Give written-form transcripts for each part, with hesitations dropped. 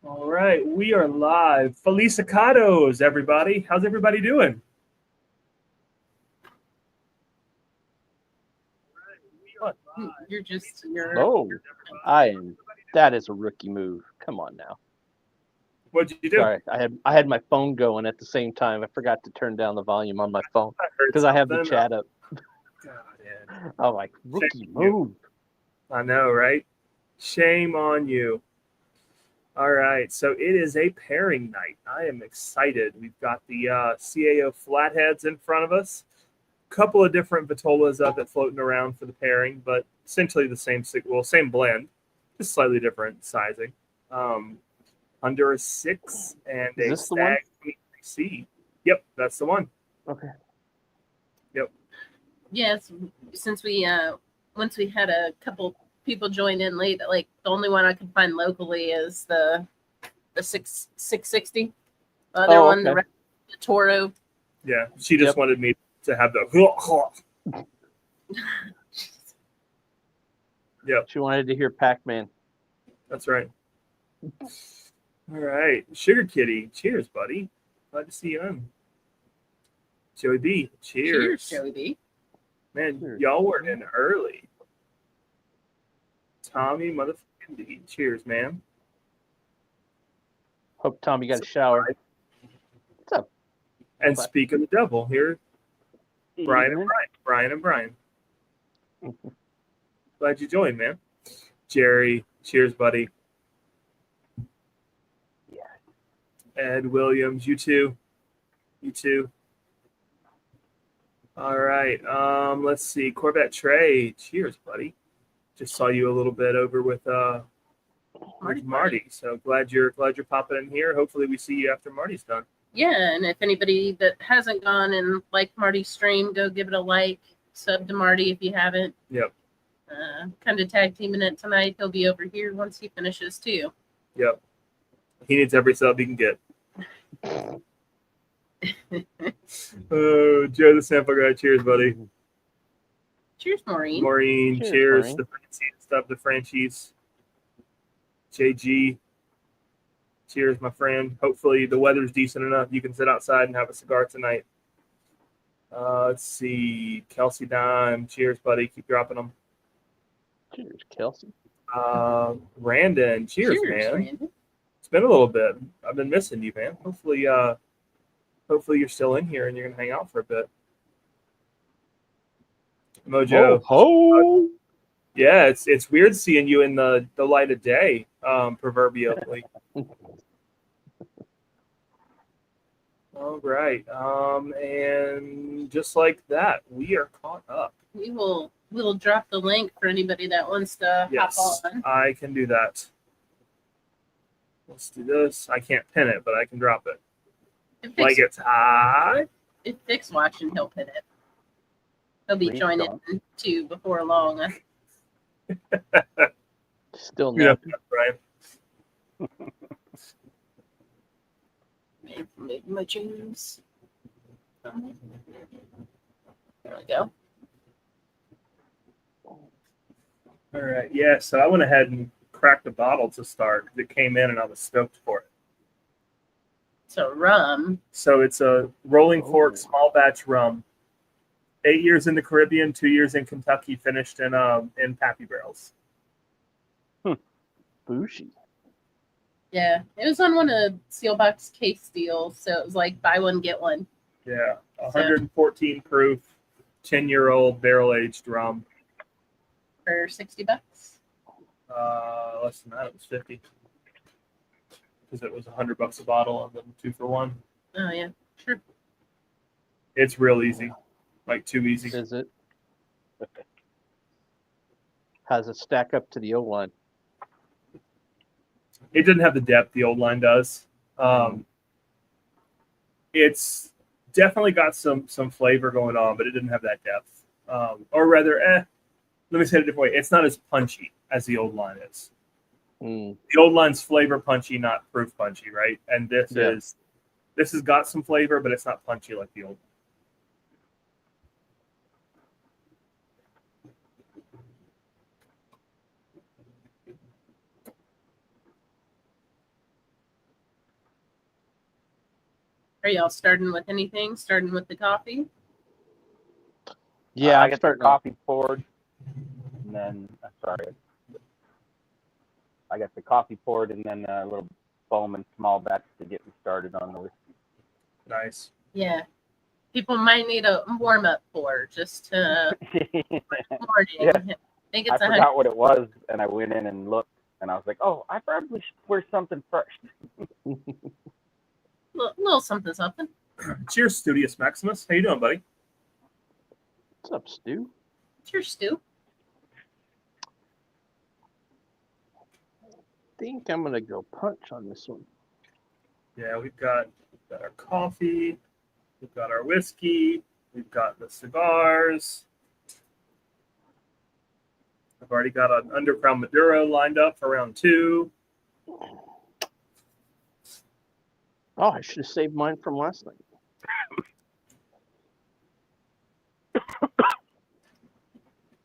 All right, we are live. Felicicados, everybody. How's everybody doing? What? You're Oh, I am. That is a rookie move. Come on now. What'd you do? Sorry, I had my phone going at the same time. I forgot to turn down the volume on my phone I heard because I have the something. chat up. God, Ed. I'm like, Shame rookie on you. move. I know, right? Shame on you. All right, so it is a pairing night. I am excited. We've got the CAO Flatheads in front of us. Couple of different vitolas of it floating around for the pairing, but essentially the same blend, just slightly different sizing. Um, Honduras 6 and Is a this the one? Stagg 83C. Yep, that's the one. Okay. Yep. yes. Since we once we had a couple people join in late, like the only one I could find locally is the 660. The other one, okay. the Toro. Yeah, she just Yep. wanted me to have the. Yep, She wanted to hear Pac-Man. that's right. All right, Sugar Kitty. Cheers, buddy. Glad to see you in. Joey B. Cheers. Joey B. Man, Cheers. y'all were in early. Tommy, motherfucking D. Cheers, man. Hope Tommy got a shower. What's up? And But- speak of the devil, here, Brian and Evening. Brian. Brian and Brian. Glad you joined, man. Jerry, cheers, buddy. Yeah. Ed Williams, you too. You too. All right. Let's see. Corvette Trey, cheers, buddy. Just saw you a little bit over with Marty. So glad you're popping in here. Hopefully we see you after Marty's done. Yeah, and if anybody that hasn't gone and liked Marty's stream, go give it a like. Sub to Marty if you haven't. Yep. Kind of tag teaming it tonight. He'll be over here once he finishes too. Yep. He needs every sub he can get. Oh, Joe the sample guy. Cheers, buddy. Cheers, Maureen. Maureen, Cheers, cheers. Maureen. The Francine stuff, the Franchies. JG, cheers, my friend. Hopefully the weather's decent enough. You can sit outside and have a cigar tonight. Let's see. Kelsey Dime, cheers, buddy. Keep dropping them. Cheers, Kelsey. Randon, cheers, man. Brandon. It's been a little bit. I've been missing you, man. Hopefully you're still in here and you're gonna hang out for a bit. Mojo. Ho! Yeah, it's weird seeing you in the light of day, proverbially. All right. And just like that, we are caught up. We'll drop the link for anybody that wants to Yes, hop on. I can do that. Let's do this. I can't pin it, but I can drop it. Like it's high. If Vic's watching, he'll pin it. He'll be Please joining don't. too before long. Still Yeah, no. Brian. Maybe my juice. There we go. All right. Yeah. So I went ahead and cracked the bottle to start because it came in and I was stoked for it. So rum. So it's a rolling fork small batch rum. 8 years in the Caribbean, 2 years in Kentucky, finished in Pappy barrels. Bushy. Yeah, it was on one of Sealbox case deals, so it was like buy one get one Yeah, 114 proof, 10-year-old barrel aged rum. for $60. Less than that, it was 50 because it was $100 a bottle and then 2 for 1. Oh yeah, sure. It's real easy, like too easy. Is it? How's it stack up to the old one? It didn't have the depth the old line does. It's definitely got some flavor going on, but it didn't have that depth. Or rather, let me say it a different way. It's not as punchy as the old line is. Mm. The old line's flavor punchy, not proof punchy, right? And this Yeah. has got some flavor, but it's not punchy like the old. Are y'all starting with anything? Starting with the coffee? Yeah, I I'm get the starting. coffee poured, and then I got the coffee poured, and then a little Bowman small batch to get me started on the whiskey. Nice. Yeah. People might need a warm up pour just to morning. Yeah. I think I it's forgot what it was, and I went in and looked, and I was like, oh, I probably should pour something first. little something something. Cheers, Studious Maximus. How you doing, buddy? What's up, Stu? Cheers, Stu. I think I'm gonna go punch on this one. Yeah, we've got our coffee, we've got our whiskey, we've got the cigars. I've already got an Undercrown Maduro lined up for round 2. Oh, I should have saved mine from last night.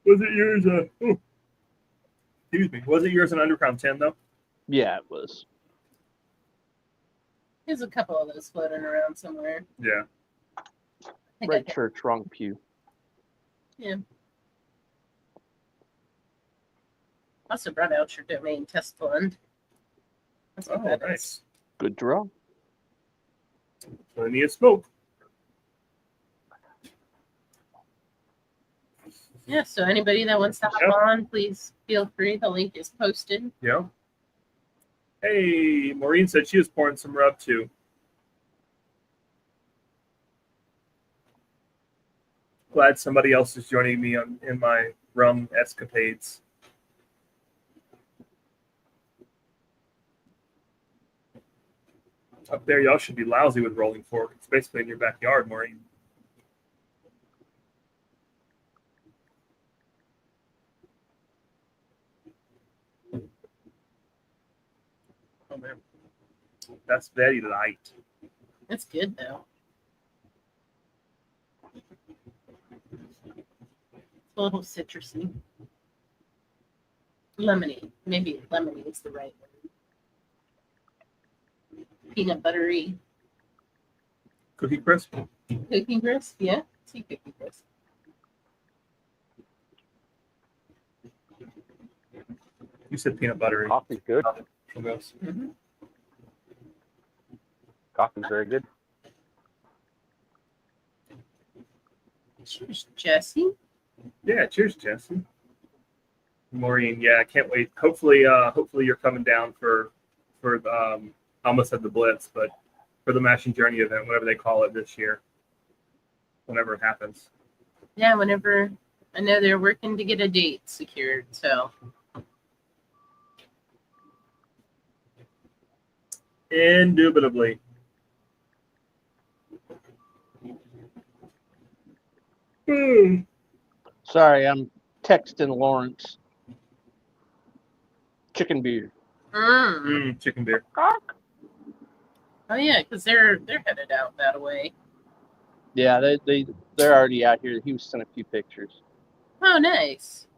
Was it yours? Excuse me. Was it yours an Undercrown 10 though? Yeah, it was. There's a couple of those floating around somewhere. Yeah. I think Right church, wrong pew. Yeah. Also brought out your domain test fund. That's what Oh, that is. nice. Good draw. Plenty of smoke. Yeah, so anybody that wants to hop Yep. on, please feel free. The link is posted. Yeah. Hey, Maureen said she was pouring some rub too. Glad somebody else is joining me in my rum escapades. Up there, y'all should be lousy with rolling fork. It's basically in your backyard, Maureen. Oh man, that's very light. It's good though. It's a little citrusy. Lemony. Maybe lemony is the right word. Peanut buttery. Cookie crisp. Cookie crisp? Yeah. See cookie crisp. You said peanut buttery. Coffee's good. Mm-hmm. Coffee's very good. Cheers, Jesse. Yeah, cheers, Jesse. Maureen, yeah, I can't wait. Hopefully you're coming down for I almost said the Blitz, but for the Mashing Journey event, whatever they call it this year, whenever it happens. Yeah, whenever. I know they're working to get a date secured, so. Indubitably. Sorry, I'm texting Lawrence. Chicken beer. Chicken beer. Oh yeah, because they're headed out that way. Yeah, they're already out here. He was sent a few pictures. Oh, nice.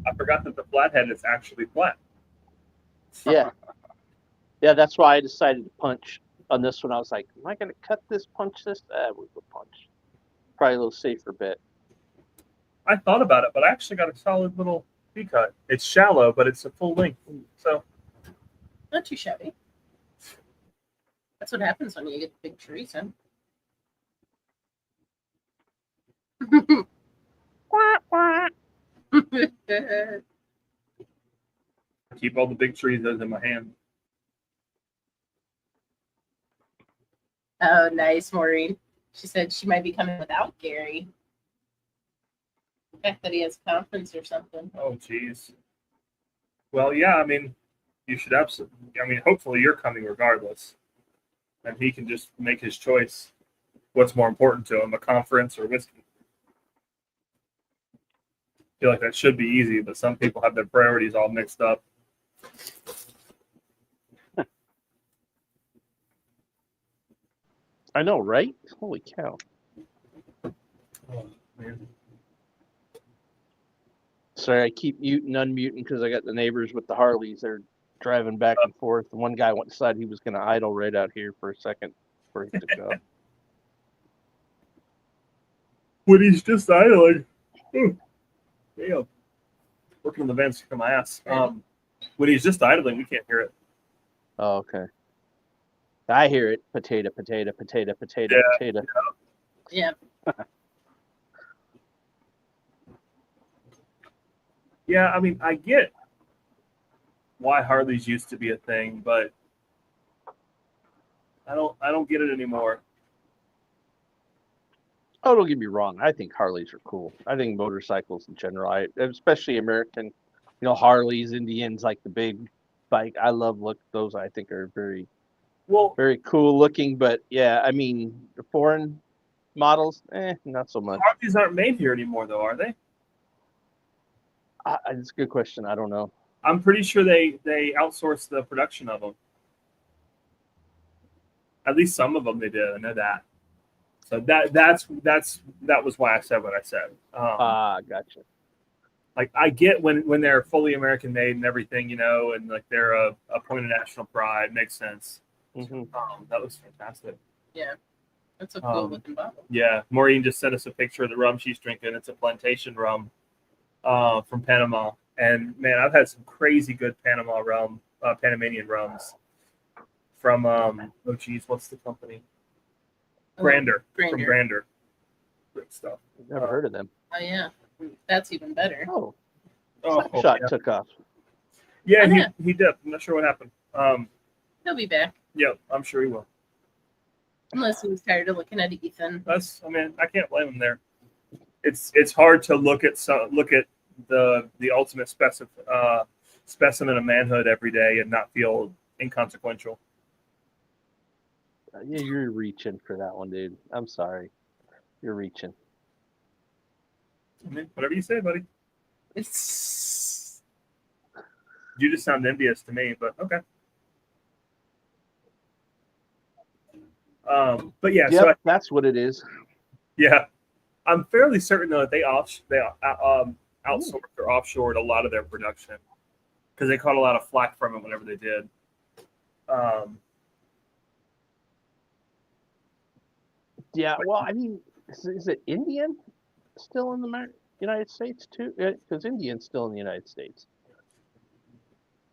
I forgot that the Flathead is actually flat. Yeah. Yeah, that's why I decided to punch on this one. I was like, am I going to cut this, punch this? We'll go punch. Probably a little safer bet. I thought about it, but I actually got a solid little V cut. It's shallow, but it's a full length. So Not too shabby. That's what happens when you get the big trees, huh? keep all the big trees in my hand. Oh, nice, Maureen. She said she might be coming without Gary. The fact that he has a conference or something. Oh, geez. Well, yeah, I mean, you should absolutely. I mean, hopefully you're coming regardless, and he can just make his choice. What's more important to him, a conference or whiskey? I feel like that should be easy, but some people have their priorities all mixed up. I know, right? Holy cow. Oh, man. Sorry, I keep muting, unmuting because I got the neighbors with the Harleys. They're driving back and forth. And one guy decided he was going to idle right out here for a second for it to go. When he's just idling. Yeah. Working on the vents from my ass. When he's just idling, we can't hear it. Oh, okay. I hear it. Potato, potato, potato, potato, Yeah. potato. Yeah. Yeah, I mean, I get why Harleys used to be a thing, but I don't get it anymore. Oh, don't get me wrong. I think Harleys are cool. I think motorcycles in general, especially American, Harleys, Indians, like the big bike. I love those. I think are very, very cool looking. But yeah, I mean, the foreign models, not so much. Harleys aren't made here anymore, though, are they? It's a good question. I don't know. I'm pretty sure they outsourced the production of them. At least some of them they did. I know that. So that was why I said what I said. Gotcha. Like I get when they're fully American made and everything, and like they're a point of national pride. Makes sense. Mm-hmm. That was fantastic. Yeah. That's a cool looking bottle. Yeah, Maureen just sent us a picture of the rum she's drinking. It's a plantation rum from Panama. And man, I've had some crazy good Panama rum, Panamanian rums from what's the company? Grander. From Grander. Great stuff. Never heard of them. Oh yeah, that's even better. Oh, Shot took off. Yeah, he did. I'm not sure what happened. He'll be back. Yeah, I'm sure he will. Unless he was tired of looking at Ethan. I can't blame him there. It's hard to look at the ultimate specimen of manhood every day and not feel inconsequential. Yeah, you're reaching for that one, dude. I'm sorry. You're reaching. I mean, whatever you say, buddy. It's... You just sound envious to me, but okay. But yeah, yep, so that's what it is. Yeah, I'm fairly certain though that they outsourced or offshored a lot of their production because they caught a lot of flack from it whenever they did. Yeah, well, I mean, is it Indian still in the United States too? Because Indian's still in the United States.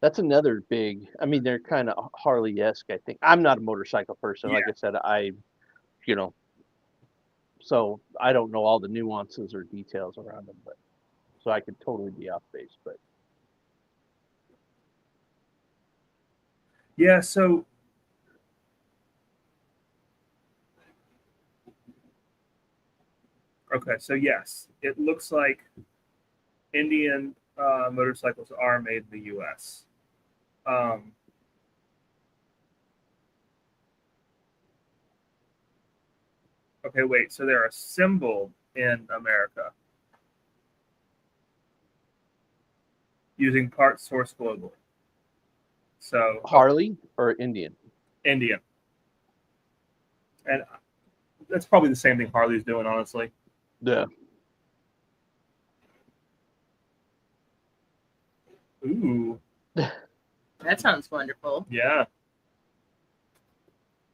That's another big. I mean, they're kind of Harley-esque. I think I'm not a motorcycle person. Like I said, so I don't know all the nuances or details around them, but so I could totally be off base. But yeah, so. Okay, so yes, it looks like Indian motorcycles are made in the U.S. Okay, wait, so they're assembled in America using parts sourced globally. So Harley or Indian? Indian. And that's probably the same thing Harley's doing, honestly. Yeah. Ooh. That sounds wonderful. Yeah.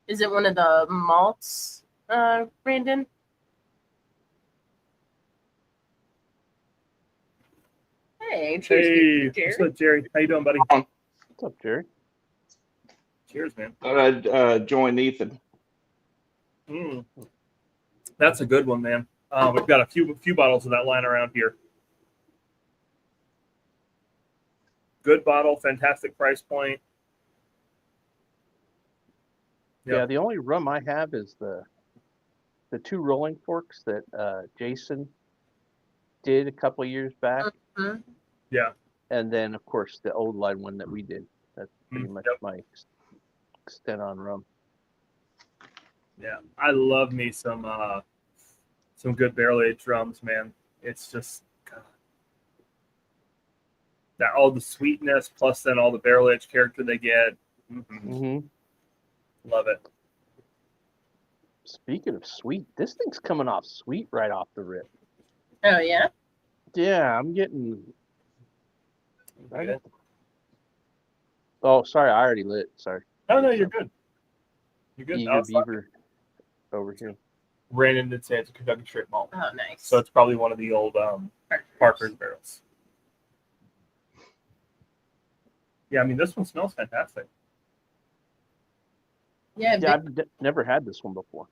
Is it one of the malts, Brandon? Hey, cheers, Jerry. What's up, Jerry? How you doing, buddy? What's up, Jerry? Cheers, man. I'd join Ethan. That's a good one, man. We've got a few bottles of that lying around here. Good bottle, fantastic price point. Yep. Yeah, the only rum I have is the two rolling forks that Jason did a couple of years back. Mm-hmm. Yeah. And then, of course, the old line one that we did. That's pretty much my extent on rum. Yeah, I love me some good barrel aged rums, man. It's just that all the sweetness plus then all the barrel aged character they get. Love it. Speaking of sweet, this thing's coming off sweet right off the rip. Oh yeah. Yeah, I'm getting Oh, sorry, I already lit. Sorry. No, you're good. You're good. Eager Beaver over here. Ran into it's a Kentucky straight malt. Oh, nice. So it's probably one of the old Parker's barrels. Yeah, I mean, this one smells fantastic. Yeah, I've never had this one before.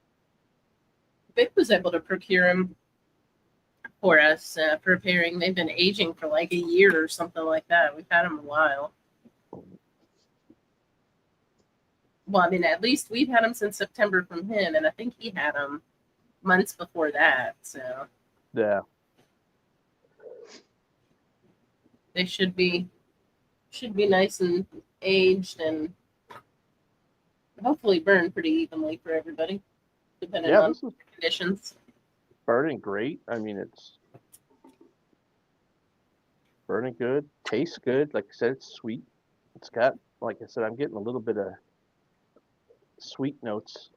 Vic was able to procure them for us for a pairing. They've been aging for like a year or something like that. We've had them a while. Well, I mean, at least we've had them since September from him, and I think he had them months before that. So yeah, they should be nice and aged and hopefully burn pretty evenly for everybody, depending on this is conditions. burning great. I mean, it's burning good, tastes good. Like I said, it's sweet. It's got, like I said, I'm getting a little bit of sweet notes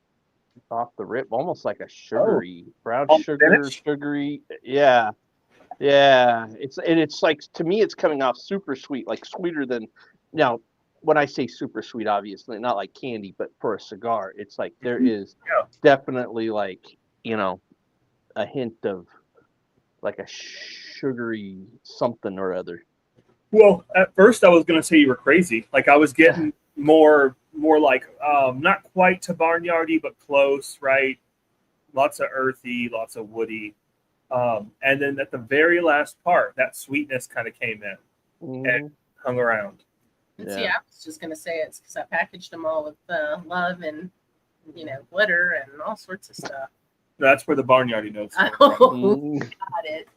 off the rip, almost like a sugary, brown sugar, sugary. Yeah. It's like, to me, it's coming off super sweet, like sweeter than, now, when I say super sweet, obviously not like candy, but for a cigar, it's like there is definitely like, a hint of like a sugary something or other. Well, at first I was going to say you were crazy. Like I was getting more like not quite to barnyardy, but close, right? Lots of earthy, lots of woody. And then at the very last part, that sweetness kind of came in and hung around. And see, I was just going to say it's because I packaged them all with love and, glitter and all sorts of stuff. That's where the barnyardy notes come from. Got it.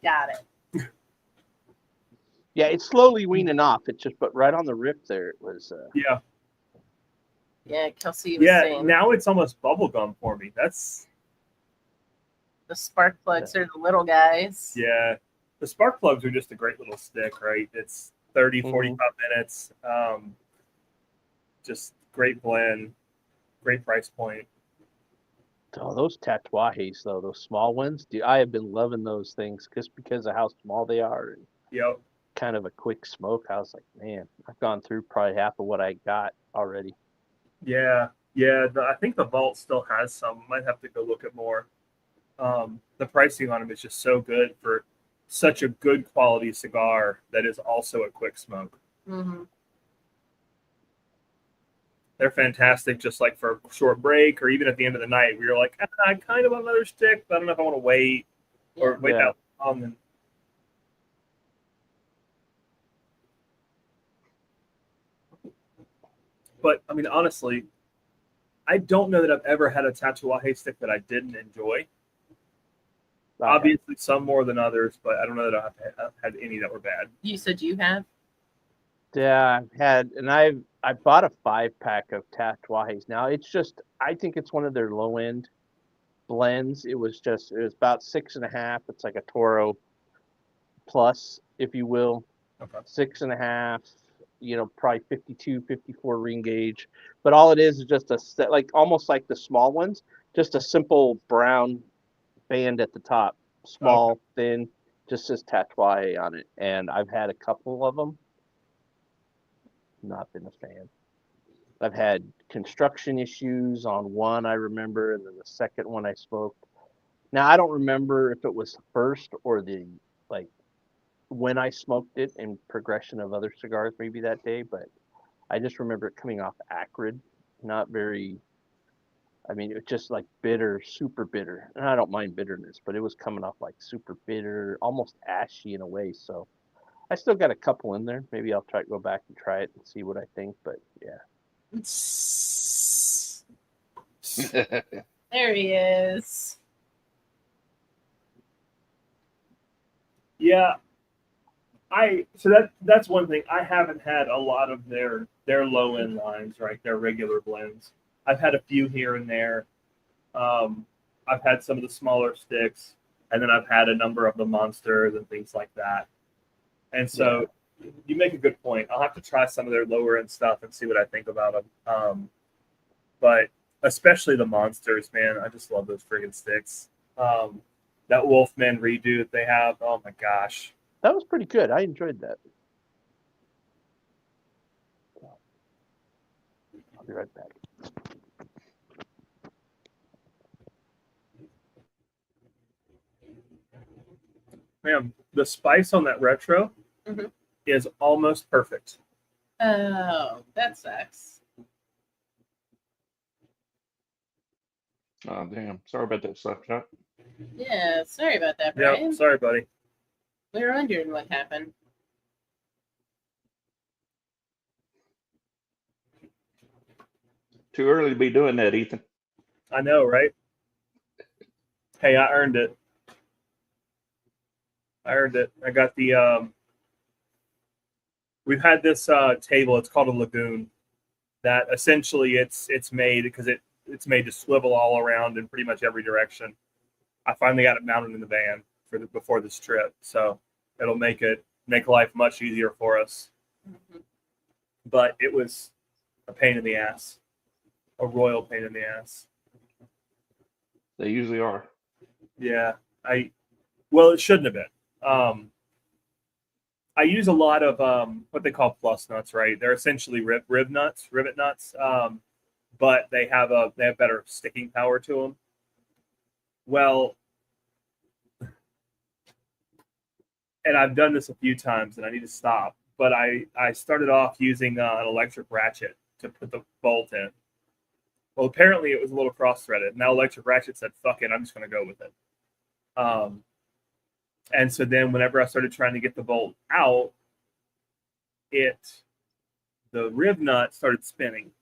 Yeah, it's slowly weaning off. It's just, but right on the rip there, it was. Yeah, Kelsey was saying. Now it's almost bubblegum for me. That's. The spark plugs are the little guys. Yeah. The spark plugs are just a great little stick, right? It's 30, 45 minutes. Just great blend, great price point. Oh, those Tatuajes, though, those small ones, dude, I have been loving those things just because of how small they are. And yep. Kind of a quick smoke. I was like, man, I've gone through probably half of what I got already. Yeah. I think the vault still has some. Might have to go look at more. The pricing on them is just so good for such a good quality cigar that is also a quick smoke. Mm-hmm. They're fantastic, just like for a short break or even at the end of the night where you're like, I kind of want another stick, but I don't know if I want to wait or wait that long. But I mean, honestly, I don't know that I've ever had a Tatuaje stick that I didn't enjoy. Okay. Obviously, some more than others, but I don't know that I've had any that were bad. You said you have? Yeah, I've had, and I bought a 5-pack of Tatuajes. Now it's just, I think it's one of their low end blends. It was about 6.5. It's like a Toro plus, if you will. Okay. 6.5. Probably 52, 54 ring gauge. But all it is just a set, like almost like the small ones, just a simple brown band at the top, small, thin, just says Tatuaje on it. And I've had a couple of them. Not been a fan. I've had construction issues on one, I remember, and then the second one I smoked. Now I don't remember if it was first or the when I smoked it in progression of other cigars maybe that day, but I just remember it coming off acrid, not very. I mean, it was just like bitter, super bitter. And I don't mind bitterness, but it was coming off like super bitter, almost ashy in a way. So I still got a couple in there. Maybe I'll go back and try it and see what I think. But yeah. There he is. Yeah. That's one thing. I haven't had a lot of their low end lines, right? Their regular blends. I've had a few here and there. I've had some of the smaller sticks, and then I've had a number of the monsters and things like that. And so you make a good point. I'll have to try some of their lower end stuff and see what I think about them. But especially the monsters, man, I just love those friggin' sticks. That Wolfman redo that they have, oh my gosh. That was pretty good. I enjoyed that. I'll be right back. Man, the spice on that retro Mhm. is almost perfect. Oh, that sucks. Oh, damn. Sorry about that, Slapshot. Yeah, sorry about that, Yeah, Brian. sorry, buddy. We were wondering what happened. Too early to be doing that, Ethan. I know, right? Hey, I earned it. I earned it. I got the we've had this table, it's called a lagoon, that essentially it's made because it's made to swivel all around in pretty much every direction. I finally got it mounted in the van before this trip, so it'll make life much easier for us. Mhm. But it was a pain in the ass, a royal pain in the ass. They usually are. Yeah, well, it shouldn't have been. I use a lot of what they call plus nuts, right? They're essentially rivet nuts, but they have better sticking power to them. Well, and I've done this a few times, and I need to stop. But I started off using an electric ratchet to put the bolt in. Well, apparently it was a little cross-threaded. Now electric ratchet said, "Fuck it, I'm just going to go with it." And so then whenever I started trying to get the bolt out, the rib nut started spinning.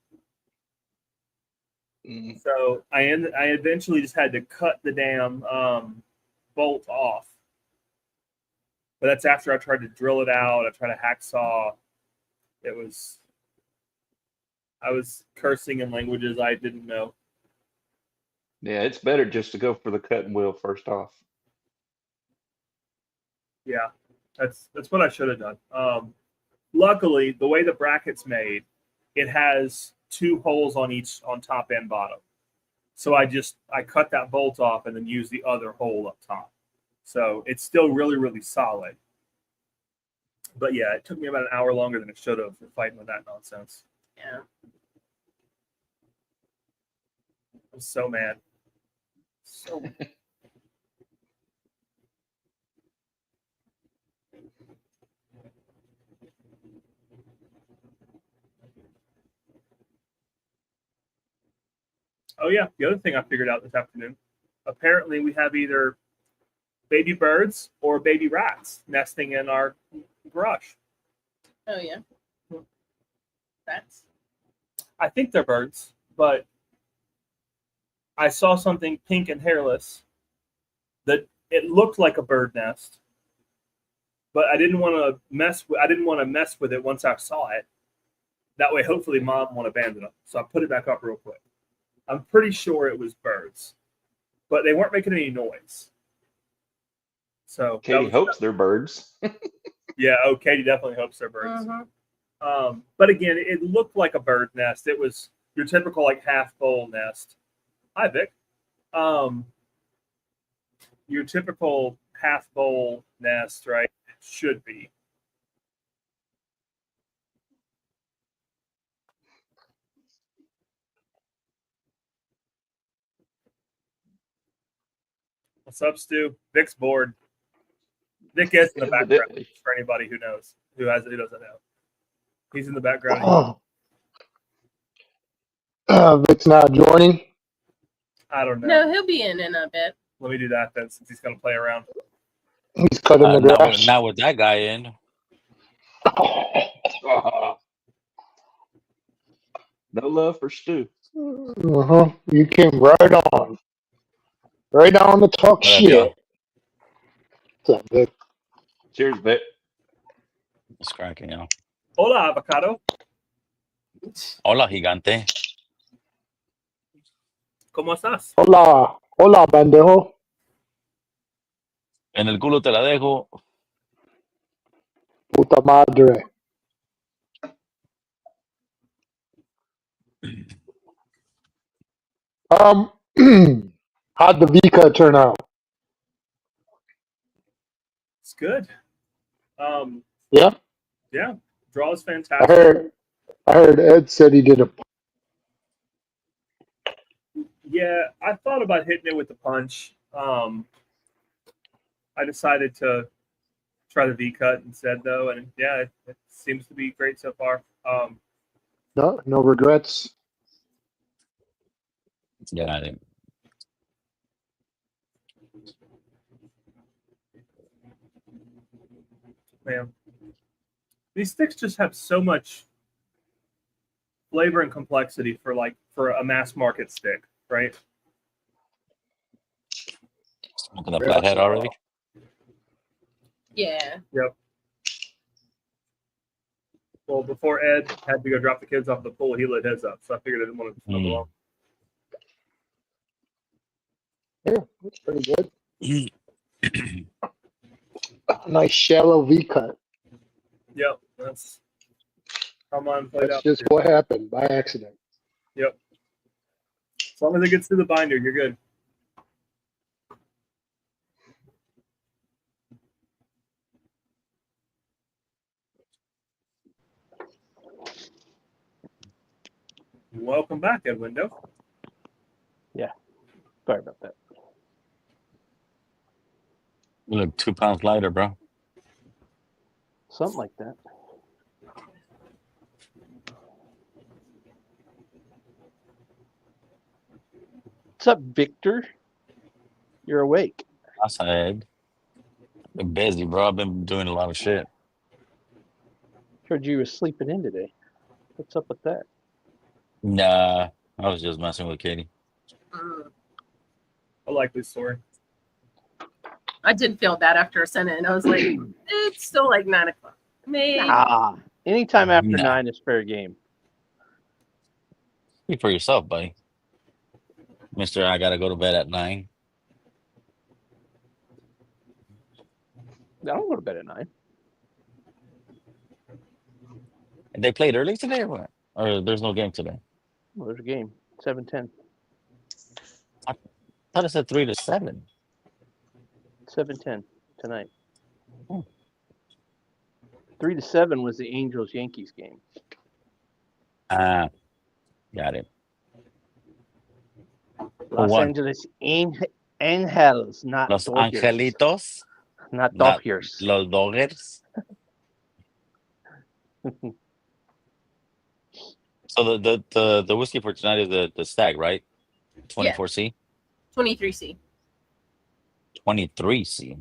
So I eventually just had to cut the damn bolt off. But that's after I tried to drill it out. I tried to hacksaw. I was cursing in languages I didn't know. Yeah, it's better just to go for the cutting wheel first off. Yeah, that's what I should have done. Luckily, the way the bracket's made, it has two holes on top and bottom. So I cut that bolt off and then used the other hole up top. So it's still really, really solid. But yeah, it took me about an hour longer than it should have for fighting with that nonsense. Yeah. I'm so mad. So mad. Oh yeah, the other thing I figured out this afternoon. Apparently we have either baby birds or baby rats nesting in our garage. Oh yeah. That's. I think they're birds, but I saw something pink and hairless that it looked like a bird nest, but I didn't want to mess with it once I saw it. That way, hopefully, Mom won't abandon it. So I put it back up real quick. I'm pretty sure it was birds, but they weren't making any noise. So Katie hopes they're birds. Yeah. Oh, Katie definitely hopes they're birds. Mm-hmm. But again, it looked like a bird nest. It was your typical like half bowl nest. Hi, Vic. Your typical half bowl nest, right? It should be. What's up, Stu? Vic's bored. Vic is in the background for anybody who knows, who doesn't know. He's in the background. Vic's not joining. I don't know. No, he'll be in a bit. Let me do that then, since he's going to play around. He's cutting the grass. Not with that guy in. No love for Stu. You came right on to talk shit. What's up, Vic? Cheers, Vic. It's cracking, you know. Hola, avocado. Hola, gigante. ¿Cómo estás? Hola, pendejo. En el culo te la dejo. Puta madre. How'd the Vika turn out? It's good. Yeah. Yeah. Draw is I fantastic. heard Ed said he did a Yeah, I thought about hitting it with the punch. I decided to try the V cut instead, though, and yeah, it seems to be great so far. No regrets. Yeah, I think. Man, these sticks just have so much flavor and complexity for a mass market stick, right? Smoking the flathead already? Yeah. Yep. Well, before Ed had to go drop the kids off the pool, he lit his up, so I figured I didn't want to smoke along. Yeah, that's pretty good. Nice shallow V cut. Yep, that's how mine played That's out. just what happened by accident. Yep. As long as it gets through the binder, you're good. Welcome back, Ed Window. Sorry about that. You look 2 pounds lighter, bro. Something like that. What's up, Victor? You're awake. Outside. Been busy, bro. I've been doing a lot of shit. Heard you were sleeping in today. What's up with that? Nah, I was just messing with Katie. I like this story. I did feel bad after I sent it, and I was like, it's still like 9 o'clock. Maybe. Anytime after Nah. 9 is fair game. Speak for yourself, buddy. Mister, I gotta go to bed at 9. I don't go to bed at 9. And they played early today or what? Or there's no game today? Well, there's a game. 7:10. I thought it said 3 to 7. 7:10 tonight. Hmm. 3 to 7 was the Angels Yankees game. Ah, got it. Los won? Angeles Angels, not Los Dodgers. Angelitos, Not not Dodgers. Los Dodgers. So the whiskey for tonight is the Stagg, right? 24C, 23C. 23C.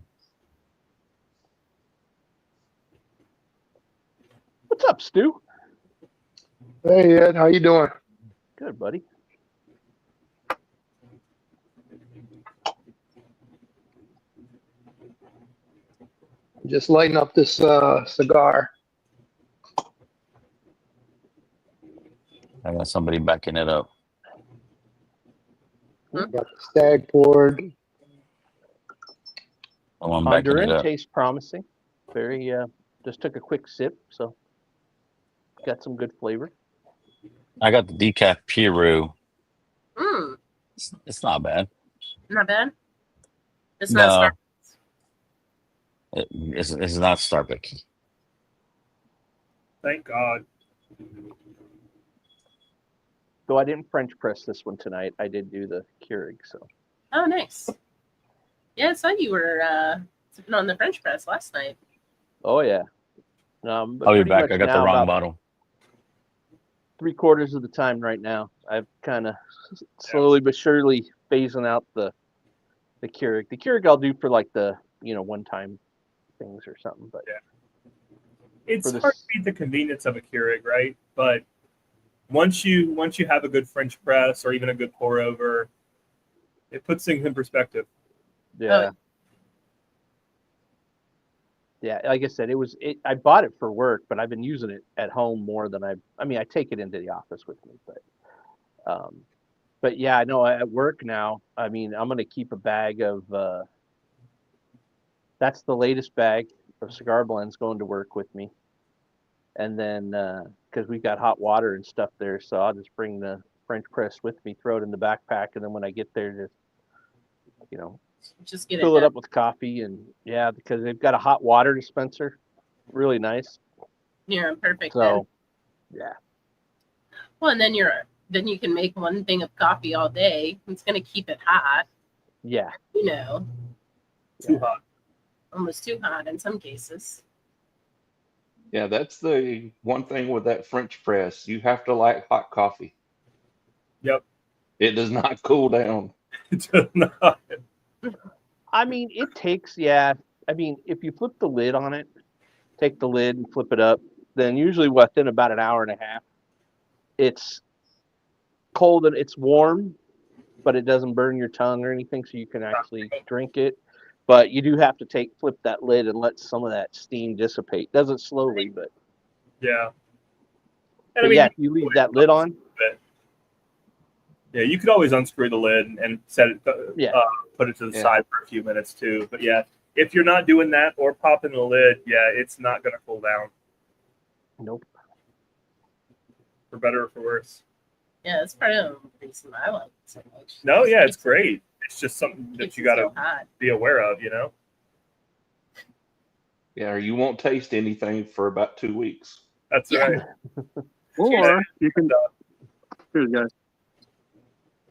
What's up, Stu? Hey Ed, how you doing? Good, buddy. Just lighting up this cigar. I got somebody backing it up. Got the Stagg poured. I'm backing it Honduran up. tastes promising. Very. Just took a quick sip, so got some good flavor. I got the decaf Peru. Mm, It's not bad. not bad. It's No. not It's not Starbucks. Thank God. Though I didn't French press this one tonight, I did do the Keurig. So. Oh, nice. Yeah, I saw you were sipping on the French press last night. Oh yeah. But I'll be pretty back. much I got the now wrong about bottle. 3/4 of the time right now. I've kind of slowly but surely phasing out the Keurig. The Keurig I'll do for like the one-time things or something. But It's For this- hard to beat the convenience of a Keurig, right? But once you have a good French press or even a good pour over, it puts things in perspective. yeah. Yeah, like I said, I bought it for work, but I've been using it at home more than I take it into the office with me, but yeah, I know at work now, I'm going to keep a bag of, that's the latest bag of cigar blends going to work with me. And then, cause we've got hot water and stuff there, so I'll just bring the French press with me, throw it in the backpack. And then when I get there, Just get fill it done. up with coffee because they've got a hot water dispenser, really nice. Yeah, perfect. So, Then. yeah. Well, and then you're then you can make one thing of coffee all day. It's going to keep it hot, Yeah. you know, Too hot. almost too hot in some cases. Yeah, that's the one thing with that French press. You have to like hot coffee. Yep. It does not cool down. It does not. I mean, it takes, yeah. I mean, if you flip the lid on it, take the lid and flip it up, then usually within about an hour and a half, it's cold and it's warm, but it doesn't burn your tongue or anything, so you can actually drink it. But you do have to flip that lid and let some of that steam dissipate. Does it slowly, but Yeah. but yeah, if you leave that lid on, yeah, you could always unscrew the lid and set it, Yeah. Put it to the Yeah. side for a few minutes too. But yeah, if you're not doing that or popping the lid, yeah, it's not going to cool down, nope. for better or for worse. Yeah, that's part of the reason I like it so much. No, yeah, it's Keeps- great. It's just something that keeps you it got so to hot. be aware of, you know? Yeah, or you won't taste anything for about 2 weeks. That's Yeah. right. Or you can, here, guys.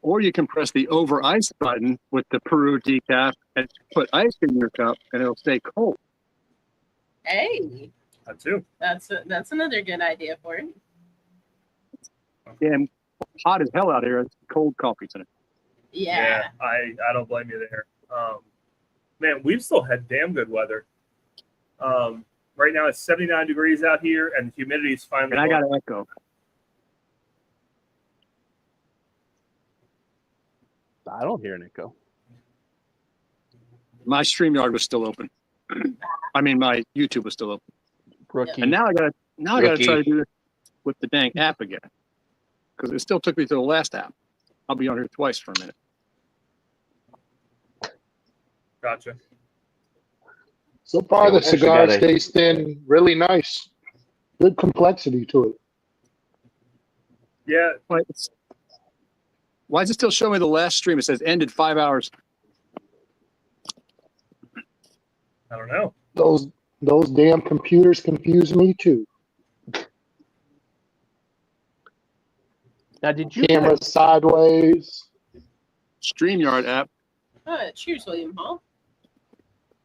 Or you can press the over ice button with the Peru Decaf and put ice in your cup, and it'll stay cold. Hey, That too. that's another good idea for it. Damn hot as hell out here. It's cold coffee today. Yeah. I don't blame you there. Man, we've still had damn good weather. Right now it's 79 degrees out here, and the humidity is finally. And I got an echo. I don't hear an echo. My StreamYard was still open. I mean, my YouTube was still open. Rookie. And now I gotta Rookie. try to do it with the dang app again, because it still took me to the last app. I'll be on here twice for a minute. Gotcha. So far, Yeah, the we actually cigar got a- stays thin, really nice. Good complexity to it. Yeah, Why does it still show me the last stream? It says ended 5 hours. I don't know. Those damn computers confuse me too. Now, did you Camera sideways. StreamYard app. Cheers, William Hall.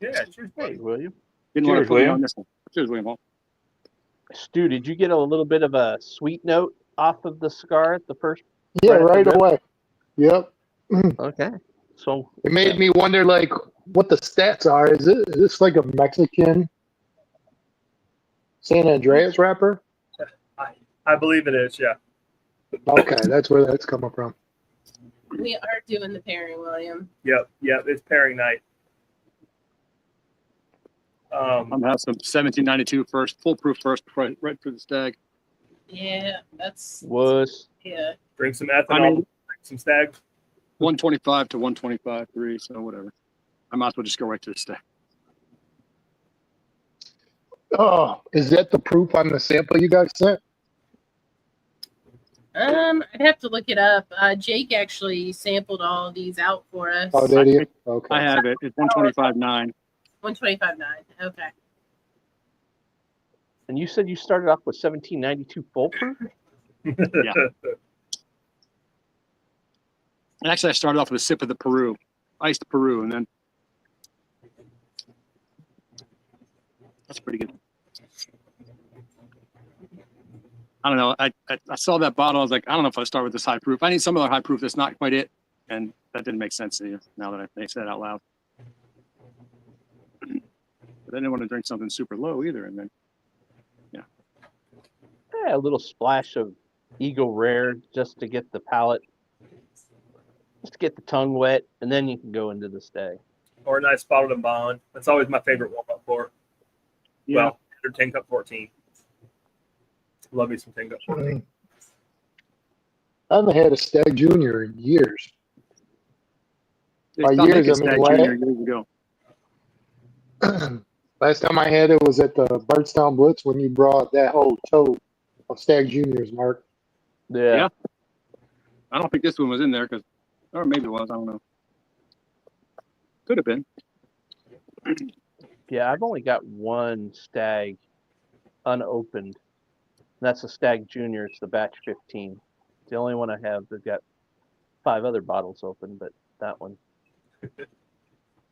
Yeah, cheers, Hey, buddy. William. Didn't want Cheers, to put me William. on this one. Cheers, William Hall. Stu, did you get a little bit of a sweet note off of the cigar at the first? Yeah, Right right at the away. Yep. Okay. So It made me wonder, like, what the stats are. Is this like a Mexican San Andreas wrapper? I believe it is. Yeah. Okay, that's where that's coming from. We are doing the pairing, William. Yep. It's pairing night. I'm gonna have some 1792 first, foolproof first, right through the Stagg. Yeah, that's was yeah. Drink some ethanol. I mean- drink some Stagg. 125 to 125, 3, so whatever. I might as well just go right to the Stagg. Oh, is that the proof on the sample you guys sent? I'd have to look it up. Jake actually sampled all of these out for us. Oh, did you? Okay. I have it. It's 125.9. 125.9. Okay. and you said you started off with 1792 foolproof? And actually, I started off with a sip of the Peru, iced Peru, and then that's pretty good. I don't know. I saw that bottle. I was like, I don't know if I start with this high proof. I need some other high proof that's not quite it, and that didn't make sense to you now that I said it out loud. But I didn't want to drink something super low either, and then Yeah, a little splash of Eagle Rare just to get the palate, just to get the tongue wet, and then you can go into the Stagg. Or a nice bottled and bond. That's always my favorite warm up pour. yeah, Well, or 10 Cup 14. Love me some 10 Cup 14. I haven't had a Stag Junior in years. they by stopped years, making I mean, Stagg why- Junior years ago. Last time I had it was at the Bardstown Blitz when you brought that whole tote of Stag Juniors, Mark. Yeah. I don't think this one was in there or maybe it was. I don't know. Could have been. Yeah, I've only got one Stagg unopened. That's a Stagg Junior. It's the batch 15. It's the only one I have. They've got 5 other bottles open, but that one. I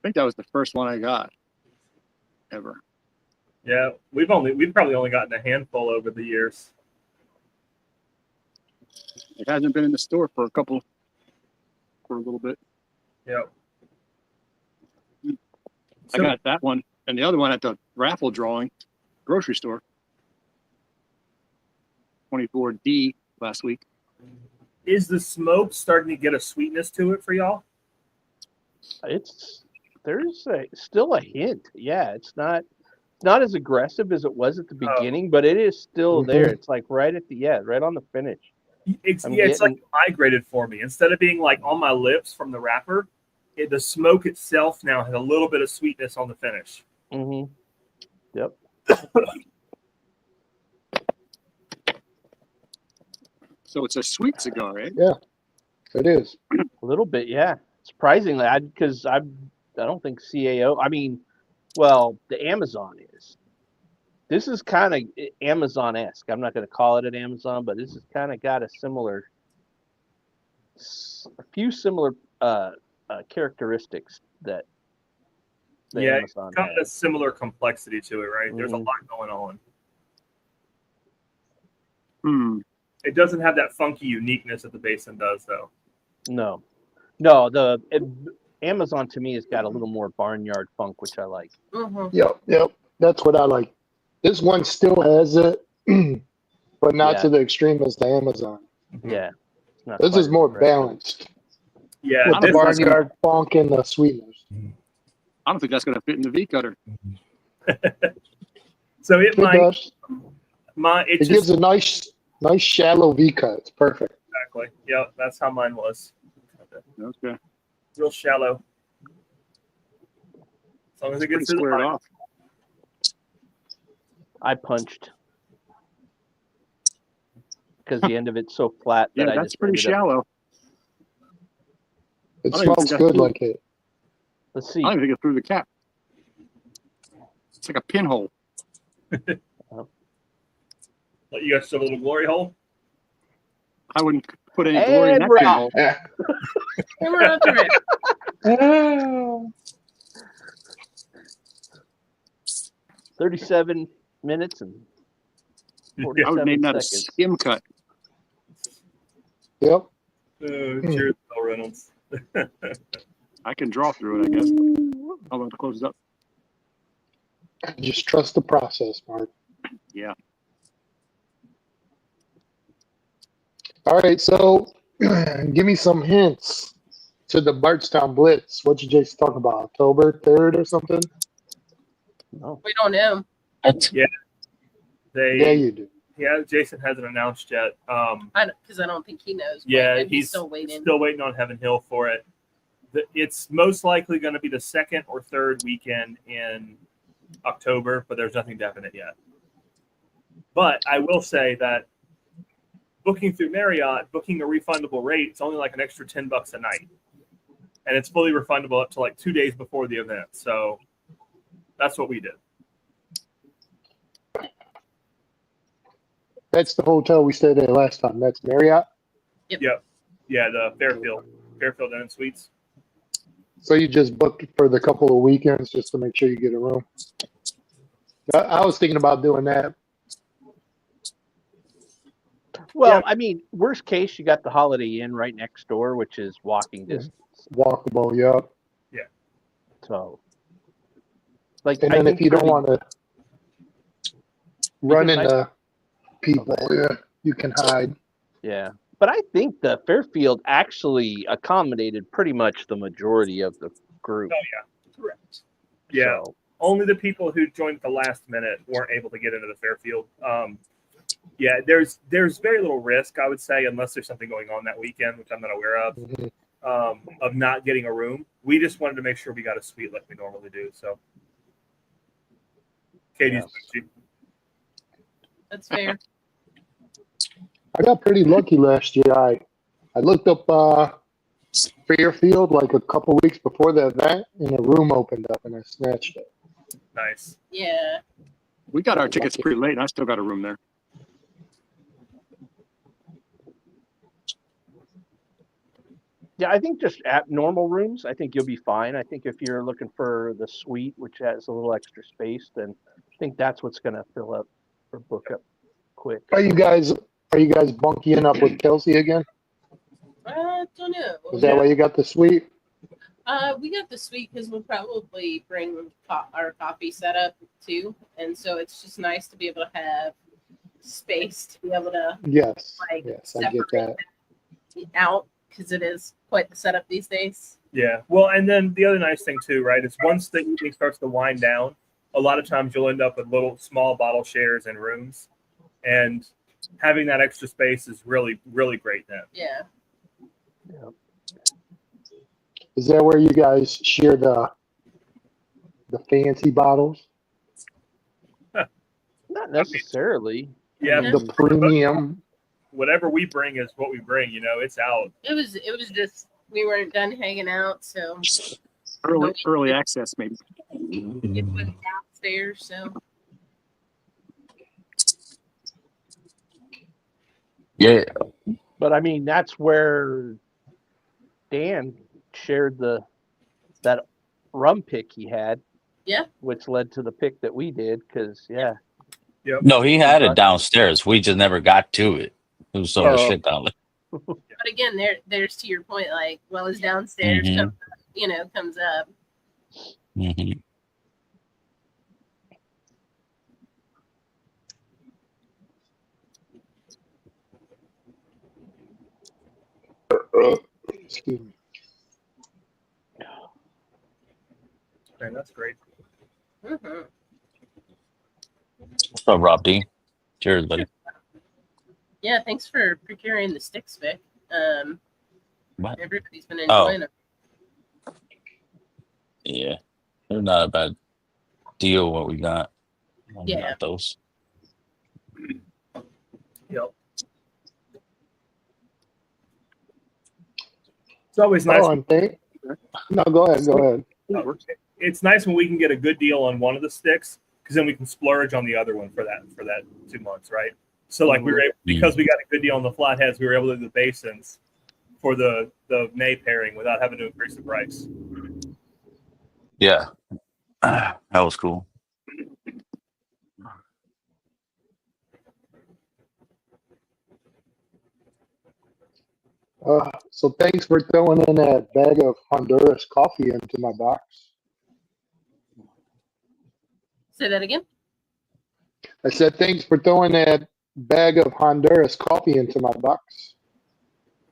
think that was the first one I got ever. Yeah, we've probably only gotten a handful over the years. It hasn't been in the store for a little bit. Yep. I got that one and the other one at the raffle drawing, grocery store. 24D last week. Is the smoke starting to get a sweetness to it for y'all? There's still a hint. Yeah, it's not as aggressive as it was at the beginning, but it is still there. It's like right on the finish. It's like migrated for me. Instead of being like on my lips from the wrapper, the smoke itself now has a little bit of sweetness on the finish. Mm-hmm. Yep. So it's a sweet cigar, eh? Yeah, it is. A little bit, yeah. Surprisingly, because I don't think CAO. I mean, well, the Amazon is. This is kind of Amazon-esque. I'm not going to call it an Amazon, but this has kind of got a few similar characteristics that the Amazon it's got has. a similar complexity to it, right? There's a lot going on. It doesn't have that funky uniqueness that the Basin does, though. No, the Amazon to me has got a little more barnyard funk, which I like. Mm-hmm. Yep. That's what I like. This one still has it, but not to the extreme as the Amazon. Yeah. This is more balanced. Yeah, with the barnyard funk and the sweetness. I don't think that's going to fit in the V cutter. So it might. It gives a nice shallow V cut. It's perfect. Exactly. Yep, that's how mine was. Okay. Real shallow. As long as it gets squared off. I punched because the end of it's so flat. Yeah, that's pretty shallow. It smells good like it. Let's see. I don't even think it through the cap. It's like a pinhole. Let you guys shove a little glory hole. I wouldn't put any glory in that pinhole. And we're after it. 37 minutes and 47 I would name that seconds. a skim cut. Yep. Cheers, Bill Reynolds. I can draw through it, I guess. I'll have to close it up. Just trust the process, Mark. Yeah. All right, so give me some hints to the Bardstown Blitz. What did you just talk about? October 3rd or something? No. We don't know. Yeah. Yeah, you do. Yeah, Jason hasn't announced yet. Because I don't think he knows. Yeah, he's still waiting. Still waiting on Heaven Hill for it. It's most likely going to be the second or third weekend in October, but there's nothing definite yet. But I will say that booking through Marriott, booking a refundable rate, it's only like an extra $10 a night. And it's fully refundable up to like 2 days before the event. So that's what we did. That's the hotel we stayed at last time. That's Marriott? Yep. Yeah, the Fairfield Inn and Suites. So you just booked for the couple of weekends just to make sure you get a room? I was thinking about doing that. Well, I mean, worst case, you got the Holiday Inn right next door, which is walking distance. Walkable, yeah. Yeah. So, like, and then if you don't want to run into people, you can hide. Yeah. But I think the Fairfield actually accommodated pretty much the majority of the group. Oh, yeah. Correct. Yeah. So, only the people who joined at the last minute weren't able to get into the Fairfield. Yeah, there's very little risk, I would say, unless there's something going on that weekend, which I'm not aware of not getting a room. We just wanted to make sure we got a suite like we normally do. So, Katie's That's fair. I got pretty lucky last year. I looked up Fairfield like a couple weeks before the event, and a room opened up, and I snatched it. Nice. Yeah. We got our tickets pretty late, and I still got a room there. Yeah, I think just at normal rooms, I think you'll be fine. I think if you're looking for the suite, which has a little extra space, then I think that's what's going to fill up or book up quick. Are you guys bunking up with Kelsey again? I don't know. Is that why you got the suite? We got the suite because we'll probably bring our coffee setup too, and so it's just nice to be able to have space to be able to Yes. like Yes, I get that. out because it is quite the setup these days. Yeah. Well, and then the other nice thing too, right, is once the evening starts to wind down, a lot of times you'll end up with little small bottle shares in rooms, and having that extra space is really, really great then. Yeah. Yeah. Is that where you guys share the fancy bottles? Not necessarily. Yeah. The premium. Whatever we bring is what we bring. You know, it's out. It was just we weren't done hanging out, so Early access, maybe. it went downstairs. So Yeah. But I mean, that's where Dan shared that rum pick he had. Yeah. Which led to the pick that we did, because Yep. No, he had it downstairs. We just never got to it. There was so much shit down there. but again, there's to your point, like well as downstairs Mhm. comes up. Mm-hmm. Excuse me. Man, that's great. Mm-hmm. What's up, Rob D? Cheers, buddy. Yeah, thanks for procuring the sticks, Vic. What? Everybody's been enjoying them. Yeah. They're not a bad deal what we got. Yeah. Got those. Yep. It's always nice. Oh, and no, go ahead. It's nice when we can get a good deal on one of the sticks, because then we can splurge on the other one for that 2 months, right? So like we were able, because we got a good deal on the flatheads, we were able to do the basins for the May pairing without having to increase the price. Yeah. That was cool. So thanks for throwing in that bag of Honduras coffee into my box. Say that again. I said thanks for throwing that bag of Honduras coffee into my box.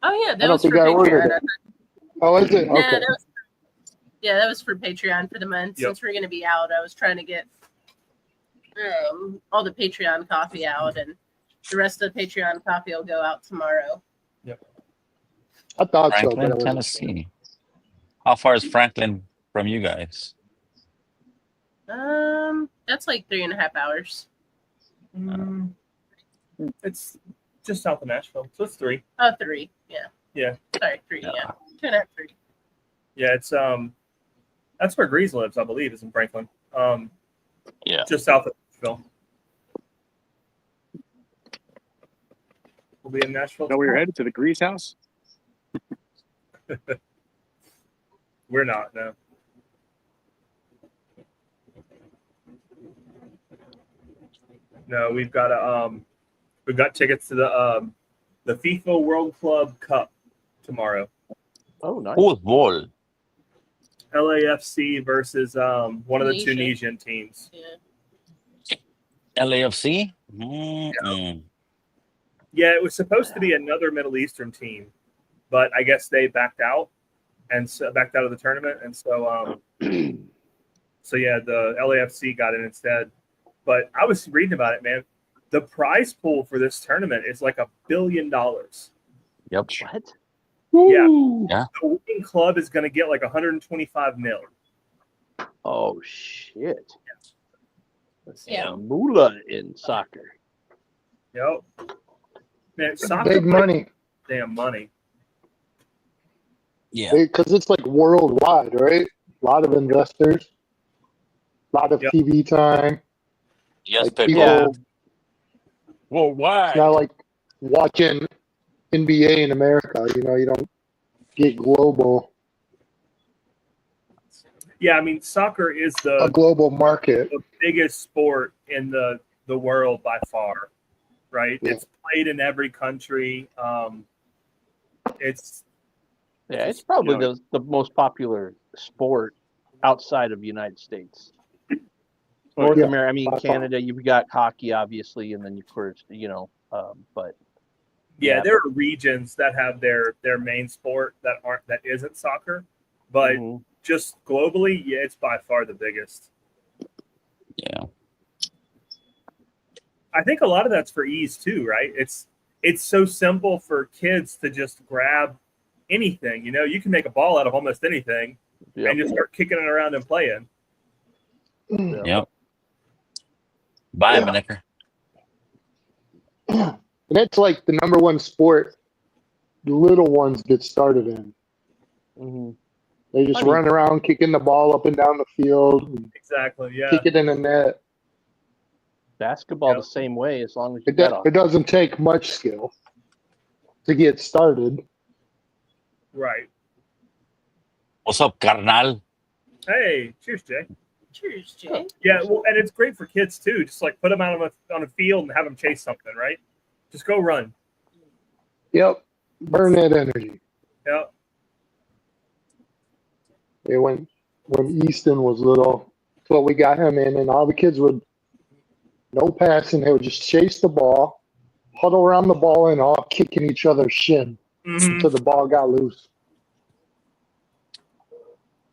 Oh yeah, I that don't was for think I ordered Patreon. it. Oh, is it? No, Okay. that was for Patreon for the month. Yep. Since we're going to be out, I was trying to get all the Patreon coffee out, and the rest of the Patreon coffee will go out tomorrow. I thought so, but Franklin, I wasn't Tennessee. How far is Franklin from you guys? That's like 3.5 hours. It's just south of Nashville, so it's 3. Oh, 3. Yeah. Yeah. Sorry, 3. Yeah. Yeah. 2.5, 3. Yeah, it's that's where Grease lives, I believe, is in Franklin. Yeah. Just south of Nashville. We'll be in Nashville. So we're headed to the Grease house. We're not, no. No, we've got tickets to the FIFA World Club Cup tomorrow. Oh, nice. Football. LAFC versus one of the Tunisia. Tunisian teams. Yeah. LAFC? Mm-hmm. Yeah, it was supposed to be another Middle Eastern team, but I guess they backed out backed out of the tournament, and so so yeah, the LAFC got in instead. But I was reading about it, man. The prize pool for this tournament is like $1 billion. Yep. What? Yeah. The winning club is going to get like 125 mil. Oh, shit. That's Yeah. moolah in soccer. Yep. Man, soccer big money. Damn money. Yeah. Because it's like worldwide, right? A lot of investors, a lot of Yep. TV time. Yes, Like, people. people, Worldwide. it's not like watching NBA in America. You know, you don't get global, Yeah, I mean, soccer is a global market. the biggest sport in the world by far, right? Yeah. It's played in every country. It's probably the most popular sport outside of the United States. North Yeah. America, I mean, Canada, you've got hockey, obviously, and then, of course, but yeah, there are regions that have their main sport that isn't soccer, but just globally, yeah, it's by far the biggest. Yeah. I think a lot of that's for ease too, right? It's so simple for kids to just grab anything. You know, you can make a ball out of almost anything and just start kicking it around and playing. Yep. Bye, Minicker. And that's like the number one sport the little ones get started in. They just run around kicking the ball up and down the field. And exactly, yeah. kick it in the net. Basketball the same way, as long as you it doesn't take much skill to get started. Right. What's up, carnal? Hey, cheers, Jay. Cheers, Jay. Yeah, well, and it's great for kids too. Just like put them out on a field and have them chase something, right? Just go run. Yep. Burn that energy. Yep. Yeah, when Easton was little, that's what we got him in, and all the kids would no passing. They would just chase the ball, huddle around the ball, and all kicking each other's shin until the ball got loose.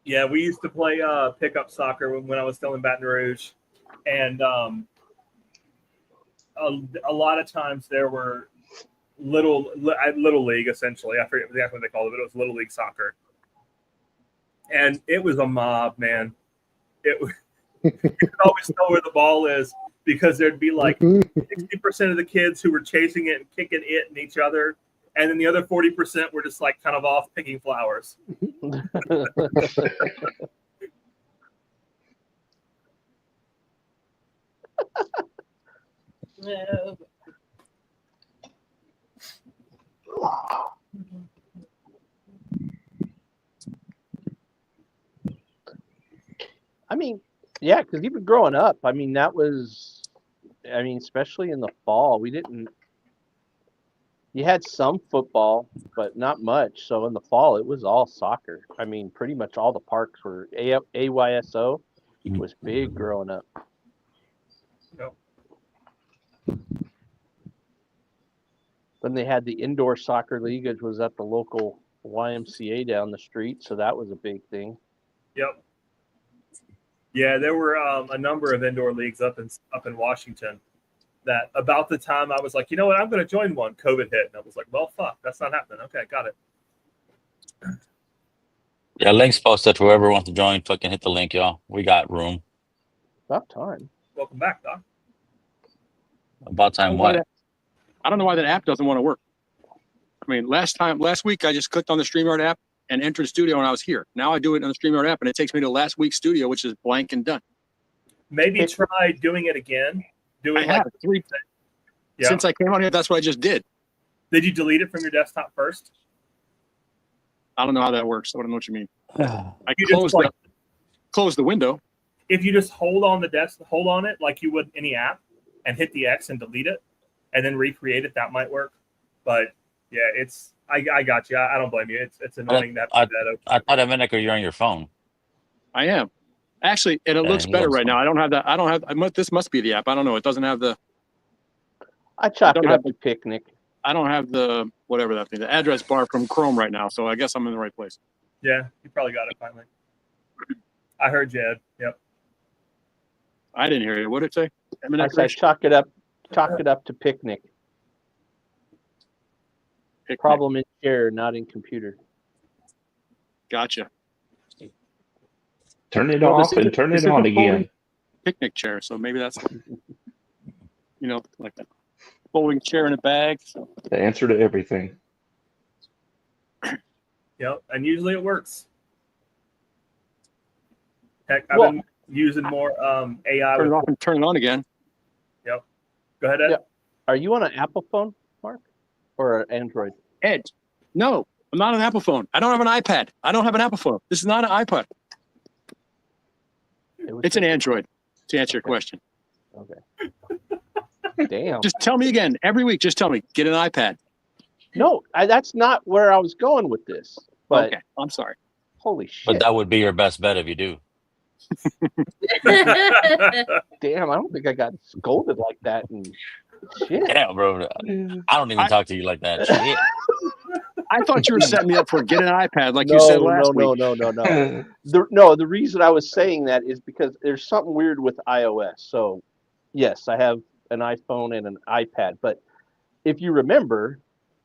Yeah, we used to play pickup soccer when I was still in Baton Rouge, and a lot of times there were little league, essentially. I forget exactly what they called it, but it was little league soccer, and it was a mob, man. You could always tell where the ball is because there'd be like 60% of the kids who were chasing it and kicking it and each other, and then the other 40% were just like kind of off picking flowers. No. I mean, yeah, because even growing up, I mean, especially in the fall, you had some football, but not much. So in the fall, it was all soccer. I mean, pretty much all the parks were AYSO was big growing up. Yep. Then they had the indoor soccer league, which was at the local YMCA down the street. So that was a big thing. Yep. Yeah, there were a number of indoor leagues up in Washington that about the time I was like, you know what, I'm going to join one, COVID hit. And I was like, well, fuck, that's not happening. Okay, got it. Yeah, link's posted. Whoever wants to join, fucking hit the link, y'all. We got room. About time. Welcome back, Doc. About time what? I don't know why that app doesn't want to work. I mean, last week, I just clicked on the StreamYard app and entered studio and I was here. Now I do it on the StreamYard app and it takes me to last week's studio, which is blank and done. Maybe try doing it again. Since I came on here, that's what I just did. Did you delete it from your desktop first? I don't know how that works. I don't know what you mean. I You close the window. If you just hold on it like you would any app and hit the X and delete it and then recreate it, that might work. But yeah, I got you. I don't blame you. It's annoying that. I thought a minute ago you're on your phone. I am. Actually, and it looks better right now. I don't have that. This must be the app. I don't know. It doesn't have the. I chalked it up to Picnic. I don't have the whatever that thing, the address bar from Chrome right now. So I guess I'm in the right place. Yeah, you probably got it finally. I heard you, Ed. Yep. I didn't hear you. What did it say? I said chalk it up to Picnic. Problem in share, not in computer. Gotcha. Turn it off and turn it on again. Picnic chair. So maybe that's, like that folding chair in a bag. So. The answer to everything. Yep. And usually it works. Heck, I've been using more AI. Turn it off and turn it on again. Yep. Go ahead, Ed. Yeah. Are you on an Apple phone, Mark, or an Android? Ed, no. I'm not an Apple phone. I don't have an iPad. I don't have an Apple phone. This is not an iPod. It's an Android, to answer your question. Okay. Damn. Just tell me again. Every week, just tell me, get an iPad. No, that's not where I was going with this. But Okay, I'm sorry. holy shit. But that would be your best bet if you do. Damn, I don't think I got scolded like that. And shit. Damn, bro. I don't even talk to you like that. Shit. I thought you were setting me up for get an iPad, like you said last week. No. The reason I was saying that is because there's something weird with iOS. So, yes, I have an iPhone and an iPad. But if you remember,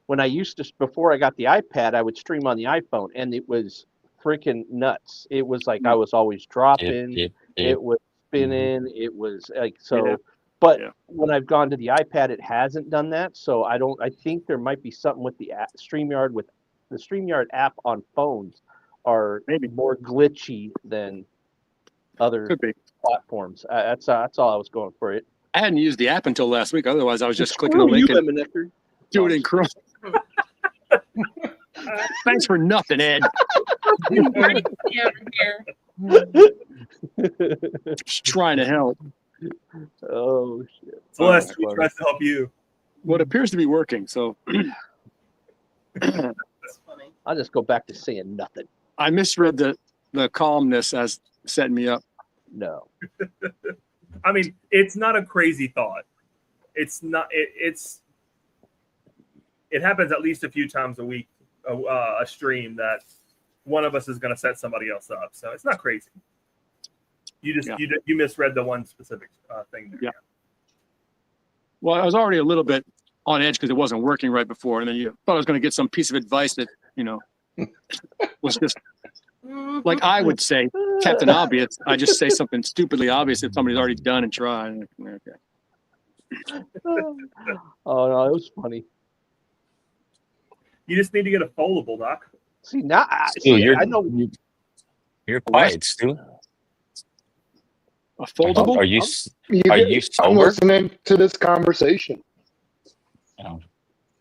when I used to, before I got the iPad, I would stream on the iPhone, and it was freaking nuts. It was like I was always dropping. It was spinning. It was like so. Yeah. But when I've gone to the iPad, it hasn't done that. So I think there might be something with the StreamYard with the StreamYard app on phones are maybe more glitchy than other platforms. That's all I was going for. It. I hadn't used the app until last week. Otherwise, I was just clicking the link and do it in Chrome. Thanks for nothing, Ed. Just trying to help. Oh shit! Celeste, we tried to help you. Well, it appears to be working. So That's funny. I'll just go back to saying nothing. I misread the calmness as setting me up. No. I mean, it's not a crazy thought. It's not. It happens at least a few times a week, a stream that one of us is going to set somebody else up. So it's not crazy. You just you misread the one specific thing there. Yeah. Well, I was already a little bit on edge because it wasn't working right before, and then you thought I was going to get some piece of advice that was just like I would say, Captain Obvious. I just say something stupidly obvious that somebody's already done and tried. Okay. Oh no, it was funny. You just need to get a foldable, Doc. See now, I know you're quiet, Stu. A foldable? Are you I'm sober? listening to this conversation. Are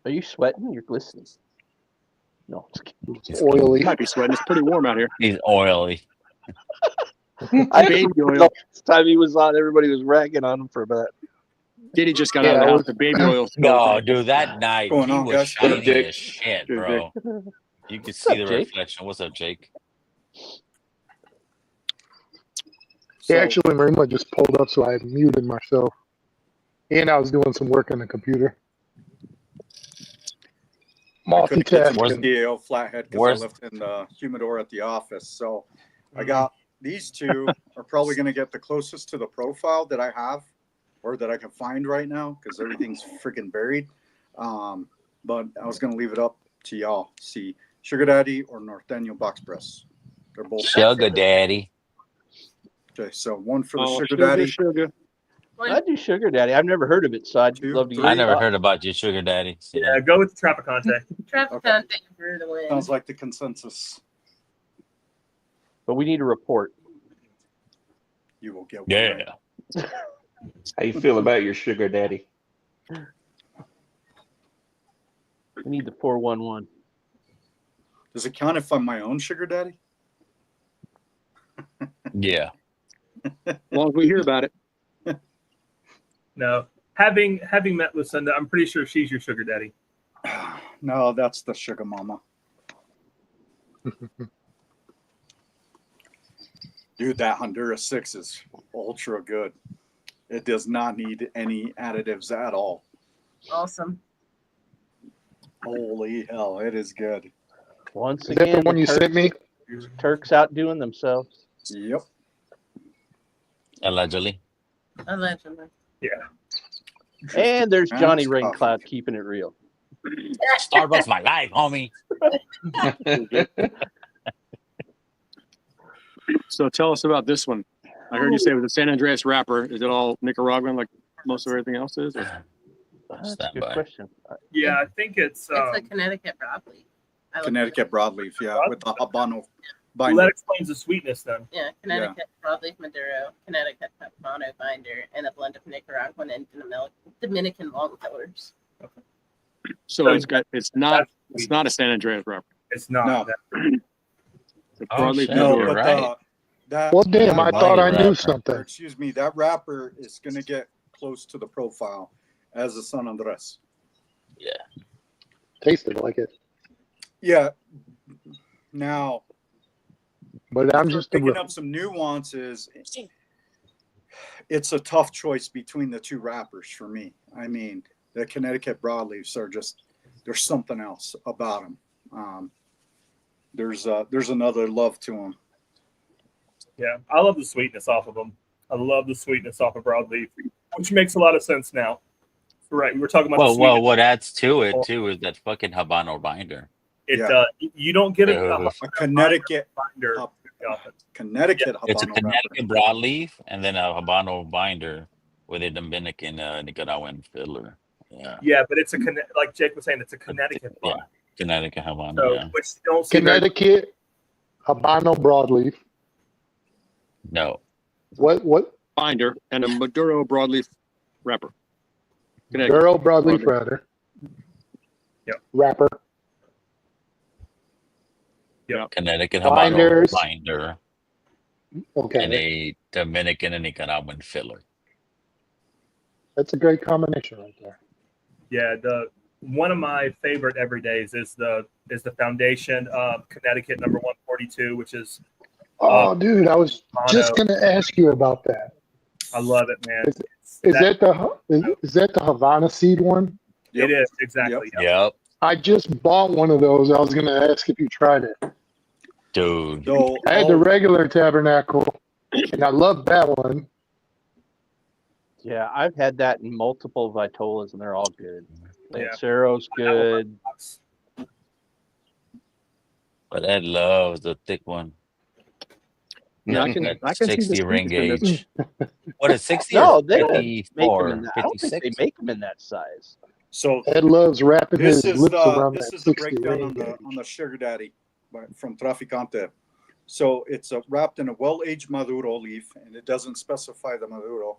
you sweating? You're glistening. No, it's oily. You might be sweating. It's pretty warm out here. He's oily. Baby oil. Last time he was on, everybody was ragging on him for a bit. Diddy just got out of the house. The baby oil. No, dude, that night Going he on, was guys? shiny as shit, bro. You could see the Jake? reflection. What's up, Jake? Hey, actually, Marima just pulled up, so I muted myself. And I was doing some work on the computer. Multitasking. CAO Flathead because I left in the humidor at the office. So I got these two are probably going to get the closest to the profile that I have or that I can find right now because everything's freaking buried. But I was going to leave it up to y'all. See, Sugar Daddy or Norteño Box Press. They're both Sugar Daddy. Okay, so one for the Sugar Daddy. Sugar. I do Sugar Daddy. I've never heard of it, so I'd love to. I never heard about you, Sugar Daddy. Yeah, go with the Traficante. Traficante for the win. Sounds like the consensus. But we need a report. You will get one. Yeah. Right. How you feel about your Sugar Daddy? We need the 411. Does it count if I'm my own Sugar Daddy? Yeah. As long as we hear about it. No, having met Lucinda, I'm pretty sure she's your Sugar Daddy. No, that's the Sugar Mama. Dude, that Honduras 6 is ultra good. It does not need any additives at all. Awesome. Holy hell, it is good. Once Is that again, the one you sent me? Turks outdoing themselves. Yep. Allegedly. Allegedly. Yeah. And there's Johnny Raincloud keeping it real. Starbucks my life, homie. So tell us about this one. I heard you say it was a San Andreas wrapper. Is it all Nicaraguan like most of everything else is? Or? That's a good question. Yeah, I think it's It's a Connecticut broadleaf. Connecticut broadleaf, yeah, with the Habano well, binder. that explains the sweetness then. Yeah, Connecticut broadleaf Maduro, Connecticut Habano binder, and a blend of Nicaraguan and Dominican long fillers. So it's not a San Andreas wrapper. It's not. No. The Oh, broadleaf shit. No, Maduro. You're but right. that. Well, damn, I that thought I wrapper- knew wrapper. something. or excuse me, that wrapper is going to get close to the profile as the San Andres. Tasted like it. Yeah. Now, But I'm start just picking up some nuances. It's a tough choice between the two wrappers for me. I mean, the Connecticut broadleafs are just, there's something else about them. There's another love to them. Yeah, I love the sweetness off of them. I love the sweetness off of broadleaf, which makes a lot of sense now. Right, we were talking about the Well, sweetness. what adds to it too is that fucking Habano binder. Yeah. You don't get Yeah. A Connecticut, binder uh, very often. Connecticut It's a Habano Connecticut wrapper. broadleaf and then a Habano binder with a Dominican Nicaraguan fiddler. Yeah, Yeah, but it's like Jake was saying, it's a Connecticut Yeah. binder. Connecticut Habano. So, Yeah. which you don't see very- Connecticut Habano broadleaf. No. What? Binder and a Maduro broadleaf wrapper. Connecticut. Duro broadleaf wrapper. Yep. Wrapper. Connecticut Habano Binders. binder and Okay, a Dominican and Nicaraguan fiddler. that's a great combination right there. Yeah, one of my favorite everydays is the foundation Connecticut number 142, which is Oh, dude, I was just Habano. gonna ask you about that. I love it, man. Is that the Havana seed one? It is exactly. Yep. Yep. I just bought one of those. I was gonna ask if you tried it. Dude. So, I had the regular Tabernacle, and I love that one. Yeah, I've had that in multiple Vitolas, and they're all good. Yeah. Lancero's good. But Ed loves the thick one. Yeah, I can see 60 the ring sweetness in gauge. What is 60 No, or they don't make them 54? in that. I don't think they 56? make them in that size. so Ed loves wrapping this his is lips around this that is the 60 breakdown ring. on the Sugar Daddy from Traficante. So it's wrapped in a well-aged Maduro leaf, and it doesn't specify the Maduro,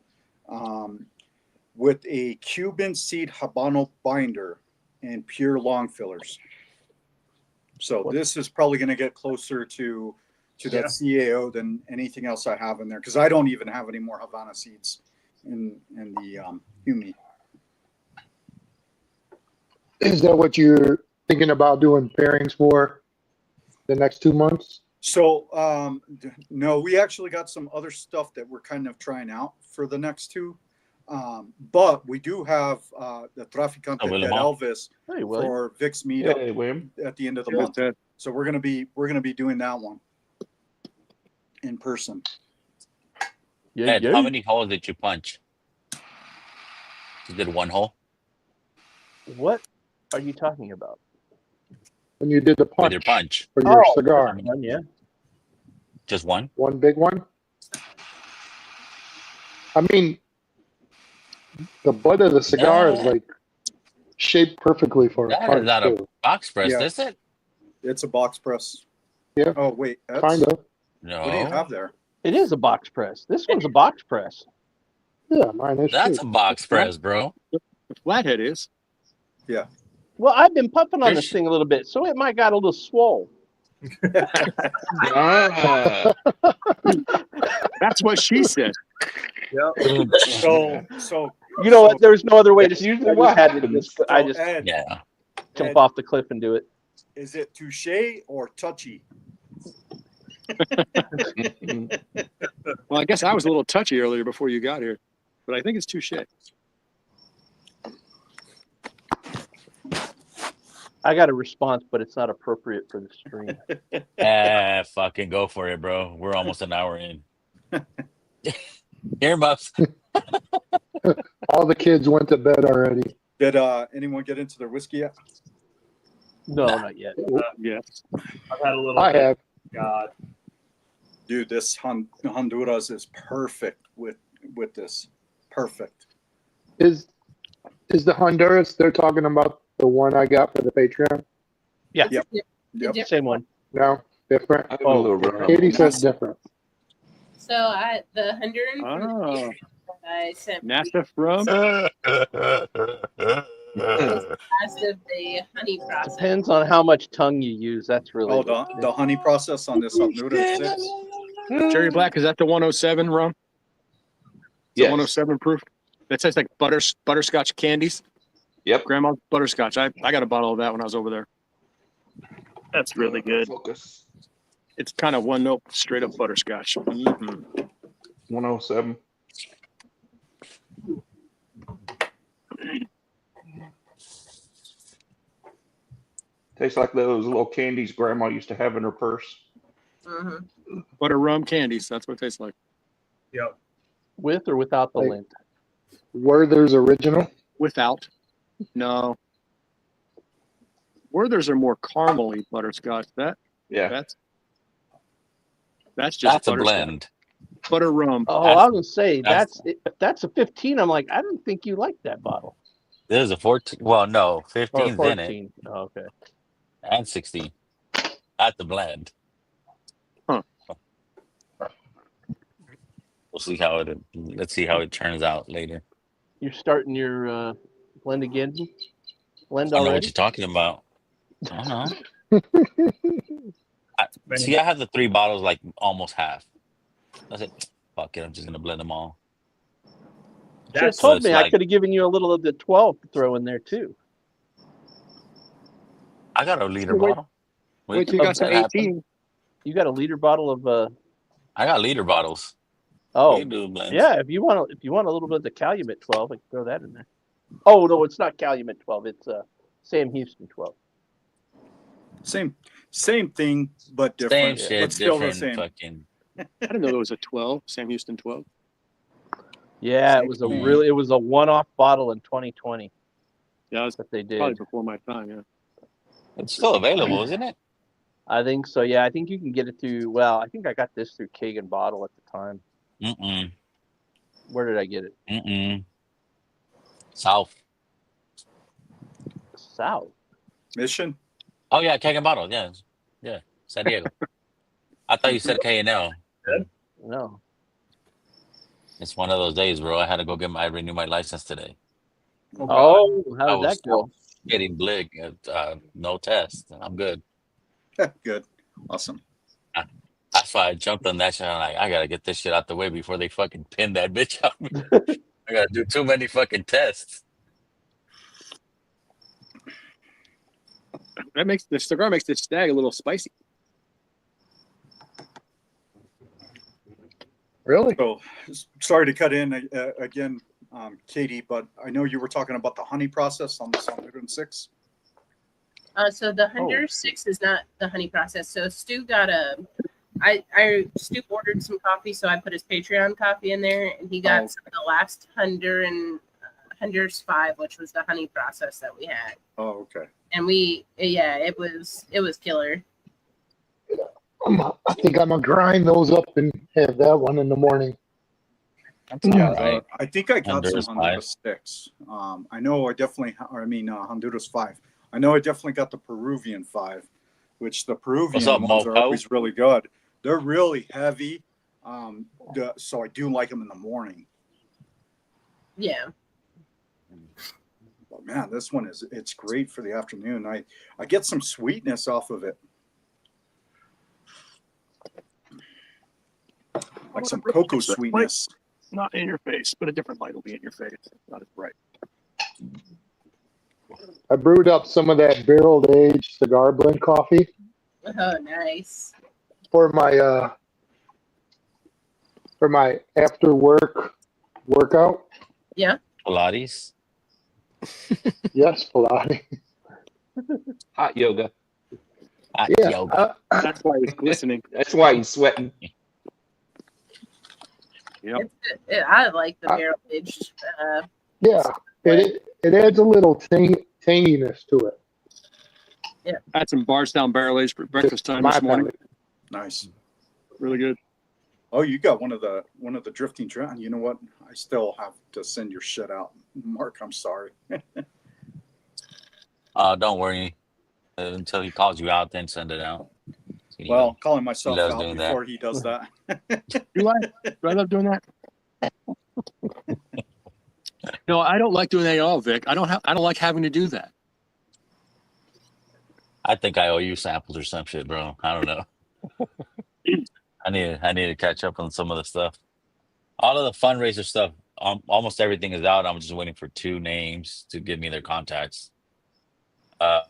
with a Cuban seed Habano binder and pure long fillers. So this is probably going to get closer to that CAO than anything else I have in there, because I don't even have any more Havana seeds in the Humi. Is that what you're thinking about doing pairings for the next 2 months? So, no, we actually got some other stuff that we're kind of trying out for the next two. But we do have the Traficante Oh, Dead William. Elvis Hey, William. for Vic's meetup Hey, William. at the end of the Cheers, month. Ted. So we're gonna be doing that one in person. Yeah, Ed, yeah. how many holes did you punch? You did one hole What are you talking about? When you did the with your punch punch. for your Oh, cigar, yeah. Just one? one big one. I mean, the butt of the cigar is Yeah. like shaped perfectly for a That is punch not a too. box press, Yeah. is it? It's a box press. Yeah. Oh wait, that's, Kind of. No. what do you have there? It is a box press. This one's a box press. Yeah, mine is That's too. a box press, bro. The Flathead is. Well, I've been puffing on There's- this thing a little bit, so it might got a little swole. Ah, That's what she said. Yep. So You know So- what? There's no other way to. That's usually I what just had to happens. just, I so just Ed, Yeah. jump Ed, off the cliff and do it. is it touche or touchy? Well, I guess I was a little touchy earlier before you got here, but I think it's touche. I got a response, but it's not appropriate for the stream. Fucking go for it, bro. We're almost an hour in. Earmuffs. All the kids went to bed already. Did anyone get into their whiskey yet? No, not yet. Yes. I've had a little. I bit. have. God. Dude, this Honduras is perfect with this. Perfect. Is the Honduras they're talking about the one I got for the Patreon? Yeah. Yep. The Yep. different Same one. No, different. I have a little rum. Katie says different. So the 150 Oh, I sent. NASA from. last of the honey process. Depends on how much tongue you use. That's really. Oh, the honey process on this Honduras 6. Cherry Black, is that the 107 rum? Is Yes. it 107 proof? That tastes like butterscotch candies. Yep. Grandma's butterscotch. I got a bottle of that when I was over there. That's really good. Focus. It's kind of one note, straight up butterscotch. Mm-hmm. 107. Tastes like those little candies Grandma used to have in her purse. Mm-hmm. Butter rum candies. That's what it tastes like. Yep. With or without the Like- lint? Werther's original. Without. No. Werther's are more caramely butterscotch. Yeah. That's just That's a butterscotch. blend. Butter rum. Oh, I was gonna say that's- if that's a 15. I'm like, I didn't think you liked that bottle. There's a 14. Well, no, Or 15's in it 14. Oh, okay. and 16. At the blend. Huh. We'll see how it. Let's see how it turns out later. You're starting your blend again. Blend I know what already. you're talking about. I don't know. See, I have the 3 bottles like almost half. I said, fuck it, I'm just gonna blend them all. Should have That's told it's me. I like- could have given you a little of the 12 to throw in there too. I got a liter Wait- bottle. Wait till you got to That happened. 18. You got a liter bottle of I got liter bottles. Oh, You do blends. yeah. If you want a little bit of the Calumet 12, I can throw that in there. Oh no, it's not Calumet 12. It's Sam Houston 12. Same thing, but Same different. shit, but still the different same. fucking. I didn't know it was a 12. Sam Houston 12. Yeah, Same it was a thing. it was a one-off bottle in 2020 Yeah, it was that they did. probably before my time. Yeah. It's still available, isn't it? I think so. Yeah, I think you can get it through. Well, I think I got this through Kagan Bottle at the time. Mm-mm. Where did I get it? Mm-mm. South. South. Mission. Oh yeah, keg and bottle. Yeah, yeah. San Diego. I thought you said K&L. No. It's one of those days, bro. I had to go renew my license today. Oh, I how did was that go? getting blig. No test. I'm good. Good. Awesome. That's why I jumped on that shit. I'm like, I gotta get this shit out the way before they fucking pin that bitch out. I gotta do too many fucking tests. That makes the cigar makes this Stagg a little spicy. Really? So, sorry to cut in again, Katie, but I know you were talking about the honey process on this 106. So the Honduras 6 is not the honey process. So Stu got Stu ordered some coffee, so I put his Patreon coffee in there, and he got some of the last Honduras 5, which was the honey process that we had. Oh, okay. And it was killer. I think I'm gonna grind those up and have that one in the morning. Yeah, Right. I think I got Honduras some Honduras 6. I know Honduras 5. I know I definitely got the Peruvian 5, which the Peruvian What's up, ones are Mo? always really good. They're really heavy, so I do like them in the morning. Yeah. But man, this one it's great for the afternoon. I get some sweetness off of it. Like some cocoa sweetness. Not in your face, but a different light will be in your face. Not as bright. I brewed up some of that barreled aged cigar blend coffee Oh, nice. for my after work workout. Yeah. Pilates. Yes, Pilates. Hot yoga. Hot Yeah, yoga. That's why it's glistening. That's why he's sweating. Yep. I like the barrel aged. yeah. It adds a little tanginess to it. Had some Bardstown barrel aged for breakfast time My this morning. palate. Nice. Really good. Oh, you got one of the drifting drams. You know what? I still have to send your shit out, Mark. I'm sorry. Don't worry. Until he calls you out, then send it out. So, Well, I'm calling myself loves out doing that. before he does that. Do I love doing that? No, I don't like doing that at all, Vic. I don't like having to do that. I think I owe you samples or some shit, bro. I don't know. I need to catch up on some of the stuff. All of the fundraiser stuff, almost everything is out. I'm just waiting for 2 names to give me their contacts. Oh,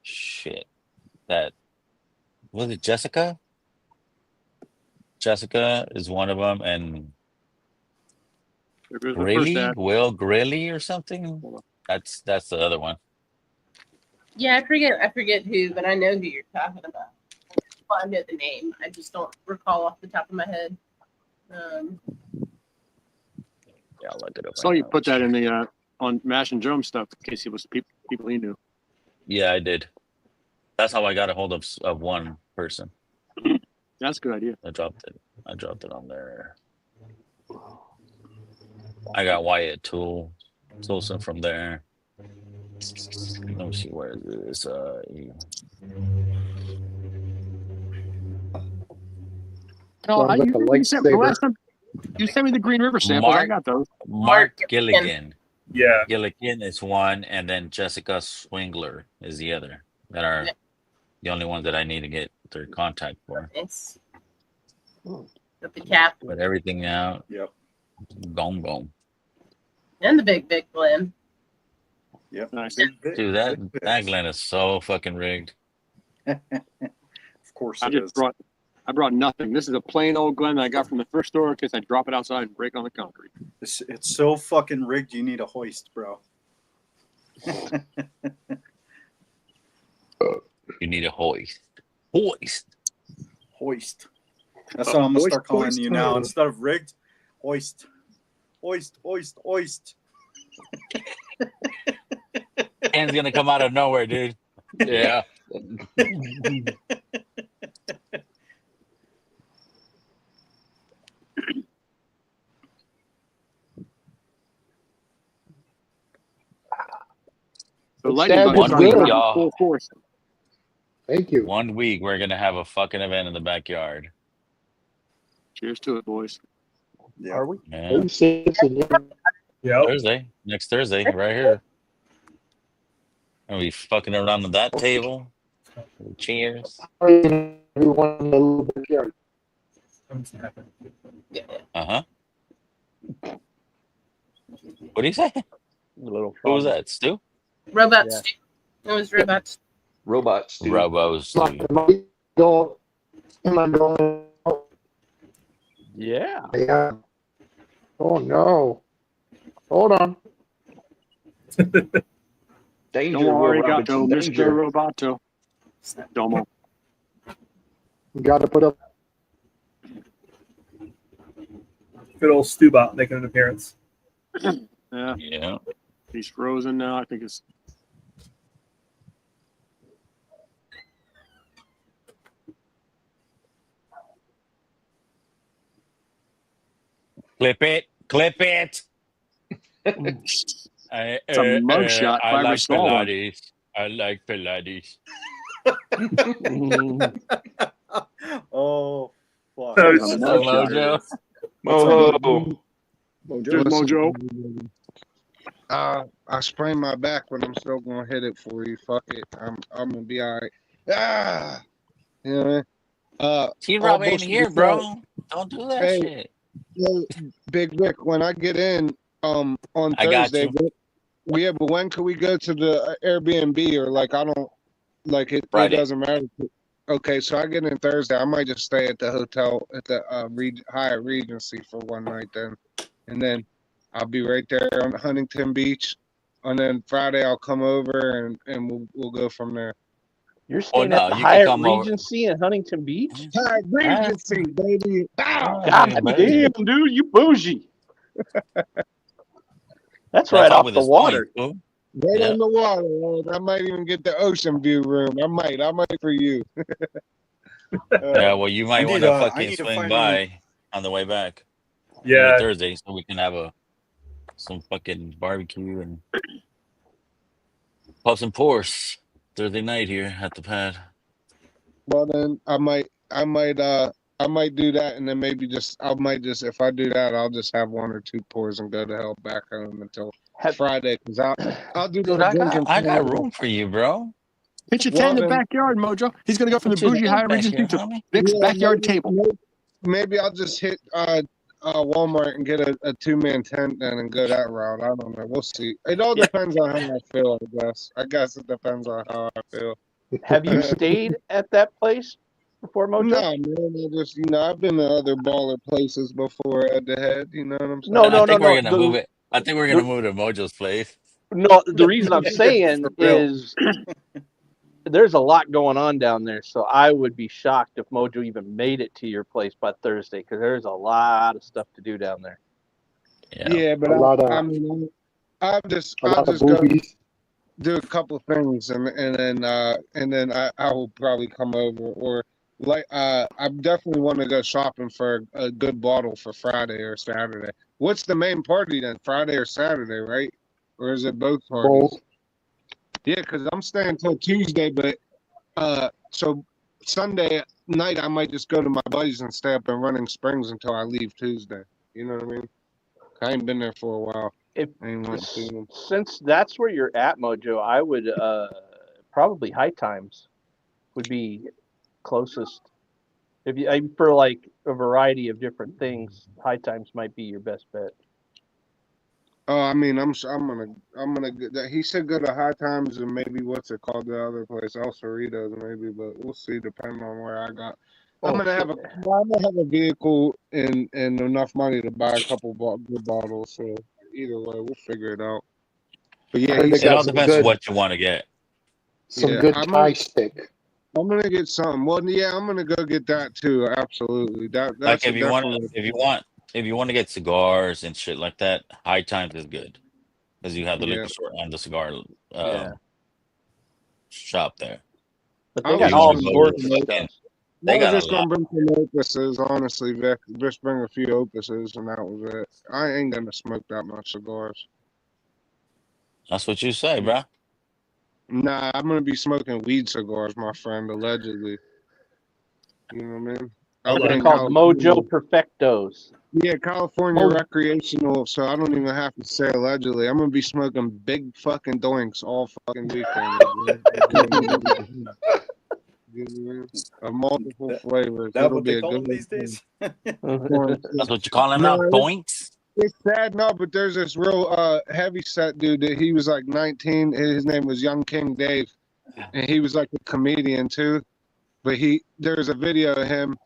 shit. That was it. Jessica. Jessica is one of them, and Will Grilly or something. That's the other one. Yeah, I forget who, but I know who you're talking about. Well, I know the name. I just don't recall off the top of my head. Yeah, I'll look it up. So you put that in the on Mash and Drum stuff in case it was people he knew. Yeah, I did. That's how I got a hold of one person. That's a good idea. I dropped it on there. I got Wyatt Toolson from there. Let me see, where is this? You sent me the Green River samples. I got those. Mark Gilligan. Yeah. Gilligan is one, and then Jessica Swingler is the other. That are the only ones that I need to get their contact for. It's with the cap. But everything out. Yep. Boom. And the big Glen. Yep. Nice. Dude, that Glen is so fucking rigged. Of course I brought nothing. This is a plain old Glen that I got from the first store because I drop it outside and break on the concrete. It's so fucking rigged. You need a hoist, bro. You need a hoist. Hoist. That's what I'm gonna start calling you now. Instead of rigged, hoist. Hand's gonna come out of nowhere, dude. Yeah. The lightning Stagg bug is good. full force. Thank you. 1 week we're gonna have a fucking event in the backyard. Cheers to it, boys. Yeah. Are we? Yeah. Yep. Next Thursday, right here. Are we fucking around at that table? Cheers. Everyone in the little backyard. Uh-huh. What do you say? Who was that? Stu? Robots. Yeah. Stu. It was robots. Robots. Dude. Robos. Am I going? Yeah. Yeah. Oh no. Hold on. Danger. Domo Will arigato, Robinson, Mr. danger. Roboto. Domo. You got to put up. Good old Stubot making an appearance. Yeah. Yeah. He's frozen now. I think it's. Clip it. It's a mugshot. I like small one. Pilates. I like Pilates. Oh, fuck. That's a Mojo. Oh, Cheers, Mojo. I sprained my back, but I'm still gonna hit it for you. Fuck it. I'm gonna be all right. Ah, you know what I mean? T-Rob ain't here, bro. Don't do that Hey. shit. Well, Big Rick, when I get in on I got Thursday, but when can we go to the Airbnb or like I don't like it? Friday. It doesn't matter. Okay, so I get in Thursday. I might just stay at the hotel at the Hyatt Regency for one night then, and then I'll be right there on Huntington Beach, and then Friday I'll come over and we'll go from there. You're staying no, at the you can Hyatt come over. Regency in Huntington Beach? Hyatt Regency, baby. God Hey, damn, dude, you bougie. That's right That's off with the his water. point, fool. Right Yeah. on the water, man. I might even get the ocean view room. I might for you. Yeah, well, you might I want need, to I fucking need to swing find by on the way back. Yeah. Thursday, so we can have some fucking barbecue and puffs and pours Thursday night here at the pad. Well, then I might do that, and then maybe if I do that, I'll just have 1 or 2 pours and go to hell back home until Friday because I'll do Dude, the drinking I got Friday. room for you, bro. Pitch a Well, tent in the then, backyard, Mojo. He's gonna go from the Put your bougie tent high back here, Regency to homie. Vic's yeah, backyard table. maybe I'll just hit Walmart and get a 2-man tent then and go that route. I don't know. We'll see. It all depends on how I feel, I guess. I guess it depends on how I feel. Have you stayed at that place before, Mojo? No, man. I just, I've been to other baller places before at the head. You know what I'm saying? No, I no, no, think we're no. gonna move it. I think we're gonna move to Mojo's place. No, the reason I'm saying For real. is there's a lot going on down there, so I would be shocked if Mojo even made it to your place by Thursday because there's a lot of stuff to do down there. Yeah, but A lot of- I mean, I'll just A lot of go boobies. do a couple things and then I will probably come over or I definitely want to go shopping for a good bottle for Friday or Saturday. What's the main party then? Friday or Saturday, right? Or is it both parties? Both. Yeah, because I'm staying till Tuesday, but so Sunday night I might just go to my buddies and stay up in Running Springs until I leave Tuesday. You know what I mean? I ain't been there for a while. If I ain't went to them. since that's where you're at, Mojo, I would probably High Times would be closest. If you for like a variety of different things, High Times might be your best bet. Oh, I mean, I'm gonna get that. He said go to High Times and maybe what's it called, the other place, El Cerritos maybe, but we'll see depending on where I got. I'm gonna have a vehicle and enough money to buy a couple good bottles. So either way, we'll figure it out. But yeah, Heard they It got all some depends good, what you want to get. some Yeah, good Thai stick. I'm gonna get something. Well, yeah, I'm gonna go get that too. Absolutely. That's Like if you want definitely. if you want to get cigars and shit like that, High Times is good because you have the Yeah. liquor store and the cigar Yeah. shop there. But I they was got You just all want to gonna go sorts to of fucking, stuff. they I was got a just lot. gonna bring some opuses, honestly, Vic. Just bring a few opuses, and that was it. I ain't gonna smoke that much cigars. That's what you say, bro. Nah, I'm gonna be smoking weed cigars, my friend, allegedly. You know what I mean? I'll They're bring called Mojo Perfectos. Yeah, California Mojo. recreational, so I don't even have to say allegedly. I'm gonna be smoking big fucking doinks all fucking weekend. Of multiple flavors. That It'll what be they a call good them these thing. days? That's what you call them now, No, doinks. it's sad, no, but there's this real heavy set dude that he was like 19. His name was Young King Dave, and he was like a comedian too. But there's a video of him,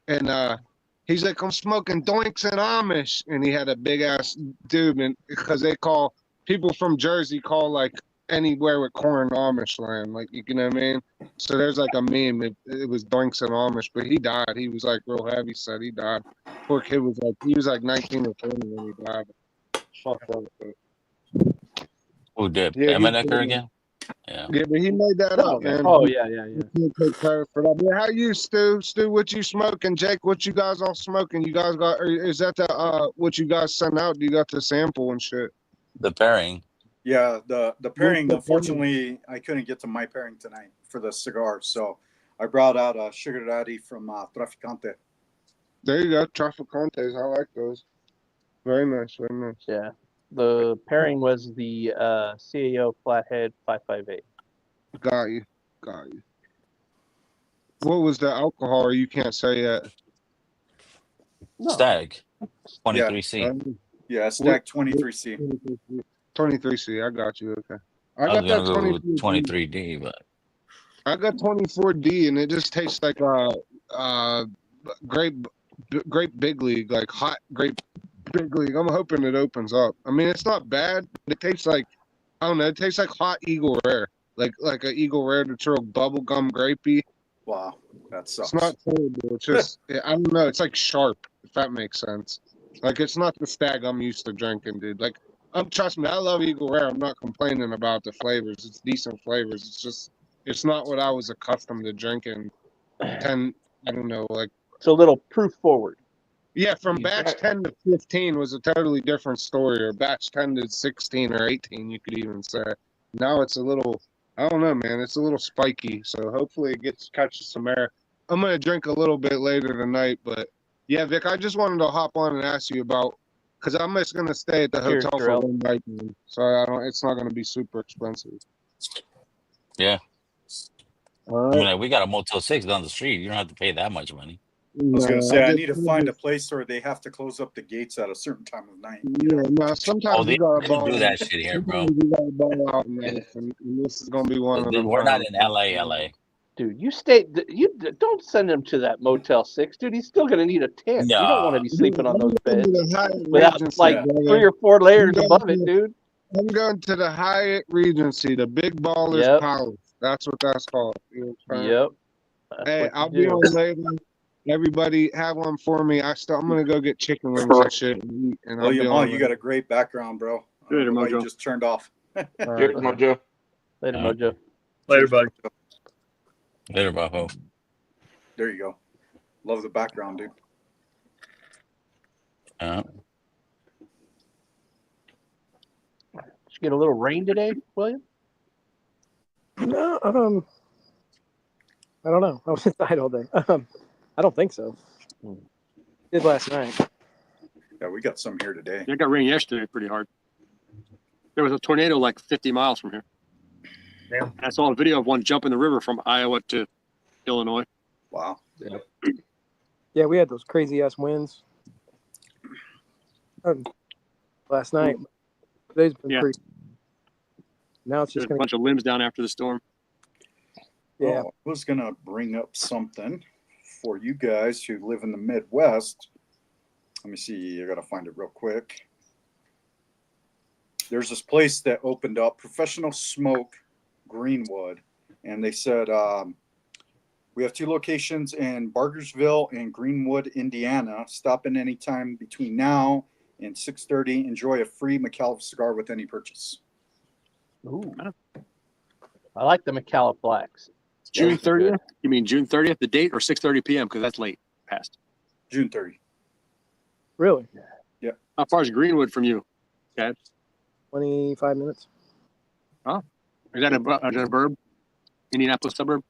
and he's like, I'm smoking doinks and Amish, and he had a big ass dude, and because they call people from Jersey call like anywhere with corn Amish land, like you know what I mean. So there's like a meme. It was doinks and Amish, but he died. He was like real heavy set. He died. Poor kid was like 19 or 20 when he died. Fucked up. But Who did? yeah, Emanecker again? Yeah. yeah, but he made that up, man. Oh yeah, yeah, He yeah. can't take credit for that. But how you, Stu? Stu, what you smoking? Jake, what you guys all smoking? You guys got? Or is that the what you guys sent out? You got the sample and shit. The pairing. Yeah, the pairing. the Unfortunately, I couldn't get to my pairing tonight for the cigar, so I brought out a Sugar Daddy from Traficante. There you go, Traficantes. I like those. Very nice, very nice. Yeah. The pairing was the CAO Flathead 558. Got you, got you. What was the alcohol? You can't say yet. Stagg. 23C. Yeah, Stagg 23C. 23C. I got you. Okay. I got was gonna that go with 23D. 23D, but I got 24D, and it just tastes like grape big league, like hot grape big league. I'm hoping it opens up. I mean, it's not bad. It tastes like, I don't know. It tastes like hot Eagle Rare, like a Eagle Rare that's real bubblegum grapey. Wow, that sucks. It's not terrible. It's just I don't know. It's like sharp, if that makes sense. Like it's not the Stagg I'm used to drinking, dude. Like trust me, I love Eagle Rare. I'm not complaining about the flavors. It's decent flavors. It's just it's not what I was accustomed to drinking. I don't know, like it's a little proof forward. Yeah, from batch 10 to 15 was a totally different story, or batch 10 to 16 or 18, you could even say. Now it's a little, I don't know, man. It's a little spiky, so hopefully it catches some air. I'm going to drink a little bit later tonight, but yeah, Vic, I just wanted to hop on and ask you about, because I'm just gonna stay at the Cheers, hotel Terrell. for one night, so I don't. It's not gonna be super expensive. Yeah. All I mean, right. like, we got a Motel 6 down the street. You don't have to pay that much money. I was gonna No, say I just- need to find a place where they have to close up the gates at a certain time of night. Yeah, no. Sometimes Oh, we they gotta don't do ball. that shit here, bro. Sometimes we gotta ball out, man. And this is gonna be one of them. We're not times. in LA. Dude, you don't send him to that Motel 6, dude. He's still gonna need a tent. You don't want to be sleeping on those beds without like brother. 3 or 4 layers I'm above going it, dude. I'm going to the Hyatt Regency, the Big Ballers Yep. Palace. That's what that's called. You know what I'm saying? Yep. That's Hey, what I'll you be do. on later. Everybody have one for me. I'm gonna go get chicken wings and shit. And Oh, I'll be Yamal, on you got a great background, bro. I don't Later, know why you Mojo. just turned off. Cheers, Mojo. Later, Mojo. Later, buddy. Later, Buffo. There you go. Love the background, dude. Did you get a little rain today, William? No, I don't know. I was inside all day. I don't think so. Did last night. Yeah, we got some here today. It got rain yesterday pretty hard. There was a tornado like 50 miles from here. Damn. I saw a video of one jumping the river from Iowa to Illinois. Wow. Yeah, we had those crazy ass winds last night. Today's been pretty. Now it's There's just a gonna. bunch of limbs down after the storm. Yeah. Oh, I was gonna bring up something for you guys who live in the Midwest. Let me see. I gotta find it real quick. There's this place that opened up, Professional Smoke, Greenwood, and they said we have 2 locations in Bargersville and Greenwood, Indiana. Stop in anytime between now and 6:30. Enjoy a free McAuliffe cigar with any purchase. Ooh. I like the McAuliffe Blacks. June 30th? You mean June 30th, the date, or 6:30 p.m.? Because that's late past. June 30. Really? Yeah. How far is Greenwood from you, Chad? 25 minutes. Oh, is that a burb? Indianapolis suburb?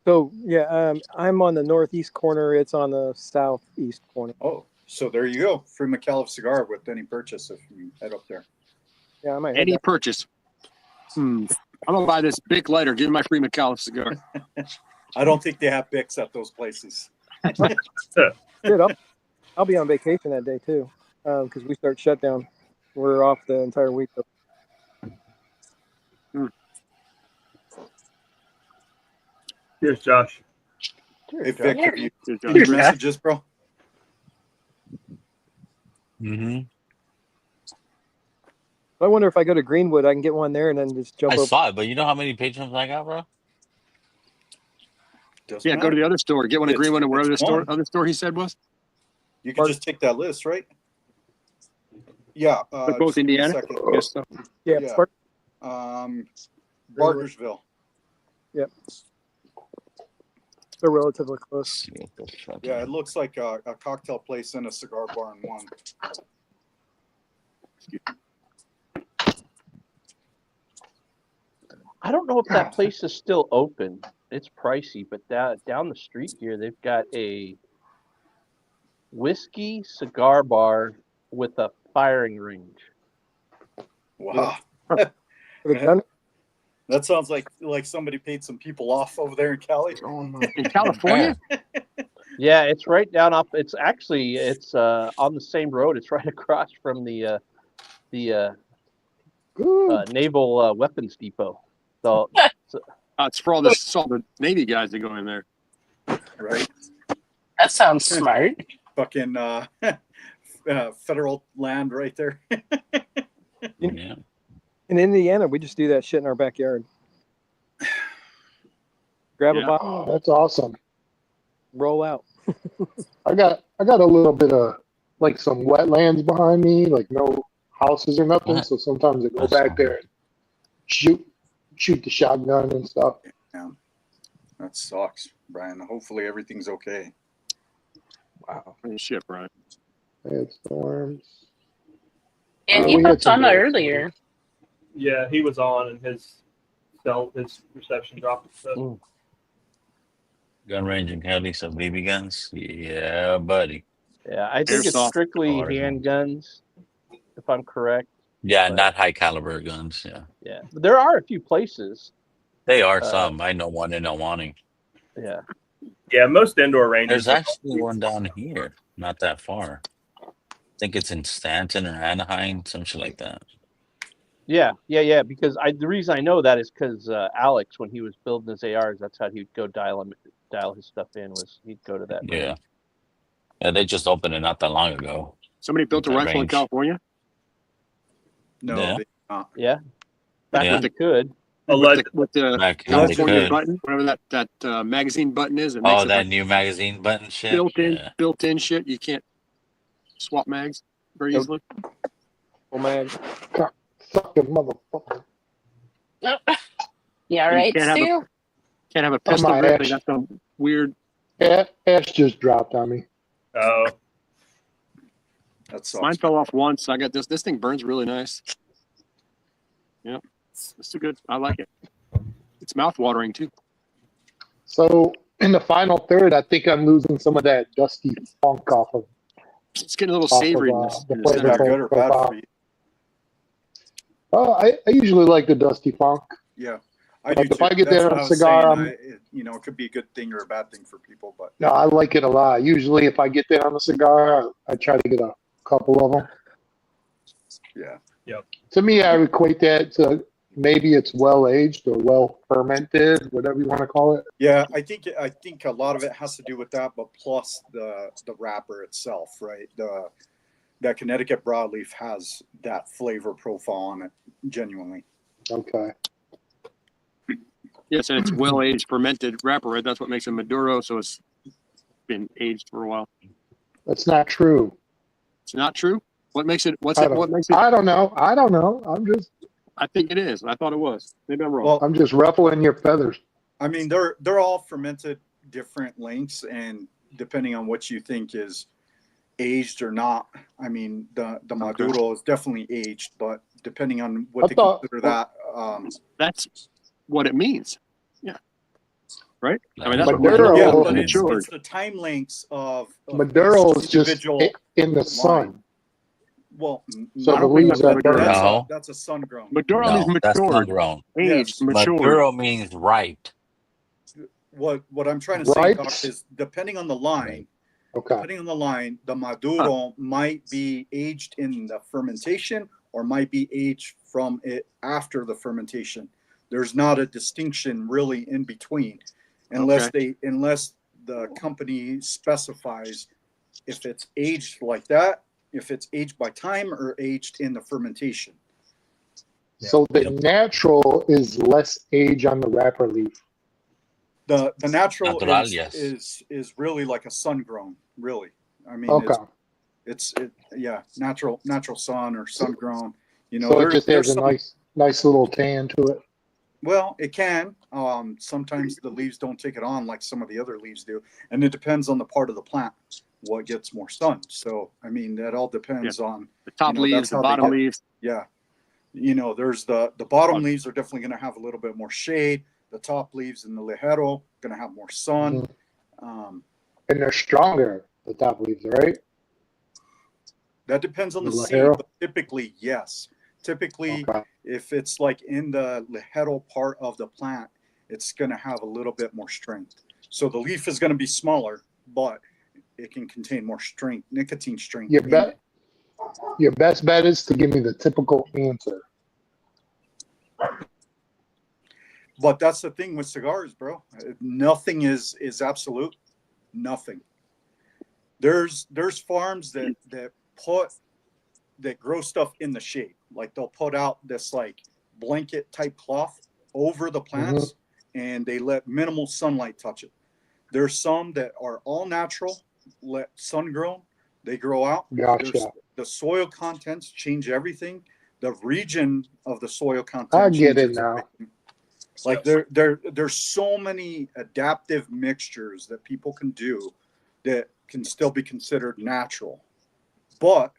So yeah, I'm on the northeast corner. It's on the southeast corner. Oh, so there you go. Free McAuliffe cigar with any purchase if you head up there. Yeah, I might. Head Any down. purchase. I'm gonna buy this Bic lighter. Give me my free McAuliffe cigar. I don't think they have Bics at those places. Dude, I'll be on vacation that day too, because we start shutdown. We're off the entire week. Here's Josh. Hey, Vic, have you Good did your job. messages, bro? Mm-hmm. I wonder if I go to Greenwood, I can get one there and then just jump I over. saw it, but you know how many patrons I got, bro? Doesn't Yeah, go to matter. the other store. Get one at It's- Greenwood and wherever the it's store, one. other store he said was. You can just take that list, right? Yeah. But both just give me a Indiana? second. Yes. So. Yeah, Yeah. Spark- Bargersville. Yep. They're relatively close. Yeah, it looks like a cocktail place and a cigar bar in one. I don't know if that place is still open. It's pricey, but down the street here, they've got a whiskey cigar bar with a firing range. Wow. That sounds like somebody paid some people off over there in Cali. In California? Yeah, it's right down off. It's on the same road. It's right across from the Naval Weapons Depot. So It's for all the Navy guys that go in there. Right. That sounds smart. Fucking federal land right there. Yeah. In Indiana, we just do that shit in our backyard. Grab a bottle, Oh, that's awesome. roll out. I got a little bit of like some wetlands behind me, like no houses or nothing. So sometimes I go back there and shoot the shotgun and stuff. Yeah. That sucks, Brian. Hopefully everything's okay. Wow. Shit, Brian. I had storms. And we he had hooked some on days. earlier. Yeah, he was on and his reception dropped. So. Gun range and carry some BB guns. Yeah, buddy. yeah, I think it's Airsoft. strictly Oh, there's one. handguns if I'm correct. Yeah, But, not high caliber guns. Yeah, yeah, but there are a few places. they are some. I know one in Awani. Yeah. Yeah, most indoor ranges. There's actually one down here, not that far. I think it's in Stanton or Anaheim, some shit like that. Yeah. Because the reason I know that is because Alex, when he was building his ARs, that's how he'd go dial his stuff in. Was he'd go to that Yeah. range. Yeah, they just opened it not that long ago. Somebody built a That rifle in range. California. No, Yeah. they not. Yeah. Back Yeah. when they could. With the Back when they California could. button, whatever that magazine button is, it Oh, makes it that like new magazine button shit. Yeah. built-in shit. You can't swap mags very easily. Oh man. Sucking motherfucker. Yeah, And right, Stu? Can't have a pistol my grip. They ash. got some weird. Ash just dropped on me. Oh, That's Mine fell off once. I got this. This thing burns really nice. Yeah, it's a good. I like it. It's mouth-watering too. So in the final third, I think I'm losing some of that dusty funk off of. It's getting a little Off of, savory. the Is that good or bad profile. for you? Oh, I usually like the dusty funk. Yeah, I Like, do if too. I get That's that what on I a was cigar, saying. It could be a good thing or a bad thing for people, but No, I like it a lot. Usually, if I get that on a cigar, I try to get a couple of them. yeah. Yep. To me, I equate that to maybe it's well aged or well fermented, whatever you want to call it. Yeah, I think a lot of it has to do with that, but plus the wrapper itself, right? That Connecticut broadleaf has that flavor profile on it, genuinely. Okay. Yes, and it's well-aged fermented wrapper. Right? That's what makes it Maduro. So it's been aged for a while. That's not true. It's not true. What makes it? What makes it? I don't know. I think it is. I thought it was. Maybe I'm wrong. Well, I'm just ruffling your feathers. I mean, they're all fermented different lengths, and depending on what you think is aged or not. I mean, the Maduro is definitely aged, but depending on what they consider that. That's what it means. Yeah. Right? I mean, that's Maduro, what it's the time lengths of Maduro is just individual in the sun. line. Well, So the leaves are burnt. No. That's a sun grown. Maduro No, means that's matured. sun-grown. Aged, matured. Maduro means ripe. What I'm trying to say, Right. Doc, is depending on the line, Okay. depending on the line, the Maduro might be aged in the fermentation or might be aged from it after the fermentation. There's not a distinction really in between, unless the company specifies if it's aged like that, if it's aged by time or aged in the fermentation. So the natural is less age on the wrapper leaf. The natural Natural, yes. is really like a sun grown, really. I mean, Okay. it's natural sun or sun grown. You know, So it just there's has a some, nice little tan to it. well, it can. Sometimes the leaves don't take it on like some of the other leaves do, and it depends on the part of the plant what gets more sun. So I mean, that all depends on the top leaves, that's the how they bottom get- leaves. Yeah, you know, there's the bottom leaves are definitely going to have a little bit more shade. The top leaves in the Ligero going to have more sun. And they're stronger, the top leaves, right? That depends on the seed, Ligero? but typically, yes. Typically, Okay. if it's like in the Ligero part of the plant, it's going to have a little bit more strength. So the leaf is going to be smaller, but it can contain more strength, nicotine strength. Your in bet. it. Your best bet is to give me the typical answer. But that's the thing with cigars, bro. Nothing is absolute. Nothing. There's farms that grow stuff in the shade. Like they'll put out this like blanket type cloth over the plants and they let minimal sunlight touch it. There's some that are all natural, let sun grown, they grow out. Gotcha. The soil contents change everything. The region of the soil content. I get it changes now. everything. Like there's so many adaptive mixtures that people can do that can still be considered natural, but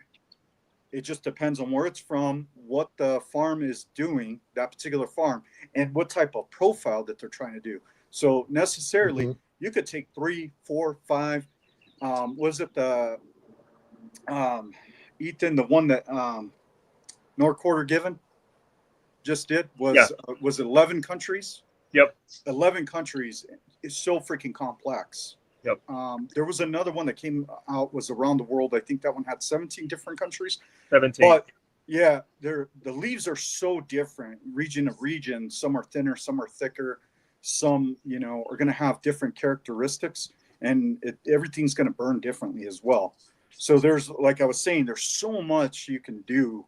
it just depends on where it's from, what the farm is doing, that particular farm, and what type of profile that they're trying to do. So necessarily, you could take 3, 4, 5. Was it the Ethan, the one that Nor Quarter Given just did was Yeah. Was it 11 countries? Yep. 11 countries is so freaking complex. Yep. There was another one that came out, was around the world. I think that one had 17 different countries. 17. But yeah, the leaves are so different, region of region. Some are thinner, some are thicker. Some, you know, are going to have different characteristics, and everything's going to burn differently as well. So there's, like I was saying, there's so much you can do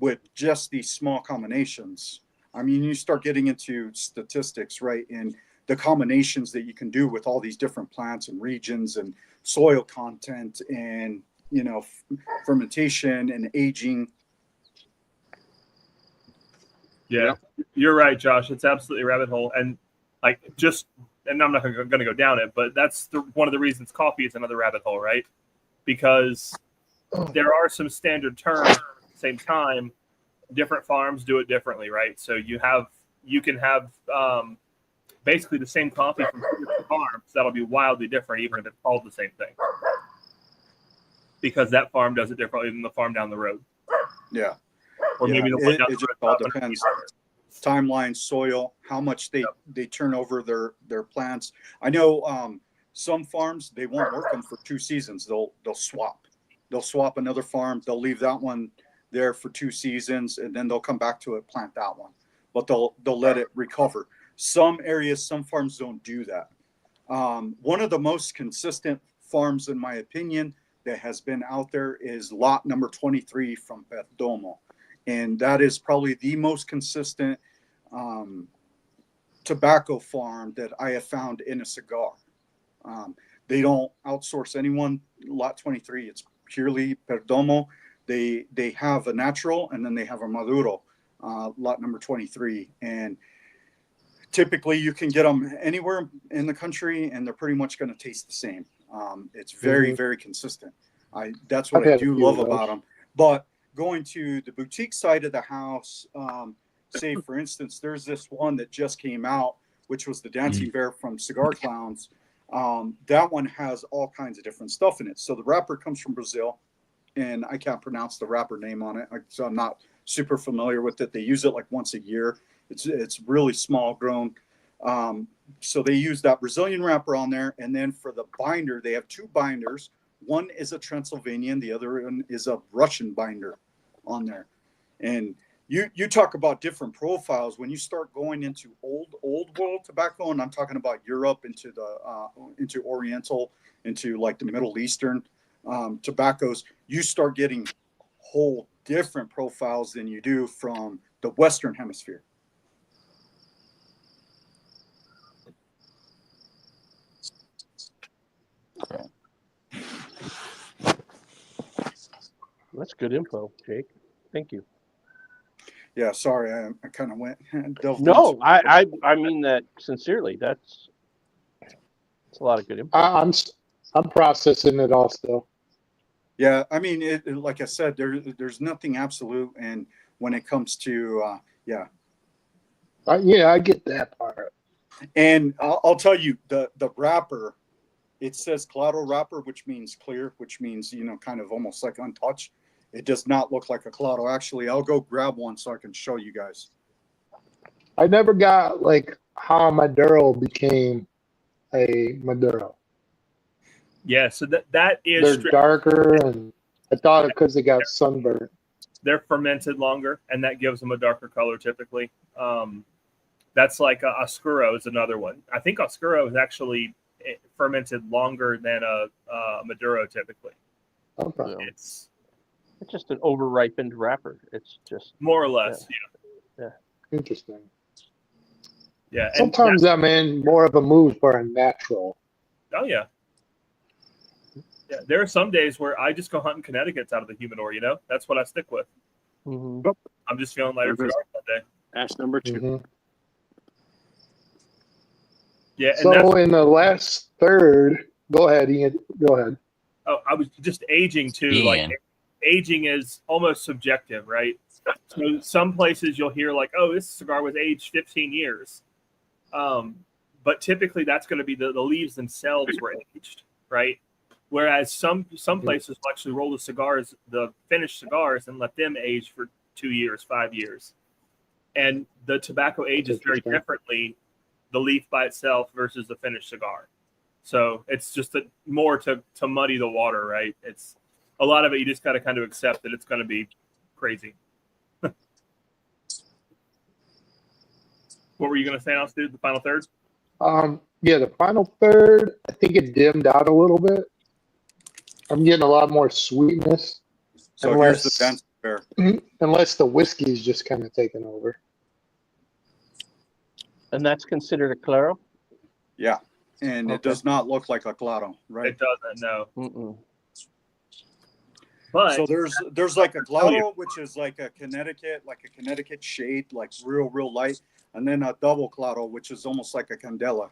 with just these small combinations. I mean, you start getting into statistics, right? And the combinations that you can do with all these different plants and regions and soil content and, you know, fermentation and aging. Yeah, you're right, Josh. It's absolutely a rabbit hole. And like, and I'm not going to go down it, but that's one of the reasons coffee is another rabbit hole, right? Because there are some standard terms at the same time. Different farms do it differently, right? So you can have basically the same coffee from two different farms. That'll be wildly different, even if it's called the same thing, because that farm does it differently than the farm down the road. Yeah. Or maybe the one down the road. It all depends. Timeline, soil, how much they turn over their plants. I know some farms, they won't work them for 2 seasons. They'll swap. They'll swap another farm. They'll leave that one there for 2 seasons, and then they'll come back to it, plant that one. But they'll let it recover. Some areas, some farms don't do that. One of the most consistent farms, in my opinion, that has been out there is lot number 23 from Perdomo. And that is probably the most consistent tobacco farm that I have found in a cigar. They don't outsource anyone. Lot 23, it's purely Perdomo. They have a natural, and then they have a Maduro, lot number 23. And typically you can get them anywhere in the country, and they're pretty much going to taste the same. It's very, very consistent. That's what I do love about them. But going to the boutique side of the house, say, for instance, there's this one that just came out, which was the Dancing Bear from Cigar Clowns. That one has all kinds of different stuff in it. So the wrapper comes from Brazil, and I can't pronounce the wrapper name on it, so I'm not super familiar with it. They use it like once a year. It's really small grown. So they use that Brazilian wrapper on there. And then for the binder, they have 2 binders. One is a Transylvanian, the other one is a Russian binder on there. And you talk about different profiles when you start going into old world tobacco, and I'm talking about Europe, into Oriental, into like the Middle Eastern tobaccos. You start getting whole different profiles than you do from the Western Hemisphere. That's good info, Jake. Thank you. Yeah, sorry, I kind of went. No, I mean that sincerely. That's a lot of good info. I'm processing it all still. Yeah, I mean, like I said, there's nothing absolute, and when it comes to yeah, I get that part. And I'll tell you, the wrapper, it says claro wrapper, which means clear, which means, you know, kind of almost like untouched. It does not look like a claro. Actually, I'll go grab one so I can show you guys. I never got like how Maduro became a Maduro. Yeah, so that is they're darker, and I thought because they got sunburned. They're fermented longer, and that gives them a darker color typically. That's like Oscuro is another one. I think Oscuro is actually fermented longer than a Maduro typically. Okay. It's just an over-ripened wrapper. It's just more or less, yeah. Interesting. Yeah. Sometimes I'm in more of a mood for a natural. Oh yeah. Yeah, there are some days where I just go hunting Connecticut's out of the humidor. You know, that's what I stick with. Mm-hmm. I'm just feeling lighter cigars that day. Ash number 2. Mm-hmm. Yeah. And so in the last third, go ahead, Ian. Go ahead. Oh, I was just aging too. Ian. Like aging is almost subjective, right? So some places you'll hear like, "Oh, this cigar was aged 15 years," but typically that's going to be the leaves themselves were aged, right? Whereas some places will actually roll the cigars, the finished cigars, and let them age for 2 years, 5 years. And the tobacco ages very differently, the leaf by itself versus the finished cigar. So it's just more to muddy the water, right? It's a lot of it. You just got to kind of accept that it's going to be crazy. What were you going to say, now, Stu? The final third? Yeah, the final third, I think it dimmed out a little bit. I'm getting a lot more sweetness. So here's the dense pair. Unless the whiskey's just kind of taken over. And that's considered a Claro? Yeah. And it does not look like a Claro, right? It doesn't, no. Mm-mm. But so there's like a Claro, which is like a Connecticut shade, like real light. And then a double Claro, which is almost like a Candela.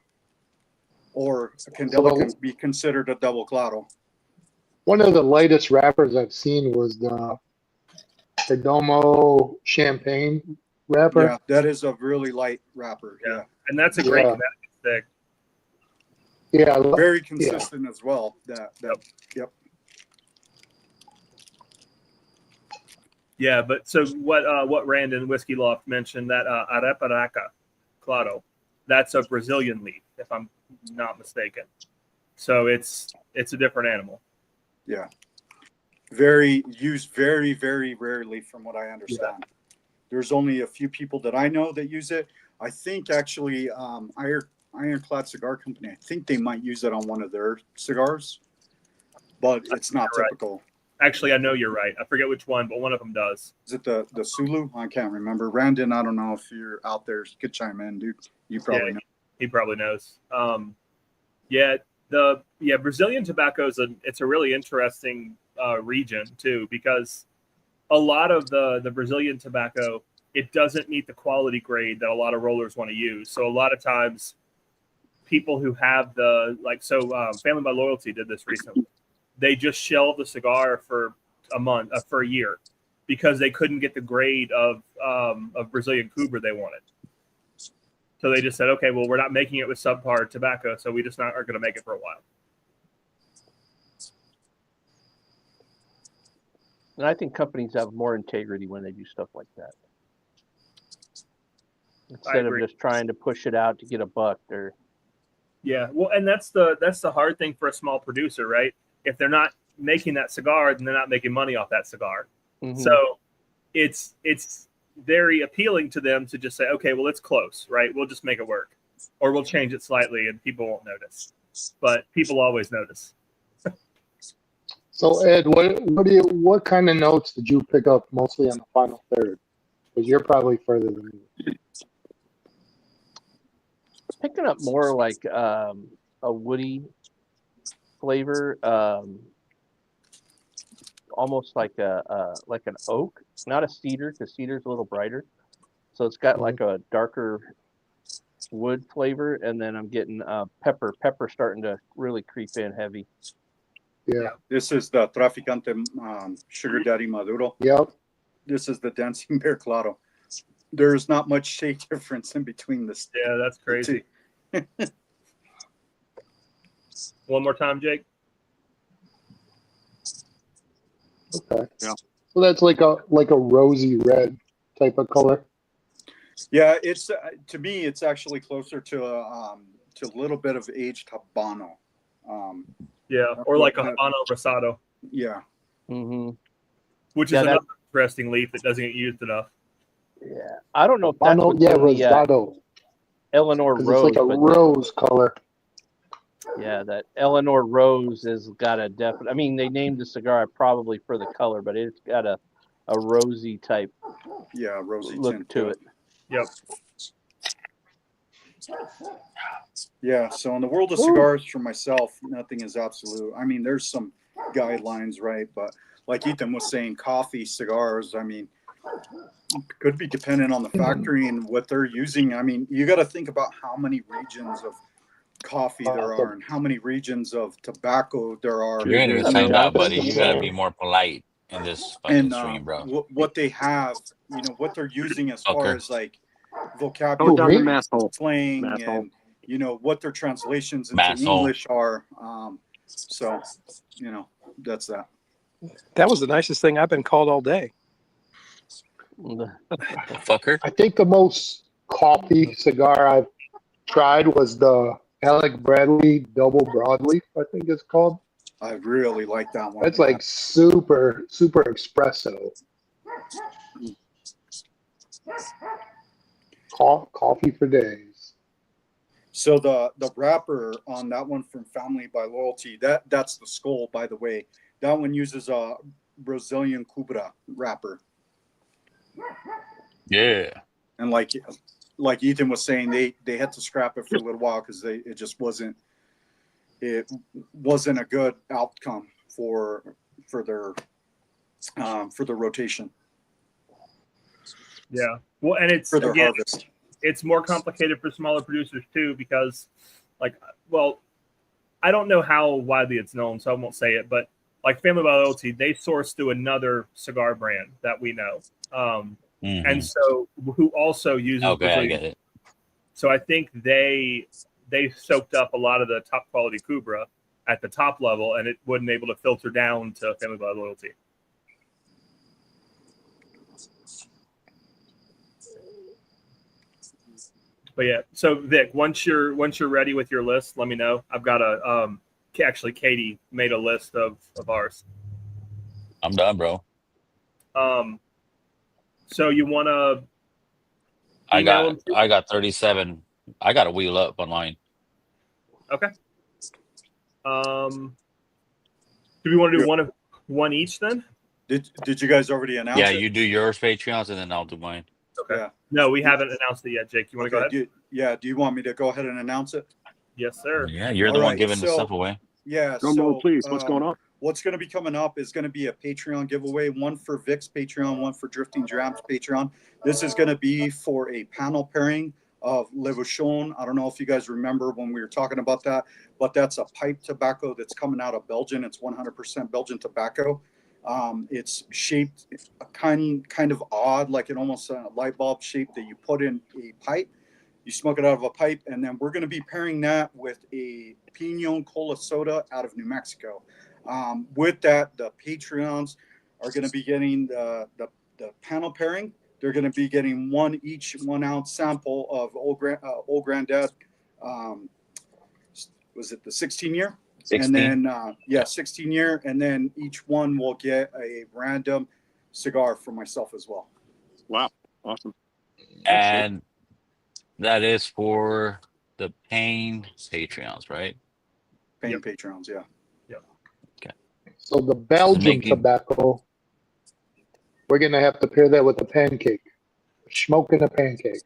Or a Candela can be considered a double Claro. One of the lightest wrappers I've seen was the Perdomo Champagne wrapper. Yeah, that is a really light wrapper. Yeah. And that's a great Connecticut stick. Yeah. Very consistent as well. Yep. Yeah, but so what Randon Whiskey Loft mentioned, that Arapiraca Claro, that's a Brazilian leaf, if I'm not mistaken. So it's a different animal. Yeah. Used very, very rarely from what I understand. Yeah. There's only a few people that I know that use it. I think actually Ironclad Cigar Company, I think they might use it on one of their cigars, but it's not typical. Actually, I know you're right. I forget which one, but one of them does. Is it the Sulu? I can't remember. Randon, I don't know if you're out there. You could chime in, dude. You probably know. He probably knows. Brazilian tobacco it's a really interesting region too, because a lot of the Brazilian tobacco, it doesn't meet the quality grade that a lot of rollers want to use. So a lot of times people who have Family by Loyalty did this recently. They just shelved the cigar for a year, because they couldn't get the grade of Brazilian Cuba they wanted. So they just said, okay, well, we're not making it with subpar tobacco, so we just aren't going to make it for a while. And I think companies have more integrity when they do stuff like that. Instead of just trying to push it out to get a buck. Yeah, well, and that's the hard thing for a small producer, right? If they're not making that cigar, then they're not making money off that cigar. Mm-hmm. So it's very appealing to them to just say, okay, well, it's close, right? We'll just make it work, or we'll change it slightly and people won't notice, but people always notice. So Ed, what kind of notes did you pick up mostly on the final third? Because you're probably further than me. Picking up more like a woody flavor, almost like an oak, not a cedar, because cedar's a little brighter. So it's got like a darker wood flavor, and then I'm getting pepper starting to really creep in heavy. Yeah. This is the Traficante Sugar Daddy Maduro. Yep. This is the Dancing Bear Claro. There's not much shade difference in between this. Yeah, that's crazy. One more time, Jake. Okay. Yeah. So that's like a rosy red type of color. Yeah, it's to me, it's actually closer to a little bit of aged Habano. Or like a Habano Rosado. Yeah. Mm-hmm. Which is another interesting leaf that doesn't get used enough. Yeah, I don't know if that's Rosado. Eleanor Rose. It's like a rose color. Yeah, that Eleanor Rose has got a definite. I mean, they named the cigar probably for the color, but it's got a rosy type. Yeah, rosy look tint to it. Yep. Yeah. So in the world of cigars, for myself, nothing is absolute. I mean, there's some guidelines, right? But like Ethan was saying, coffee cigars. I mean, could be dependent on the factory and what they're using. I mean, you got to think about how many regions of coffee there are and how many regions of tobacco there are. You're gonna find out, buddy. You gotta be more polite in this fucking stream, bro. What they have, what they're using as far as like vocabulary, slang, and what their translations into English are. So, that's that. That was the nicest thing I've been called all day. Fucker. I think the most coffee cigar I've tried was the Alec Bradley Double Broadleaf, I think it's called. I really like that one. It's like super espresso. Coffee for days. So the wrapper on that one from Family by Loyalty, that's the skull, by the way. That one uses a Brazilian Cubra wrapper. Yeah. And like Ethan was saying, they had to scrap it for a little while because it just wasn't a good outcome for their rotation. Yeah. Well, and it's for their again, harvest. It's more complicated for smaller producers too, because I don't know how widely it's known, so I won't say it, but like Family by Loyalty, they source through another cigar brand that we know. And so who also uses I get it. So I think they soaked up a lot of the top quality Cubra at the top level, and it wasn't able to filter down to Family by Loyalty. But yeah, so Vic, once you're ready with your list, let me know. I've got actually Katie made a list of ours. I'm done, bro. So you want to? I got 37. I got to wheel up online. Okay. Do we want to do one each then? Did you guys already announce Yeah, it? you do yours, Patreons, and then I'll do mine. Okay. Yeah. No, we haven't announced it yet, Jake. You want to go ahead? Do you want me to go ahead and announce it? Yes, sir. Yeah, you're the one giving the stuff away. Yeah. Drum roll, please. What's going on? What's going to be coming up is going to be a Patreon giveaway, one for Vic's Patreon, one for Drifting Drams Patreon. This is going to be for a panel pairing of Levuchon. I don't know if you guys remember when we were talking about that, but that's a pipe tobacco that's coming out of Belgium. It's 100% Belgian tobacco. It's shaped kind of odd, like an almost a light bulb shape that you put in a pipe. You smoke it out of a pipe, and then we're going to be pairing that with a Pinon Cola Soda out of New Mexico. With that, the Patreons are going to be getting the panel pairing. They're going to be getting one 1 ounce sample of Old Granddad. Was it the 16-year? 16. And then 16 year, and then each one will get a random cigar for myself as well. Wow, awesome! And that is for the paying Patreons, right? Paying Patreons, yeah. Okay. So the Belgian tobacco, we're gonna have to pair that with a pancake, smoking a pancake,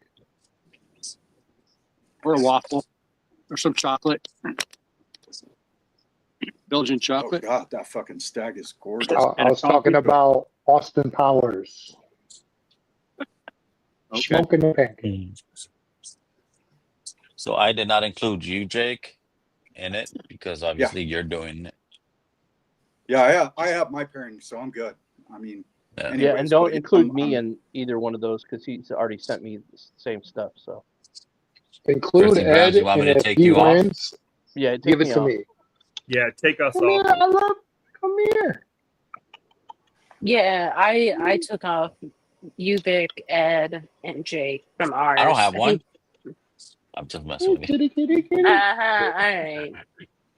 or a waffle, or some chocolate. Belgian chocolate. Oh God, that fucking Stagg is gorgeous. I was talking about Austin Powers. Okay. Smoking a pancake. So I did not include you, Jake, in it because obviously you're doing it. Yeah, I have my pairing, so I'm good. I mean, yeah, and don't include me in either one of those because he's already sent me the same stuff. So include Ed, you want me to and take if he you wins, yeah, give it to me. Yeah, take us Come off. here, come here. Yeah, I took off you, Vic, Ed, and Jake from ours. I don't have one. I'm just messing with you. Kitty. All right.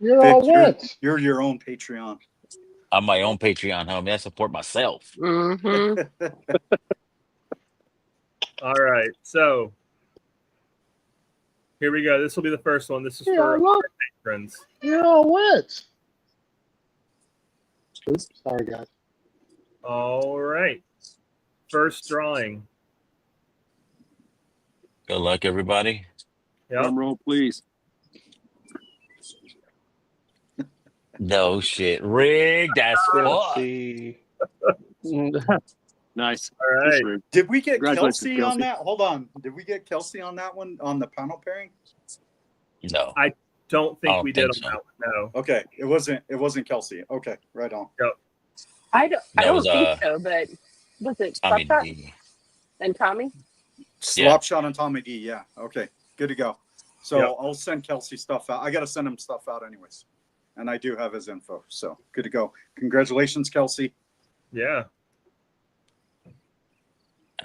You're all wet. You're your own Patreon. I'm my own Patreon, homie. I support myself. Mm-hmm. All right, so here we go. This will be the first one. This is for our patrons. You're all wet. Oops, sorry guys. All right, first drawing. Good luck, everybody. Yep. Drum roll, please. No shit. Rigged as fuck. Nice. All right. Did we get Congratulations, Kelsey on that? Hold on. Did we get Kelsey on that one on the panel pairing? No. I don't think don't we did think on that one. No. Okay, it wasn't Kelsey. Okay, right on. Yep. I don't was, think so, but was it Tommy Slapshot D. and Tommy? Slop shot on Tommy D. Yeah. Okay. Good to go. So Yep. I'll send Kelsey stuff out. I got to send him stuff out anyways. And I do have his info. So good to go. Congratulations, Kelsey. Yeah.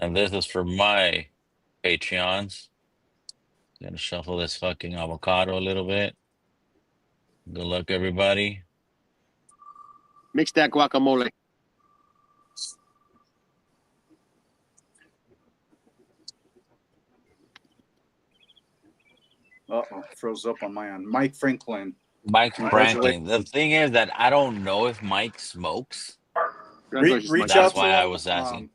And this is for my Patreons. Gonna shuffle this fucking avocado a little bit. Good luck, everybody. Mix that guacamole. Uh-oh, froze up on my end. Mike Franklin. Mike Franklin. Congratulations. The thing is that I don't know if Mike smokes. Congratulations, Reach Mike. That's out to why I him. was asking.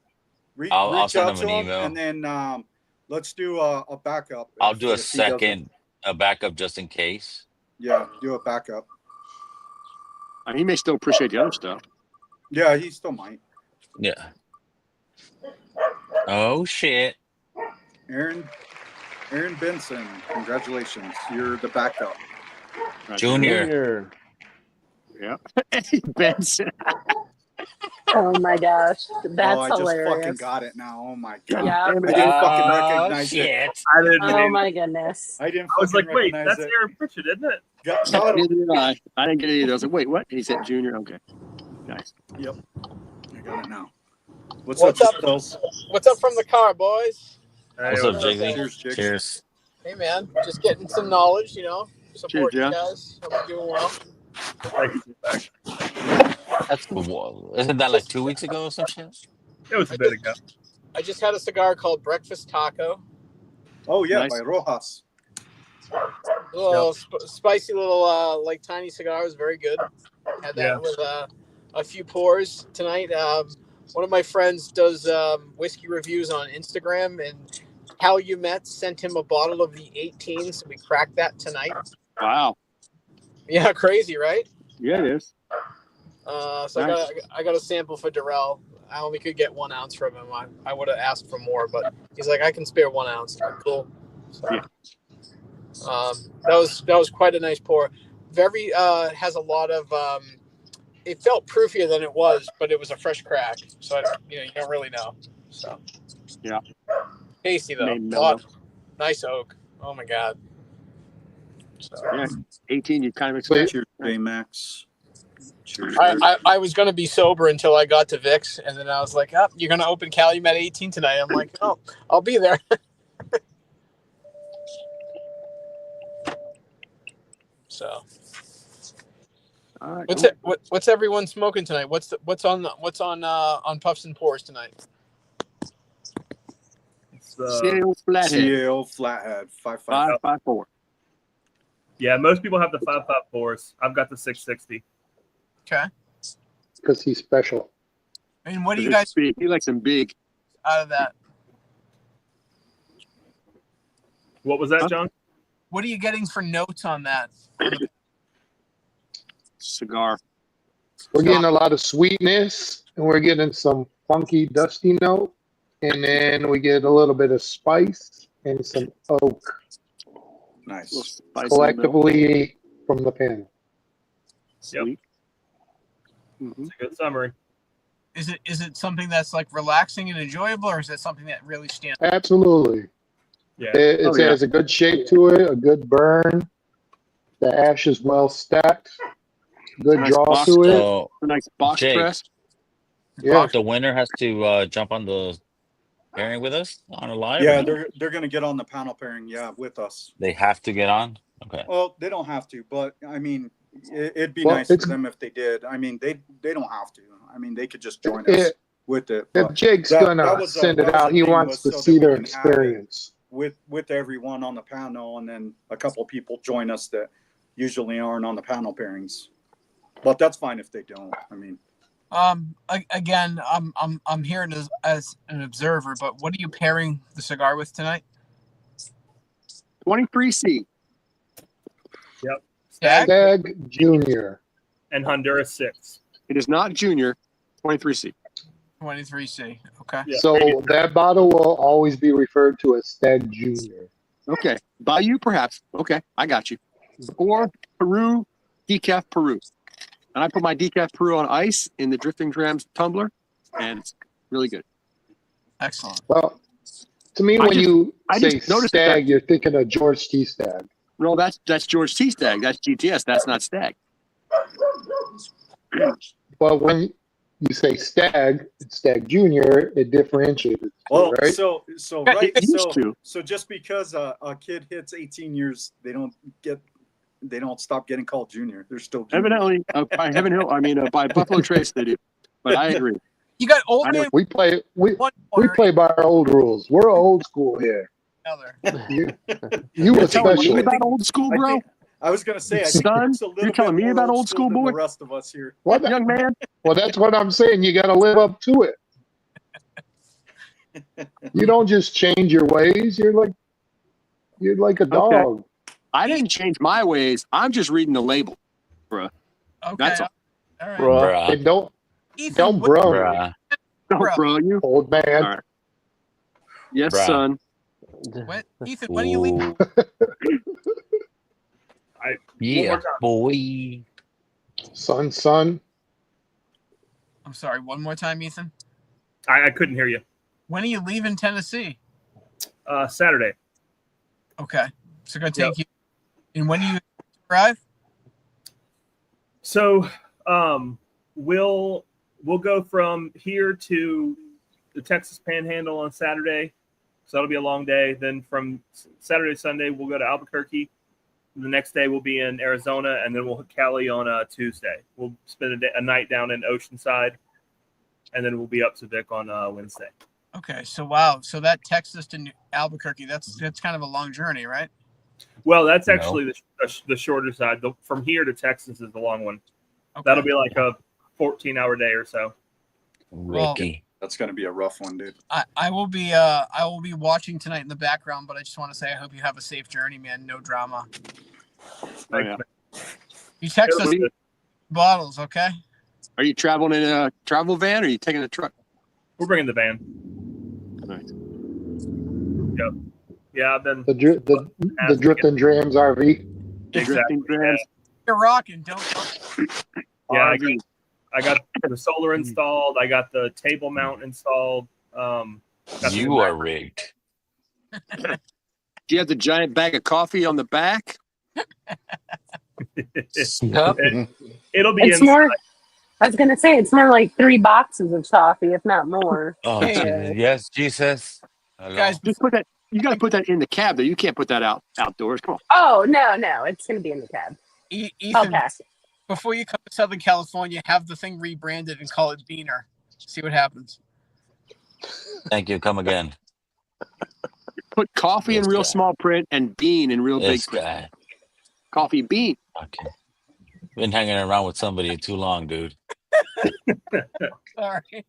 I'll I'll send out him to an him, email. and then let's do a backup. I'll do a if he doesn't. second, a backup just in case. Yeah, do a backup. He may still appreciate the other stuff. Yeah, he still might. Yeah. Oh shit. Aaron Benson, congratulations. You're the backup. Junior. Yeah. Benson. Oh my gosh, that's I just hilarious. fucking got it now. Oh my god. Yeah. I didn't fucking recognize it. I didn't. Oh my goodness. I didn't. I was like, fucking wait, recognize that's it. Aaron Pritchard, isn't it? Got Neither did I. I didn't get it either. I was like, wait, what? He said Junior. Okay. Nice. Yep. I got it now. What's up? Phils? What's up from the car, boys? What's up, Jigsy? Cheers, Jigs. Cheers. Hey, man, just getting some knowledge, support Cheers, you John. guys. Hope you're doing well. That's cool. Isn't that like 2 weeks ago or some shit? It was a bit ago. I just had a cigar called Breakfast Taco. Oh yeah, Nice. by Rojas. Little spicy little like tiny cigars, very good. Had that Yeah. with a few pours tonight. One of my friends does whiskey reviews on Instagram, and Calumet sent him a bottle of the 18, so we cracked that tonight. Wow. Yeah, crazy, right? Yeah, it is. So Nice. I got a sample for Darrell. I only could get 1 ounce from him. I would have asked for more, but he's like, I can spare 1 ounce. I'm like, cool. So, Yeah. that was quite a nice pour. Very has a lot of. It felt proofier than it was, but it was a fresh crack. So you don't really know. So Yeah. tasty though. Made mellow. Nice oak. Oh my god. So, Yeah. 18, you kind of expect. Cheers, Baymax. Cheers. I was going to be sober until I got to Vic's, and then I was like, oh, you're going to open Calumet 18 tonight. I'm like, oh, I'll be there. So, All right, what's cool. it? What's everyone smoking tonight? What's on Puffs and Pours tonight? It's, CAO Flathead. CAO Flathead 555. 554. yeah, most people have the 554s. I've got the 660. Okay. Because he's special. And what do you They're guys big. He likes them big. out of that? What was that, Huh? John? What are you getting for notes on that? Cigar. We're getting a lot of sweetness, and we're getting some funky, dusty note, and then we get a little bit of spice and some oak Nice. Little spice in the middle. collectively from the pen. Sweet. Mm-hmm. It's a good summary. Is it something that's like relaxing and enjoyable, or is it something that really stands? Absolutely. Yeah. It Oh, yeah. has a good shape to it, a good burn. The ash is well stacked. Good Nice draw box. to it. So A nice box Jake. press. Yeah. the winner has to jump on the pairing with us on a live? Yeah, or they're gonna get on the panel pairing. Yeah, with us. they have to get on? Okay. Well, they don't have to, but I mean, it'd be Well, nice for it's- them if they did. I mean, they don't have to. I mean, they could just join us If, with it. if But Jake's that gonna was, send that it was out, the he thing, wants was to so see that their we can have it experience. with everyone on the panel, and then a couple people join us that usually aren't on the panel pairings. But that's fine if they don't. I mean, Again, I'm here as an observer, but what are you pairing the cigar with tonight? 23C. Yep. Stagg? Stagg Junior. And Honduras 6. It is not junior. 23C. 23C. Okay. Yeah. So that bottle will always be referred to as Stagg Junior. Okay. By you, perhaps. Okay. I got you. Or Peru Decaf Peru. And I put my Decaf Peru on ice in the Drifting Drams tumbler, and it's really good. Excellent. Well, to me, I when just- you I say just noticed Stagg, that- you're thinking of George T. Stagg. No, that's George T. Stagg. That's GTS. That's not Stagg. But when you say Stagg, it's Stagg Junior, it differentiates, Well, right? so Yeah, right, it used to. so just because a kid hits 18 years, they don't stop getting called junior. They're still junior. Evidently, by Heaven Hill, by Buffalo Trace, they do. But I agree. You got old I know- man We play one we corner, play by our old rules. We're old school here. another. You You're telling me especially. about old school, I bro? think I was gonna say, I think Son, Rick's a little you're telling bit me more about old school, than boy? the rest of us here. Well, Young man. well, that's what I'm saying. You got to live up to it. You don't just change your ways. You're like a dog. Okay. I didn't change my ways. I'm just reading the label, bro. Okay. That's all. All right. Bruh. And don't Ethan, what- bro, Bruh. No, Bro. bro, you. old man. All right. Yes, Bruh. son. Ethan, when are you leaving? Ooh. One Yeah, more time. boy. Son. I'm sorry. One more time, Ethan. I couldn't hear you. When are you leaving Tennessee? Saturday. Okay. So gonna take you. And when do you arrive? So we'll go from here to the Texas Panhandle on Saturday. So that'll be a long day. Then from Saturday to Sunday, we'll go to Albuquerque. The next day we'll be in Arizona, and then we'll hit Cali on Tuesday. We'll spend a night down in Oceanside, and then we'll be up to Vic on Wednesday. Okay. So wow. So that Texas to Albuquerque, that's kind of a long journey, right? Well, that's No. actually the shorter side. From here to Texas is the long one. Okay. That'll be like a 14-hour day or so. Well, Ricky. That's gonna be a rough one, dude. I will be watching tonight in the background, but I just want to say I hope you have a safe journey, man. No drama. Oh, yeah. You text It'll us be good. bottles, okay? Are you traveling in a travel van or are you taking a truck? We're bringing the van. Right. Yeah, I've been The Drifting Drams RV. Drifting Drams. You're rocking, don't. Yeah, I got the solar installed. I got the table mount installed. Got You are rigged. Do you have the giant bag of coffee on the back? Yep. It'll be It's inside. more. I was gonna say it's more like 3 boxes of coffee, if not more. Oh, Hey, Jesus. Yes, Jesus. Hello. Guys, Just put that. You got to put that in the cab, though. You can't put that outdoors. Come on. Oh no, it's gonna be in the cab. I'll Ethan, pass it. before you come to Southern California, have the thing rebranded and call it Beaner. See what happens. Thank you. Come again. Put coffee in This real guy. small print and bean in real This big print. guy. Coffee bean. Okay. Been hanging around with somebody too long, dude. Sorry.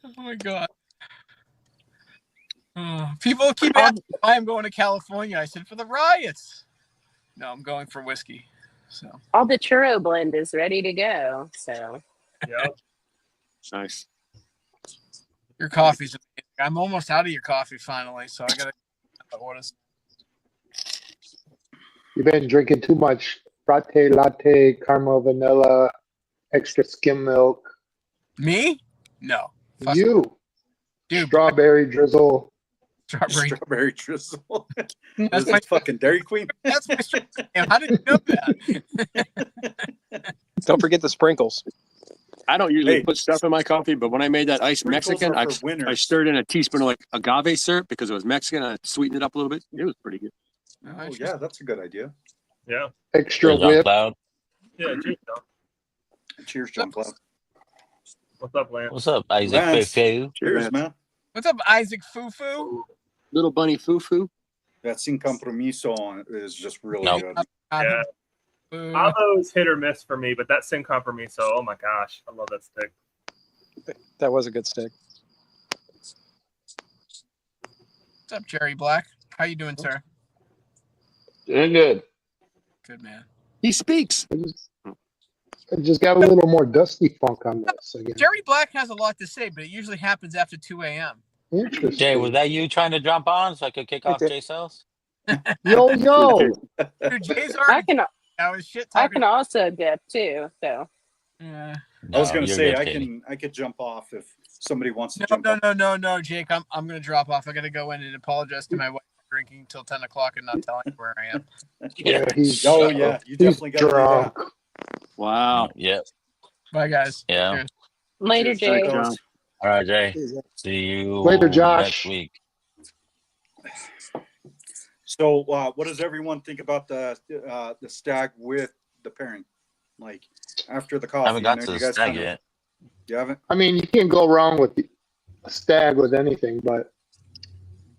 Oh my god. People keep asking why I'm going to California. I said for the riots. No, I'm going for whiskey. So All the churro blend is ready to go. So Yeah. Nice. your coffee's amazing. I'm almost out of your coffee finally, so I gotta order some. You've been drinking too much frappe latte, caramel vanilla, extra skim milk. Me? No. Fuck You. Dude, Strawberry drizzle. strawberry. drizzle. That's That's my my fucking Dairy Queen. That's my How did you know that? Don't forget the sprinkles. I don't usually Hey. put stuff in my coffee, but when I made that iced Sprinkles Mexican, are I for winners. stirred in a teaspoon of like agave syrup because it was Mexican. I sweetened it up a little bit. It was pretty good. Oh yeah, that's a good idea. Yeah. Extra John whip. Cloud. Yeah. Cheers, John. Cheers, John Cloud. What's up, Lance? What's up, Isaac Lance. Fefe? Cheers, man. What's up, Isaac Fufu? Little bunny foo-foo. That sin compromiso is just really Nope. good. Yeah. Boo. Avo's hit or miss for me, but that Sin Compromiso, oh my gosh, I love that stick. That was a good stick. What's up, Jerry Black? How you doing, sir? Doing good. Good man. He speaks. It just got a little more dusty funk on this again. Jerry Black has a lot to say, but it usually happens after 2 a.m. Interesting. Jay, was that you trying to jump on so I could kick off did. Jay Sales? Yo. Dude, Jay's I already can I was shit I talking. can also dip too. So Yeah. I was No, gonna you're say good, Katie. I could jump off if somebody wants to jump off. No, Jake. I'm gonna drop off. I gotta go in and apologize to my wife for drinking till 10 o'clock and not telling her where I am. Yeah, he's Oh yeah, you definitely got to do drunk. that. Wow. Yep. Bye, guys. Yeah. Cheers. Later, Cheers, Jay. fellas. All right, Jay. Is that- See you Later, Josh. next week. So, what does everyone think about the Stagg with the pairing? Like after the coffee, I haven't got you know, to you the guys Stagg kinda- yet. You haven't? I mean, you can't go wrong with a Stagg with anything, but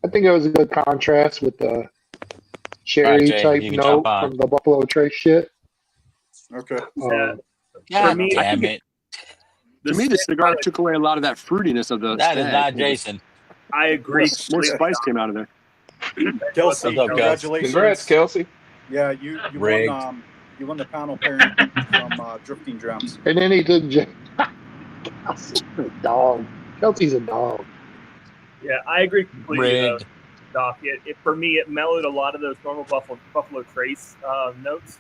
I think it was a good contrast with the cherry Jay, type you can note jump on. from the Buffalo Trace shit. Okay. God me, I damn think it. To me, the cigar took away a lot of that fruitiness of the That is Stagg. not Jason. I agree. More spice came out of there. Kelsey, What's up, Kels? congratulations. Congrats, Kelsey. Yeah, you Rigged. won you won the panel pairing from Drifting Drams. And then he did Kelsey's a dog. Kelsey's a dog. Yeah, I agree completely. Rigged. Doc. For me, it mellowed a lot of those normal Buffalo Trace notes,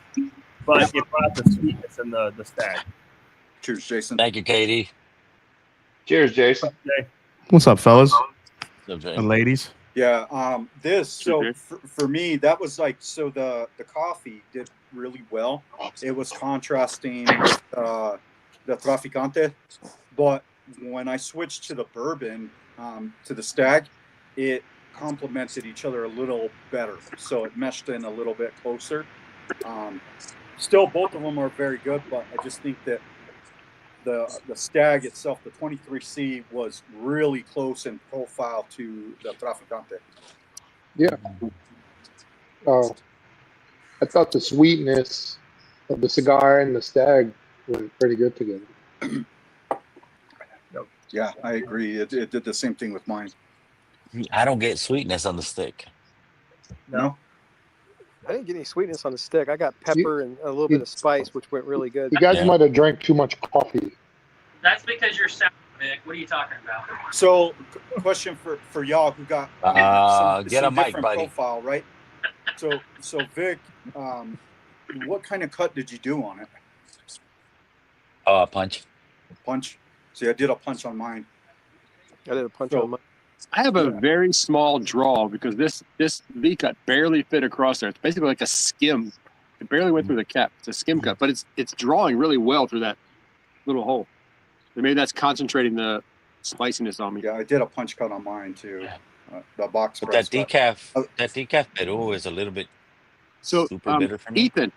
but it brought the sweetness in the Stagg. Cheers, Jason. Thank you, Katie. Cheers, Jason. Okay. What's up, fellas So, Jay. and ladies? Yeah, for me, that was like, so the coffee did really well. It was contrasting with the Traficante, but when I switched to the bourbon, to the Stagg, it complemented each other a little better. So it meshed in a little bit closer. Still, both of them are very good, but I just think that the Stagg itself, the 23C, was really close in profile to the Traficante. Yeah. I thought the sweetness of the cigar and the Stagg went pretty good together. Yeah, I agree. It did the same thing with mine. I don't get sweetness on the stick. No? I didn't get any sweetness on the stick. I got pepper and a little bit of spice, which went really good. You guys might have drank too much coffee. That's because you're sour, Vic. What are you talking about? So, question for y'all who got Get a some mic, different buddy. profile, right? So Vic, what kind of cut did you do on it? Punch. Punch. See, I did a punch on mine. I did a punch on mine. I have a very small draw because this V cut barely fit across there. It's basically like a skim. It barely went through the cap. It's a skim cut, but it's drawing really well through that little hole. So maybe that's concentrating the spiciness on me. Yeah, I did a punch cut on mine too. The box But press. that decaf Peru is a little bit super bitter for me. Ethan,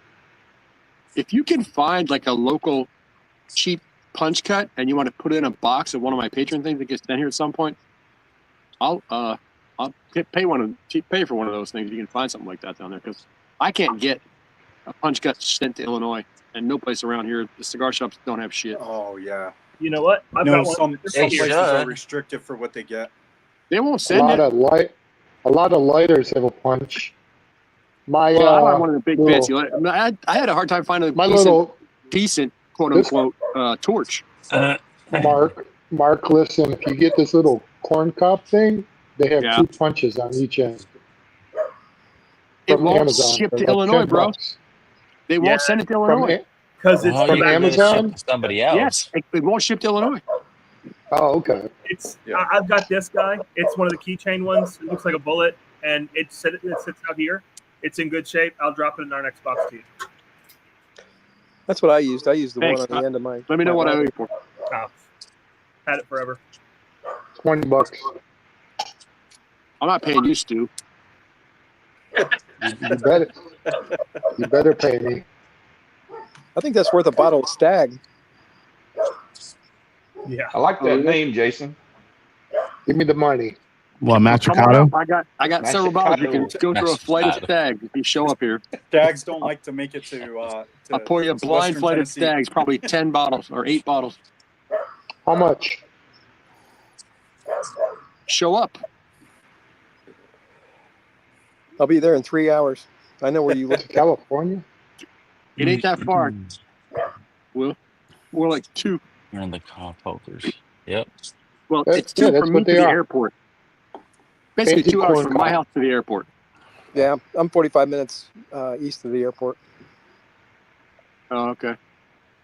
if you can find like a local cheap punch cut and you want to put it in a box of one of my Patreon things that gets sent here at some point, I'll pay for one of those things. You can find something like that down there because I can't get a punch cut sent to Illinois, and no place around here. The cigar shops don't have shit. Oh yeah. You know what? I've got one. Some places are restricted for what they get. They won't A send lot it. of lot of lighters have a punch. My Well, I want one of the big little- fancy. I had a hard time finding a My little decent quote unquote torch. Mark, listen, if you get this little corn cob thing, they have Yeah. 2 punches on each end. It From won't Amazon ship for to like Illinois, $10. bro. They won't send it to Illinois. Because it's from Amazon. Somebody else. Yes, it won't ship to Illinois. Oh, okay. I've got this guy. It's one of the keychain ones. It looks like a bullet, and it sits out here. It's in good shape. I'll drop it in our next box to you. That's what I used. I used the Thanks. one on the end of my. Let me know my what I owe lighter. you for. Oh, had it forever. $20. I'm not paying you, Stu. You better pay me. I think that's worth a bottle of Stagg. Yeah. I like that name, Jason. Give me the money. What, Come on Matricato? up. I got several bottles. You can go through a flight of Stagg if you show up here. Stags don't like to make it to I'll pour you a blind Western flight Tennessee. of Staggs, probably 10 bottles or 8 bottles. How much? Show up. I'll be there in 3 hours. I know where you live. California? It ain't that far. Well, more like 2. You're in the car pokers. Yep. Well, That's it's 2 good. That's from me what to they the are. airport. Basically, Fancy 2 hours corn from my cob. house to the airport. Yeah, I'm 45 minutes east of the airport. Oh, okay.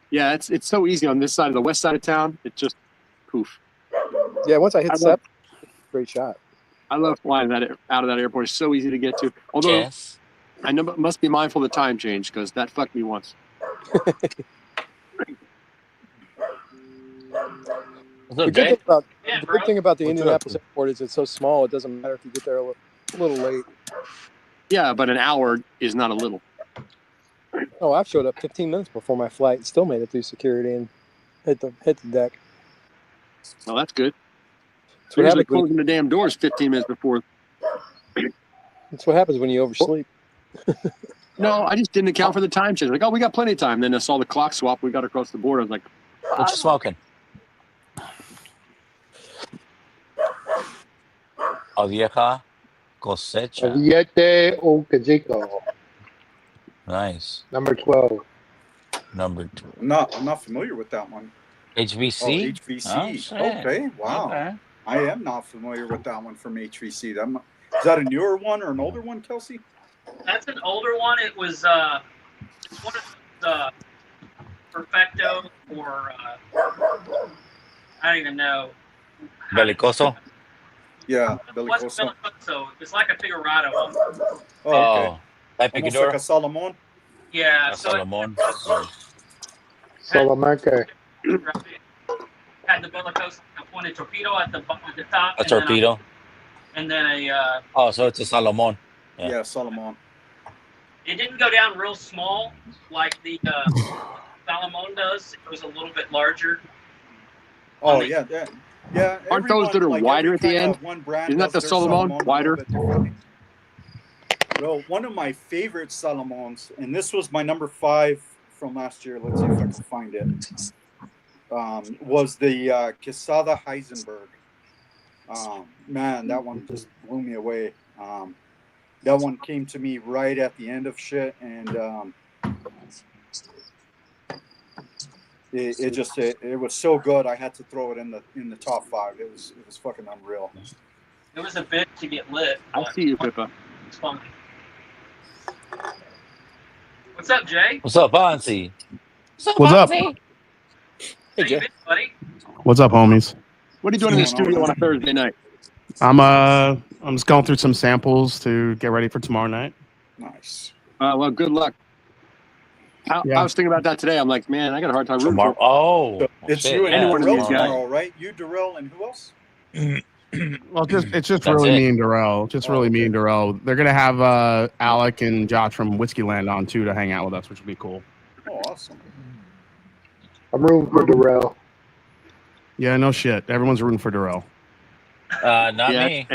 Yeah, it's so easy on this side of the west side of town. It just poof. Yeah, once I hit I love- SEP, great shot. I love flying out of that airport. It's so easy to get to. Although Yes. I know, must be mindful of the time change because that fucked me once. What's up, The good Jay? thing about Yeah, the bro. good thing about the What's Indianapolis up? airport is it's so small. It doesn't matter if you get there a little late. Yeah, but an hour is not a little. Oh, I've showed up 15 minutes before my flight and still made it through security and hit the deck. Well, that's good. That's We're what usually happens when closing the damn doors 15 minutes before. that's what happens when you oversleep. No, I just didn't account for the time change. Like, oh, we got plenty of time. Then I saw the clock swap. We got across the board. I was like, What you smoking? Vieja cosecha. Aviete o Cajico, Nice. number 12. Number 2. I'm not familiar with that one. Oh, HVC? HVC. Oh, shit. Okay, wow. Okay. I am not familiar with that one from HVC. Is that a newer one or an older one, Kelsey? That's an older one. It was one of the Perfecto or I don't even know. Belicoso? Yeah, It wasn't Belicoso. Belicoso. It's like a Figurado. Oh, okay. Oh, Pepe Almost like Picador? a Salomon. Yeah, A so Salomon. Salamanca. it had the Belicoso pointed torpedo at the top. A torpedo? And then a Oh, so it's a Salomon. Yeah, Salomon. it didn't go down real small like the Salomon does. It was a little bit larger. Oh, yeah. Yeah. aren't those that are wider at the end? One brand Isn't that the does their Salomon a little wider? bit differently. Well, one of my favorite Salomons, and this was my number 5 from last year. Let's see if I can find it. Was the Quesada Heisenberg. Man, that one just blew me away. That one came to me right at the end of shit, and it was so good. I had to throw it in the top 5. It was fucking unreal. It was a bit to get lit. I see you, Pippa. It's fun. What's up, Jay? What's up, Bonzi? What's up? Bonzi? How you been, buddy? What's up, homies? What are you doing in the studio on a Thursday night? I'm just going through some samples to get ready for tomorrow night. Nice. Well, good luck. I was thinking about that today. I'm like, man, I got a hard time rooting for. Oh, It's shit, you and yeah, Darrell tomorrow. tomorrow, right? You, Darrell, and who else? Well, it's just That's really it. me and Darrell. Me and Darrell. They're gonna have Alec and Josh from Whiskey Land on too to hang out with us, which will be cool. Oh, awesome. I'm rooting for Darrell. Yeah, no shit. Everyone's rooting for Darrell. Not Yeah, me.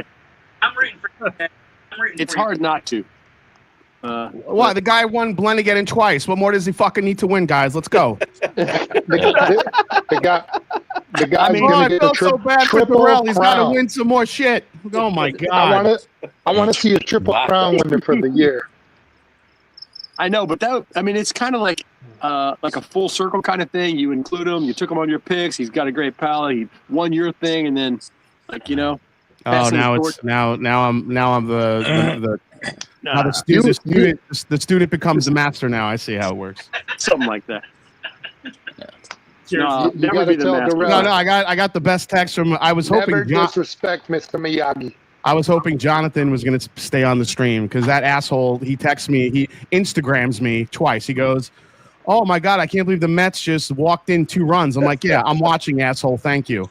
I'm rooting for you. I'm rooting It's for you. hard not to. Why? The guy won Blennigan twice. What more does he fucking need to win, guys? Let's go. The guy's Oh, gonna I get feel a so bad for triple Darrell. He's got to crown. win some more shit. Oh my I god. want to see a triple Wow. crown winner for the year. I know, but it's kind of like a full circle kind of thing. You include him, you took him on your picks. He's got a great palate. He won your thing, and then Oh, passing now the it's torch. now I'm the now the student becomes the master. Now I see how it works. Something like that. Cheers. No, You never gotta be the tell master. Darrell. No, I got the best text from. I was Never hoping disrespect Mr. Miyagi. I was hoping Jonathan was going to stay on the stream because that asshole, he texts me, he Instagrams me twice. He goes, "Oh my God, I can't believe the Mets just walked in 2 runs." I'm like, "Yeah, I'm watching, asshole. Thank you."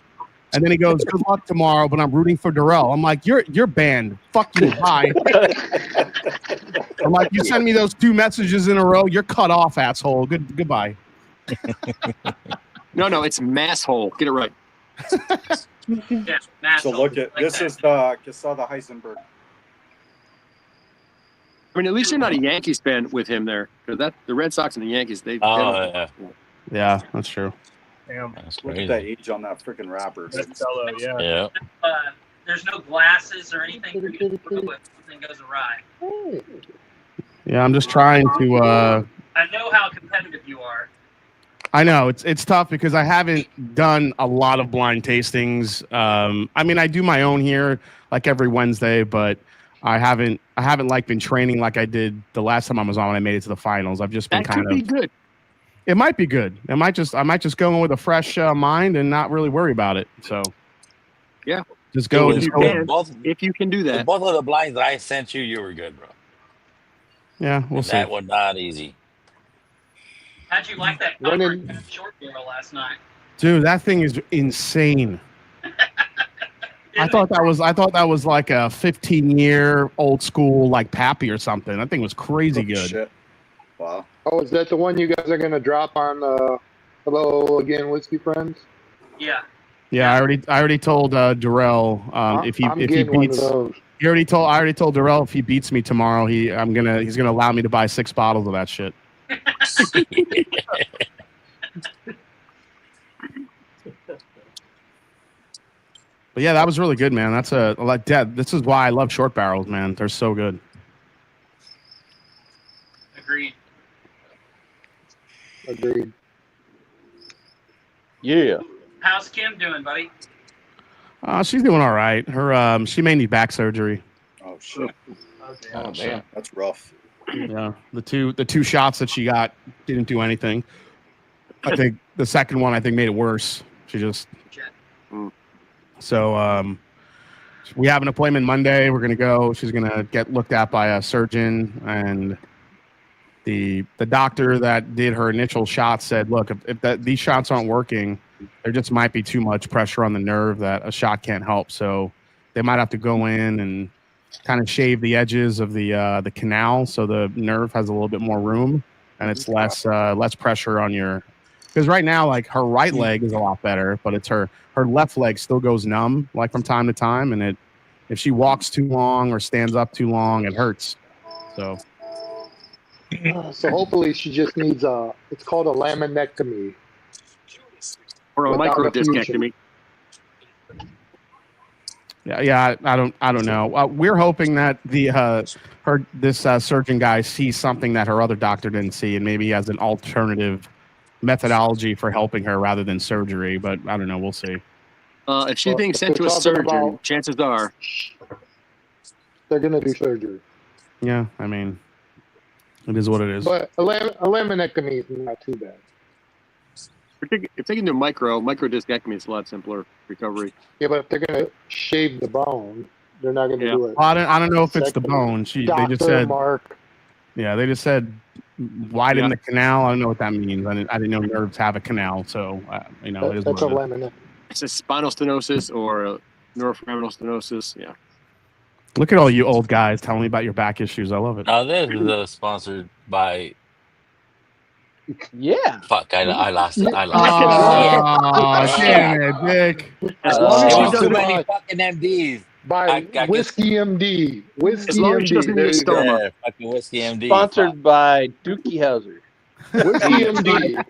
And then he goes, "Good luck tomorrow, but I'm rooting for Darrell." I'm like, "You're banned. Fuck you. Bye." I'm like, "You send me those 2 messages in a row. You're cut off, asshole. Goodbye." No, it's mass hole. Get it right. Yeah, So look at this is the Quesada Heisenberg. I mean, at least you're not a Yankees fan with him there, because the Red Sox and the Yankees, they. Yeah. Yeah, that's true. Damn. That's Look crazy. at that age on that freaking wrapper. That fellow, yeah. Yeah. There's no glasses or anything for you to prove if something goes awry. Yeah, I'm just trying to. I know how competitive you are. I know it's tough because I haven't done a lot of blind tastings. I mean, I do my own here like every Wednesday, but I haven't like been training like I did the last time I was on when I made it to the finals. I've just been That could be good. It might be good. I might just go in with a fresh mind and not really worry about it. So yeah, just go. If you can do that. Both of the blinds that I sent you, you were good, bro. Yeah, we'll see. That was not easy. How'd you like that short barrel last night? Dude, that thing is insane. I thought that was like a 15-year old school like Pappy or something. That thing was crazy good. Shit. Wow. Oh, is that the one you guys are gonna drop on Hello Again Whiskey Friends? Yeah. Yeah, I already told Darrell if he getting one of beats. those. I already told Darrell if he beats me tomorrow, he's gonna allow me to buy 6 bottles of that shit. But yeah, that was really good, man. That's this is why I love short barrels, man. They're so good. Agreed. Yeah. How's Kim doing, buddy? She's doing all right. Her she may need back surgery. Oh shit. Oh damn. That's rough. Yeah, the two shots that she got didn't do anything. I think the second one made it worse. She just so we have an appointment Monday. We're gonna go. She's gonna get looked at by a surgeon, and the doctor that did her initial shot said, "Look, if these shots aren't working, there just might be too much pressure on the nerve that a shot can't help. So they might have to go in and kind of shave the edges of the canal so the nerve has a little bit more room and it's less pressure on your." Because right now, like her right leg is a lot better, but it's her left leg still goes numb like from time to time, and if she walks too long or stands up too long, it hurts. So. So hopefully she just needs it's called a laminectomy. Or a Without micro a fusion. discectomy. Yeah, I don't know. We're hoping that this surgeon guy sees something that her other doctor didn't see, and maybe he has an alternative methodology for helping her rather than surgery. But I don't know. We'll see. If she's being sent to a surgeon, chances are they're gonna do surgery. Yeah, I mean, it is what it is. But a laminectomy is not too bad. if they can do micro discectomy, it's a lot simpler recovery. Yeah, but if they're gonna shave the bone, they're not gonna do it. I don't know if it's the bone. They just said Mark. Yeah, they just said widen the canal. I don't know what that means. I didn't know nerves have a canal, so it is That's what a it is. laminectomy. It's a spinal stenosis or a neuroforaminal stenosis. Yeah. Look at all you old guys telling me about your back issues. I love it. This is sponsored by. Yeah. Fuck! I lost it. I Oh, lost it. damn it, Dick. As long as she Too doesn't many fucking MDs. By Whiskey MD. Whiskey As long as she doesn't MD. need a stoma. Yeah, fucking Whiskey MD. Sponsored by Dookie Howser. Whiskey MD.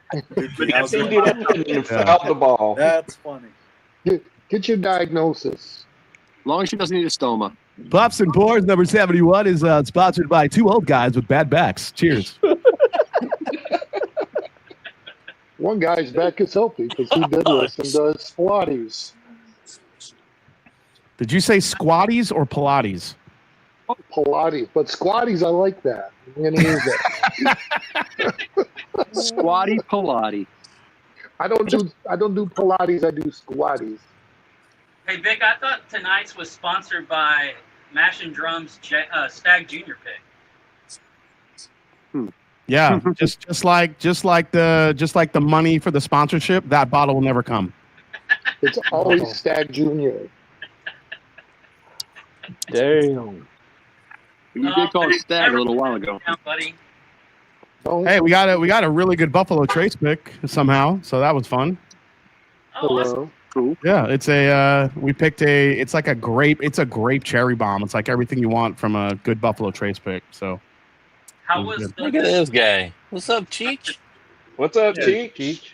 And fouled the ball. That's funny. Get your diagnosis. As long as she doesn't need a stoma. Pops and Pours number 71 is sponsored by two old guys with bad backs. Cheers. One guy's back is healthy because he deadlifts and does Pilates. Did you say squatties or Pilates? Pilates, but squatties, I like that. I'm gonna use that. Squatty Pilates. I don't do Pilates. I do squatties. Hey, Vic, I thought tonight's was sponsored by Mash and Drums Stagg Junior Pick. Yeah, just like the money for the sponsorship, that bottle will never come. It's always Stagg Junior. Damn. You did call it Stagg a little while ago. Buddy. Hey, we got a really good Buffalo Trace pick somehow, so that was fun. Oh, awesome. Cool. Yeah, it's it's like a grape cherry bomb. It's like everything you want from a good Buffalo Trace pick. So How was Look at this guy. What's up, Cheech? What's up, Yeah, Cheech?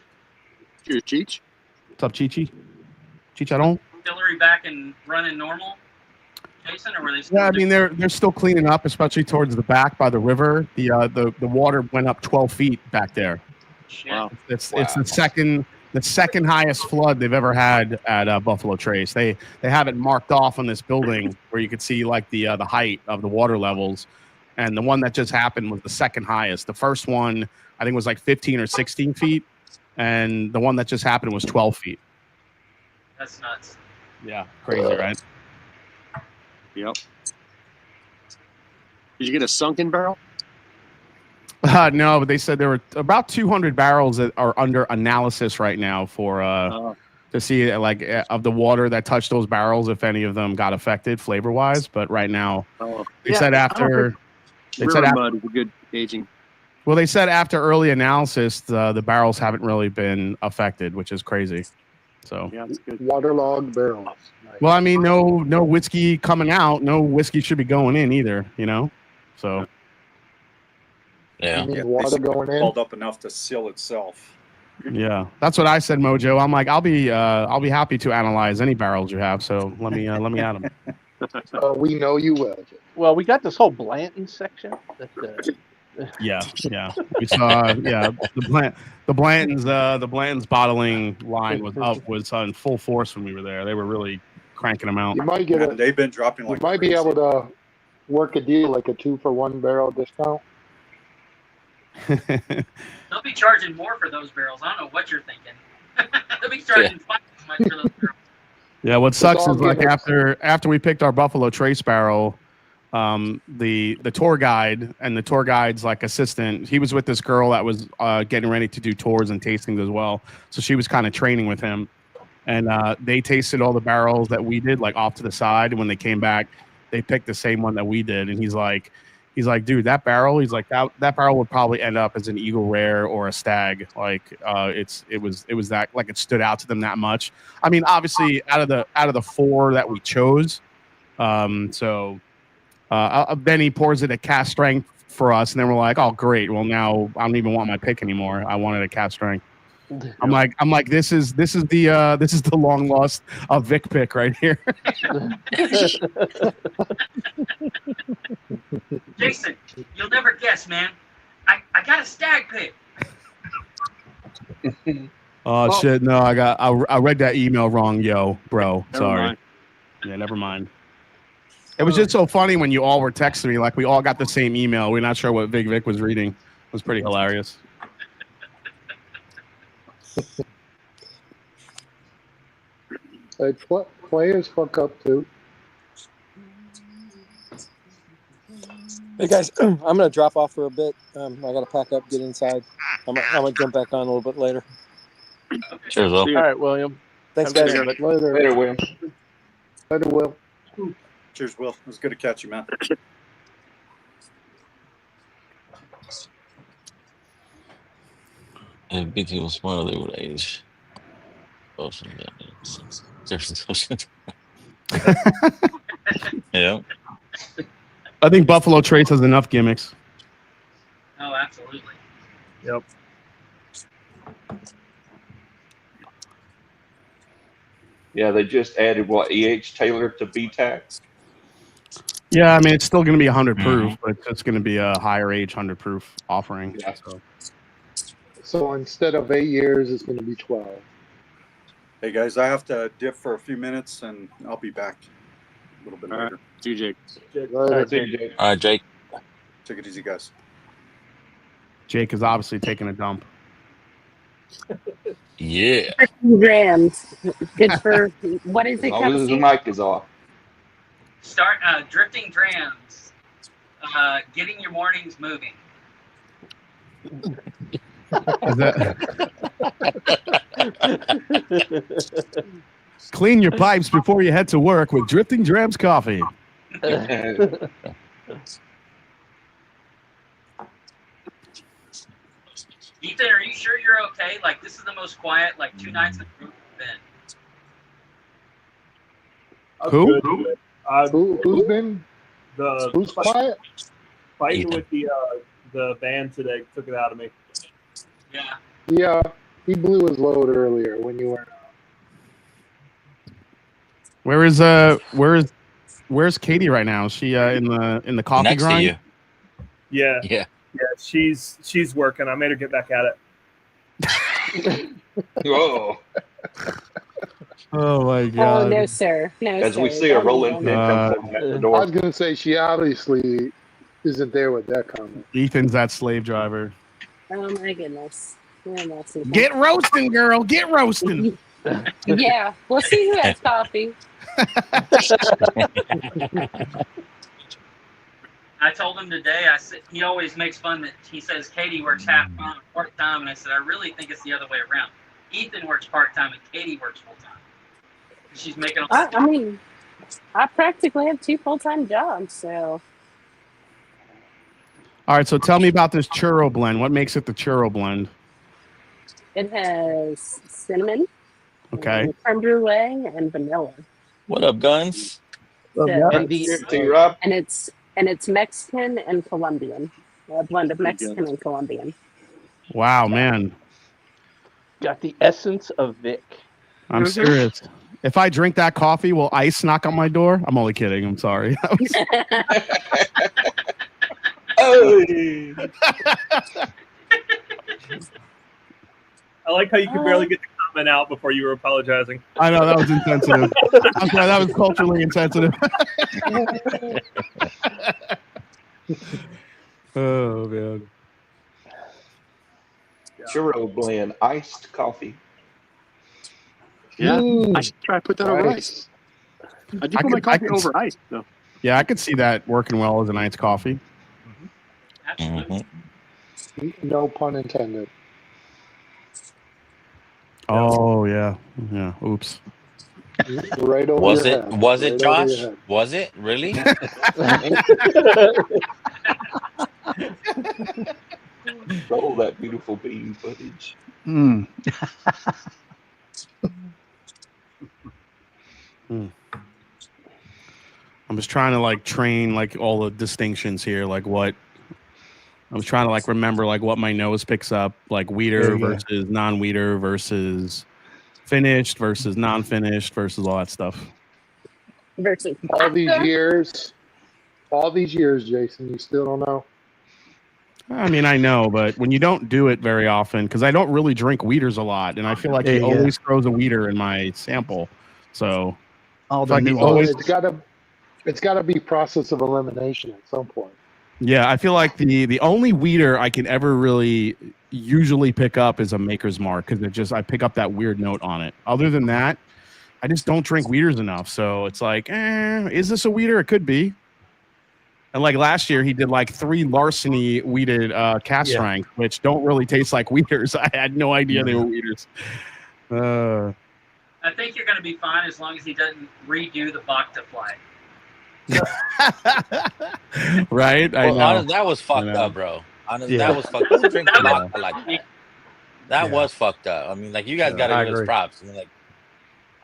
Cheers, Cheech. What's up, Chichi? Chicharron? distillery back and running normal, Jason, or were they still? Yeah, I mean they're still cleaning up, especially towards the back by the river. The water went up 12 feet back there. Wow. It's the second highest flood they've ever had at Buffalo Trace. They have it marked off on this building where you could see like the height of the water levels, and the one that just happened was the second highest. The first one I think was like 15 or 16 feet, and the one that just happened was 12 feet. That's nuts. Yeah, crazy, right? Yep. Did you get a sunken barrel? No, but they said there were about 200 barrels that are under analysis right now for to see like of the water that touched those barrels, if any of them got affected flavor wise. But right now, they said after mud is a good aging. Well, they said after early analysis, the barrels haven't really been affected, which is crazy. So yeah, it's good. Waterlogged barrels. Nice. Well, I mean, no whiskey coming out, no whiskey should be going in either, you know. So yeah, water going in. Balled up enough to seal itself. yeah, that's what I said, Mojo. I'm like, I'll be happy to analyze any barrels you have. So let me add them. We know you will. Well, we got this whole Blanton section. Yeah. We saw the Blanton's bottling line was on full force when we were there. They were really cranking them out. You might get they've been dropping You like might crazy. be able to work a deal like a 2-for-1 barrel discount. They'll be charging more for those barrels. I don't know what you're thinking. They'll be charging twice as much for those barrels. Yeah, what sucks all is like gimmicks. after we picked our Buffalo Trace barrel, the tour guide and the tour guide's like assistant, he was with this girl that was getting ready to do tours and tastings as well. So she was kind of training with him, and they tasted all the barrels that we did like off to the side. And when they came back, they picked the same one that we did, and he's like, dude, that barrel, he's like that barrel would probably end up as an Eagle Rare or a Stagg. Like it was that, like, it stood out to them that much. I mean, obviously out of the 4 that we chose, then he pours it at cast strength for us, and then we're like, oh great, well now I don't even want my pick anymore. I wanted a cast strength. I'm like this is the long lost Vic pick right here. Jason, you'll never guess, man. I got a Stagg pick. Oh shit, no, I read that email wrong, bro. Sorry. Yeah, never mind. It was just so funny when you all were texting me, like we all got the same email. We're not sure what Vic was reading. It was pretty hilarious. Hey, players hook up too. Hey guys, I'm gonna drop off for a bit. I gotta pack up, get inside. I'm gonna jump back on a little bit later. Cheers, Will. All right, William. Thanks, guys. Later, William. Later, Will. Cheers, Will. It was good to catch you, man. And BT will smile, they would age. Yeah. I think Buffalo Trace has enough gimmicks. Oh, absolutely. Yep. Yeah, they just added E.H. Taylor to BTAC. Yeah, I mean it's still going to be 100 proof, but it's going to be a higher age 100 proof offering. Yeah. So instead of 8 years, it's going to be 12. Hey guys, I have to dip for a few minutes, and I'll be back a little bit later. See you, Jake. Later. All right, Jake. Take it easy, guys. Jake is obviously taking a dump. Yeah. Drams. Good for what is it? As long as the mic is off. Start Drifting Drams. Getting your mornings moving. Is that... Clean your pipes before you head to work with Drifting Drams coffee. Ethan, are you sure you're okay? Like, this is the most quiet, like, 2 nights in the group we've been. Who? Who's been? Who's quiet? Fighting Ethan. with the band today took it out of me. Yeah. Yeah, he blew his load earlier when you were. Where's Katie right now? Is she in the coffee Next grind? to you. Yeah. Yeah. Yeah, she's working. I made her get back at it. Whoa. Oh my god. Oh no, sir. No, As sir. we see a Don't rolling pin Uh, come at the I door. was going to say she obviously isn't there with that comment. Ethan's that slave driver. Oh my goodness. Yeah, that's something. Get roasting, girl. Get roasting. Yeah, we'll see who has coffee. I told him today. I said he always makes fun that he says Katie works half time, part time, and I said I really think it's the other way around. Ethan works part time and Katie works full time. She's making. I mean, I practically have 2 full-time jobs, so. All right, so tell me about this churro blend. What makes it the churro blend? It has cinnamon, Okay. creme brulee, and vanilla. What up, guns? So And Rob. and it's Mexican and Colombian. A blend of Mexican and Colombian. Wow, man. Got the essence of Vic. I'm serious. If I drink that coffee, will ICE knock on my door? I'm only kidding. I'm sorry. I like how you could barely get the comment out before you were apologizing. I know, that was insensitive. I'm sorry, that was culturally insensitive. Oh, man. Churro blend, iced coffee. Yeah, I should try to put that over ice. I do put my coffee over ice, though. Yeah, I could see that working well as an iced coffee. No pun intended. Oh, yeah. Yeah. Oops. Right over Was your it? head. Was it, Right over your Josh? head. Was it really? Roll that beautiful bean footage. Hmm. I'm just trying to like train like all the distinctions here, like what I was trying to like remember like what my nose picks up, like weeder versus non-weeder versus finished versus non-finished versus all that stuff. Versus all these years, Jason, you still don't know. I mean, I know, but when you don't do it very often, because I don't really drink weeders a lot, and I feel like he always throws a weeder in my sample. So it's gotta be process of elimination at some point. Yeah, I feel like the only weeder I can ever really usually pick up is a Maker's Mark, because I pick up that weird note on it. Other than that, I just don't drink weeders enough. So it's like, is this a weeder? It could be. And like last year, he did like 3 Larceny weeded cast strength, which don't really taste like weeders. I had no idea they were weeders. I think you're going to be fine as long as he doesn't redo the Bacta fly. Right? I know. Honestly, that was fucked up, bro. Honestly, that was fucked up. Drink vodka like that was fucked up. I mean, like you guys got to give us props. I mean, like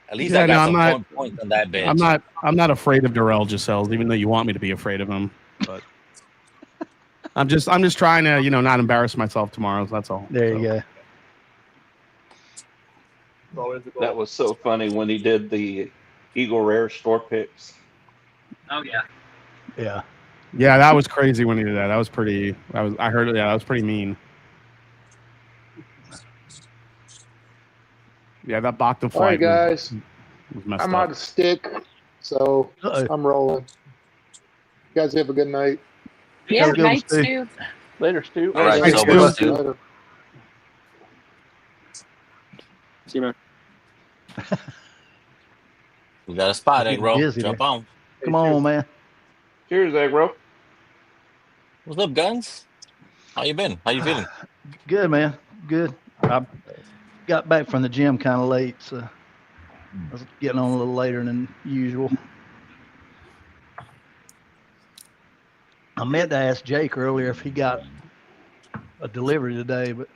at least I got some points on that bench. I'm not afraid of Durrell Giselles, even though you want me to be afraid of him. But I'm just trying to not embarrass myself tomorrow. That's all. There you go. That was so funny when he did the Eagle Rare store picks. Oh yeah. Yeah. Yeah, that was crazy when he did that. That was pretty. I heard it. Yeah, that was pretty mean. Yeah, that Bacta flight. All right, guys. Was messed I'm up. out of stick, so I'm rolling. You guys have a good night. Yeah, night, Stu. Later, Stu. All right, Stu. Later. See you, man. We got a spot, egg roll. Jump on. Come on, man. Cheers, egg roll. What's up, guns? How you been? How you feeling? Good, man. Good. I got back from the gym kind of late, so I was getting on a little later than usual. I meant to ask Jake earlier if he got a delivery today, but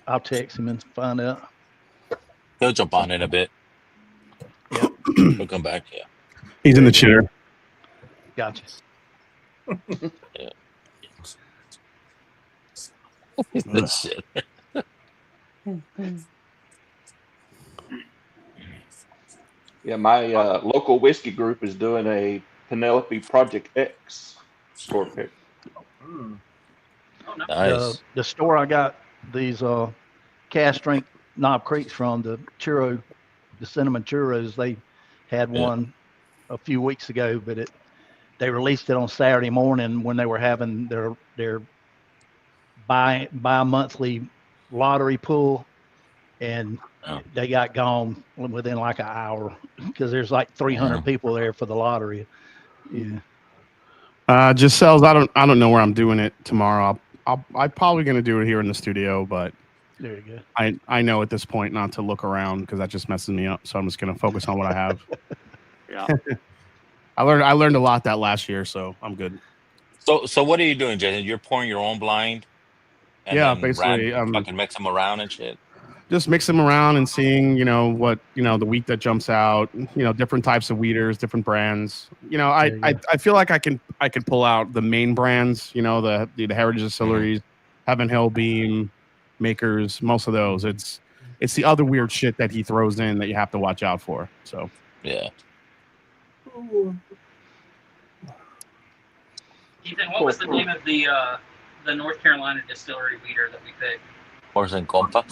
I'll text him and find out. He'll jump on in a bit. Yeah. He'll come back. Yeah. He's in the chitter. Gotcha. Yeah. That's shit. Yeah, my local whiskey group is doing a Penelope Project X store pick. Nice. The store I got these cast strength Knob Creeks from, the cinnamon churros, they had one a few weeks ago, but they released it on Saturday morning when they were having their bi-monthly lottery pool, and they got gone within like an hour because there's like 300 people there for the lottery. Yeah. Giselle, I don't know where I'm doing it tomorrow. I'm probably going to do it here in the studio, but There you go. I know at this point not to look around because that just messes me up. So I'm just going to focus on what I have. Yeah. I learned a lot that last year, so I'm good. So what are you doing, Jason? You're pouring your own blind, and Yeah, then basically, fucking mix them around and shit. Just mix them around and seeing, what, the wheat that jumps out, different types of wheaters, different brands. I feel like I can pull out the main brands, the Heritage Distilleries, Heaven Hill, Beam, Makers, most of those. It's the other weird shit that he throws in that you have to watch out for. So yeah. Ethan, what was the name of the North Carolina distillery weeder that we picked? Horse and Compa.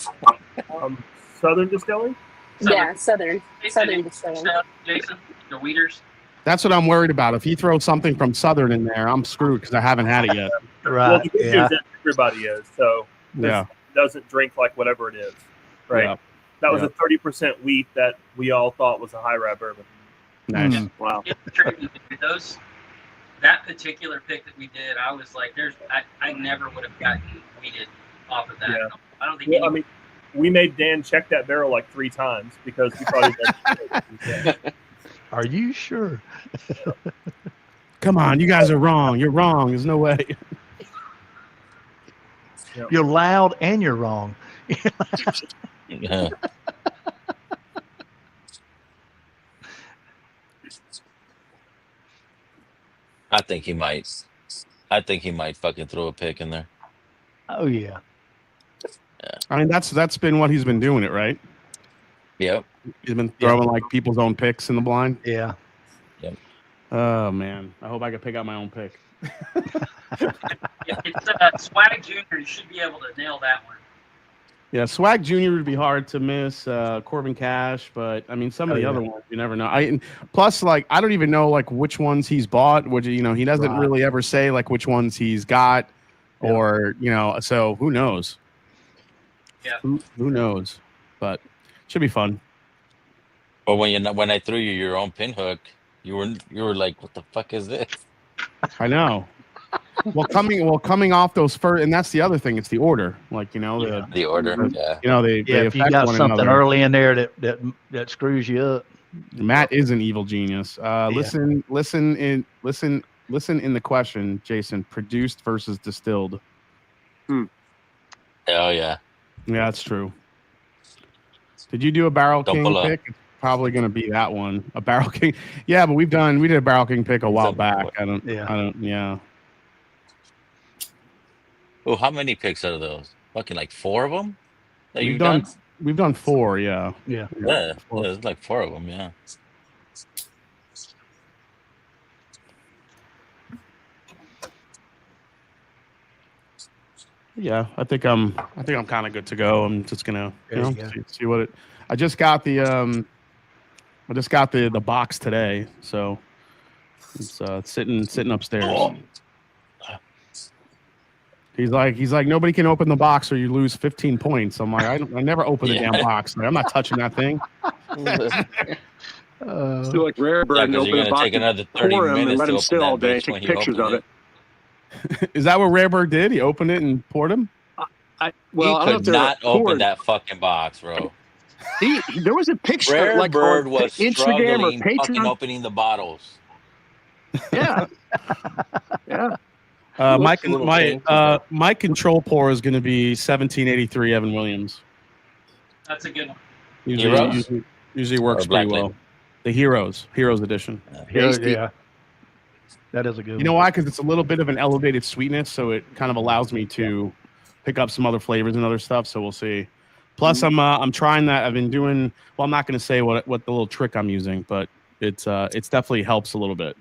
Southern Distillery? Yeah, Southern Distillery. Jason, the weeders? that's what I'm worried about. If he throws something from Southern in there, I'm screwed because I haven't had it yet. Well, the good news is that everybody is. So Yeah. doesn't drink like whatever it is. Right? Yeah. That was Yeah. a 30% wheat that we all thought was a high rye bourbon. Nice. Wow. That particular pick that we did, I was like, I never would have gotten weeded off of that. Yeah. I don't think Well, I mean, we made Dan check that barrel like 3 times because we thought he was Are you sure? Come on, you guys are wrong. You're wrong. There's no way. You're loud and you're wrong. Yeah. I think he might fucking throw a pick in there. Oh yeah. I mean, that's been what he's been doing it, right? Yep. He's been throwing like people's own picks in the blind. Yeah. Yep. Oh man, I hope I can pick out my own pick. If it's Swag Junior, you should be able to nail that one. Yeah, Swag Junior would be hard to miss. Corbin Cash, but I mean, some of the other ones you never know. And plus, like, I don't even know like which ones he's bought. Which he doesn't really ever say like which ones he's got, or so who knows? Yeah. Who knows? But should be fun. But when I threw you your own pinhook, you were like, what the fuck is this? I know. Well, coming off those first, and that's the other thing. It's the order, like the order. They if you affect got one something another. early in there that screws you up. Matt is an evil genius. Listen in the question, Jason. Produced versus distilled. Hell yeah. Yeah, that's true. Did you do a Barrel Don't King pull up. pick? It's probably going to be that one. A Barrel King. Yeah, but we did a Barrel King pick a while back. Yeah. Oh, how many picks out of those? Fucking like 4 of them that you've done? We've done 4, yeah. Yeah. Yeah, there's like 4 of them, yeah. Yeah, I think I'm kind of good to go. I'm just gonna There you go. see what it. I just got the the box today, so it's sitting upstairs. Oh. He's like nobody can open the box or you lose 15 points. I'm like I never open the damn box. Like, I'm not touching that thing. Still like rare bread and you're open the gonna box, take another 30 pour 'em and minutes let to him open sit all that day, bitch when take you pictures open of it. Is that what Rarebird did? He opened it and poured them? I He don't know if could they're not open poured. that fucking box, bro. There was a picture Rare like Bird on was Instagram or struggling fucking Patreon. opening the bottles. Yeah. Yeah. My Looks a little painful. my control pour is going to be 1783 Evan Williams. That's a good one. Usually works Or Black pretty well. Label. The Heroes edition. Yeah. That is a good You know why? Because it's a little bit of an elevated sweetness, so it kind of allows me to pick up some other flavors and other stuff. So we'll see. Plus, I'm trying that. I've been doing. Well, I'm not going to say what the little trick I'm using, but it's definitely helps a little bit.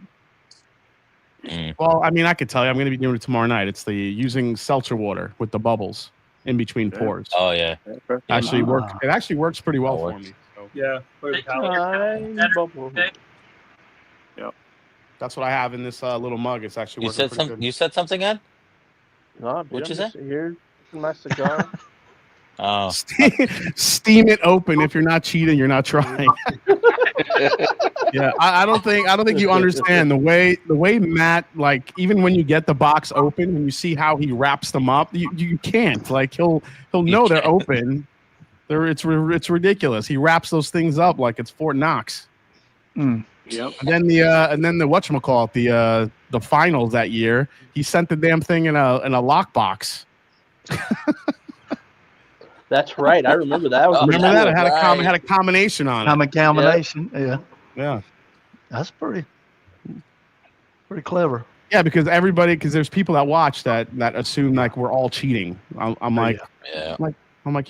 Well, I mean, I could tell you, I'm going to be doing it tomorrow night. It's the using seltzer water with the bubbles in between pours. Oh yeah. It actually works pretty well for me. So. Yeah. Yep. That's what I have in this little mug. It's actually working pretty good. You said something, Ed? No, What'd you I'm say? just here in my cigar. Oh. Steam it open. If you're not cheating, you're not trying. Yeah, I don't think you understand the way Matt, like, even when you get the box open and you see how he wraps them up, you can't, like, he'll know they're open. It's ridiculous. He wraps those things up like it's Fort Knox. Yep. And then the whatchamacallit, the finals that year, he sent the damn thing in a lockbox. That's right. I remember that. Remember that? It had a combination on it. Common combination. Yeah. Yeah. That's pretty clever. Yeah, because there's people that watch that assume like we're all cheating. I'm like,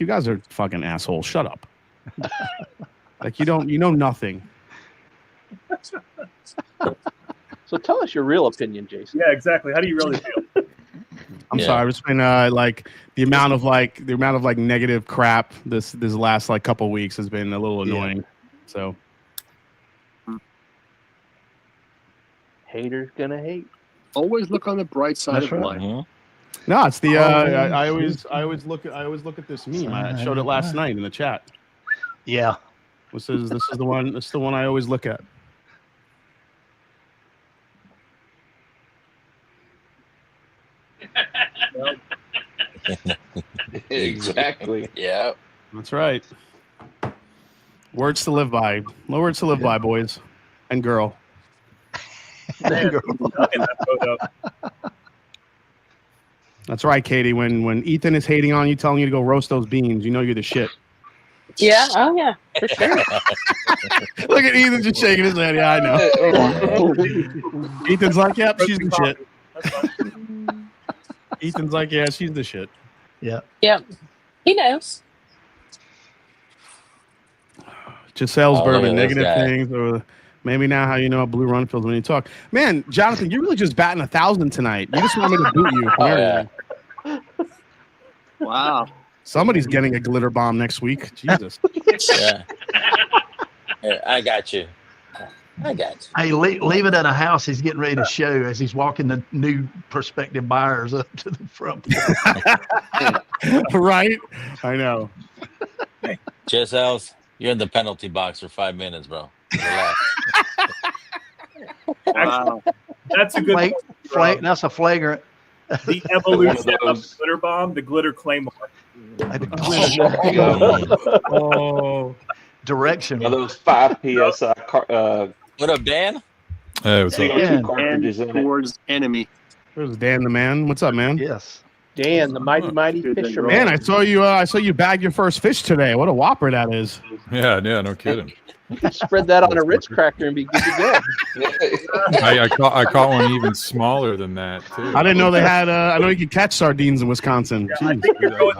you guys are fucking assholes. Shut up. Like you know nothing. So tell us your real opinion, Jason. Yeah, exactly. How do you really feel? I'm sorry. It's been like the amount of negative crap this last like couple weeks has been a little annoying. So haters gonna hate. Always look on the bright side of life. No, it's the I always look at this meme. I showed it last night in the chat. Yeah. This is the one. It's the one I always look at. Exactly. Yeah. That's right. Words to live by. No words to live by, boys and girl. That's right, Katie. When Ethan is hating on you, telling you to go roast those beans, you know you're the shit. Yeah. Oh yeah, for sure. Look at Ethan just shaking his head. Yeah, I know. Ethan's like, yep, she's the shit. Ethan's like, yeah, she's the shit. Yeah. Yep. He knows. Just sells bourbon, look at this negative guy. things, or maybe now how you know how Blue Run feels when you talk. Man, Jonathan, you're really just batting 1,000 tonight. You just want me to boot you from everything. Wow. Somebody's getting a glitter bomb next week. Jesus. Yeah. Here, I got you. Hey, leave it at a house he's getting ready to show as he's walking the new prospective buyers up to the front. Right? I know. Just else, you're in the penalty box for 5 minutes, bro. Relax. Wow. That's a good one. That's a flagrant. The evolution of the glitter bomb, the glitter claymore. Oh, direction. Those 5 psi. What up, Dan? Hey, what's up? CO2 cartridges in it. Towards enemy. There's Dan the man. What's up, man? Yes. Dan, the mighty fisherman. Man, I saw you bag your first fish today. What a whopper that is. Yeah, no kidding. Spread that on a Ritz cracker and be good to go. I caught one even smaller than that too. I didn't know they had. I know you could catch sardines in Wisconsin. I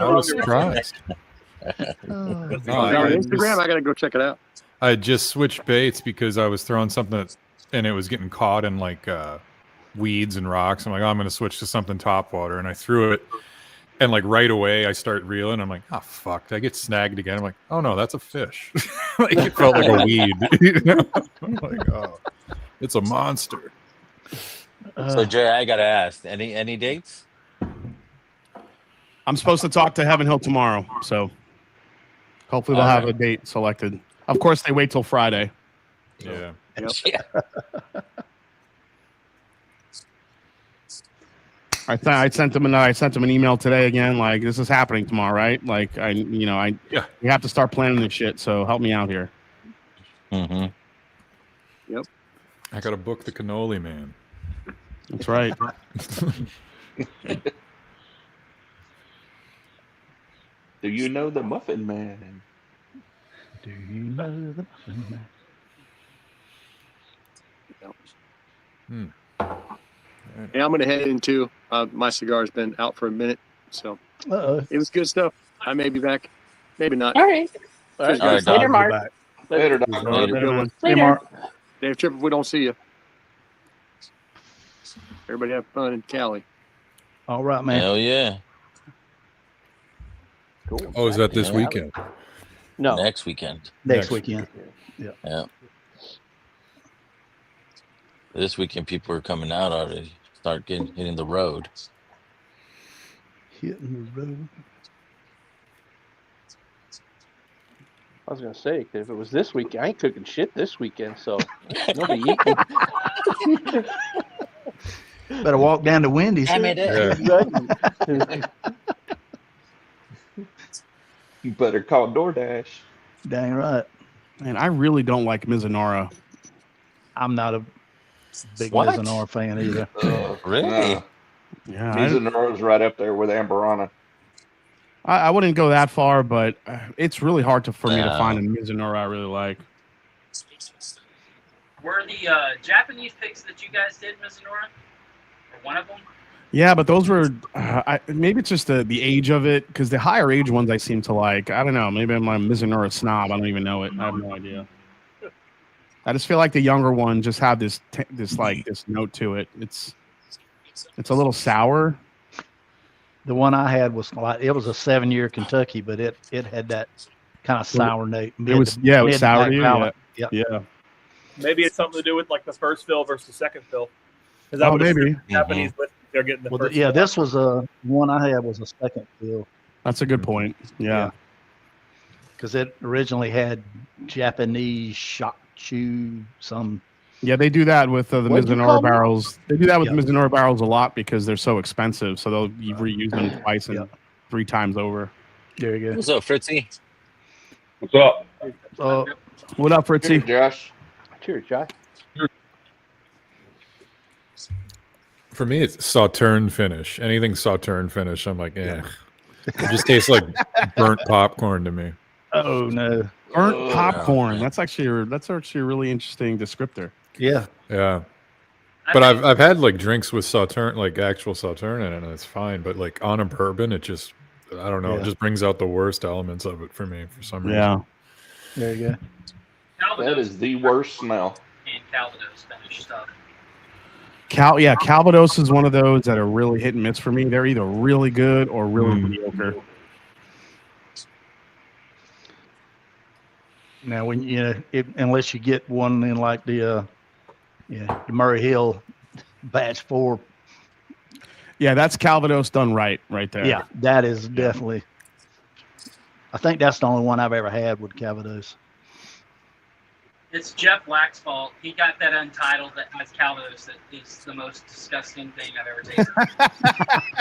was surprised. On Instagram, I gotta go check it out. I just switched baits because I was throwing something and it was getting caught in like weeds and rocks. I'm like, I'm going to switch to something topwater, and I threw it, and like right away I start reeling. I'm like, oh fuck, did I get snagged again? I'm like, oh no, that's a fish. Like it felt like a weed. You know? I'm like, oh, it's a monster. So Jay, I gotta ask, any dates? I'm supposed to talk to Heaven Hill tomorrow, so hopefully they'll have a date selected. Of course, they wait till Friday. Yeah. Yeah. I sent them an email today again. Like, this is happening tomorrow, right? Like, we have to start planning this shit. So help me out here. Mm-hmm. Yep. I gotta book the cannoli man. That's right. Do you know the Muffin Man? Do you know the Muffin Man? Yeah, I'm gonna head into my cigar's been out for a minute, so it was good stuff. I may be back, maybe not. All right. All right, Later, dog. Mark. Later, Doc. Later. Hey, Mark. Dave Tripp, if we don't see you. Everybody have fun in Cali. All right, man. Hell yeah. Cool. Oh, is that this weekend? No, Next weekend. Next weekend. Yeah. This weekend, people are coming out already. Start hitting the road. Hitting the road. I was gonna say, 'cause if it was this weekend, I ain't cooking shit this weekend, so nobody eating. Better walk down to Wendy's. Damn it. Exactly. You better call DoorDash. Dang right. And I really don't like Mizunara. I'm not a big What? Mizunara fan either. Really? Yeah, Mizunora's right up there with Amberana. I wouldn't go that far, but it's really hard for me to No. find a Mizunara I really like. Were the Japanese picks that you guys did, Mizunara? Or one of them? Yeah, but those were maybe it's just the age of it, because the higher age ones I seem to like. I don't know. Maybe I'm a Mizunara snob. I don't even know it. I have no idea. I just feel like the younger ones just have this note to it. It's a little sour. The one I had was like it was a 7-year Kentucky, but it had that kind of sour note. It was sour to you. Yeah. Maybe it's something to do with like the first fill versus the second fill. Oh, maybe. Japanese whiskey, they're getting the first. Yeah, fill. this was one I had was a second fill. That's a good point. Yeah. Because it originally had Japanese shochu, some. Yeah, they do that with the What'd you Mizunara call them? barrels. They do that with Yeah. Mizunara barrels a lot because they're so expensive. So they'll reuse them twice and 3 times over. There you go. What's up, Fritzy? What's up? What up, Fritzy? Cheers, Josh. Cheers, Josh. For me, it's Sauterne finish. Anything Sauterne finish, I'm like, eh. It just tastes like burnt popcorn to me. Oh no, burnt popcorn. That's actually a really interesting descriptor. Yeah. Yeah. But I've had like drinks with Sauterne, like actual Sauterne in it, and it's fine. But like on a bourbon, it just, I don't know, it just brings out the worst elements of it for me for some reason. Yeah. There you go. That is the worst smell. And Calvados finish stuff. Calvados is one of those that are really hit and miss for me. They're either really good or really mediocre. Now, when unless you get one in like the Murray Hill batch 4. Yeah, that's Calvados done right there. Yeah, that is definitely. I think that's the only one I've ever had with Calvados. It's Jeff Black's fault. He got that Untitled that has Calvados that is the most disgusting thing I've ever tasted.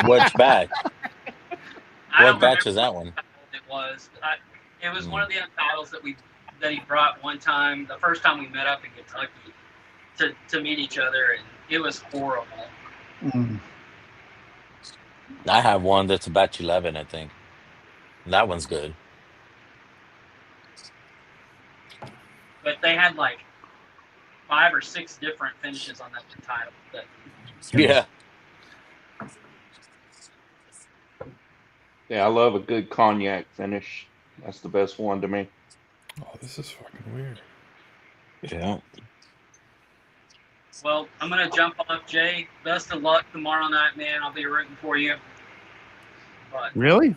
Which batch? I What don't batch is remember that one? what it was. It was one of the Untitles that he brought one time, the first time we met up in Kentucky to meet each other, and it was horrible. I have one that's a batch 11, I think. That one's good. But they had like 5 or 6 different finishes on that Untitled. Yeah. Yeah, I love a good cognac finish. That's the best one to me. Oh, this is fucking weird. Yeah. Well, I'm going to jump off, Jay. Best of luck tomorrow night, man. I'll be rooting for you. But, Really?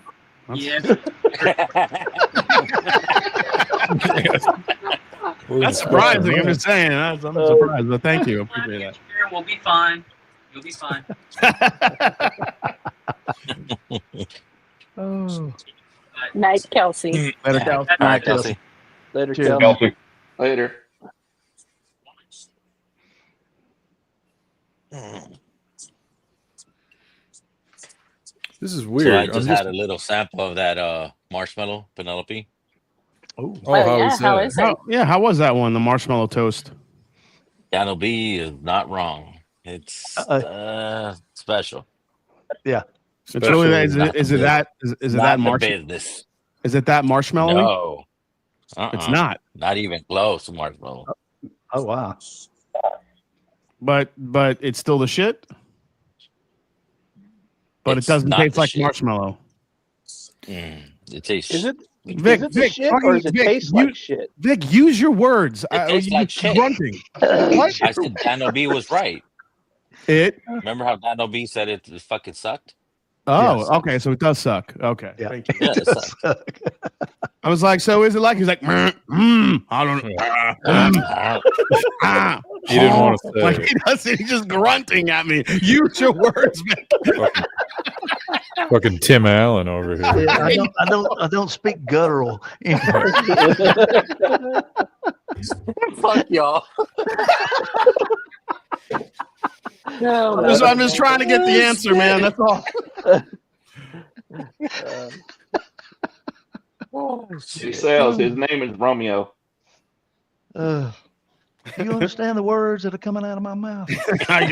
yeah. That's surprising. I'm just saying. I'm surprised, but thank you. Appreciate that. We'll be fine. You'll be fine. Oh. Night, Kelsey. Later, Kelsey. Night, Kelsey. Later, Cheers, Kelsey. Later. This is So weird. I just had a little sample of that marshmallow Penelope. Oh, how is it? How was that one? The marshmallow toast. Daniel B is not wrong. It's special. Yeah. It's really that. Is it that marshmallow? Business. Is it that marshmallow? No. It's not. Not even close to marshmallow. Oh wow. But it's still the shit. But It's it doesn't not taste the like shit. marshmallow. It tastes. Is it? Vic, is it the Vic, shit or does it Vic, taste like shit? Vic, use your words. It tastes You like shit. grunting. What? I said Daniel B was right. It. Remember how Daniel B said it fucking sucked? Oh, Yes. okay. So it does suck. Okay. Yeah. Thank you. Yeah, it sucked. I was like, so is it like? He's like, I don't know. He didn't want to say Like it. he doesn't. He's just grunting at me. Use your words, Vic. Fucking Tim Allen over here. Yeah, I don't speak guttural. Fuck y'all. I'm just trying to get the answer, man. That's all. He says his name is Romeo. Do you understand the words that are coming out of my mouth? I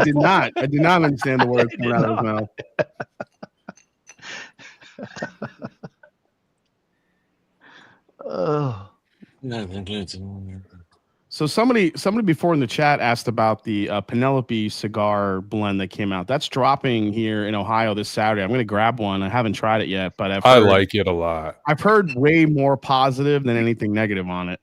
did not. I did not understand the words coming out of his mouth. Oh. So somebody before in the chat asked about the Penelope cigar blend that came out. That's dropping here in Ohio this Saturday. I'm going to grab one. I haven't tried it yet, but I like it a lot. I've heard way more positive than anything negative on it.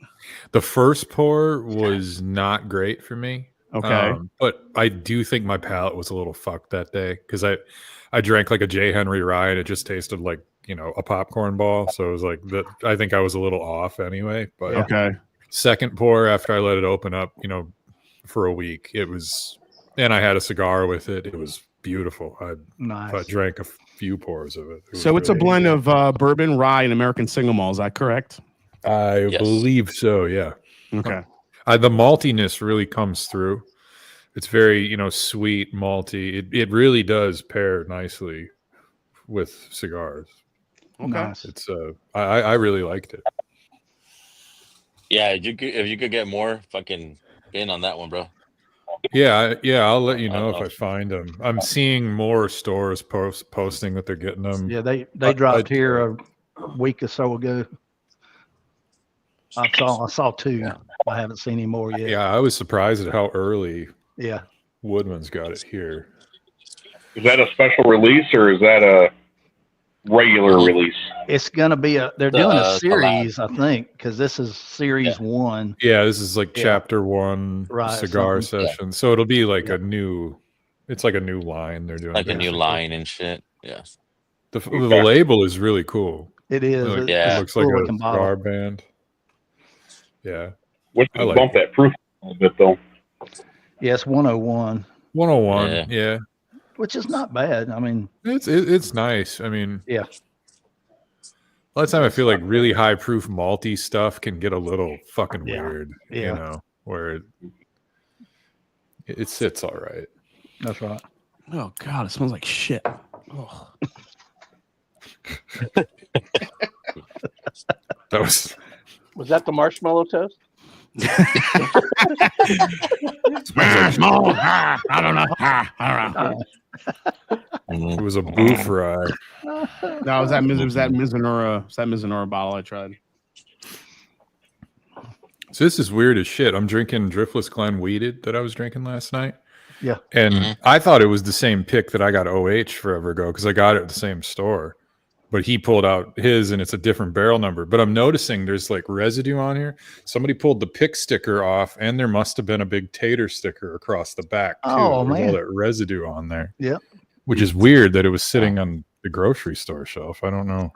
The first pour was not great for me. Okay. But I do think my palate was a little fucked that day because I drank like a J. Henry rye and it just tasted like, a popcorn ball. So it was like I think I was a little off anyway. But okay. Second pour after I let it open up, for a week, it was, and I had a cigar with it. It was beautiful. I drank a few pours of it. So it's a blend of bourbon, rye, and American single malt. Is that correct? I believe so. Yeah. Okay. The maltiness really comes through. It's very, sweet, malty. It really does pair nicely with cigars. Okay. Nice. It's I really liked it. Yeah, if you could get more, fucking in on that one, bro. Yeah, I'll let you know if I find them. I'm seeing more stores posting that they're getting them. Yeah, they dropped here a week or so ago. I saw two. Yeah. I haven't seen any more yet. Yeah, I was surprised at how early. Yeah, Woodman's got it here. Is that a special release or is that a regular release? It's gonna be they're doing a series, I think, because this is series 1. Yeah, this is like chapter 1 cigar session. So it'll be like a new. It's like a new line they're doing. Like a new line and shit. Yeah. The label is really cool. It is. It looks like a cigar bottle. band. Yeah. What's to bump that proof a little bit though? Yeah, it's 101. 101. Yeah. Which is not bad. I mean, it's nice. I mean, yeah. A lot of time I feel like really high proof malty stuff can get a little fucking weird. Yeah. Where it sits all right. That's right. Oh God, it smells like shit. Oh. Was that the marshmallow toast? Smash more. I don't know. It was a boof rye. No, it was that Mizunara bottle I tried. So this is weird as shit. I'm drinking Driftless Glen Weeded that I was drinking last night. Yeah. And I thought it was the same pick that I got OH forever ago because I got it at the same store. But he pulled out his and it's a different barrel number. But I'm noticing there's like residue on here. Somebody pulled the pick sticker off and there must have been a big tater sticker across the back too. Oh, There's man. all that residue on there. Yeah. Which is weird that it was sitting on the grocery store shelf. I don't know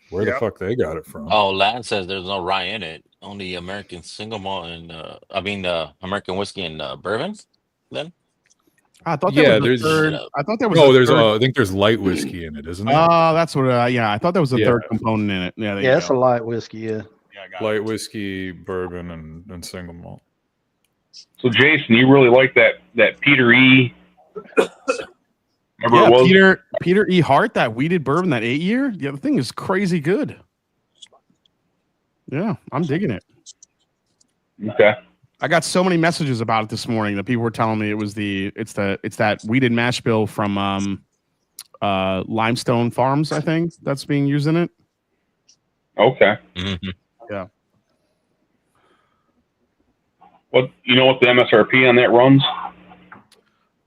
where the fuck they got it from. Oh, Lance says there's no rye in it. Only American single malt and American whiskey and bourbon. Then I thought there was a third. I thought there was. I think there's light whiskey in it, isn't it? Oh, that's what. I thought there was a third component in it. Yeah, yeah, it's a light whiskey. Yeah. Light whiskey, bourbon, and single malt. So Jason, you really like that Peter E. Yeah, Peter E. Hart, that weeded bourbon, that 8-year. Yeah, the thing is crazy good. Yeah, I'm digging it. Okay. I got so many messages about it this morning that people were telling me it's that weeded mash bill from Limestone Farms, I think, that's being used in it. Okay. Mm-hmm. Yeah. What the MSRP on that runs?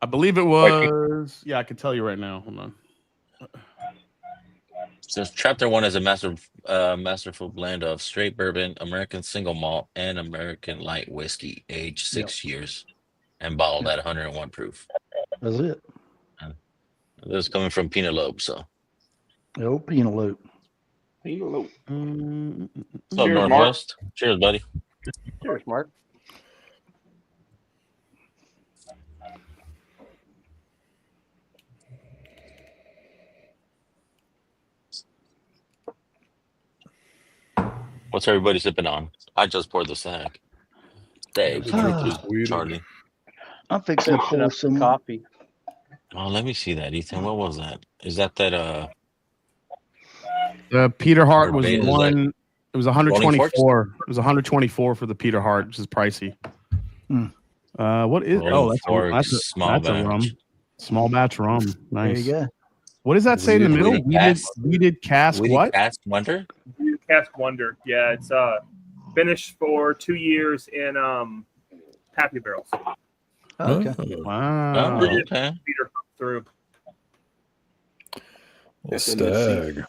I believe it was. Yeah, I can tell you right now. Hold on. So chapter 1 is a masterful blend of straight bourbon, American single malt, and American light whiskey, aged 6 years, and bottled at 101 proof. That's it. This is coming from Penelope, so. Oh, Penelope. Penelope. What's up, Cheers, Northwest? Mark. Cheers, buddy. Cheers, Mark. What's everybody sipping on? I just poured the Stagg. Stagg, Charlie. I'm fixing to Finishing pull up some some coffee. Oh, let me see that, Ethan. What was that? Is that Peter Hart was Bourbon, is that one. It was Rolling Forks? 124. It was 124 for the Peter Hart, which is pricey. What is? Rolling That's a small batch. rum. Small batch rum. Nice. There you go. What does that say in the middle? Weeded cask. Weeded What? Cask Wonder? Cask Wonder. Yeah, it's finished for 2 years in Happy Barrels. Okay. Wow. Oh, okay. Peter through. Stagg.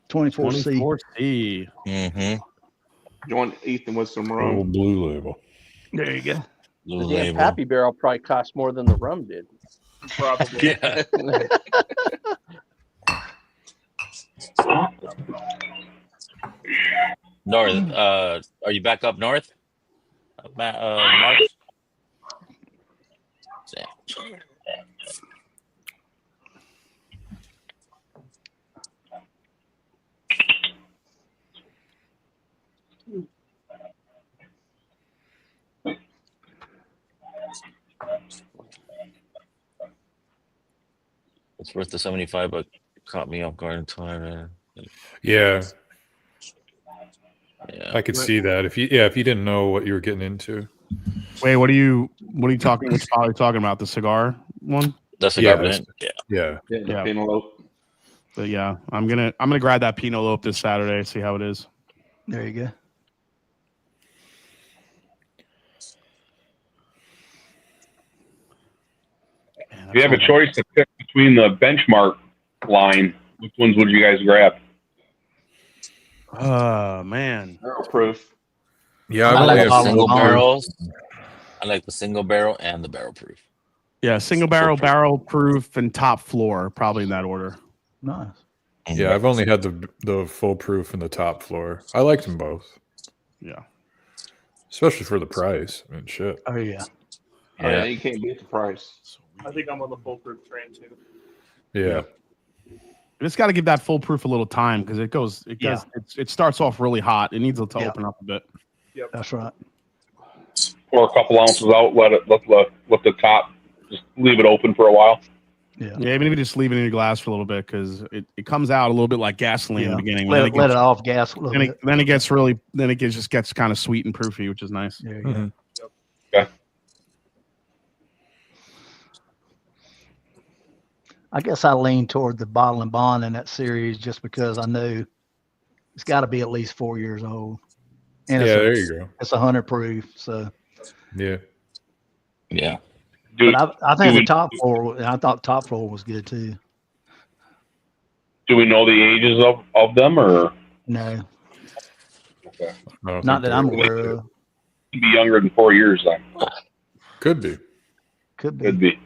24C. 24C. Mm-hmm. Join Ethan with some Little rum. blue label. There you go. Blue The damn label. Happy Barrel probably cost more than the rum did. Probably. Yeah. North. Are you back up north? Mark? It's worth the 75, but caught me off guard until I read it. Yeah. Yeah. I could see that if you didn't know what you were getting into. Wait, what are you talking? Which bottle are you talking about? The cigar one? The cigar blend. Yeah. Yeah. Penelope. But yeah, I'm gonna grab that Penelope this Saturday. See how it is. There you go. If you have a choice to pick between the benchmark line, which ones would you guys grab? Oh man, Barrel proof. Yeah, I like the have single one. barrels. I like the single barrel and the barrel proof. Yeah, single barrel, barrel proof, and top floor, probably in that order. Nice. Yeah, I've only had the full proof and the top floor. I liked them both. Yeah. Especially for the price. I mean, shit. Oh yeah. Yeah, you can't beat the price. I think I'm on the foolproof train too. Yeah. Just got to give that full proof a little time because it starts off really hot. It needs to open up a bit. Yep. That's right. Pour a couple ounces out, let the top, just leave it open for a while. Yeah. Yeah, even if you just leave it in your glass for a little bit because it comes out a little bit like gasoline in the beginning. Let it off gas a little bit. Then it just gets kind of sweet and proofy, which is nice. There you go. Yep. Okay. I guess I lean toward the bottle and bond in that series just because I know it's got to be at least 4 years old. And There you go. It's 100 proof, so Yeah. Yeah. but I think the top floor. I thought top floor was good too. Do we know the ages of them, or No, okay. not that I'm aware of. Could be younger than 4 years then. Could be. Could be. Could be.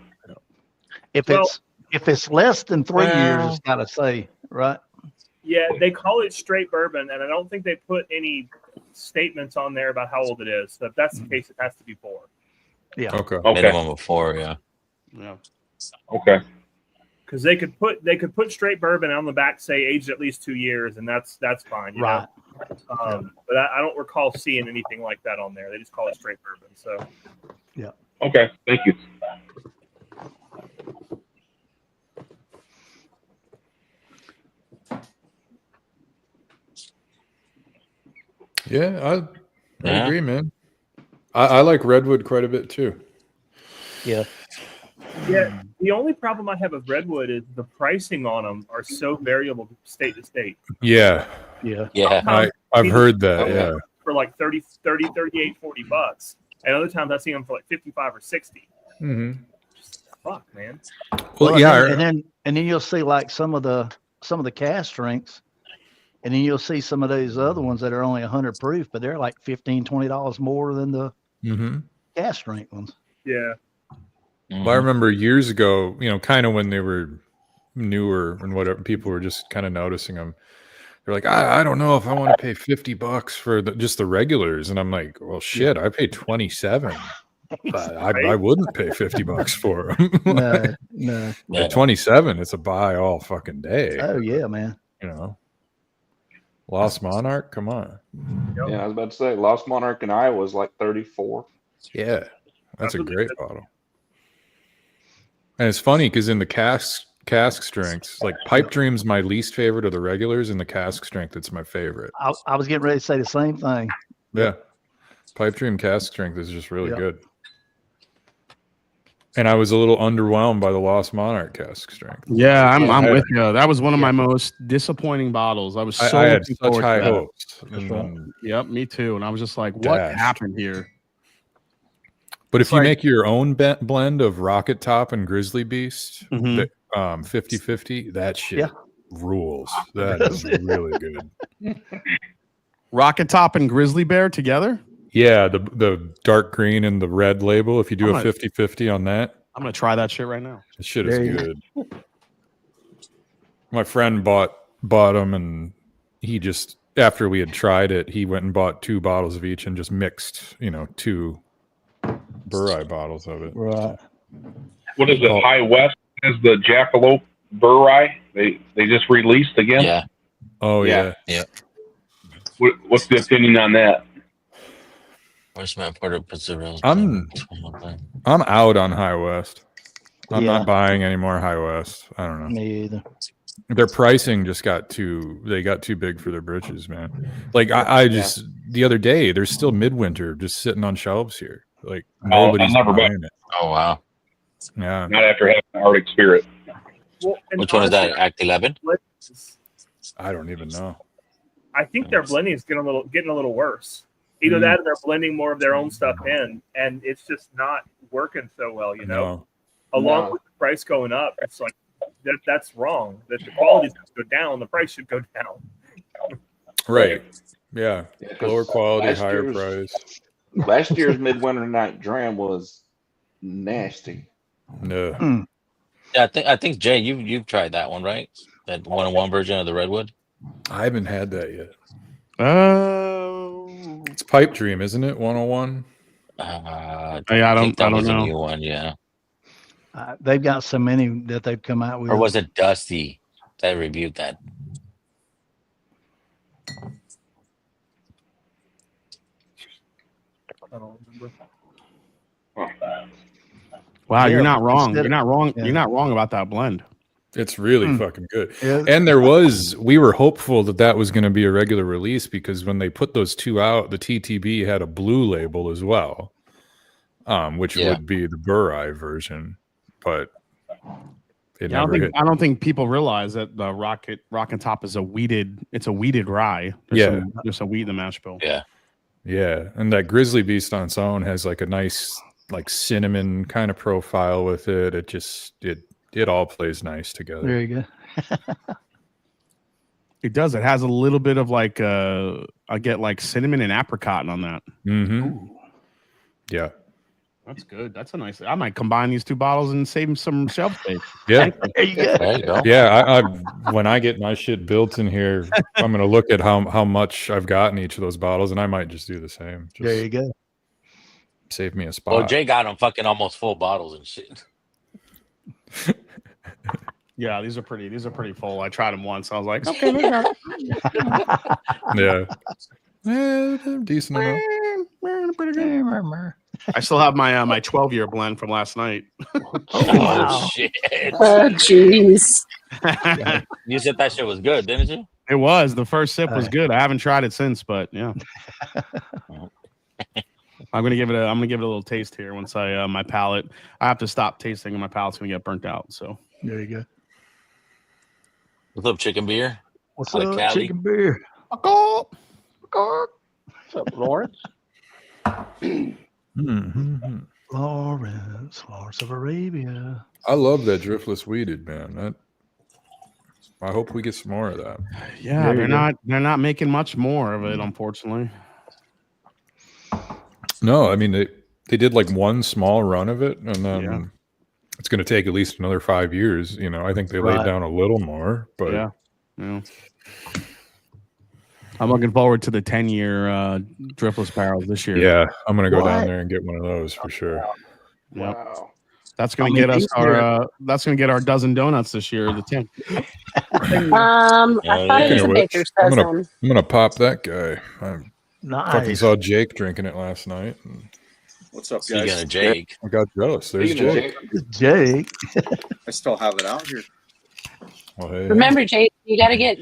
If it's less than 3 years, it's got to say right. Yeah, they call it straight bourbon, and I don't think they put any statements on there about how old it is. So if that's the case, it has to be 4. Yeah. Okay. Minimum of 4, yeah. Yeah. Okay. Because they could put straight bourbon on the back, say aged at least 2 years, and that's fine. You Right. know? But I don't recall seeing anything like that on there. They just call it straight bourbon. So Yeah. Okay. Thank you. Yeah, I agree, man. I like redwood quite a bit too. Yeah. yeah, the only problem I have with redwood is the pricing on them are so variable state to state. Yeah. Yeah. I've heard that. Yeah. For like 30, 38, $40. And other times I've seen them for like 55 or 60. Mm-hmm. Fuck, man. Well, and then you'll see like some of the cast drinks, and then you'll see some of those other ones that are only 100 proof, but they're like $15-$20 more than the cast drink ones. Yeah. Well, I remember years ago, kind of when they were newer and whatever, people were just kind of noticing them. They're like, I don't know if I want to pay $50 for just the regulars, and I'm like, well, shit, I paid $27. But I wouldn't pay $50 for them. No. At 27, it's a buy all fucking day. Oh yeah, man. Lost Monarch, come on. Yeah, I was about to say Lost Monarch in Iowa was like 34. Yeah, that's a great bottle. And it's funny because in the cask strengths, like Pipe Dream's my least favorite of the regulars, and the cask strength it's my favorite. I was getting ready to say the same thing. Yeah, Pipe Dream cask strength is just really Yep. good. And I was a little underwhelmed by the Lost Monarch cask strength. Yeah, I'm with you. That was one of my most disappointing bottles. I was so I had looking such forward high to that. hopes. And then Yep, me too. And I was just like, what dashed. happened here? But if you make your own blend of Rocket Top and Grizzly Beast, Mhm. 50-50, that shit rules. That is really good. Rocket Top and Grizzly Bear together? Yeah, the dark green and the red label. If you do a 50-50 on that, I'm gonna try that shit right now. that shit is There you good. My friend bought them, and he just, after we had tried it, he went and bought 2 bottles of each and just mixed, 2 Burrai bottles of it. Right. What is it? High West has the Jackalope Burrai. They just released again. Yeah. Oh yeah. Yeah. What's the opinion on that? Where's my Puerto Pizarro? I'm out on High West. I'm Yeah. not buying any more High West. I don't know. Me either. Their pricing just got too big for their britches, man. Like I just the other day, there's still Midwinter just sitting on shelves here. Like nobody's never buying bought it. Oh wow. Yeah. Not after having an Arctic Spirit. Well, and Which one is that? honestly, Act 11? I don't even know. I think their blending is getting a little worse. Either that or they're blending more of their own stuff in, and it's just not working so well, you know. Along with the price going up, it's like that's wrong. That the quality should go down, the price should go down. Right. Yeah. 'cause Lower quality, last higher year's- price. Last year's Midwinter Night Dram was nasty. No. Yeah, I think Jay, you've tried that one, right? That 101 version of the Redwood. I haven't had that yet. Oh, It's Pipe Dream, isn't it? 101. I I think that don't was know. a new one, yeah. They've got so many that they've come out with. Or was it Dusty that reviewed that? I don't remember. Wow, you're Yeah, not wrong. instead You're not wrong. yeah. You're not wrong about that blend. It's really fucking good. Yeah. And we were hopeful that was going to be a regular release because when they put those 2 out, the TTB had a blue label as well, which would be the Burrai version, but it Yeah, never hit. I don't think people realize that the Rocket Top is a weeded rye. There's a wheat in the mash bill. Yeah. Yeah, and that Grizzly Beast on its own has like a nice like cinnamon kind of profile with it. It all plays nice together. There you go. It does. It has a little bit of like I get like cinnamon and apricot on that. Mm-hmm. Yeah. That's good. That's a nice. I might combine these 2 bottles and save some shelf space. Yeah. There you go. There you go. Yeah, I when I get my shit built in here, I'm gonna look at how much I've got in each of those bottles, and I might just do the same. Just There you go. save me a spot. Well, Jay got them fucking almost full bottles and shit. Yeah, these are pretty full. I tried them once. I was like, okay, they're not. Yeah. Decent enough. I still have my my 12-year blend from last night. Oh shit! Jeez. You said that shit was good, didn't you? It was. The first sip was good. I haven't tried it since, but yeah. I'm gonna give it a little taste here once I my palate. I have to stop tasting and my palate's gonna get burnt out. So There you go. What's up, chicken beer? What's Out of up, Cali? chicken beer? What's What's up, Lawrence? Lawrence of Arabia. I love that driftless weeded, man. I hope we get some more of that. yeah, they're not making much more of it, unfortunately. No, I mean they did like one small run of it, and then it's going to take at least another 5 years. You know, I think they laid down a little more, but yeah. I'm looking forward to the 10-year driftless barrels this year. yeah, I'm going to go down there and get one of those for sure. Yep. Wow. That's going to get us our. That's going to get our dozen donuts this year. The 10. I thought it was Speaking a of which, baker's I'm dozen. gonna pop that guy. I fucking Nice. saw Jake drinking it last night. What's up, Speaking guys? of Jake, I got jealous. There's Speaking of Jake. Jake. I still have it out here. Well, hey, Remember, Jake, you gotta get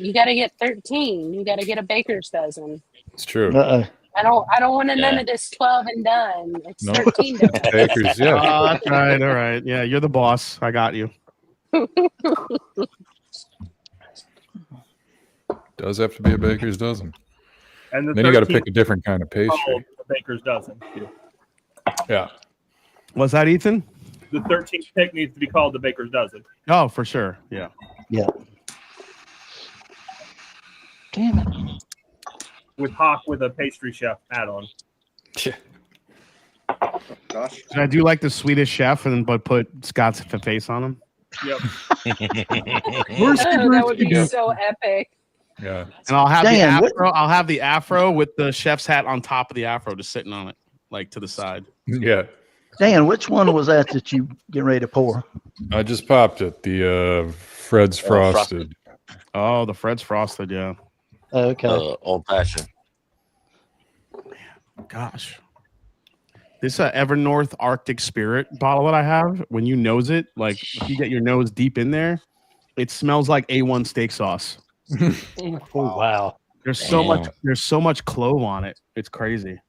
13. You gotta get a baker's dozen. it's true. I don't want none Yeah. of this 12 and done. It's No. 13 to done. Bakers, yeah. Oh, that's right. All right. Yeah, you're the boss. I got you. Does have to be a baker's dozen. And Then you got to pick a different kind of pastry. The baker's dozen. Yeah. Was that Ethan? The 13th pick needs to be called the baker's dozen. Oh, for sure. Yeah. Yeah. Damn it. With Hawk with a pastry chef add-on. Gosh. And I do like the Swedish chef, but put Scott's face on him. Yep. That would be so epic. Yeah. And I'll have Dan, the afro. I'll have the afro with the chef's hat on top of the afro, just sitting on it, like to the side. Yeah. Dan, which one was that you get ready to pour? I just popped it. The Fred's Frosted. Oh, the Fred's Frosted, yeah. Okay. Old fashioned. Gosh. This Evernorth Arctic Spirit bottle that I have, when you nose it, like if you get your nose deep in there, it smells like A1 steak sauce. Oh, wow. There's so much clove on it. It's crazy.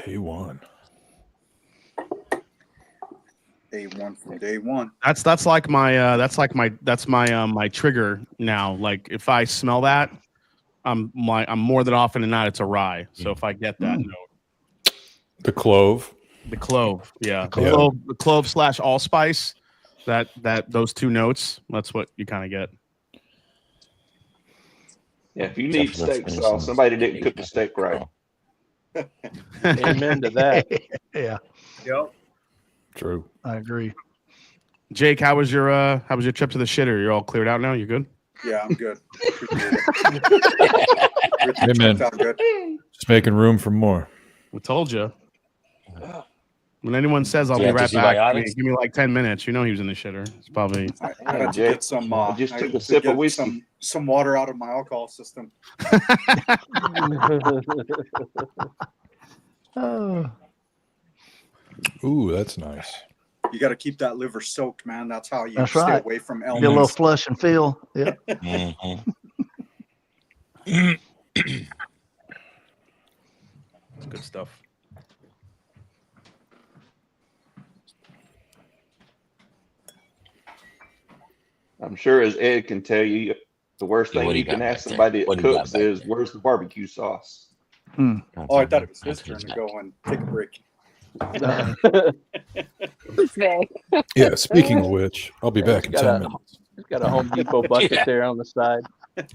A1. A1 from day one. That's like my trigger now. Like if I smell that, I'm more than often than not it's a rye. So if I get that note, The clove. the clove, yeah, the clove / allspice, that those two notes, that's what you kind of get. Yeah, if you need steak sauce, somebody didn't cook the steak right. Amen to that. Yeah, Yep. True. I agree. Jake, how was your trip to the shitter? You're all cleared out now. You good? Yeah, I'm good. Hey, man. Sound good. Just making room for more. We told you. When anyone says I'll Do be you have right back, antibiotics? give me like 10 minutes. You know he was in the shitter. It's probably. I had to get some. I just I took had a to sip get of whiskey. some water out of my alcohol system. Oh, Ooh, that's nice. You got to keep that liver soaked, man. That's how you that's stay right. away from Get a little ailments. flush and feel. Yeah. It's good stuff. I'm sure, as Ed can tell you, the worst Yeah, thing what do you you can got ask back there? somebody that What do you got cooks back is, there? "Where's the barbecue sauce?" Oh, I thought it was his turn to go and take a break. Yeah, speaking of which, I'll be back in 10 minutes. He's got a Home Depot bucket there on the side. The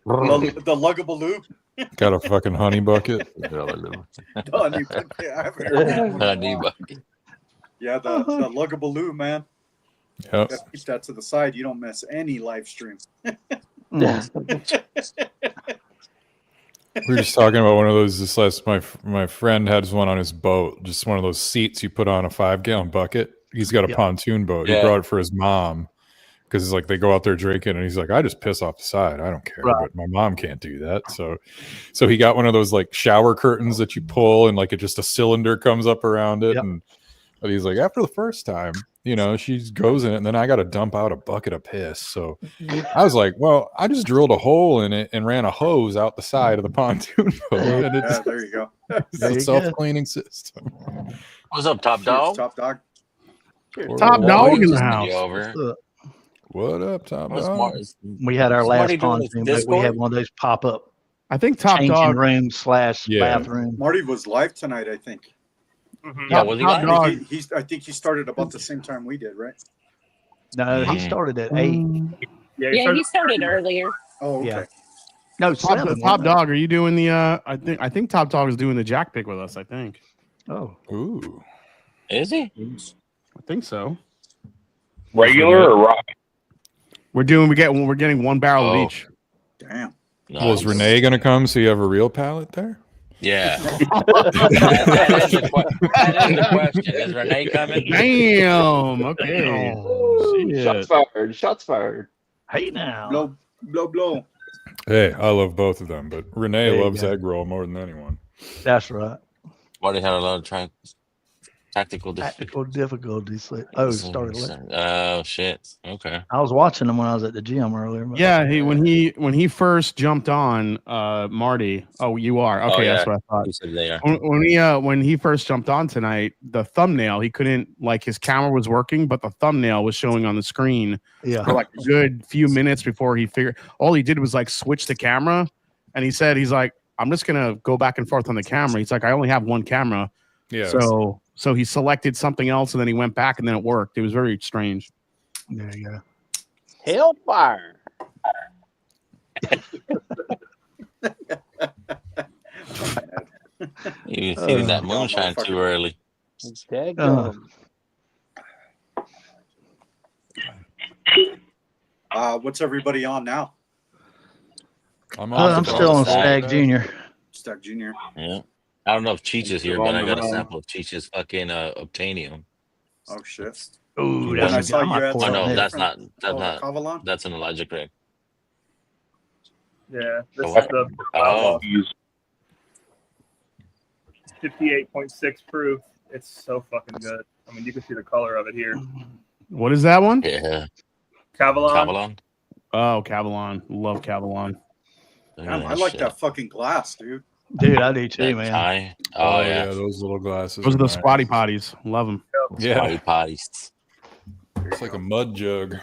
Lugabaloo. Got a fucking honey bucket. Honey bucket. I haven't heard that one in a Honey while. bucket. Yeah, the Lugabaloo, man. Yep. Gotta keep that to the side. You don't miss any live stream. We were just talking about one of those this last. My friend has one on his boat, just one of those seats you put on a 5-gallon bucket. He's got a pontoon boat. He Yeah. brought it for his mom because it's like they go out there drinking, and he's like, I just piss off the side. I don't care, but my mom can't do that. So he got one of those like shower curtains that you pull, and like it just a cylinder comes up around it, and but he's like, after the first time, she goes in it, and then I got to dump out a bucket of piss. So I was like, well, I just drilled a hole in it and ran a hose out the side of the pontoon boat. And Yeah, there you go. it's a self-cleaning system. What's up, Top Dog? Top Dog. Top dog in the house. Over. What up, Top What's Dog? We had our last Marty doing his pontoon, but we Discord? had one of those pop up I think Top changing Dog. room / bathroom. Marty was live tonight, I think. Yeah, was he Top live? Dog. I think he started about the same time we did, right? No, he started at 8. Yeah, he started earlier. Oh, okay. Yeah. No, Top 7. Dog, are you doing the? I think Top Dog is doing the Jack pick with us. I think. Oh, Ooh, Is he? I think so. Regular or rye? We're getting one barrel of each. Damn. Was Renee gonna come so you have a real pallet there? Yeah. That is the question. Is Renee coming? Damn. Okay. Oh, Shots fired. Shots fired. hey now. Blow, blow, blow. Hey, I love both of them, but Renee There you loves go. egg roll more than anyone. That's right. Why they had a lot of tactical difficulties. Oh, started late. Oh shit. Okay. I was watching them when I was at the gym earlier. But Yeah, when he first jumped on, Marty. Oh, you are okay. That's what I thought. You said they are. When he first jumped on tonight, the thumbnail he couldn't his camera was working, but the thumbnail was showing on the screen. Yeah. For like a good few minutes before he figured. All he did was switch the camera, and he's like, I'm just gonna go back and forth on the camera. He's like, I only have one camera. Yeah. So he selected something else, and then he went back, and then it worked. It was very strange. There you go. Hellfire. You feeding that moonshine too early. What's everybody on now? I'm still on Stagg Junior. Stagg Junior. Yeah. I don't know if Cheech is here, but I got a sample of Cheech's fucking Obtainium. Oh shit. Ooh, I saw you had Oh some no, that's different- not. Cavalon? That's an Elijah Craig. Yeah, this Oh, is the oh. 58.6 proof. It's so fucking good. I mean, you can see the color of it here. What is that one? Yeah. Cavalon. Oh, Cavalon. Love Cavalon. Damn, I like that fucking glass, dude. Dude, I do too, man. Oh yeah, those little glasses. Those are the nice. squatty potties. Love them. Yeah. Squatty potties. It's like a mud jug.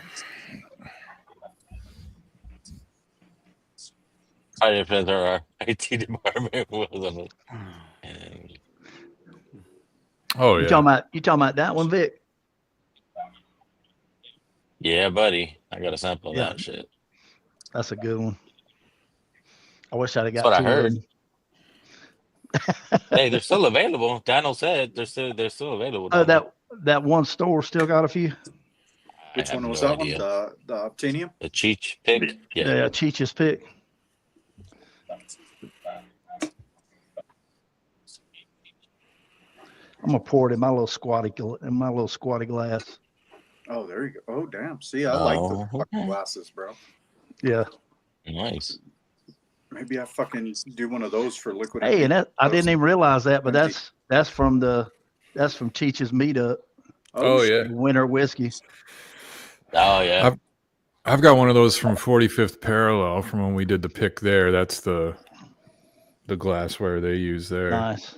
I depends on our IT department wasn't it? Oh You yeah. talking about that one, Vic? Yeah, buddy. I got a sample of Yeah. that shit. That's a good one. I wish I'd have got That's what I two of heard. them. Hey, they're still available. Daniel said they're still available. Oh, that one store still got a few. Which one was no that idea. one? The Obtainium? The Cheech pick? Yeah, Cheech's pick. I'm gonna pour it in my little squatty glass. Oh, there you go. Oh, damn. See, I like the fucking glasses, bro. Yeah. Nice. Maybe I fucking do one of those for liquid. Hey, and that I didn't even realize that, but that's from Cheech's meetup. Oh yeah. Winter whiskey. Oh yeah. I've got one of those from 45th Parallel from when we did the pick there. That's the glassware they use there. Nice.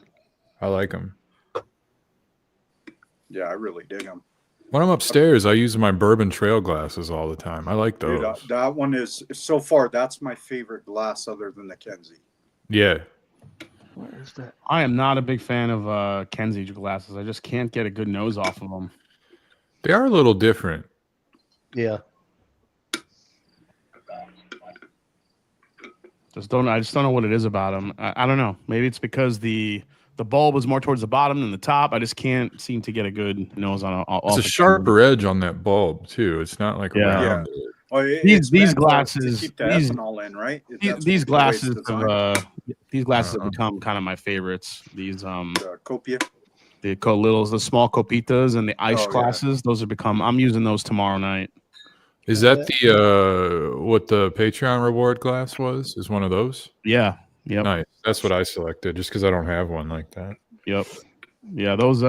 I like them. Yeah, I really dig them. When I'm upstairs, I use my bourbon trail glasses all the time. I like those. Dude, that one is so far. That's my favorite glass, other than the Kenzie. Yeah. Where is that? I am not a big fan of Kenzie glasses. I just can't get a good nose off of them. They are a little different. Yeah. I just don't know what it is about them. I don't know. Maybe it's because the bulb is more towards the bottom than the top. I just can't seem to get a good nose on. It's a sharper edge on that bulb too. It's not like around it. Oh, These meant glasses. to keep the ethanol in, right? These glasses have become kind of my favorites. These Copia. the the small copitas and the ice yeah. glasses. Those have become. I'm using those tomorrow night. Is that the what the Patreon reward glass was? Is one of those? Yeah. Yep. Nice. That's what I selected, just because I don't have one like that. Yep. Yeah. Those.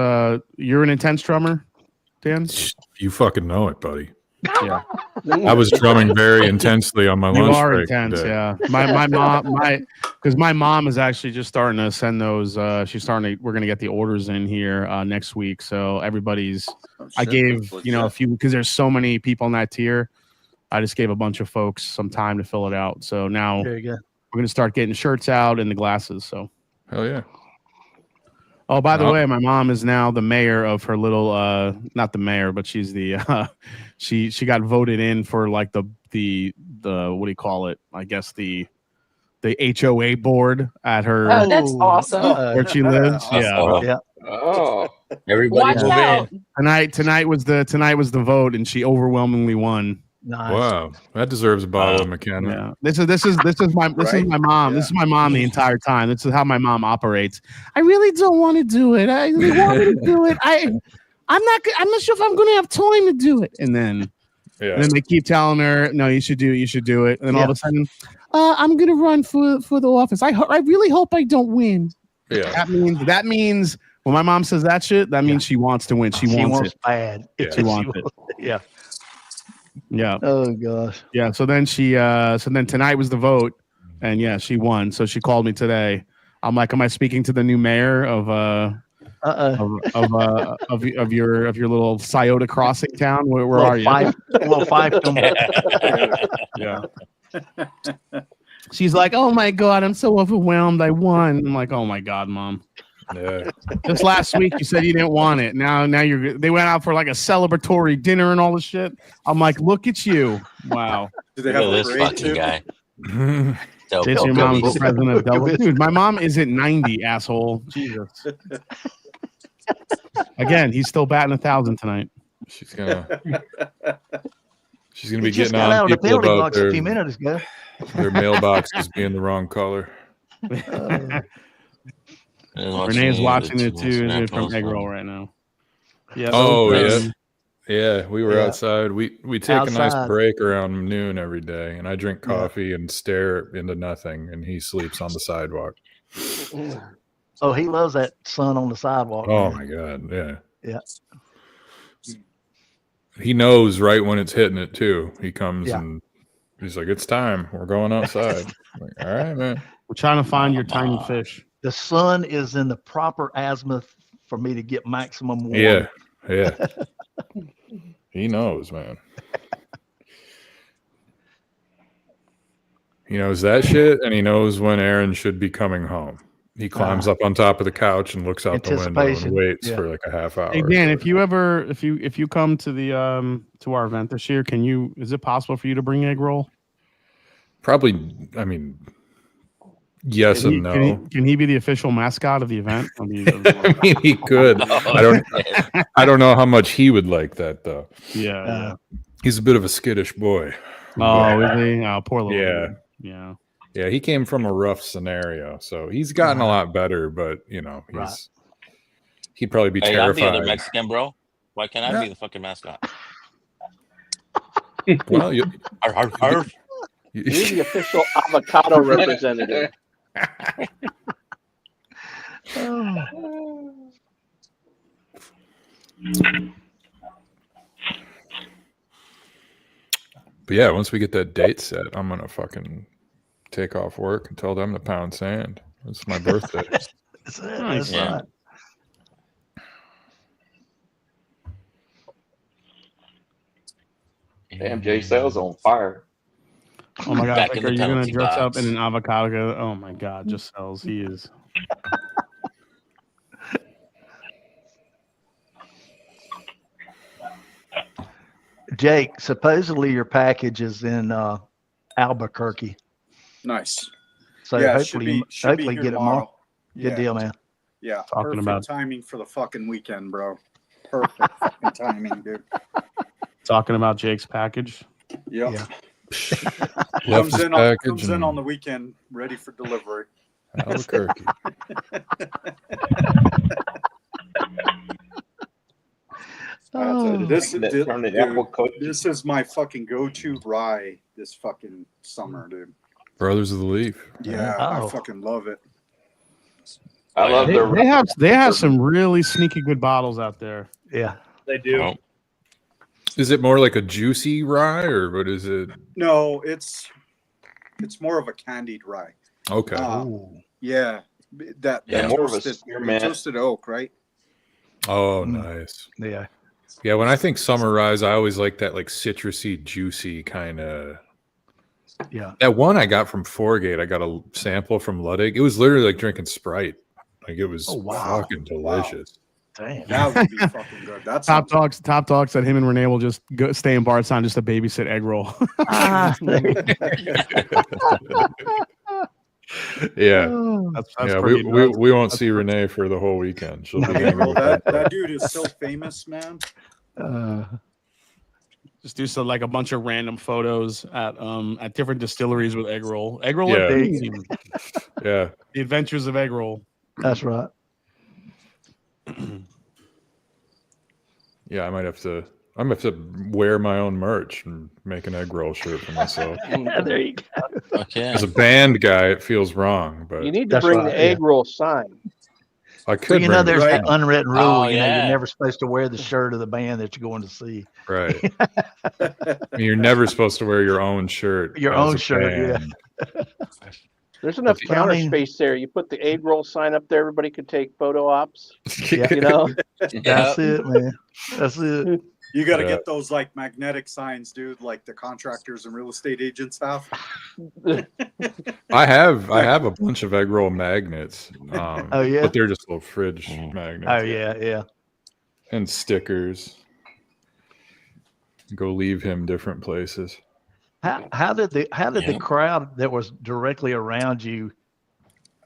You're an intense drummer, Dan. You fucking know it, buddy. Yeah. I was drumming very intensely on my You lunch are break intense, today. yeah. My mom, because my mom is actually just starting to send those. We're gonna get the orders in here next week. So everybody's. I gave a few because there's so many people in that tier. I just gave a bunch of folks some time to fill it out. So now There you go. we're gonna start getting shirts out and the glasses. So. Hell yeah. Oh, by the way, my mom is now the mayor of her little not the mayor, but she's the she got voted in for like the what do you call it? I guess the HOA board at her Oh, that's awesome. where she lives. Awesome. Yeah. Oh, Everybody Watch move out. in. Tonight was the vote and she overwhelmingly won. Nice. Wow, that deserves a bottle of McKenna. Yeah. This is my mom. Yeah. This is my mom the entire time. This is how my mom operates. I really don't want to do it. I really want me to do it. I'm not sure if I'm going to have time to do it. And then they keep telling her, no, you should do it. And then all of a sudden, I'm going to run for the office. I really hope I don't win. Yeah. That means when my mom says that shit, that means she wants to win. She wants it bad. Yeah. She wants it. Yeah. Yeah. Oh gosh. Yeah. So then tonight was the vote, and yeah, she won. So she called me today. I'm like, am I speaking to the new mayor of your little Scioto Crossing town? Where are you? Yeah. She's like, oh my God, I'm so overwhelmed. I won. I'm like, oh my God, Mom. Yeah. Just last week you said you didn't want it. Now they went out for like a celebratory dinner and all this shit. I'm like, look at you. Wow. Do they have this fucking guy. This your mom is president of Delaware. Dude, my mom isn't 90, asshole. Jesus. Again, he's still batting 1,000 tonight. She's gonna be just getting got on out of the people penalty about box a few minutes ago. their mailboxes being the wrong color. Renee's watching it too from Egg Roll right now. Yeah. Yeah. We were outside. We take a nice break around noon every day, and I drink coffee and stare into nothing, and he sleeps on the sidewalk. Oh, he loves that sun on the sidewalk. Oh my God, yeah. Yeah. He knows right when it's hitting it too. He comes Yeah. and he's like, "It's time. We're going outside." I'm like, all right, man. We're trying to find your tiny fish. The sun is in the proper azimuth for me to get maximum warmth. Yeah. He knows, man. He knows that shit, and he knows when Aaron should be coming home. He climbs up on top of the couch and looks out the window and waits for like a half hour. Hey Dan, if you come to the to our event this year, is it possible for you to bring egg roll? Probably. I mean, yes and no. Can he be the official mascot of the event? I mean, he could. I don't know how much he would like that though. Yeah. He's a bit of a skittish boy. Oh, is he? Oh, poor little dude. Yeah. Yeah, he came from a rough scenario, so he's gotten a lot better. But he'd probably be terrified. I'm the other Mexican, bro. Why can't I be the fucking mascot? Well, You're the official avocado representative. But yeah, once we get that date set, I'm gonna fucking take off work and tell them to pound sand. It's my birthday. Nice. Yeah. Damn, Jay Sale's on fire. Oh my God! Back Like, in are the you gonna penalty dress up box. in an avocado? Oh my God! Just sells. He is. Jake, supposedly your package is in Albuquerque. Nice. So Yeah, hopefully should be get here it tomorrow. tomorrow. Good deal, man. Yeah, Talking perfect about- timing for the fucking weekend, bro. Perfect fucking timing, dude. Talking about Jake's package. Yep. Yeah. Comes his in package and on the weekend, ready for delivery. Albuquerque. This is my fucking go-to rye this fucking summer, dude. Brothers of the Leaf. Yeah, I fucking love it. I love They have some really sneaky good bottles out there. Yeah, they do. Oh. Is it more like a juicy rye, or what is it? No, it's more of a candied rye. Okay. Yeah, that more of a toasted, spearmint. toasted oak, right? Oh, nice. Yeah. Yeah, when I think summer rye, I always like that like citrusy, juicy kind of. Yeah. That one I got from Foregate, I got a sample from Ludwig. It was literally like drinking Sprite. Like it was fucking delicious. Damn. That would be fucking good. That's Top Dog said him and Renee will just stay in Bardstown just to babysit egg roll. Yeah, that's yeah. pretty We won't see Renee for the whole weekend. She'll be hanging with that dude is so famous, man. Just do some like a bunch of random photos at different distilleries with egg roll. Egg roll Yeah. and beans even. Yeah. The adventures of egg roll. That's right. Yeah, I'm gonna have to wear my own merch and make an egg roll shirt for myself. There you go. Okay. As a band guy, it feels wrong, but You need to That's bring right, the egg roll sign. I Well, could. you know, bring there's it. that unwritten rule. Oh, You're yeah. never supposed to wear the shirt of the band that you're going to see. Right. I mean, you're never supposed to wear your own shirt. Your as own a shirt, yeah. band. There's enough Well, I counter mean- space there. You put the egg roll sign up there. Everybody could take photo ops. Yeah. You know. That's it, man. That's it. You got to Yeah. get those like magnetic signs, dude, like the contractors and real estate agents have. I have a bunch of egg roll magnets. Oh, yeah? But they're just little fridge magnets. Oh yeah, yeah. And stickers. Go leave him different places. How did the crowd that was directly around you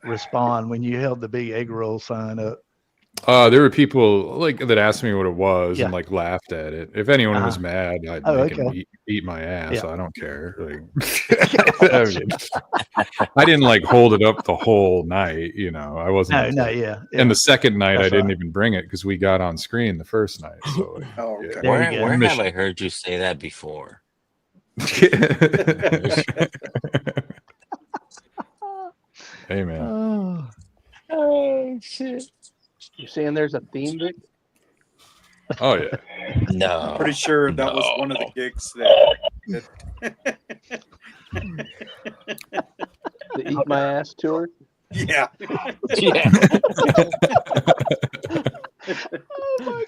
respond when you held the big egg roll sign up? There were people like that asked me what it was Yeah. and like laughed at it. If anyone was Uh-huh. mad, I'd Oh, make them okay. eat my ass. Yeah. I don't care. Like, I mean, I didn't like hold it up the whole night. You know, I wasn't. No, yeah. And the second night, That's I didn't right. even bring it because we got on screen the first night. So, like, Oh, okay. There Where you go. where have Mission. I heard you say that before? hey man, Oh, shit. You saying there's a theme, Vic? oh yeah, No. Pretty sure that was one of the No. gigs that The Eat My Ass tour? yeah.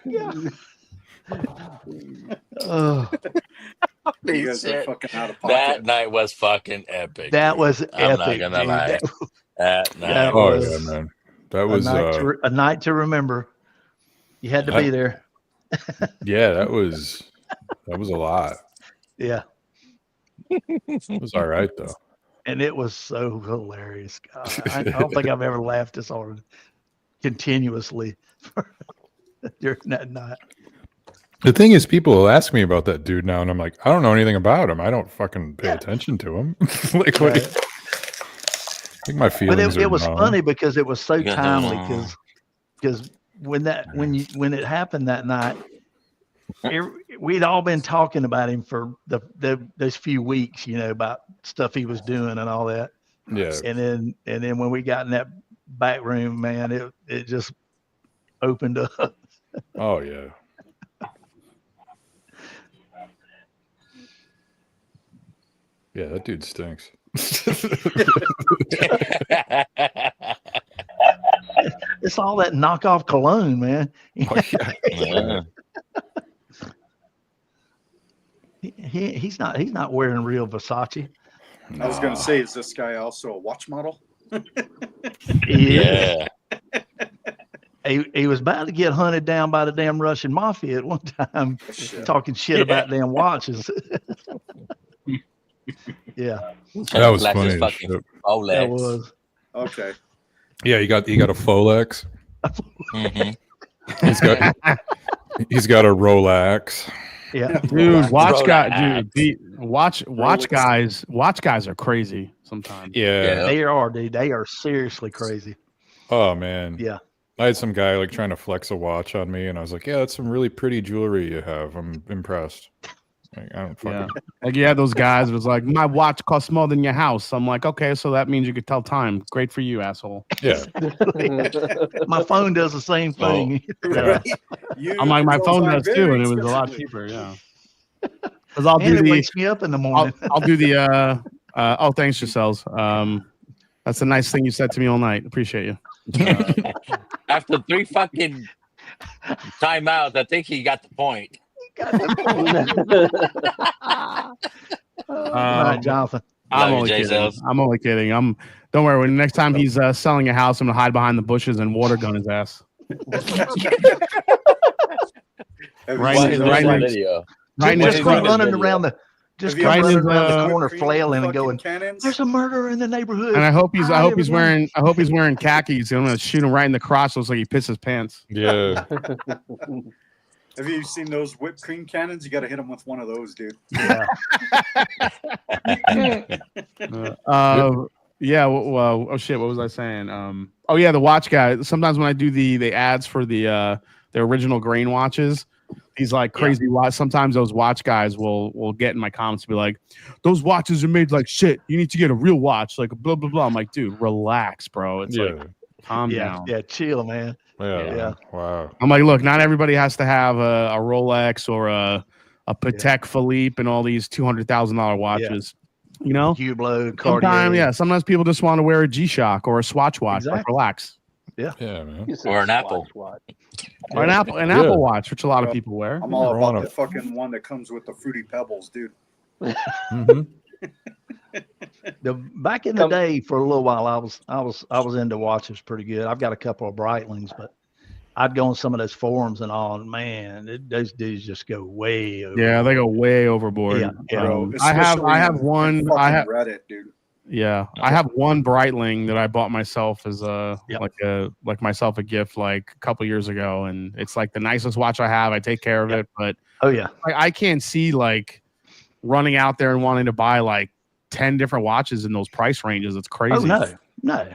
Yeah. Oh, You guys are fucking out of That pocket. night was fucking epic. that dude. was I'm not epic, gonna dude. lie. That night. That oh was yeah, man. That was a night to remember. You had to be there. yeah, that was a lot. Yeah. It was all right though. And it was so hilarious. God, I don't think I've ever laughed this hard continuously during that night. The thing is, people will ask me about that dude now, and I'm like, I don't know anything about him. I don't fucking pay attention to him. Like, what? Right. I think my feelings But it are was numb. funny because it was so Yeah, timely because when it happened that night, we'd all been talking about him for those few weeks, you know, about stuff he was doing and all that. Yeah. And then when we got in that back room, man, it just opened up. Oh yeah. Yeah, that dude stinks. It's all that knockoff cologne, man. Oh, yeah. Yeah. He's not wearing real Versace. I was going to say, is this guy also a watch model? Yeah. He was about to get hunted down by the damn Russian mafia at one time, talking shit about damn watches. Yeah, That was Black funny as as fucking shit. Rolex. that was. Okay. Yeah, he got a Folex. Mhm. He's got a Rolex. Yeah, Dude, watch guy, Rolex. dude, watch guys are crazy sometimes. Yeah. they are, dude. They are seriously crazy. Oh man. Yeah. I had some guy like trying to flex a watch on me, and I was like, "Yeah, that's some really pretty jewelry you have. I'm impressed." Like, I don't fucking. Yeah. Like you had those guys. It was like my watch costs more than your house. I'm like, okay, so that means you could tell time. Great for you, asshole. Yeah. My phone does the same thing. Yeah. I'm like, my phone does too, and it was a lot cheaper. Yeah. Because I'll And do it wakes me up in the morning. I'll do the. Oh, thanks, Giselle. That's a nice thing you said to me all night. Appreciate you. After 3 fucking timeouts, I think he got the point. All right, Jonathan. I'm Love only you, kidding. Jay-Zells. I'm only kidding. Don't worry. When next time he's selling a house, I'm gonna hide behind the bushes and water gun his ass. Right in his Just running around the corner, corner flailing and going, "There's a murderer in the neighborhood." And I hope he's wearing wearing khakis. I'm gonna shoot him right in the crotch. Looks like he pissed his pants. Yeah. Have you seen those whipped cream cannons? You got to hit them with one of those, dude. Yeah. Yeah. Well, oh shit. What was I saying? Oh yeah, the watch guy. Sometimes when I do the ads for the original grain watches, these like crazy watch. Sometimes those watch guys will get in my comments and be like, "Those watches are made like shit. You need to get a real watch." Like blah blah blah. I'm like, dude, relax, bro. It's like calm down. Yeah, chill, man. Yeah. Wow. I'm like, look, not everybody has to have a Rolex or a Patek Philippe and all these $200,000 watches. You know, Hublot, sometimes people just want to wear a G-Shock or a Swatch watch, like relax. Yeah, man. Or an Apple. Or an Apple Watch, which a lot of people wear. I'm all about the fucking one that comes with the Fruity Pebbles, dude. Back in the day, for a little while, I was into watches pretty good. I've got a couple of Breitlings, but I'd go on some of those forums and all, and man, those dudes just go way over. Yeah, they go way overboard. I have one. I have Reddit, dude. Yeah, I have one Breitling that I bought myself as a myself a gift like a couple years ago, and it's like the nicest watch I have. I take care of it, but I can't see like running out there and wanting to buy like 10 different watches in those price ranges. It's crazy. Oh no.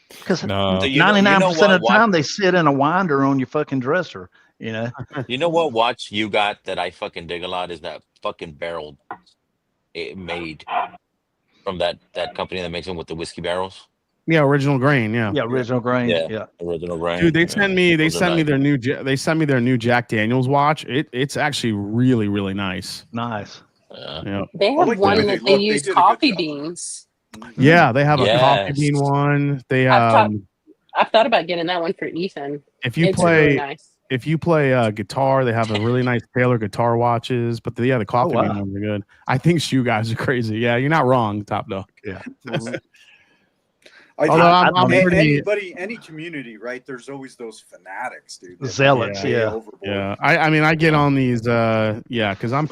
Because 99% of the time they sit in a winder on your fucking dresser, you know. You know what watch you got that I fucking dig a lot is that fucking barrel it made from that company that makes them with the whiskey barrels. Yeah, original grain. Yeah, original grain. Yeah, original grain. Dude, they sent me their new Jack Daniels watch. It's actually really, really nice. Nice. Yeah. They have one that they use coffee beans. Yeah, they have a coffee bean one. I've thought about getting that one for Ethan. If you play guitar, they have a really nice Taylor guitar watches. But the coffee bean ones are good. I think shoe guys are crazy. Yeah, you're not wrong, Top Dog. Yeah. Any community, right? There's always those fanatics, dude. Zealots, yeah. I mean, I get on these, because I'm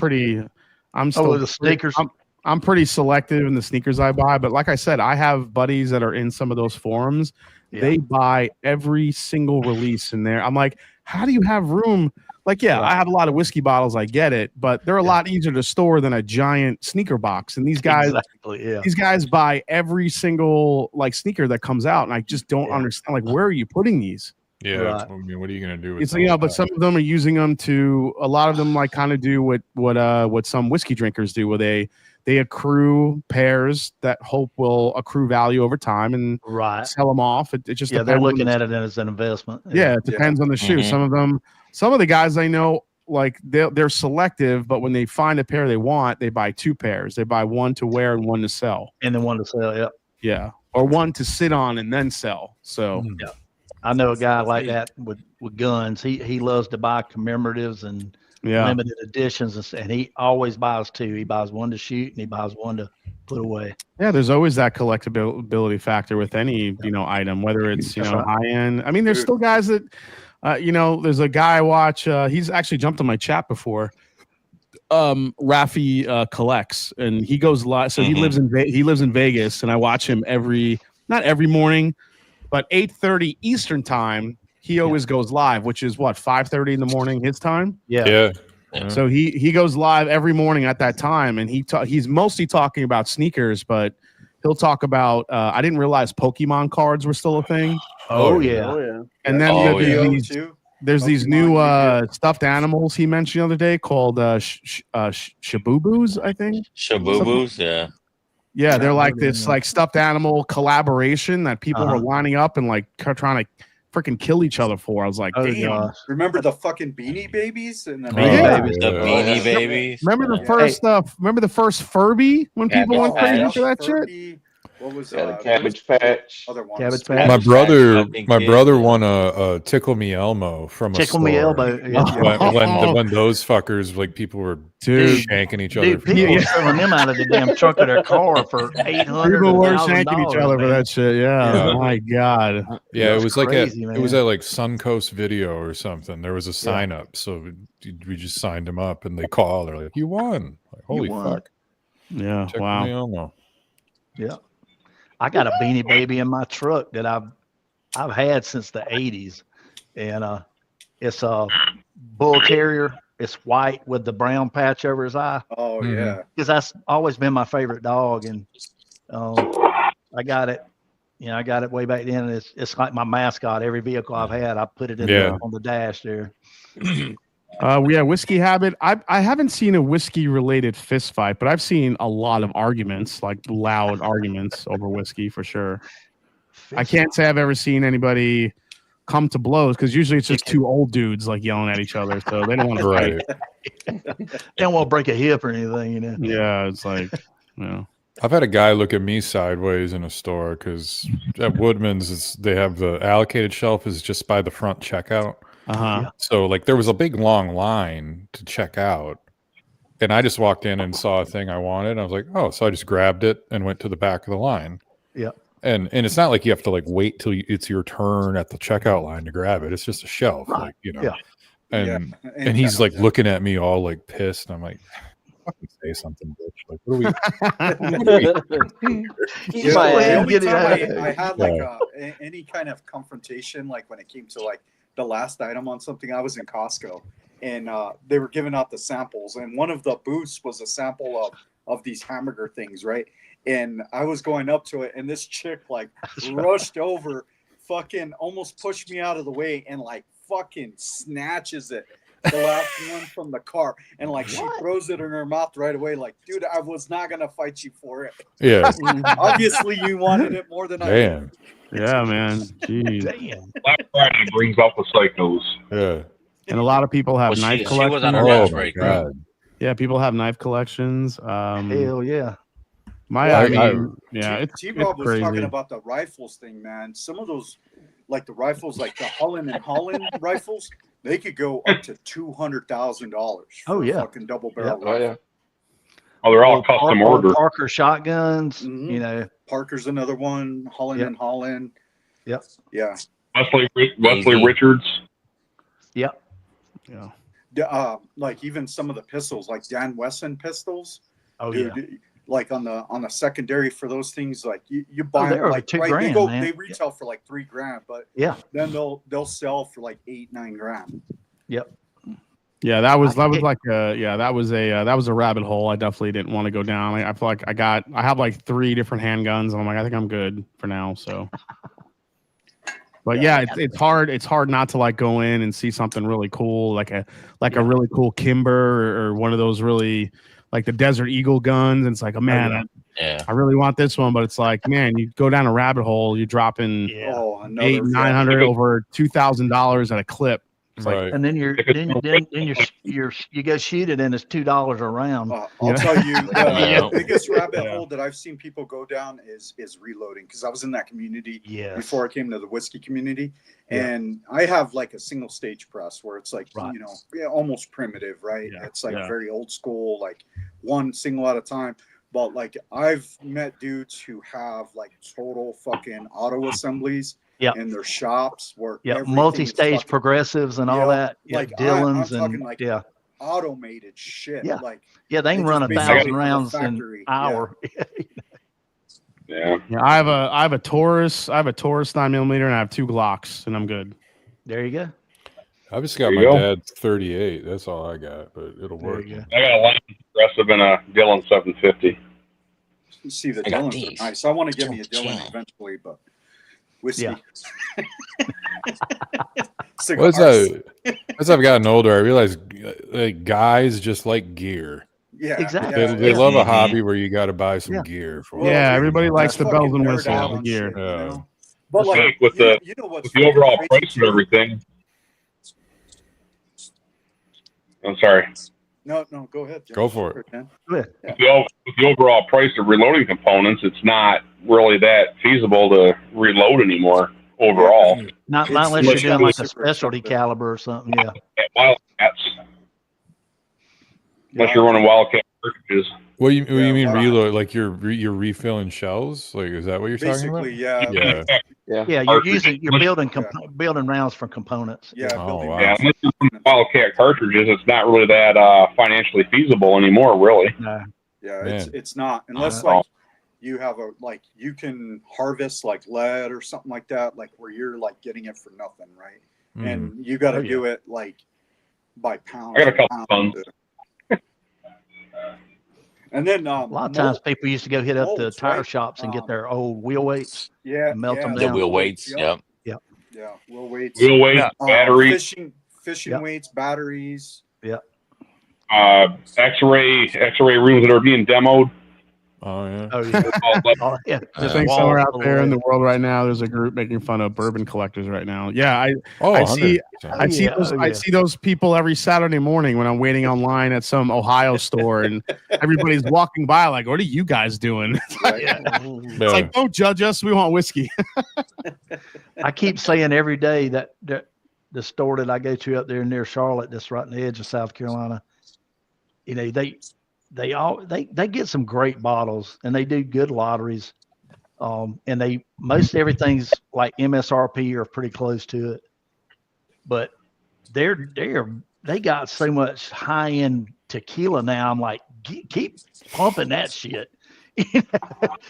still the sneakers. I'm pretty selective in the sneakers I buy, but like I said, I have buddies that are in some of those forums. Yeah. They buy every single release in there. I'm like, how do you have room? Like, I have a lot of whiskey bottles. I get it, but they're a lot easier to store than a giant sneaker box. And these guys, these guys buy every single like sneaker that comes out, and I just don't understand. Like, where are you putting these? Yeah, I mean, what are you gonna do? It's but some of them are using them to. A lot of them like kind of do what some whiskey drinkers do, where they accrue pairs that hope will accrue value over time and sell them off. It just they're looking at it as an investment. Yeah, it depends on the shoe. Some of the guys I know, like they're selective, but when they find a pair they want, they buy two pairs. They buy one to wear and one to sell. And then one to sell, yeah, or one to sit on and then sell. So I know a guy like that with guns. He loves to buy commemoratives and limited editions, and he always buys two. He buys one to shoot and he buys one to put away. Yeah, there's always that collectability factor with any item, whether it's high end. I mean, there's still guys that there's a guy I watch. He's actually jumped on my chat before. Rafi collects, and he goes live. So he lives in Vegas, and I watch him not every morning, but 8:30 Eastern time. He always goes live, which is 5:30 in the morning his time. Yeah. So he goes live every morning at that time, and he's mostly talking about sneakers, but he'll talk about. I didn't realize Pokemon cards were still a thing. Oh yeah. And then there's these new stuffed animals he mentioned the other day called Shabubus, I think. Shabubus, yeah. Yeah, they're like this like stuffed animal collaboration that people are lining up and like trying to freaking kill each other for. I was like, damn. Remember the fucking Beanie Babies? And the Beanie Babies. Remember the first remember the first Furby when people went crazy for that shit? What was the Cabbage Patch? Cabbage Patch. My brother won a Tickle Me Elmo from a Tickle store. Me Elmo. Yeah. When those fuckers, like, people were shanking each other. People were selling them out of the damn trunk of their car for $800. People were shanking each other for that shit. Yeah. Oh my god. Yeah, it was crazy, like it was at like Suncoast Video or something. There was a sign up, so we just signed them up, and they call. They're like, "You won!" Like, holy fuck. Yeah. Tickle Wow. Me Elmo. Yeah. I got a Beanie Baby in my truck that I've had since the 80s, and it's bull terrier. It's white with the brown patch over his eye. Oh yeah. Because that's always been my favorite dog, and I got it. I got it way back then. It's like my mascot. Every vehicle I've had, I put it in on the dash there. Whiskey habit. I haven't seen a whiskey related fist fight, but I've seen a lot of arguments, like loud arguments over whiskey for sure. I can't say I've ever seen anybody come to blows because usually it's just two old dudes like yelling at each other, so they don't want to fight. They don't want to break a hip or anything, Yeah, it's like, I've had a guy look at me sideways in a store because at Woodman's they have the allocated shelf is just by the front checkout. So like there was a big long line to check out, and I just walked in and saw a thing I wanted. And I was like, oh, so I just grabbed it and went to the back of the line. Yeah. And it's not like you have to like wait till it's your turn at the checkout line to grab it. It's just a shelf, like And he's like looking at me all like pissed. And I'm like, fucking say something, bitch. Like, what are we? The only time I had like any kind of confrontation, like when it came to like the last item on something, I was in Costco, and they were giving out the samples, and one of the booths was a sample of these hamburger things, right? And I was going up to it, and this chick like rushed over, fucking almost pushed me out of the way, and like fucking snatches it, the last one from the car, and like she throws it in her mouth right away. Like, dude, I was not gonna fight you for it. Yeah. Obviously, you wanted it more than I did. Yeah, man. Jeez. Black Friday brings out the psychos. Yeah. And a lot of people have knife collections. She was on her lunch break, bro. Yeah, people have knife collections. Hell yeah. T-Bob was talking about the rifles thing, man. Some of those, like the rifles, like the Holland and Holland rifles, they could go up to $200,000. Oh yeah, fucking double barrel rifle. Oh yeah. Oh, they're all custom ordered. Parker shotguns, Parker's another one. Holland and Holland. Yep. Yeah. Wesley Richards. Yep. Yeah. Like even some of the pistols, like Dan Wesson pistols. Oh dude, yeah. Like on the secondary for those things, like you buy them like $2,000, they retail for like $3,000, but then they'll sell for like $8-9,000. Yep. Yeah, that was a rabbit hole I definitely didn't want to go down. I feel like I have like 3 different handguns, and I'm like, I think I'm good for now. So, but it's hard. It's hard not to like go in and see something really cool, like a really cool Kimber or one of those really like the Desert Eagle guns. And it's like, I really want this one, but it's like, man, you go down a rabbit hole, you're dropping $800-900 over $2,000 at a clip. Right. And then you go shoot it and it's $2 a round. I'll tell you, the biggest rabbit hole that I've seen people go down is reloading, because I was in that community before I came to the whiskey community, and I have like a single stage press where it's like almost primitive, right? It's like very old school, like one single at a time. But like I've met dudes who have like total fucking auto assemblies. In their shops where multi-stage progressives and all that. Like Dillons I'm and talking like automated shit. Like they can run 1,000 rounds in an hour. Yeah. I have a Taurus. I have a Taurus 9mm, and I have 2 Glocks, and I'm good. There you go. I just got my dad's 38. That's all I got, but it'll work. I got a Lion Progressive and a Dillon 750. You see, the Dillons are nice. I want to give me a Dillon eventually, but whiskey. As I've gotten older, I realize like guys just like gear. Yeah, exactly. They love a hobby where you got to buy some gear for. Everybody likes the bells and whistles of the gear. Shit, you know? But like with the overall price and everything. I'm sorry. No, go ahead. Jeff. Go for it. With the overall price of reloading components, it's not really that feasible to reload anymore overall. Not unless you're doing like a specialty caliber or something. Yeah. Wildcats. Unless you're running Wildcat cartridges. What do you mean reload? Like you're refilling shells? Like is that what you're talking about? You're building rounds from components. Unless you're running Wildcat cartridges, it's not really that financially feasible anymore, really. It's not unless like you have you can harvest like lead or something like that, like where you're like getting it for nothing, right? And you got to do it like by pound. I got a couple tons. And then a lot of times people used to go hit up the tire shops and get their old wheel weights. Yeah, and melt them The down. wheel weights. Yep. Yep. Yeah, wheel weights. Wheel weights, batteries. Fishing weights, batteries. Yep. X-ray rooms that are being demoed. Oh yeah. Oh yeah. Oh, yeah. I think somewhere out there in the world right now, there's a group making fun of bourbon collectors right now. Yeah, I see those people every Saturday morning when I'm waiting online at some Ohio store, and everybody's walking by like, "What are you guys doing?" It's like, don't judge us. We want whiskey. I keep saying every day that the store that I go to up there near Charlotte, that's right on the edge of South Carolina, you know, they get some great bottles and they do good lotteries. And most everything's like MSRP or pretty close to it, but they got so much high end tequila now. I'm like, keep pumping that shit.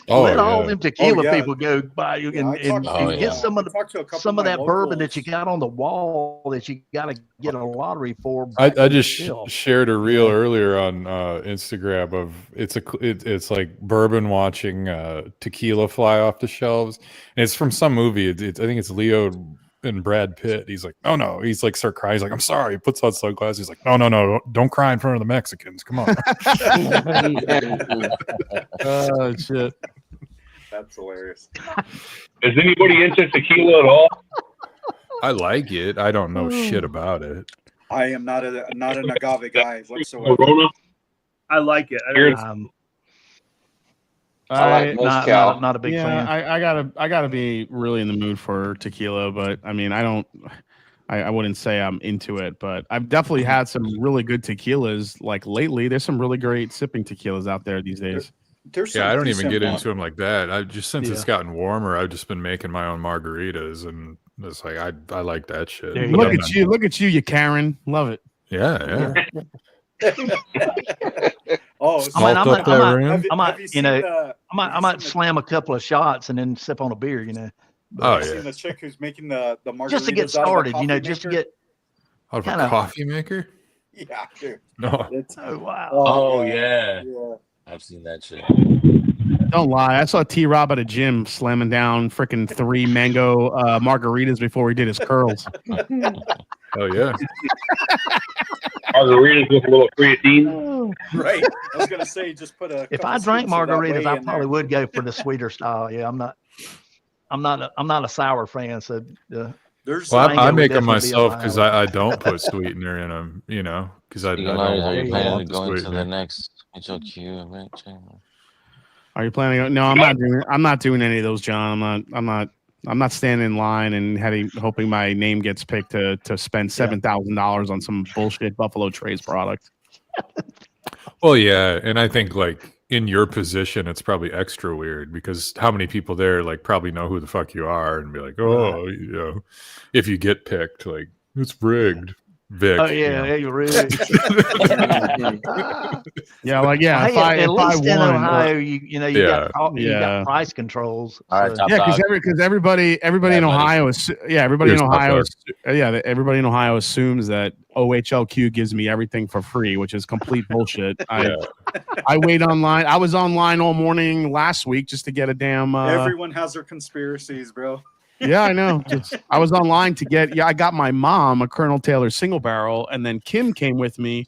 Let all them tequila people go by you and get some of that bourbon that you got on the wall that you got to get a lottery for. I just shared a reel earlier on Instagram of it's like bourbon watching tequila fly off the shelves, and it's from some movie. I think it's Leo and Brad Pitt. He's like, no, he's like start crying. He's like, I'm sorry. He puts on sunglasses. He's like, no, don't cry in front of the Mexicans. Come on. Oh shit. That's hilarious. Is anybody into tequila at all? I like it. I don't know shit about it. I am not an agave guy whatsoever. Corona? I like it. I like mezcal. Not a big fan. I gotta be really in the mood for tequila, but I mean, I wouldn't say I'm into it, but I've definitely had some really good tequilas. Like lately, there's some really great sipping tequilas out there these days. I don't even get into them like that. I just since it's gotten warmer, I've just been making my own margaritas, and it's like I like that shit. Look at you, you Karen, love it. Yeah. I might slam a couple of shots and then sip on a beer, you know. I've seen the chick who's making the margaritas just to get started, you know, just to get out of a coffee maker. Yeah, dude. No. Oh wow. Oh yeah. I've seen that shit. Don't lie. I saw T-Rob at a gym slamming down freaking 3 mango margaritas before he did his curls. Oh yeah. Margaritas with a little creatine. Right. I was gonna say just put a. If I drank margaritas, I probably would go for the sweeter style. Yeah, I'm not a sour fan, so. I make them myself because I don't put sweetener in them, you know, because I don't want going to the sweetener. next HOQ. Are you planning on? No, I'm not doing any of those, John. I'm not standing in line and hoping my name gets picked to spend $7,000 on some bullshit Buffalo Trace product. Well, yeah, and I think like in your position, it's probably extra weird because how many people there like probably know who the fuck you are and be like, oh, you know, if you get picked, like it's rigged. Vic. Oh yeah, you're rigged. Yeah, like yeah. Hey, at least in won, Ohio, you got price controls. All right, because everybody in Ohio is everybody in Ohio assumes that OHLQ gives me everything for free, which is complete bullshit. I wait online. I was online all morning last week just to get a damn. Everyone has their conspiracies, bro. Yeah, I know. I was online to get. I got my mom a Colonel Taylor single barrel, and then Kim came with me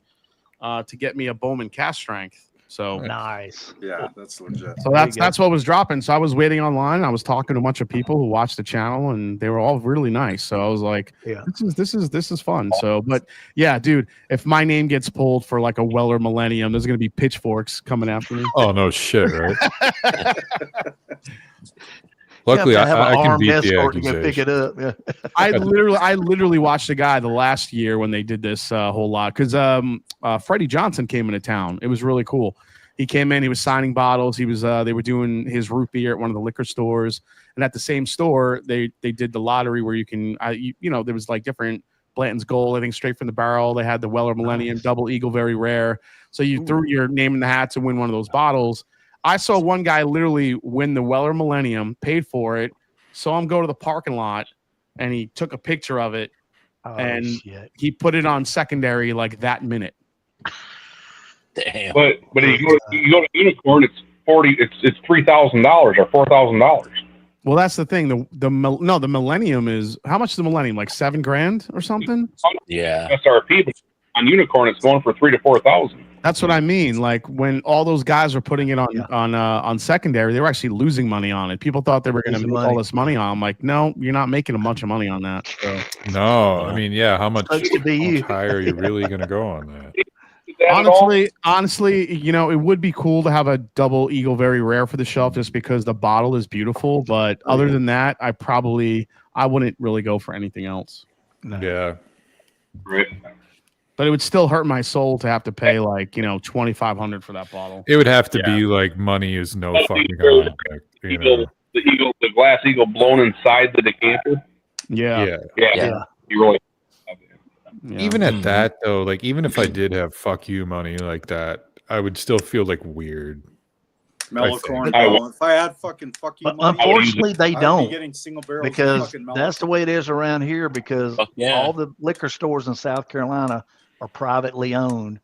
to get me a Bowman cast strength. So nice. Yeah, that's legit. So that's what was dropping. So I was waiting online. I was talking to a bunch of people who watched the channel, and they were all really nice. So I was like, this is fun. So, but yeah, dude, if my name gets pulled for like a Weller Millennium, there's gonna be pitchforks coming after me. Oh no shit, right? Luckily, I can beat the accusation. Pick it up. Yeah. I literally watched a guy the last year when they did this whole lot because Freddie Johnson came into town. It was really cool. He came in. He was signing bottles. He was they were doing his root beer at one of the liquor stores, and at the same store they did the lottery where you can there was like different Blanton's Gold, I think straight from the barrel. They had the Weller Millennium, Double Eagle, very rare. So you threw your name in the hat to win one of those bottles. I saw one guy literally win the Weller Millennium, paid for it, saw him go to the parking lot, and he took a picture of it and shit. he put it on secondary like that minute. Damn. But if you go to Unicorn, it's $3,000 or $4,000. Well, that's the thing. The Millennium is how much is the Millennium? Like $7,000 or something? Yeah. SRP, but on Unicorn, it's going for $3,000 to $4,000. That's what I mean. Like when all those guys were putting it on secondary, they were actually losing money on it. People thought they were going to make all this money on. I'm like, no, you're not making a bunch of money on that. So. No, I mean, yeah. How much you. higher are you really going to go on that? Honestly, you know, it would be cool to have a double Eagle Very Rare for the shelf just because the bottle is beautiful. But other than that, I wouldn't really go for anything else. No. Yeah. Right. But it would still hurt my soul to have to pay like, you know, $2,500 for that bottle. It would have to be like money is no fucking object. You know? The glass eagle blown inside the decanter. Yeah. You really. Even at that though, like even if I did have fuck you money like that, I would still feel like weird. Mellocorn. If I had fucking fuck you money, unfortunately, they I'd don't be getting single barrels because fucking that's the way it is around here. Because all the liquor stores in South Carolina are privately owned,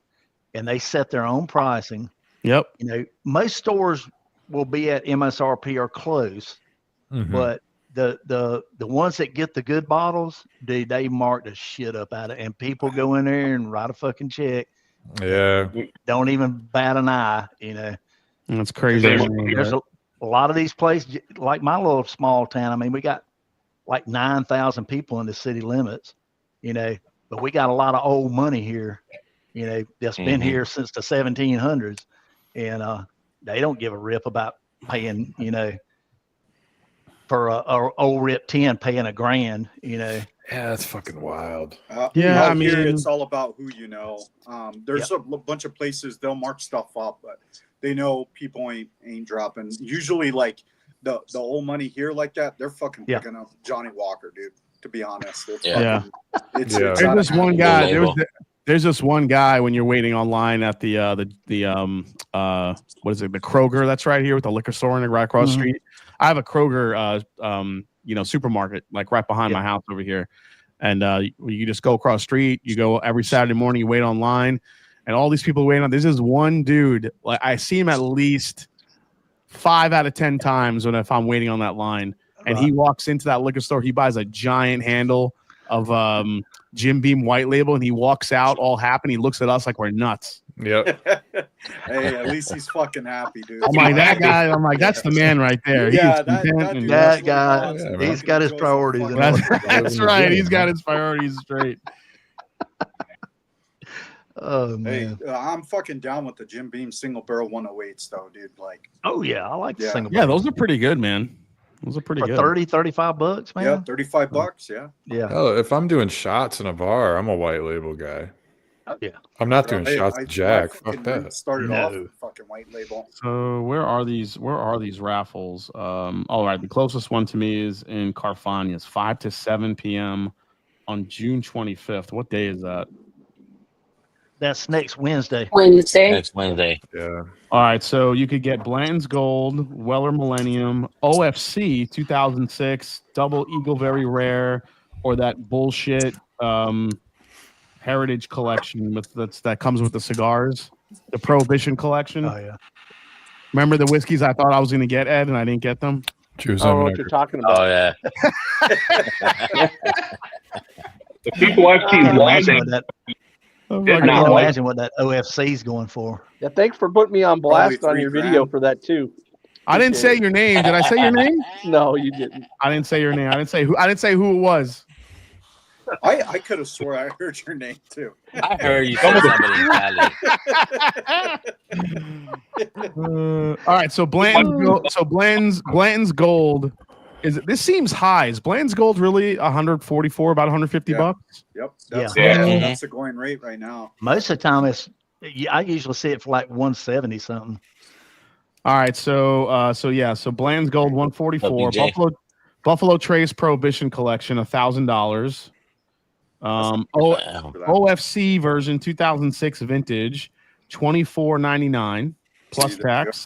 and they set their own pricing. Yep. You know, most stores will be at MSRP or close, but the ones that get the good bottles, dude, they mark the shit up out of it, and people go in there and write a fucking check. Yeah. Don't even bat an eye, you know. That's crazy. There's a lot of these places, like my little small town. I mean, we got like 9,000 people in the city limits, you know, but we got a lot of old money here, you know, that's been here since the 1700s, and they don't give a rip about paying, you know, for a old rip 10 paying $1,000, you know. Yeah, that's fucking wild. Yeah, I mean, here it's all about who you know. There's a bunch of places they'll mark stuff up, but they know people ain't dropping. Usually, like the old money here like that, they're fucking picking up Johnny Walker, dude. To be honest, it's fucking, it's There's this one guy. There's this one guy when you're waiting online at the what is it? The Kroger that's right here with the liquor store right across the street. I have a Kroger, you know, supermarket like right behind my house over here, and you just go across the street. You go every Saturday morning. You wait online, and all these people waiting on. There's this one dude. Like I see him at least 5 out of 10 times if I'm waiting on that line, and he walks into that liquor store. He buys a giant handle of Jim Beam White Label, and he walks out all happy. He looks at us like we're nuts. Yep. Hey, at least he's fucking happy, dude. I'm like that guy. I'm like that's the man right there. Yeah, that guy. He's got his priorities. That's right. He's got his priorities straight. Oh man. Hey, I'm fucking down with the Jim Beam single barrel 108s though, dude. Like. Oh yeah, I like the single. Yeah, those are pretty good, man. Those are pretty for good. 30, $35, man. Yeah, $35. Yeah. Yeah. Oh, if I'm doing shots in a bar, I'm a white label guy. Oh, yeah. I'm not doing shots with Jack. Fuck that. Started off with fucking white label. So where are these raffles? All right, the closest one to me is in Carfagna. It's 5 to 7 p.m. on June 25th. What day is that? That's next Wednesday. Next Wednesday. Yeah. All right, so you could get Blanton's Gold, Weller Millennium, OFC 2006, Double Eagle Very Rare, or that bullshit Heritage Collection that comes with the cigars, the Prohibition Collection. Oh yeah. Remember the whiskeys I thought I was going to get, Ed, and I didn't get them? Oh, what you're talking about. Oh yeah. The people I've seen blasting. Imagine what that OFC is going for. Yeah, thanks for putting me on blast on your video for that too. I didn't say your name. Did I say your name? No, you didn't. I didn't say your name. I didn't say who it was. I could have swore I heard your name too. I heard you say somebody. All right, so Blanton's Gold is this seems high. Is Blanton's Gold really 144, about 150 bucks? Yep. Yeah. That's the going rate right now. Most of the time, I usually see it for like 170 something. All right, so Bland's Gold 144, Buffalo Trace Prohibition Collection $1,000. OFC version 2006 vintage $24.99 plus tax.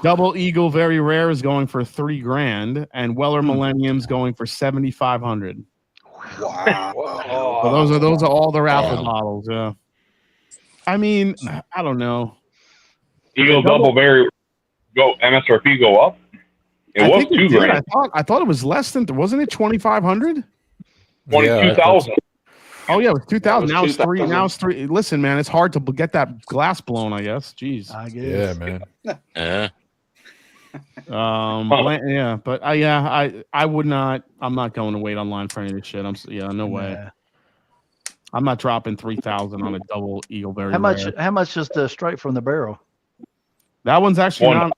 Double Eagle Very Rare is going for $3,000, and Weller Millennium's going for $7,500. Wow. So those are all the raffle bottles. Yeah. I mean, I don't know. Eagle Double Berry go MSRP go up. It was think it did. $2,000. I thought it was less than. Wasn't it 2,500? 22,000. Oh yeah, it was 2,000. Yeah, Now it was it's three. 2,000. Now it's three. Listen, man, it's hard to get that glass blown. I guess. Jeez. I guess. Yeah, man. Yeah. Yeah, but I would not. I'm not going to wait online for any of this shit. No way. Nah. I'm not dropping 3,000 on a double Eagle Berry. How much? Rare. How much is the straight from the barrel? That one's actually One-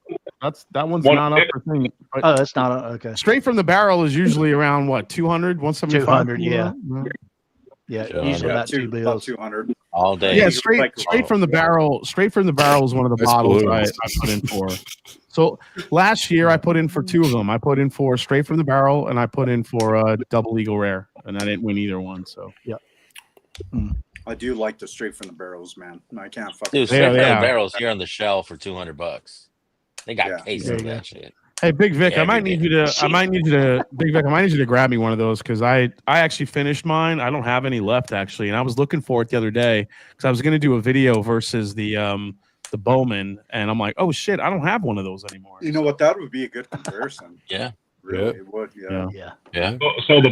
not. That one's not up for thing. But Oh, that's not okay. straight from the barrel is usually around what 200, 175. 200, yeah. Yeah, usually about two about bills. 200. All day. Yeah, straight from the barrel. Straight from the barrel is one of the Nice bottles balloons. I put in for. So last year I put in for two of them. I put in for straight from the barrel, and I put in for a double Eagle Rare, and I didn't win either one. So yeah. I do like the straight from the barrels, man. I can't fuck Dude, with straight from the yeah. barrels here on the shelf for $200. They got Yeah. cases There of you go. that shit. Hey, Big Vic, I Every might need day. you to. Big Vic, I might need you to grab me one of those because I actually finished mine. I don't have any left actually, and I was looking for it the other day because I was going to do a video versus the Bowman, and I'm like, oh shit, I don't have one of those anymore. You know what? That would be a good comparison. Yeah. Really, Yeah. it would. Yeah. Yeah. Yeah. So the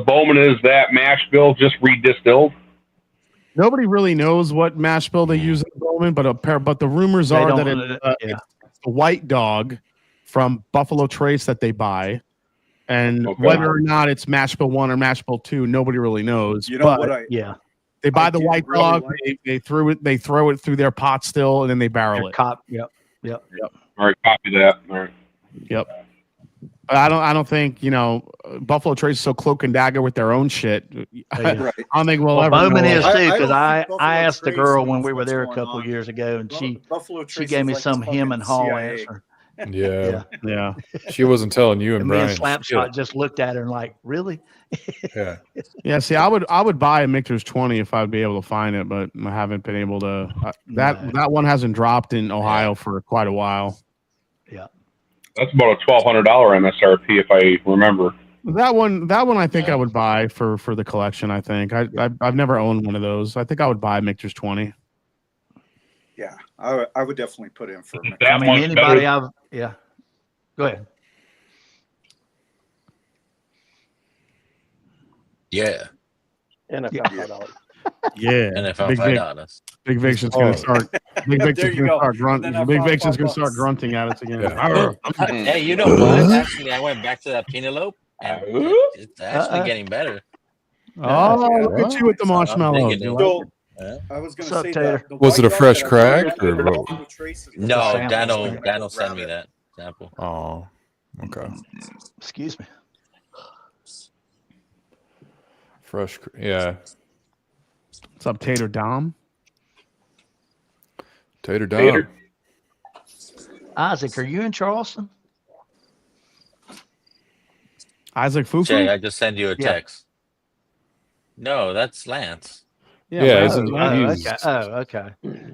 Bowman is that mash bill just redistilled. Nobody really knows what mash bill they use in the Bowman, but the rumors They are don't- that yeah. it's the White Dog from Buffalo Trace that they buy, and Okay. whether or not it's mash bill 1 or mash bill 2, nobody really knows. You know but what? Yeah. they buy I the do White really Dog, like- they throw it through their pot still, and then they barrel it. Cop. Yep. Yep. All right, copy that. All right. Yep. But I don't think Buffalo Trace is so cloak and dagger with their own shit. I Right. don't think we'll Well, ever. Bowman know. is I too, don't because I think Buffalo asked the Trace girl when knows we were what's there a going couple on. years ago, and Buffalo she Trace gave is me like some the him and fucking haw CIA. answer. Yeah. Yeah. She wasn't telling you and And me and Brian. Slapshot shit. just looked at her and like, really? Yeah. Yeah. See, I would buy a Michter's 20 if I'd be able to find it, but I haven't been able to. That one hasn't dropped in Ohio for quite a while. Yeah. That's about a $1,200 MSRP if I remember. That one I think I would buy for the collection. I think I've never owned one of those. I think I would buy Michter's 20. Yeah, I would definitely put in for. That I mean, much anybody better. yeah. Go ahead. Yeah. NFL $5. Yeah. NFL Big Vic. $5. Big Vic's just gonna start. Big Vic's There just you gonna go. start grunting. Then Big I Vic's found just gonna $5. start grunting at us again. Yeah. Hey, you know what? Actually, I went back to that Penelope, and it's actually getting better. Oh, look at you with the marshmallow. digging it. So Yeah. I was going What's to up, say Tater? that. the Was it a White Dog fresh that I crack tried or with what? Buffalo Trace is the No, sample. Dano sent me that sample. Oh. Okay. Excuse me. Fresh. Yeah. What's up, Tater Dom? Tater Dom. Tater. Isaac, are you in Charleston? Isaac Fufu? Jay, I just sent you a Yeah. text. No, that's Lance. Yeah, Lance isn't is he? Lance. He's- Okay.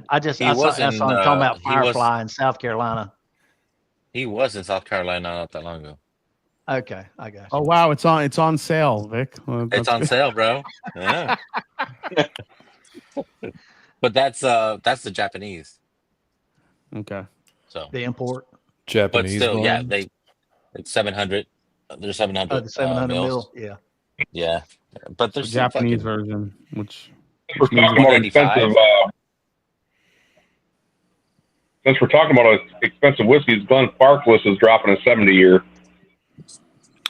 I just He I saw was in, him talking about he was- Firefly in South Carolina. He was in South Carolina not that long ago. Okay, I got you. Oh wow, it's on sale, Vic. It's That's on good. sale, bro. Yeah. But that's the Japanese. Okay. So, The import. but Japanese. still, yeah, one? it's 700. They're 700. The 700 mils. mil. Yeah. Yeah, but The there's Japanese fucking, version, which We're talking about 185. expensive. Since we're talking about expensive whiskeys, Glen Farkless is dropping a 70 year.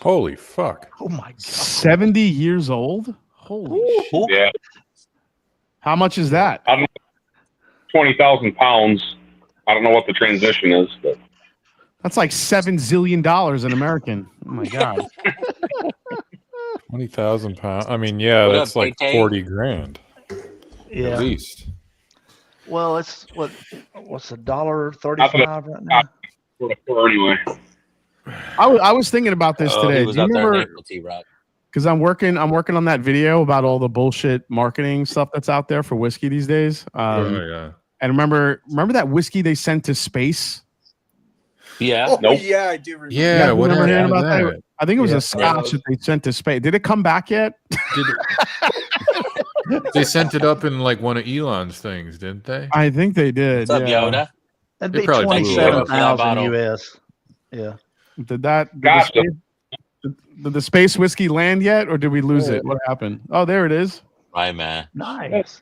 Holy fuck. Oh my god. 70 years old. Holy shit! Yeah, How much is that? I don't know, 20,000 pounds. I don't know what the transition is, but That's like $7 zillion in American. Oh my god. 20,000 pounds. I mean, yeah, What that's up, like KK? 40 grand Yeah. at least. Well, it's what's $1.35 right now? for anyway. I was thinking about this Oh, he today. was Do you out there in remember? April, T-Rock. Because I'm working on that video about all the bullshit marketing stuff that's out there for whiskey these days. Oh, yeah. And remember that whiskey they sent to space? Yeah. Oh, Nope. yeah, I do remember. Yeah, You what remember hearing happened to about that? that? I think it was Yeah. a scotch that they sent to space. Did it come back yet? They sent it up in like one of Elon's things, didn't they? I think they did. What's up, yeah. Yoda? That'd They be probably blew it up. 27,000 US. Yeah. Did that? Did Gotcha. did the space whiskey land yet, or did we lose it? What happened? Oh, there it is. Right, man. Nice.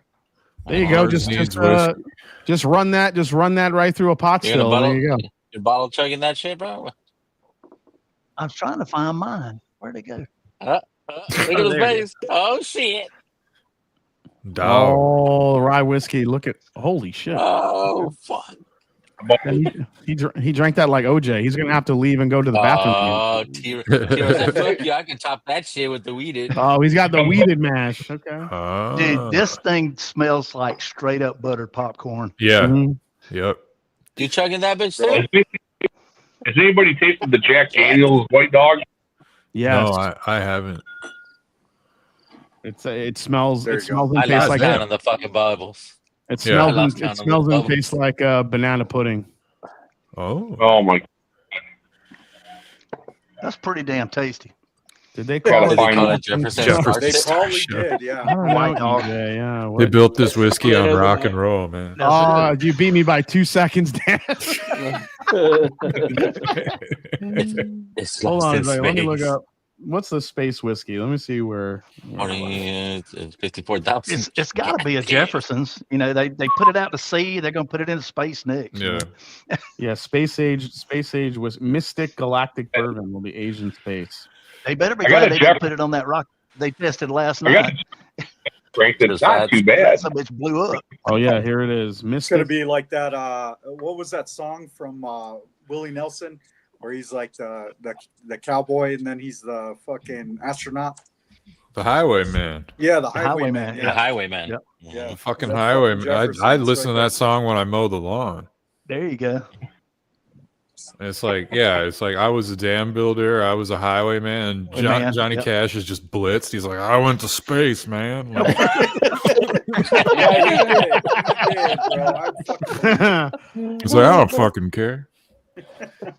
There you go. Ours Just needs just run that. Just run that right through a pot You're gonna still. There you go. You're bottle chugging that shit, bro? I was trying to find mine. Where'd it go? Look at his face. Oh, shit. Dog. Oh, rye whiskey. Look at holy shit. Oh, fuck. He drank that like OJ. He's gonna have to leave and go to the bathroom. Oh, T-Rex said, fuck you. I can top that shit with the weeded. Oh, he's got the weeded mash. Okay. Dude, this thing smells like straight up buttered popcorn. Yeah. Mhm. Yep. You chugging that bitch too? Has anybody tasted the Jack Daniels White Dog? Yes. No, I haven't. It smells. There It you go. smells and I tastes lost like count on the fucking Bibles. it Yeah. smells. I lost And, count it on smells the and bubble. tastes like banana pudding. Oh. Oh my! That's pretty damn tasty. Did they Gotta call it? find Call one. it Jefferson They Starship. probably did, yeah. I don't know. White dog. EJ, yeah. They What? built this whiskey on rock and roll, man. Oh, you beat me by 2 seconds, Dan. It's Hold lost on in a second. Let me look space. up. What's the space whiskey? Let me see where. 54,000. It's got to be a Jefferson's. You know, they put it out to sea. They're gonna put it into space next. you Yeah. know? Yeah, space age was Mystic Galactic Bourbon will be Asian space. They better be I got glad a they Jeff- didn't put it on that rock they tested last I got night. Drank it. It's not too bad. Some bitch blew up. Oh yeah, here it is. It's gonna Mystic. be like that. What was that song from Willie Nelson, where he's like the cowboy and then he's the fucking astronaut? The Highwayman. Yeah, the Highwayman, Highwayman. The Highwayman. Yep. Yeah. The fucking That's Highwayman. Jefferson's I listen right to that song when I mow the lawn. There you go. It's like, yeah, it's like I was a dam builder, I was a highwayman, and Man, Johnny yep. Cash is just blitzed. He's like, I went to space, man. Like, Yeah, he did, bro. it's like, I don't fucking care.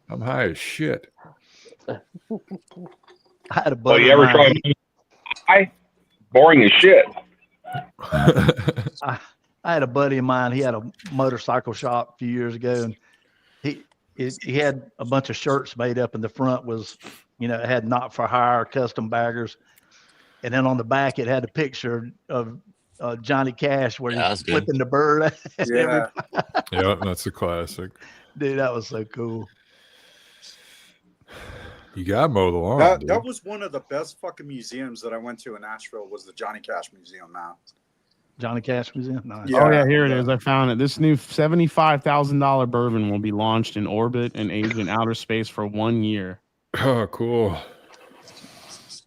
I'm high as shit. I had a Oh, buddy. you of ever mine, try? Hi. Boring as shit. I had a buddy of mine. He had a motorcycle shop a few years ago, and he had a bunch of shirts made up, and the front was, it had not for hire custom baggers, and then on the back it had a picture of Johnny Cash where Yeah, he's that's good. flipping the bird. Yeah. Yeah, that's a classic. Dude, that was so cool. You gotta mow the lawn. That dude. was one of the best fucking museums that I went to in Nashville. Was the Johnny Cash Museum now? Johnny Cash Museum. Nice. Yeah. Oh yeah, here it is. I found it. This new $75,000 bourbon will be launched in orbit and aged in outer space for 1 year. Oh, cool. Does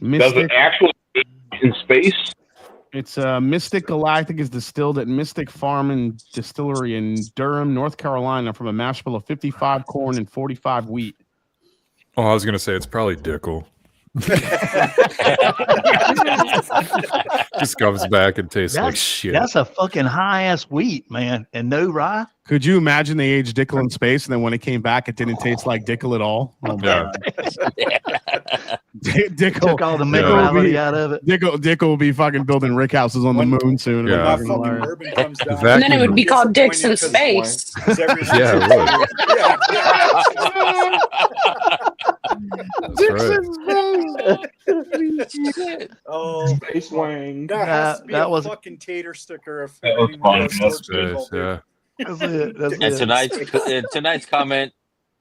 Mystic. it actually age in space? It's Mystic Galactic is distilled at Mystic Farm and Distillery in Durham, North Carolina, from a mash bill of 55 corn and 45 wheat. Oh, I was gonna say it's probably Dickel. Just comes back and tastes like shit. That's a fucking high ass wheat, man, and no rye. Could you imagine they aged Dickel in space, and then when it came back, it didn't taste like Dickel at all? Oh, Yeah. Dickel Took all the Dickel minerality will be- out of it. Dickel will be fucking building rick houses on the moon soon. Yeah. That Fucking fucking hilarious. bourbon comes down. And then it would be It's called Dicks in disappointing Space. 'cause everything's- Yeah, it would. Dicks That's right. in Oh, Space Wing. that has to be That a was- fucking tater sticker. If That was anyone fun. knows That's those people, Space, yeah. That's it. That's And it. tonight's comment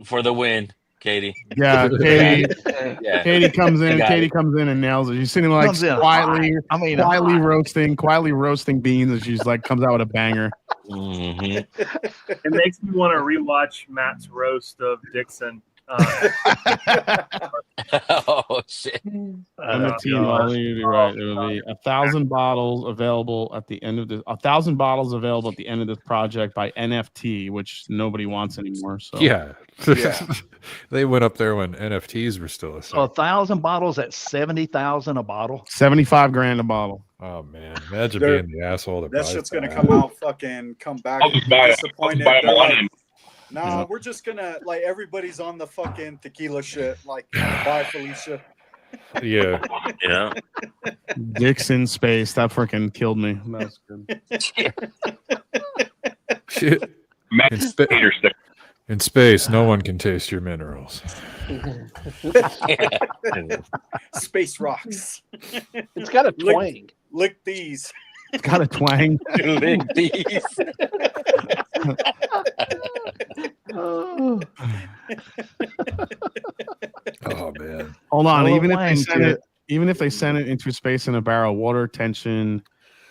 for the win, Katie. Yeah, Katie. Yeah. Katie comes in. You got Katie it. comes in and nails it. She's sitting like Comes in quietly, hot. I mean, quietly hot. roasting beans, and she's like comes out with a banger. Mhm. It makes me want to rewatch Matt's roast of Dixon. Oh shit! NFT Molly, you're right. It will be 1,000 bottles available at the end of this. 1,000 bottles available at the end of this project by NFT, which nobody wants anymore. So Yeah. Yeah. They went up there when NFTs were still a So thing. 1,000 bottles at 70,000 a bottle. 75 grand a bottle. Oh man, imagine They're- being the asshole that that buys shit's gonna that. come out fucking come back I'll just buy it. I'll disappointed. just buy a They're like, Millennium. Nah, we're just gonna like everybody's on the fucking tequila shit. Like, bye, Felicia. Yeah. Yeah. Dixon space. That freaking killed me. That's good. In space, no one can taste your minerals. Space rocks. It's got a twang. Lick these. It's got a twang. Lick these. Oh man. Hold on. Well, Even if they wang send to it, even if they send it into space in a barrel, water tension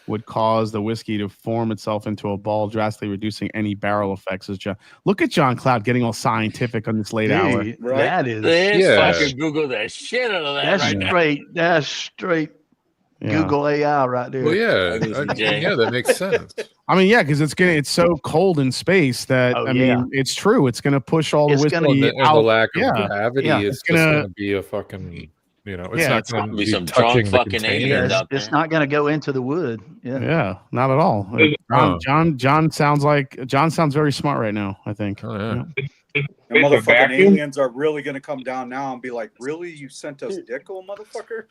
would cause the whiskey to form itself into a ball, drastically reducing any barrel effects. Look at John Cloud getting all scientific on this late hour. Dude, that is Fucking Google the shit out of that. that's straight. That's straight. Google AI right there. Well, yeah, yeah, that makes sense. I mean, yeah, because it's so cold in space that I mean, it's true. It's gonna push all the whiskey out. The lack of yeah. gravity yeah. is just gonna be a fucking. It's not going to be some touching drunk the fucking container. aliens out there. It's not going to go into the wood. Yeah, not at all. John sounds very smart right now, I think. Oh, yeah. The motherfucking aliens are really gonna come down now and be like, "Really, you sent us Dickel, motherfucker?"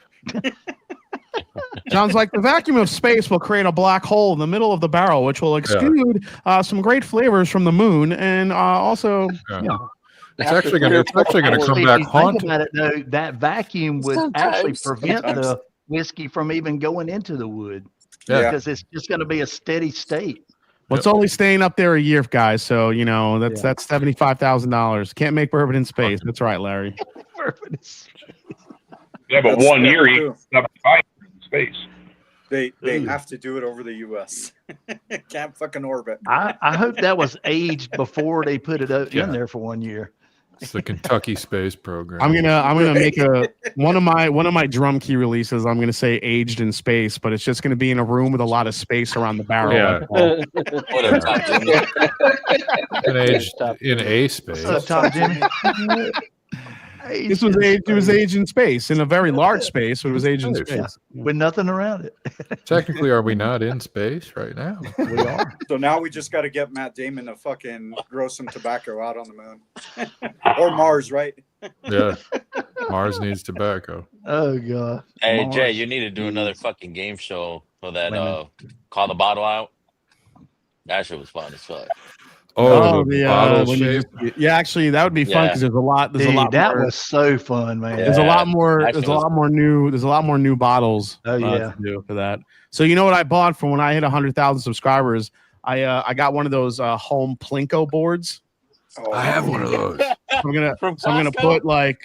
John's like, the vacuum of space will create a black hole in the middle of the barrel, which will exclude some great flavors from the moon, and also, It's actually going to come back haunted. Think about it, though. That vacuum would actually prevent the whiskey from even going into the wood. Yeah. Because it's just going to be a steady state. Well, it's only staying up there a year, guys. So that's $75,000. Can't make bourbon in space. That's right, Larry. Yeah, but 1 year you have space. They have to do it over the U.S. Can't fucking orbit. I hope that was aged before they put it in there for 1 year. It's the Kentucky Space Program. I'm gonna make one of my drum key releases. I'm gonna say aged in space, but it's just gonna be in a room with a lot of space around the barrel. Yeah. And aged in a space. What's up, Tom Jimmy? It was aged in space, in a very large space, but it was aged in space. With nothing around it. Technically, are we not in space right now? We are. So now we just got to get Matt Damon to fucking grow some tobacco out on the moon. Or Mars, right? Yeah. Mars needs tobacco. Oh, God. Hey, Mars. Jay, you need to do another fucking game show for that. Call the bottle out. That shit was fun as fuck. Actually, that would be fun because there's a lot. There's a lot. That more, was so fun, man. There's a lot more. There's a lot more new. There's a lot more new bottles. To do for that. So you know what I bought from when I hit 100,000 subscribers? I got one of those home Plinko boards. I have one of those. I'm gonna put the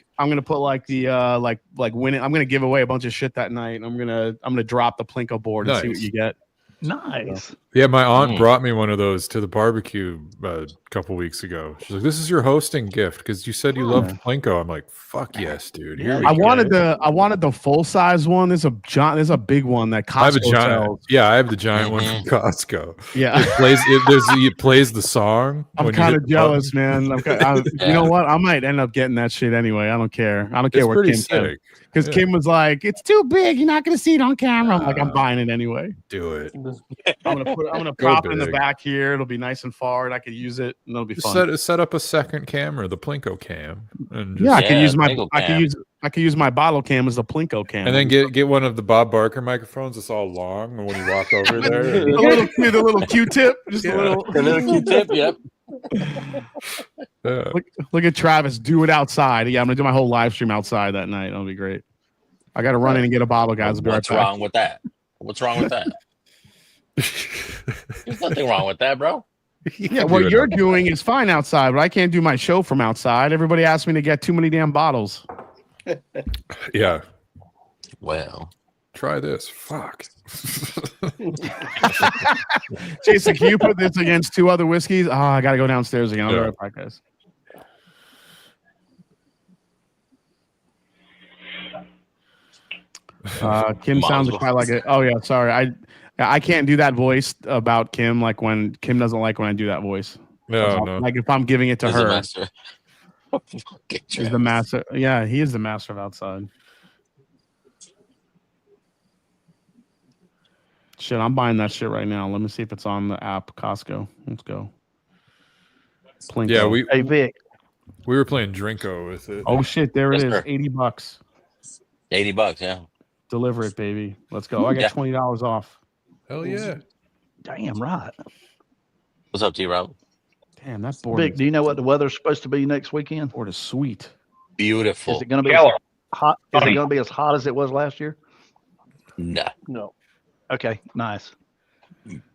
winning. I'm gonna give away a bunch of shit that night. And I'm gonna drop the Plinko board and see what you get. Nice. Yeah, my aunt brought me one of those to the barbecue a couple weeks ago. She's like, "This is your hosting gift because you said you loved Plinko." I'm like, "Fuck yes, dude." I wanted the full size one. There's a big one that Costco I have a giant. sells. Yeah, I have the giant one from Costco. Yeah, it plays the song. I'm kind of jealous, man. You know what? I might end up getting that shit anyway. I don't care. I don't care what Kim said. Because Kim was like, "It's too big. You're not gonna see it on camera." I'm like, "I'm buying it anyway." Do it. I'm gonna prop it in the back here. It'll be nice and far, and I could use it, and it'll be fun. Set up a second camera, the Plinko cam, and I could use my bottle cam as a Plinko cam, and then get one of the Bob Barker microphones. It's all long, and when you walk over there, the little Q-tip, just a little Q-tip. Yep. Look at Travis do it outside. Yeah, I'm gonna do my whole live stream outside that night. That'll be great. I got to run in and get a bottle, guys. What's wrong with that? What's wrong with that? There's nothing wrong with that, bro. Yeah, what you're doing is fine outside, but I can't do my show from outside. Everybody asked me to get too many damn bottles. Yeah. Well, try this. Fuck. Jason, can you put this against two other whiskeys? Oh, I got to go downstairs again. I'll be right back, guys. Kim sounds quite like it. Oh yeah, sorry. I can't do that voice about Kim. Like when Kim doesn't like when I do that voice. No. Like if I'm giving it to her. He's the master. Yeah, he is the master of outside. Shit, I'm buying that shit right now. Let me see if it's on the app. Costco. Let's go. Plinko. Yeah, Hey Vic. we were playing Drinko with it. Oh shit, there Yes, it is. sir. $80. $80, yeah. Deliver it, baby. Let's go. I got Yeah. $20 off. Hell yeah. Damn right. What's up, T-Rob? Damn, that board. Vic, do you know what the weather's supposed to be next weekend? Board is sweet. Beautiful. Is it going to be as hot? Is it going to be as hot as it was last year? No. No. Okay, nice.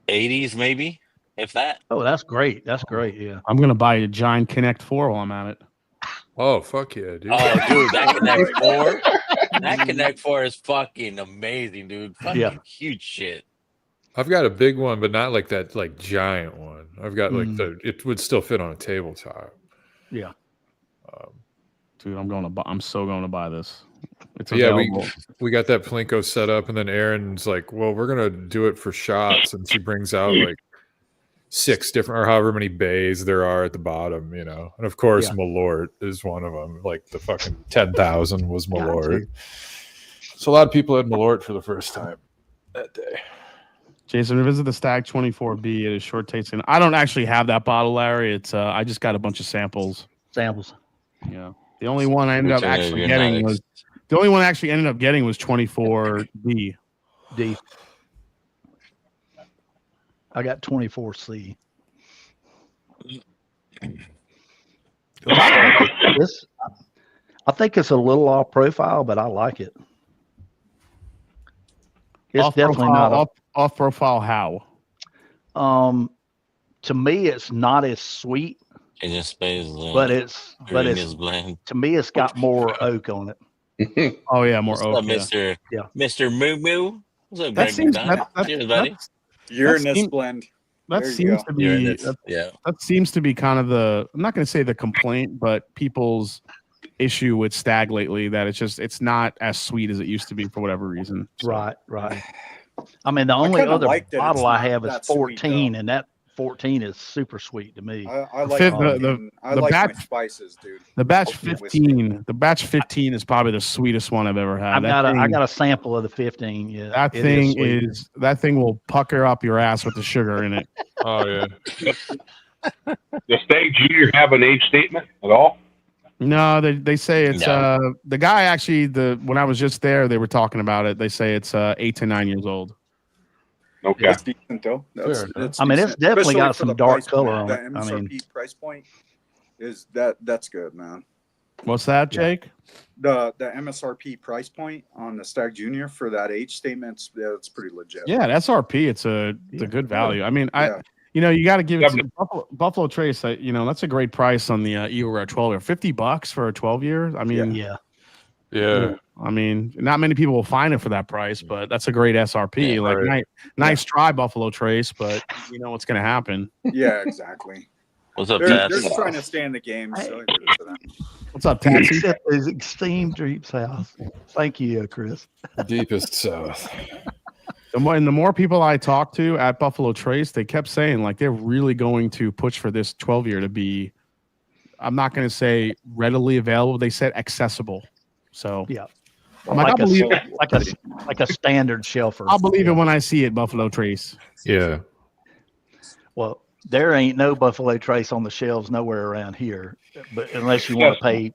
80s maybe, if that. Oh, that's great. That's great. Yeah. I'm gonna buy a giant Connect 4 while I'm at it. Oh fuck yeah, dude. Oh, dude, that Connect 4. That Connect 4 is fucking amazing, dude. Fucking huge shit. I've got a big one, but not like that, like giant one. I've got like it would still fit on a tabletop. Yeah. Dude, I'm so going to buy this. It's yeah, available. we got that Plinko set up, and then Aaron's like, well, we're gonna do it for shots, and she brings out like 6 different or however many bays there are at the bottom, you know. And of course, Malort is one of them. Like the fucking 10,000 was Malort. So a lot of people had Malort for the first time that day. Jason, visit the Stagg 24B. It is short tasting. I don't actually have that bottle, Larry. It's I just got a bunch of samples. Yeah. The only one I ended up actually getting was 24D. I got 24C. This, I think it's a little off profile, but I like it. It's Off definitely profile, not off profile. How? To me, it's not as sweet, It just space, but it's blend. to me, it's got more oak on it. Oh yeah, more What's oak. up, Mr. Yeah. Mr. Moo Moo? What's up, That Greg seems McDonald? Cheers, buddy. Uranus blend. That There you seems go. to be Yeah. that seems to be kind of the, I'm not going to say the complaint, but people's issue with Stagg lately, that it's not as sweet as it used to be for whatever reason. So, Right. I mean, the only kinda other like that it's bottle I not have is that sweet, 14, and that 14 is super sweet to me. I like Fifth- I the like batch- my spices, dude. The batch Whiskey. 15, the batch 15 is probably the sweetest one I've ever had. I got a sample of the 15. Yeah, That it thing sweet. that thing will pucker up your ass with the sugar in it. Oh yeah. Does Stagg Junior have an age statement at all? No, they say it's No. the guy actually when I was just there, they were talking about it. They say it's 8 to 9 years old. Okay. That's decent though. That's I mean, it's decent. definitely Especially got for some the dark price color point. on The it. I MSRP mean, price point is that's good, man. What's that, Jake? The MSRP price point on the Stagg Junior for that age statement, it's pretty legit. Yeah, that's RP. It's a good value. I mean, Yeah. you got to give it to Buffalo Trace. That's a great price on the Eagle Rare 12 year. $50 for a 12 year. I mean, Yeah. I mean, not many people will find it for that price, but that's a great SRP. Yeah, like right. nice try Buffalo Trace, but you know what's going to happen. Yeah, exactly. What's up, They're Tats? just trying to stay in the game. So I give it to them. What's up, Taxi? except his extreme deep south. Thank you, Chris. Deepest south. The more people I talked to at Buffalo Trace, they kept saying like they're really going to push for this 12 year to be, I'm not going to say readily available. They said accessible. So Yeah, I'm like, like a standard shelfer. I'll believe it when I see it, Buffalo Trace. Yeah. Well, there ain't no Buffalo Trace on the shelves nowhere around here, but unless you want to pay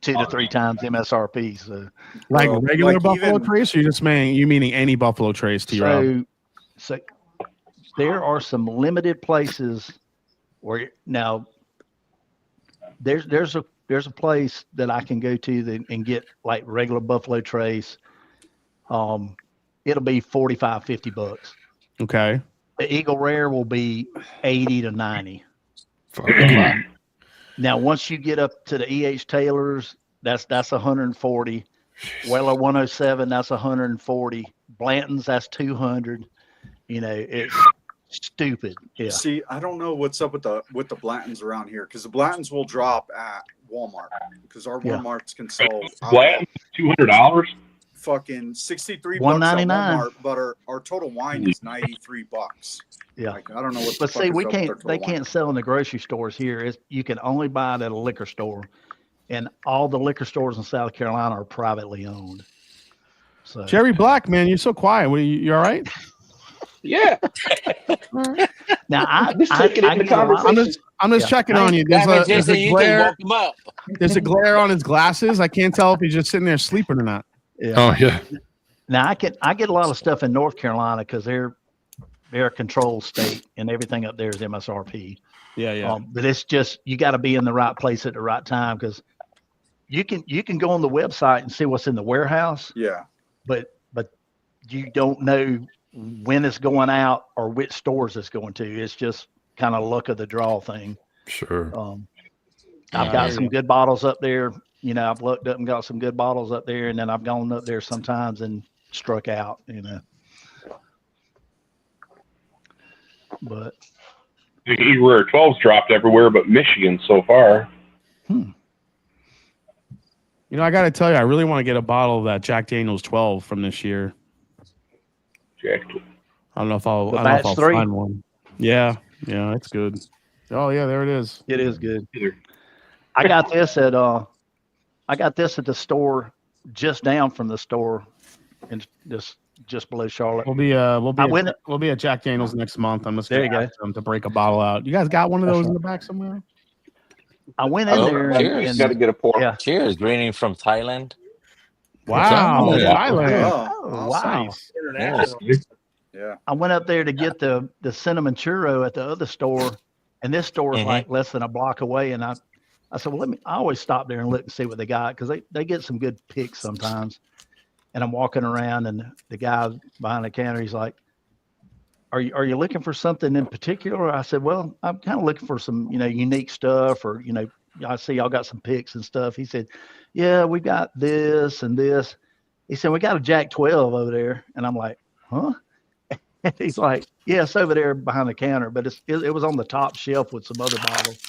2 to 3 times MSRP. So, Like Well, regular like Buffalo even- Trace, or you meaning any Buffalo Trace to your so there are some limited places where now there's a place that I can go to and get like regular Buffalo Trace. It'll be $45-50. Okay. The Eagle Rare will be 80 to 90. Now, once you get up to the E.H. Taylors, that's 140. Weller 107, that's 140. Blanton's, that's 200. It's stupid. Yeah. See, I don't know what's up with the Blattons around here because the Blattons will drop at Walmart because our Yeah. Walmarts can sell Blanton, $200. fucking $63 at $199. Walmart, but our total wine is $93. Yeah. Like, I don't know what. But the see, fuck we is up with their can't. total They wine. can't sell in the grocery stores here. You can only buy it at a liquor store, and all the liquor stores in South Carolina are privately owned. So Jerry Black, man, you're so quiet. You all right? Yeah. now I Just taking it in the give a lot- conversation. I'm just checking on you. There's That a, means there's a you can glare. woke him up. There's a glare on his glasses. I can't tell if he's just sitting there sleeping or not. Yeah. Oh yeah. Now I get a lot of stuff in North Carolina because they're a controlled state and everything up there is MSRP. Yeah. But it's just you got to be in the right place at the right time because you can go on the website and see what's in the warehouse. Yeah. But you don't know when it's going out or which stores it's going to. It's just kind of luck of the draw thing. Sure. I've got some good bottles up there. You know, I've looked up and got some good bottles up there, and then I've gone up there sometimes and struck out. You know, but The rare 12s dropped everywhere but Michigan so far. You know, I got to tell you, I really want to get a bottle of that Jack Daniel's 12 from this year. Jack. I don't know if I'll batch 3? find one. Yeah, it's good. Oh yeah, there it is. It is good. I got this at the store just down from the store, and just below Charlotte. We'll be at Jack Daniel's next month. I'm just There you gonna go. ask them to break a bottle out. You guys got one of those in the back somewhere? I went in there Cheers. Got to get a pour. Yeah. Cheers, greeting from Thailand. Wow, Yeah. Thailand. Oh, wow. Nice. International. Yeah. I went up there to get the cinnamon churro at the other store, and this store is like less than a block away. And I said, well, I always stop there and look and see what they got because they get some good picks sometimes. And I'm walking around, and the guy behind the counter, he's like, are you looking for something in particular? I said, well, I'm kind of looking for some, unique stuff, or, I see y'all got some picks and stuff. He said, yeah, we got this and this. He said, we got a Jack 12 over there. And I'm like, huh? And he's like, yeah, it's over there behind the counter, but it was on the top shelf with some other bottles.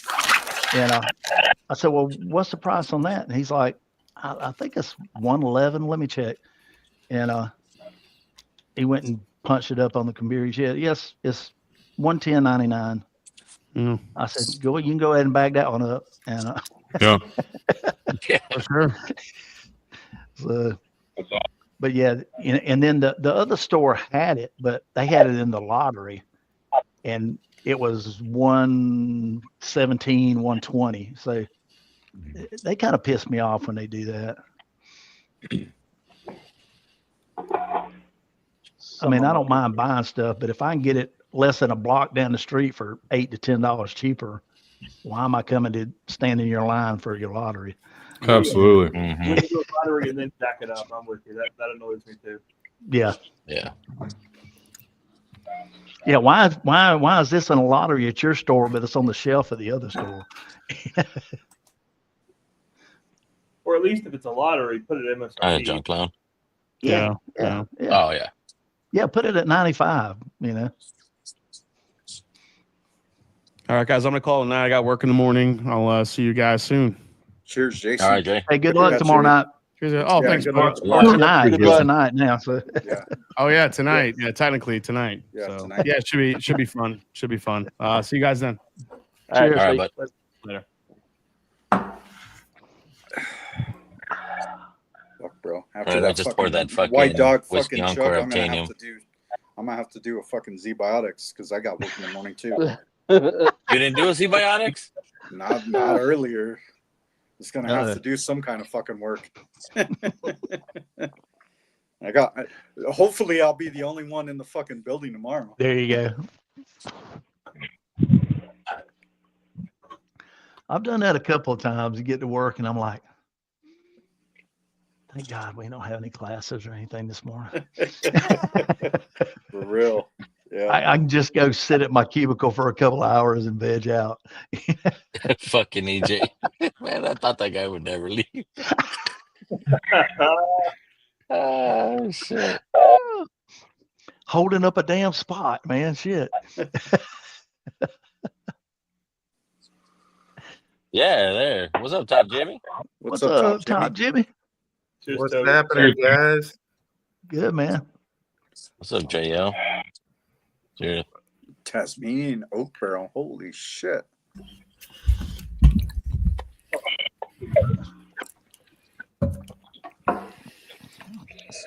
And I said, well, what's the price on that? And he's like, I think it's $111. Let me check. And he went and punched it up on the computer. He said, yes, it's $110.99. I said, you can go ahead and bag that one up. And Yeah. Yeah, for sure. So, but yeah, and then the other store had it, but they had it in the lottery, and it was 117, 120. So they kind of piss me off when they do that. I mean, I don't mind buying stuff, but if I can get it less than a block down the street for $8 to $10 cheaper, why am I coming to stand in your line for your lottery? Absolutely. When you do a lottery and then jack it up, I'm with you. That annoys me too. Yeah. Yeah. Yeah. Why is this in a lottery at your store, but it's on the shelf at the other store? Or at least if it's a lottery, put it in MSRP. All right, John Clown. Yeah. Oh yeah. Yeah. Put it at 95, All right, guys, I'm gonna call it now. I got work in the morning. I'll see you guys soon. Cheers, Jason. All right, Jay. Hey, good luck tomorrow night. Cheers. Oh, Yeah, thanks. good Mark. luck. Or tonight. It's tonight now. So Yeah. Oh yeah, tonight. Yeah, technically tonight. Yeah, So tonight. yeah, it should be fun. Should be fun. See you guys then. cheers. All right, bud. Later. Fuck, bro. After All right, I that just fucking poured that fucking white dog whiskey fucking Encore chug, I'm Obtainium. gonna have to do a fucking Z-Biotics because I got work in the morning too. You didn't do a Z-Biotics? Not earlier. Just gonna have to do some kind of fucking work. Hopefully I'll be the only one in the fucking building tomorrow. There you go. I've done that a couple of times to get to work, and I'm like, thank God we don't have any classes or anything this morning. For real. Yeah. I can just go sit at my cubicle for a couple of hours and veg out. Fucking EJ. Man, I thought that guy would never leave. Oh, shit. Holding up a damn spot, man. Shit. Yeah, there. What's up, Top Jimmy? What's up, Top Jimmy? Cheers, What's Toby. happening, guys? Good, man. What's up, JL? Cheers. Tasmanian oak barrel. Holy shit.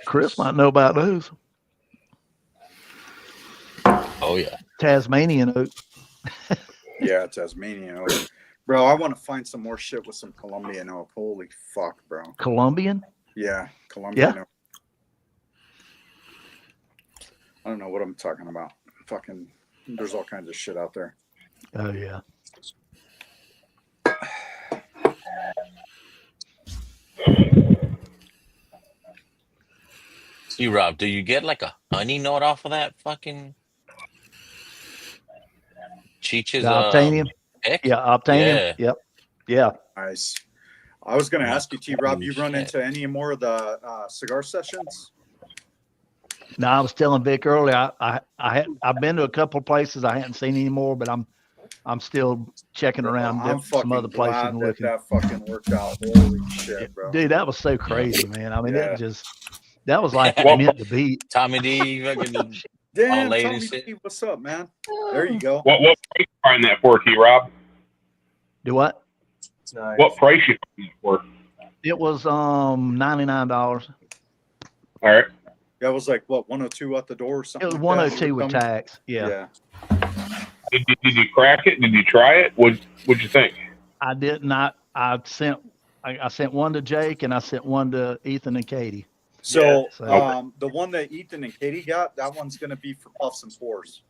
Chris might know about those. Oh, yeah. Tasmanian oak. Yeah, Tasmanian oak. Bro, I want to find some more shit with some Colombian oak. Holy fuck, bro. Colombian? Yeah, Colombian Yeah. oak. I don't know what I'm talking about. Fucking, there's all kinds of shit out there. Oh yeah. See, Rob, do you get like a honey note off of that fucking Cheech's The Obtainium? pick? Yeah, Obtainium. Yeah. Yep. Yeah. Nice. I was going to ask you, T-Rob, Holy you run shit. into any more of the cigar sessions? No, I was telling Vic earlier. I've been to a couple of places. I hadn't seen any more, but I'm still checking around I'm some other fucking places glad and that looking. that fucking worked out. Holy shit, bro. Dude, that was so crazy, man. I mean, Yeah. that was like Well, meant to be. Tommy D, fucking all Damn, late Tommy and shit. D, what's up, man? There you go. What price you find that for, T-Rob? Do what? Nice. What price you find that for? It was $99. All right. That was like what, 102 at the door or something? It was like that? 102 with tax. Yeah. Did you crack it? Did you try it? What'd you think? I did not. I sent one to Jake and I sent one to Ethan and Katie. So, So- the one that Ethan and Katie got, that one's going to be for puffs and pours.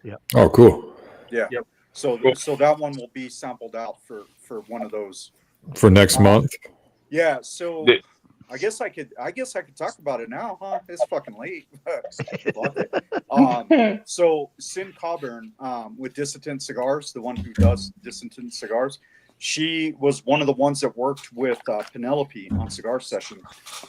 Yeah. Oh, cool. Yeah. Yep. So that one will be sampled out for one of those. For next month. Yeah. So I guess I could talk about it now, huh? It's fucking late. Fuck it. So Sin Coburn, with Dissident Cigars, the one who does Dissident Cigars, she was one of the ones that worked with Penelope on Cigar Session.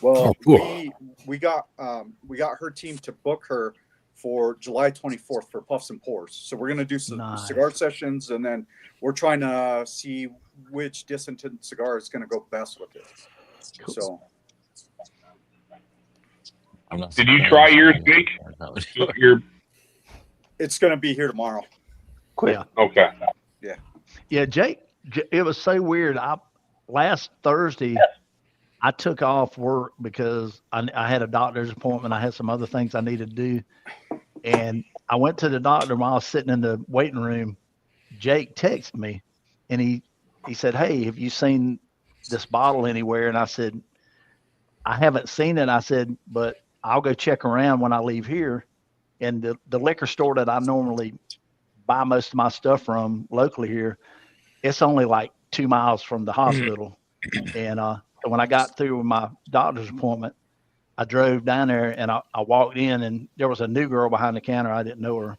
Well, Oh, cool. we got her team to book her for July 24th for Puffs and Pours. So we're gonna do some Nice. cigar sessions, and then we're trying to see which Dissident cigar is gonna go best with it. Cool. So. Did you try yours, Jake? It's going to be here tomorrow. Yeah. Okay. Yeah. Yeah, Jake, it was so weird. Last Thursday, I took off work because I had a doctor's appointment. I had some other things I needed to do. And I went to the doctor while I was sitting in the waiting room. Jake texted me and he said, "Hey, have you seen this bottle anywhere?" And I said, "I haven't seen it." I said, "But I'll go check around when I leave here." And the liquor store that I normally buy most of my stuff from locally here, it's only like 2 miles from the hospital. And when I got through with my doctor's appointment, I drove down there and I walked in and there was a new girl behind the counter. I didn't know her.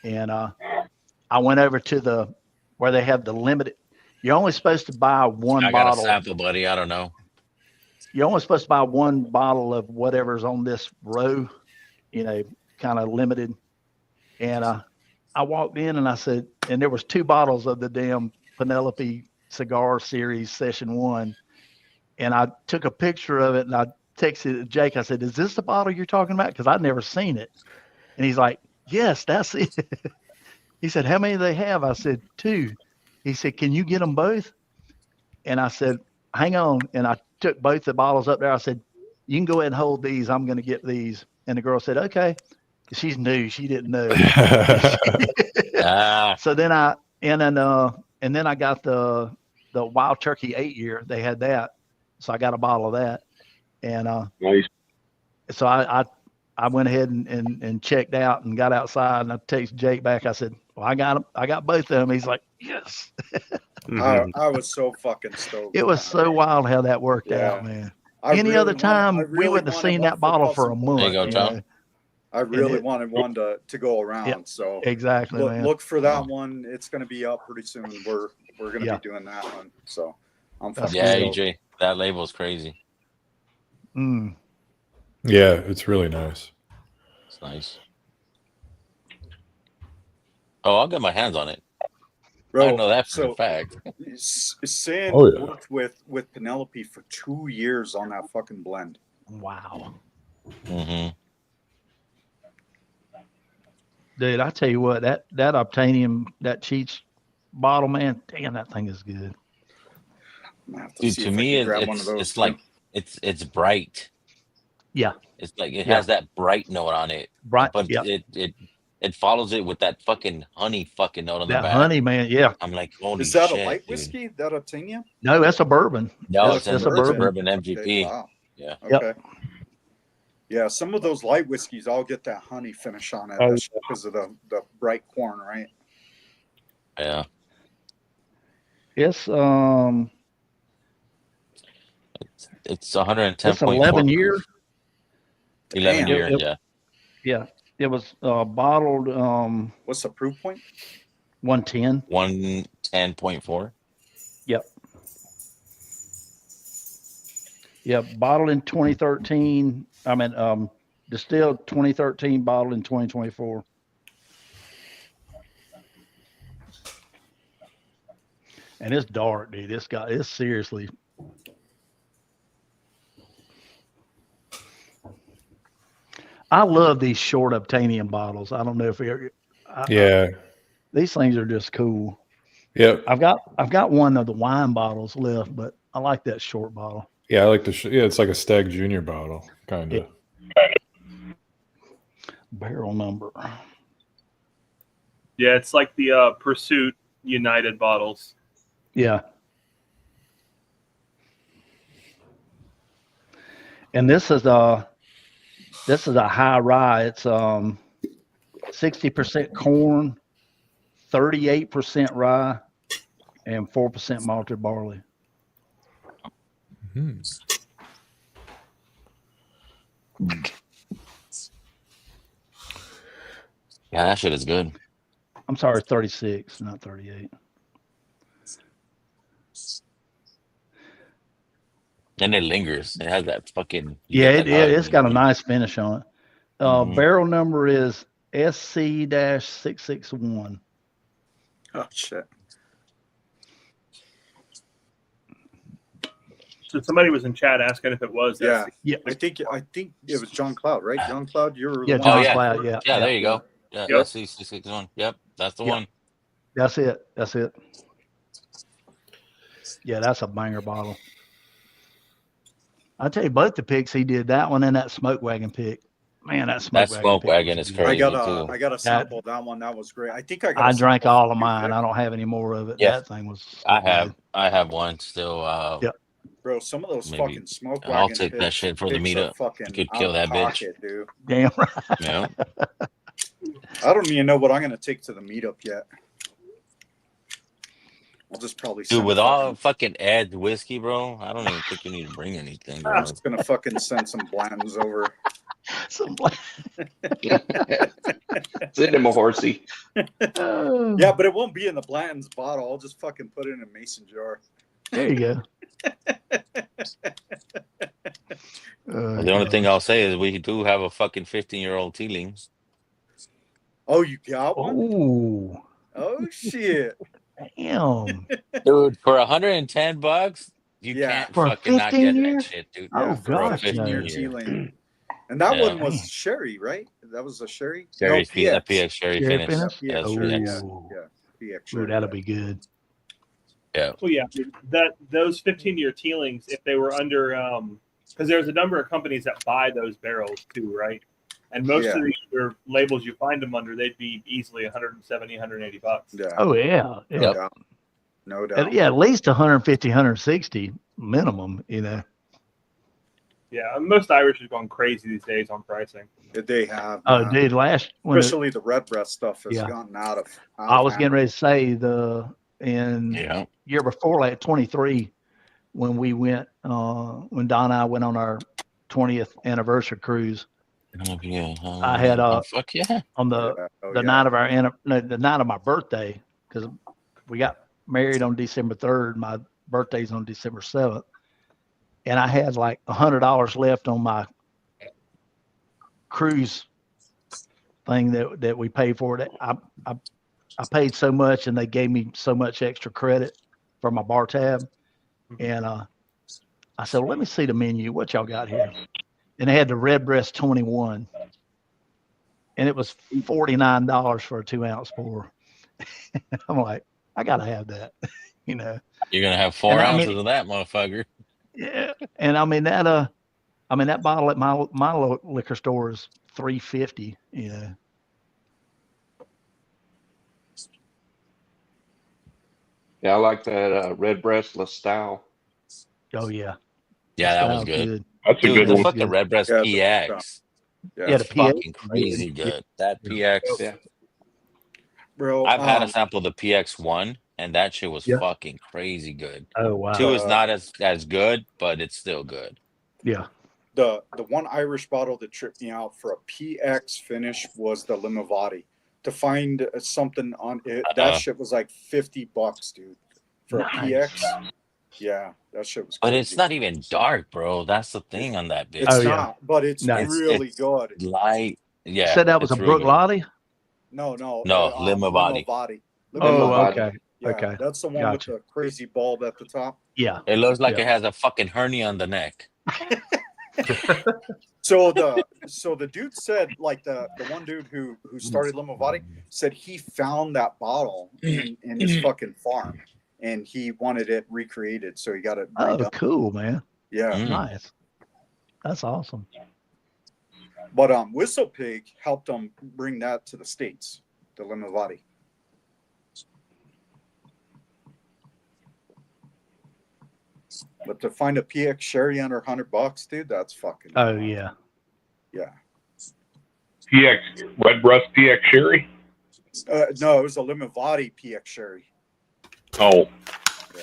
And I went over to where they have the limited. You're only supposed to buy one I got bottle. a sample, buddy. I don't know. You're only supposed to buy one bottle of whatever's on this row, kind of limited. And I walked in and I said, and there was 2 bottles of the damn Penelope Cigar Series Session 1. And I took a picture of it and I texted Jake. I said, "Is this the bottle you're talking about?" Because I'd never seen it. And he's like, "Yes, that's it." He said, "How many do they have?" I said, 2. He said, "Can you get them both?" And I said, "Hang on." And I took both the bottles up there. I said, "You can go ahead and hold these. I'm going to get these." And the girl said, "Okay." She's new. She didn't know. So then I got the Wild Turkey 8-year. They had that. So I got a bottle of that. And nice. So I went ahead and checked out and got outside and I texted Jake back. I said, "Well, I got them. I got both of them." He's like, "Yes." I was so fucking stoked. It was so wild how that worked out, man. Any other time we wouldn't have seen that bottle for a month. There you go, Tom. I really wanted one to go around. Yeah, so exactly, man. look for that one. It's going to be up pretty soon. We're going to be doing that one. So I'm fucking Yeah, stoked. EJ, that label is crazy. Yeah, it's really nice. It's nice. Oh, I'll get my hands on it. Bro, I know that for so a fact. Sin Oh, yeah. worked with Penelope for 2 years on that fucking blend. Wow. Mm-hmm. Dude, I tell you what, that Obtainium, that Cheech bottle, man, damn, that thing is good. Dude, to me, it's like it's bright. Yeah. It's like it has that bright note on it. Bright, but yeah. it it follows it with that fucking honey fucking note on the That back. honey, man. Yeah. I'm like, holy Is that a shit, light dude. whiskey? That a Tanya? No, that's a bourbon. No, That's it's a bourbon. bourbon Okay, MGP. wow. Yeah. Okay. Yeah, some of those light whiskeys, I'll get that honey finish on it. Oh, That's because of the bright corn, right? Yeah. It's It's 110.4. it's 11 year. 11 year, It- yeah. Yeah. It was bottled What's the proof point? 110. 110.4. Yep. Yeah, bottled in 2013. I mean, distilled 2013, bottled in 2024. And it's dark, dude. It's seriously. I love these short obtainium bottles. I don't know if you're. Yeah. These things are just cool. Yep. I've got one of the wine bottles left, but I like that short bottle. Yeah, I like the. Yeah, it's like a Stagg Junior bottle, kind of. Barrel number. Yeah, it's like the Pursuit United bottles. Yeah. And this is a high rye. It's 60% corn, 38% rye, and 4% malted barley. Mm-hmm. Yeah, that shit is good. I'm sorry, 36, not 38. And it lingers. It has that fucking. Yeah, it's got a nice finish on it. Barrel number is SC-661. Oh shit! So somebody was in chat asking if it was. Yeah, yeah. I think it was John Cloud, right? John Cloud, you're Yeah, the John one. Cloud. Yeah, Yeah, there you go. Yeah, Yep. SC661. Yep, that's the Yeah. one. That's it. Yeah, that's a banger bottle. I tell you, both the picks he did, that one and that smoke wagon pick. Man, that smoke wagon is crazy I too. got a sample of that one. That was great. I think I got. I a drank sample all of from mine. you, I don't have any more of it. Yeah. That thing was. I have one still. Yep. Bro, some of those Maybe. fucking smoke wagon. I'll take that shit for the picks are meetup. fucking You could out kill of that bitch. pocket, dude. Damn right. Yeah. I don't even know what I'm gonna take to the meetup yet. I'll just probably. Dude, send with all fucking Ed whiskey, bro, I don't even think you need to bring anything, bro. I'm just gonna fucking send some Blandons over. Some Send him a horsey. Yeah, but it won't be in the Blanton's bottle. I'll just fucking put it in a mason jar. There you go. The only thing I'll say is we do have a fucking 15-year-old Teeling. Oh, you got one? Ooh. Oh shit. Damn. Dude, for $110, you can't For fucking not 15 get years? that shit, dude. Oh, for a gosh, 15-year no. Teeling. And that Yeah. one was sherry, right? That was a sherry? Sherry, no, PX. PX Sherry Sherry finish. finish? Yeah, PX sherry. sherry. Ooh. Yeah, PX Ooh, sherry. that'll be good. Yeah. Well, yeah, those 15-year Teelings, if they were under, because there's a number of companies that buy those barrels too, right? And most of the other labels you find them under, they'd be easily 170, 180 bucks. Yeah. Oh, yeah. No doubt. No doubt. Yeah, at least 150, 160 minimum, you know. Yeah, most Irish are going crazy these days on pricing. They have. Oh, dude, especially the red breast stuff has Yeah. gotten out of. I was getting ready to say year before, like 23, when we went, when Don and I went on our 20th anniversary cruise. I had fuck yeah. on the night of the night of my birthday, because we got married on December 3rd. My birthday's on December 7th, and I had like $100 left on my cruise thing that we paid for it. I paid so much, and they gave me so much extra credit for my bar tab, and I said, well, let me see the menu. What y'all got here? And they had the Redbreast 21, and it was $49 for a 2-ounce pour. I'm like, I gotta have that, you know. You're gonna have 4 ounces of that motherfucker. Yeah, and I mean that bottle at my liquor store is $3.50, you know. Yeah, I like that red breastless style. Oh yeah. Yeah, that was Sounds good. That's a Dude, good the one. fucking Redbreast Yeah, PX yeah. Yeah, the is PX. fucking crazy good. That PX. Yeah. Bro, I've had a sample of the PX1, and that shit was Yeah. fucking crazy good. Oh wow. 2 is not as good, but it's still good. Yeah. the one Irish bottle that tripped me out for a PX finish was the Limavady. To find something on it, that shit was like $50, dude, for a PX. Yeah, that shit was But crazy. it's not even dark, bro. That's the thing on that bitch. It's not, but it's No. really good. Light. Yeah. Said that was a it's really Brook good. Lottie? No, Limavady. Limavady. Oh, okay. Yeah, Okay. that's the one Gotcha. with the crazy bulb at the top. Yeah. It looks like Yeah. it has a fucking hernia on the neck. So the dude said, like the one dude who started Limavady said he found that bottle in his fucking farm and he wanted it recreated, so he got it redone. Oh, cool, man. Yeah. Nice. That's awesome. But Whistle Pig helped them bring that to the States, the Limavady. But to find a PX Sherry under $100, dude, that's fucking. Oh yeah. Yeah. PX Redbreast PX Sherry. No, it was a Limavady PX Sherry. Oh. Yeah.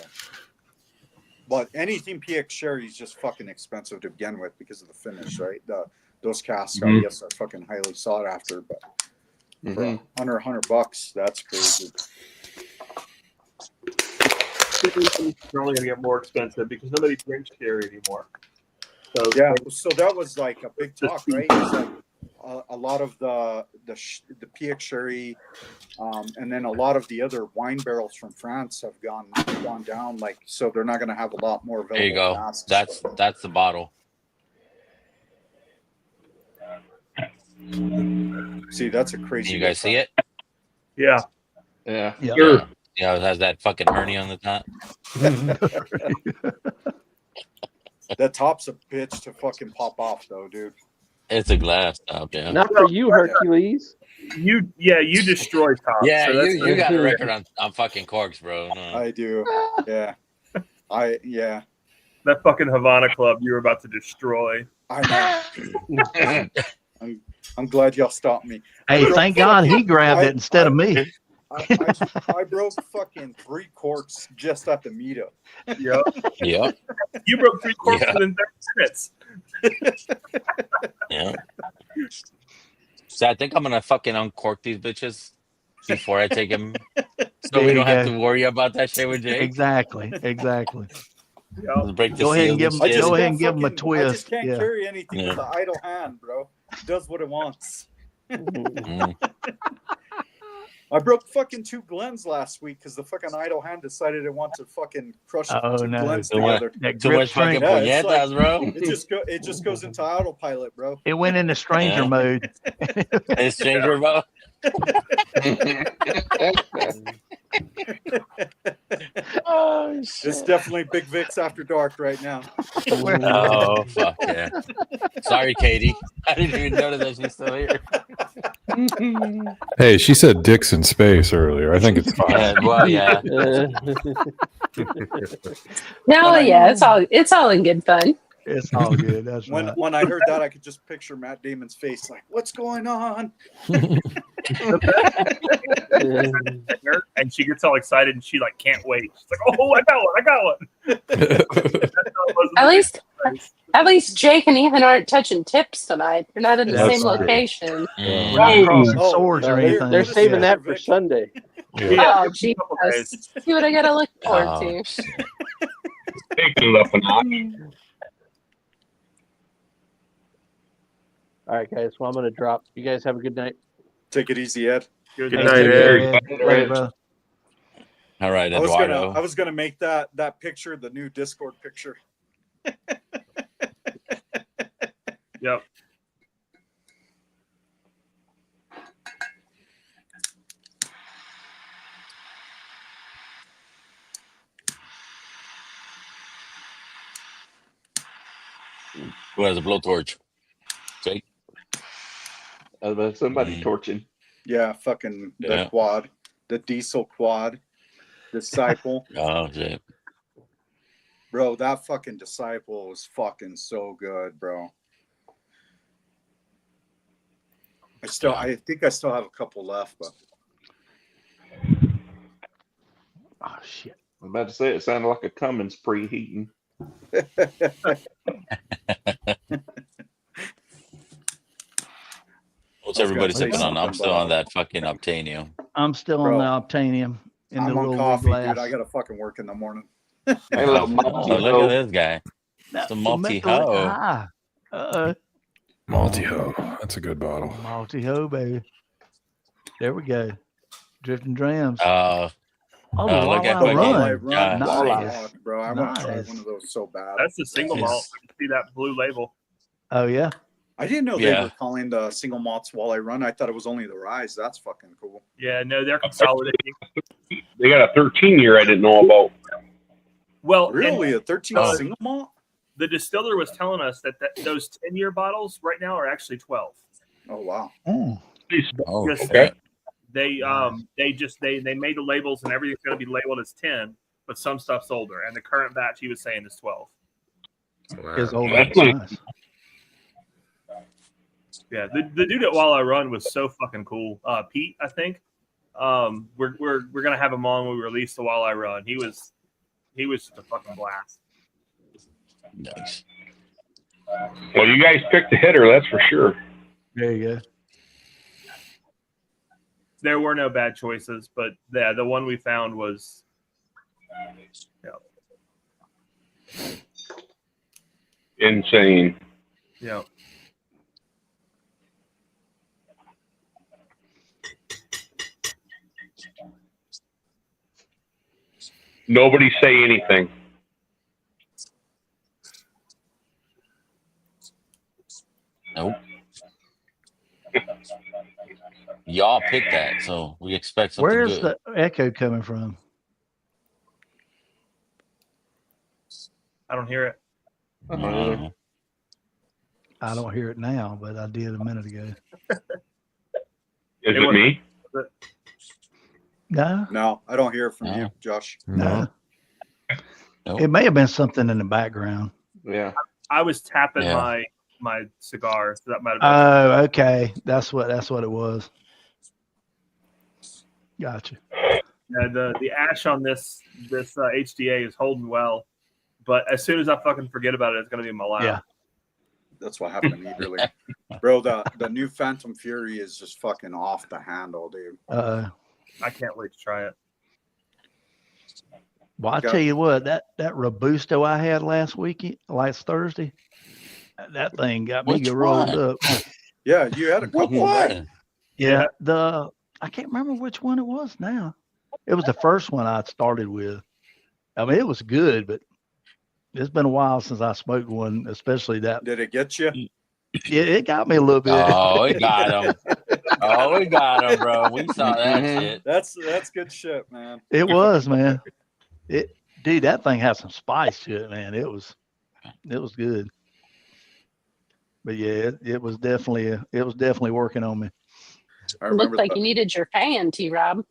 But anything PX Sherry is just fucking expensive to begin with because of the finish, right? Those casks, I guess, are fucking highly sought after. But for under $100, that's crazy. It's only going to get more expensive because nobody drinks sherry anymore. So yeah, so that was like a big talk, right? It's like a lot of the PX Sherry, and then a lot of the other wine barrels from France have gone down. Like, so they're not going to have a lot more available. There you go. casks. That's the bottle. See, that's a crazy. Can you guys see it? Yeah. Yeah. Sure. Yeah, it has that fucking hernia on the top. That top's a bitch to fucking pop off, though, dude. It's a glass top, yeah. Not for you, Hercules. You destroy top. Yeah, so that's you got a record on fucking corks, bro. No. I do. Yeah. Yeah. That fucking Havana Club you were about to destroy. I know. I'm glad y'all stopped me. Hey, thank God he grabbed it instead of me. I broke fucking 3 corks just at the meetup. Yep. Yep. You broke 3 corks within 30 minutes. Yeah. So I think I'm gonna fucking uncork these bitches before I take them, so There we don't you have go. to worry about that shit with Jake. Exactly. Let's break the Go ahead and seal give and him. shit. Go ahead and give him a I twist. just can't Yeah. carry anything with an idle hand, bro. It does what it wants. I broke fucking 2 Glens last week because the fucking idle hand decided it wanted to fucking crush Oh, 2 no. Glens Too much- together. That Too grip much fucking strength. it's puñetas, bro. It just goes into autopilot, bro. It went into stranger Yeah. mode. It's stranger, bro. Oh It's definitely Big Vic's after dark right now. Oh fuck yeah! Sorry, Katie. I didn't even notice that she's still here. Hey, she said dicks in space earlier. I think it's fine. Well, yeah. No, yeah, it's all in good fun. It's all good. That's When right. when I heard that, I could just picture Matt Damon's face, like, "What's going on?" And she gets all excited and she like can't wait. She's like, "Oh, I got one! At least Jake and Ethan aren't touching tips tonight. They're not in the That's same true. location. We're not crossing swords or anything. They're saving that for Sunday. Oh, Jesus. See what I gotta look forward to. Taking it up a notch. All right, guys. Well, I'm going to drop. You guys have a good night. Take it easy, Ed. Good Thanks, night, Ed. Ed. Later, bro. All right, I Eduardo. was gonna make that picture the new Discord picture. Yep. Who has a blowtorch? Jake. Somebody torching. Yeah, fucking the Yeah. quad, the diesel quad. Disciple. Oh, shit. Bro, that fucking Disciple is fucking so good, bro. I think I still have a couple left, but oh shit! I'm about to say it sounded like a Cummins preheating. What's everybody sipping on? I'm still on that fucking Obtainium. I'm still on the Obtainium in the I'm on little coffee, glass. dude. I gotta fucking work in the morning. Oh, look at this guy. It's a multi-ho. Multi-ho. That's a good bottle. Multi-ho, baby. There we go. Drifting Drams. Oh, the look at Walleye fucking Run. Nice. Bro, I want to try one of those so bad. That's the single malt. See that blue label? Oh yeah. I didn't know they were calling the single malts Walleye Run. I thought it was only the rye. That's fucking cool. Yeah, no, they're consolidating. They got a 13-year I didn't know about. Well, really, a 13 single malt? The distiller was telling us that those 10-year bottles right now are actually 12. Oh wow! They made the labels and everything's going to be labeled as 10, but some stuff's older. And the current batch he was saying is 12. Is older. That's nice. Yeah, the dude at Walleye Run was so fucking cool. Pete, I think. We're gonna have him on when we release the Walleye Run. He was just a fucking blast. Nice. Well, you guys picked a hitter, that's for sure. There you go. There were no bad choices, but yeah, the one we found was Insane. Yeah. Nobody say anything. Nope. Y'all picked that, so we expect something Where's good. the echo coming from? I don't hear it. I don't hear it now, but I did a minute ago. Is it me? No, I don't hear it from you, Josh. No. It may have been something in the background. Yeah. I was tapping my cigar, so that might have been. Oh, okay. That's what it was. Gotcha. Yeah, the ash on this HDA is holding well, but as soon as I fucking forget about it, it's gonna be in my lap. Yeah. That's what happened to me, really. Bro, the new Phantom Fury is just fucking off the handle, dude. I can't wait to try it. Well, I tell you what, that Robusto I had last Thursday, that thing got me rolled up. Yeah, you had a couple, right? Yeah, I can't remember which one it was now. It was the first one I started with. I mean, it was good, but it's been a while since I smoked one, especially that. Did it get you? Yeah, it got me a little bit. Oh, it got him. Oh, we got him, bro. We saw that shit. That's good shit, man. It was, man. Dude, that thing had some spice to it, man. It was good. But yeah, it was definitely working on me. Looked like you needed your fan, T-Rob.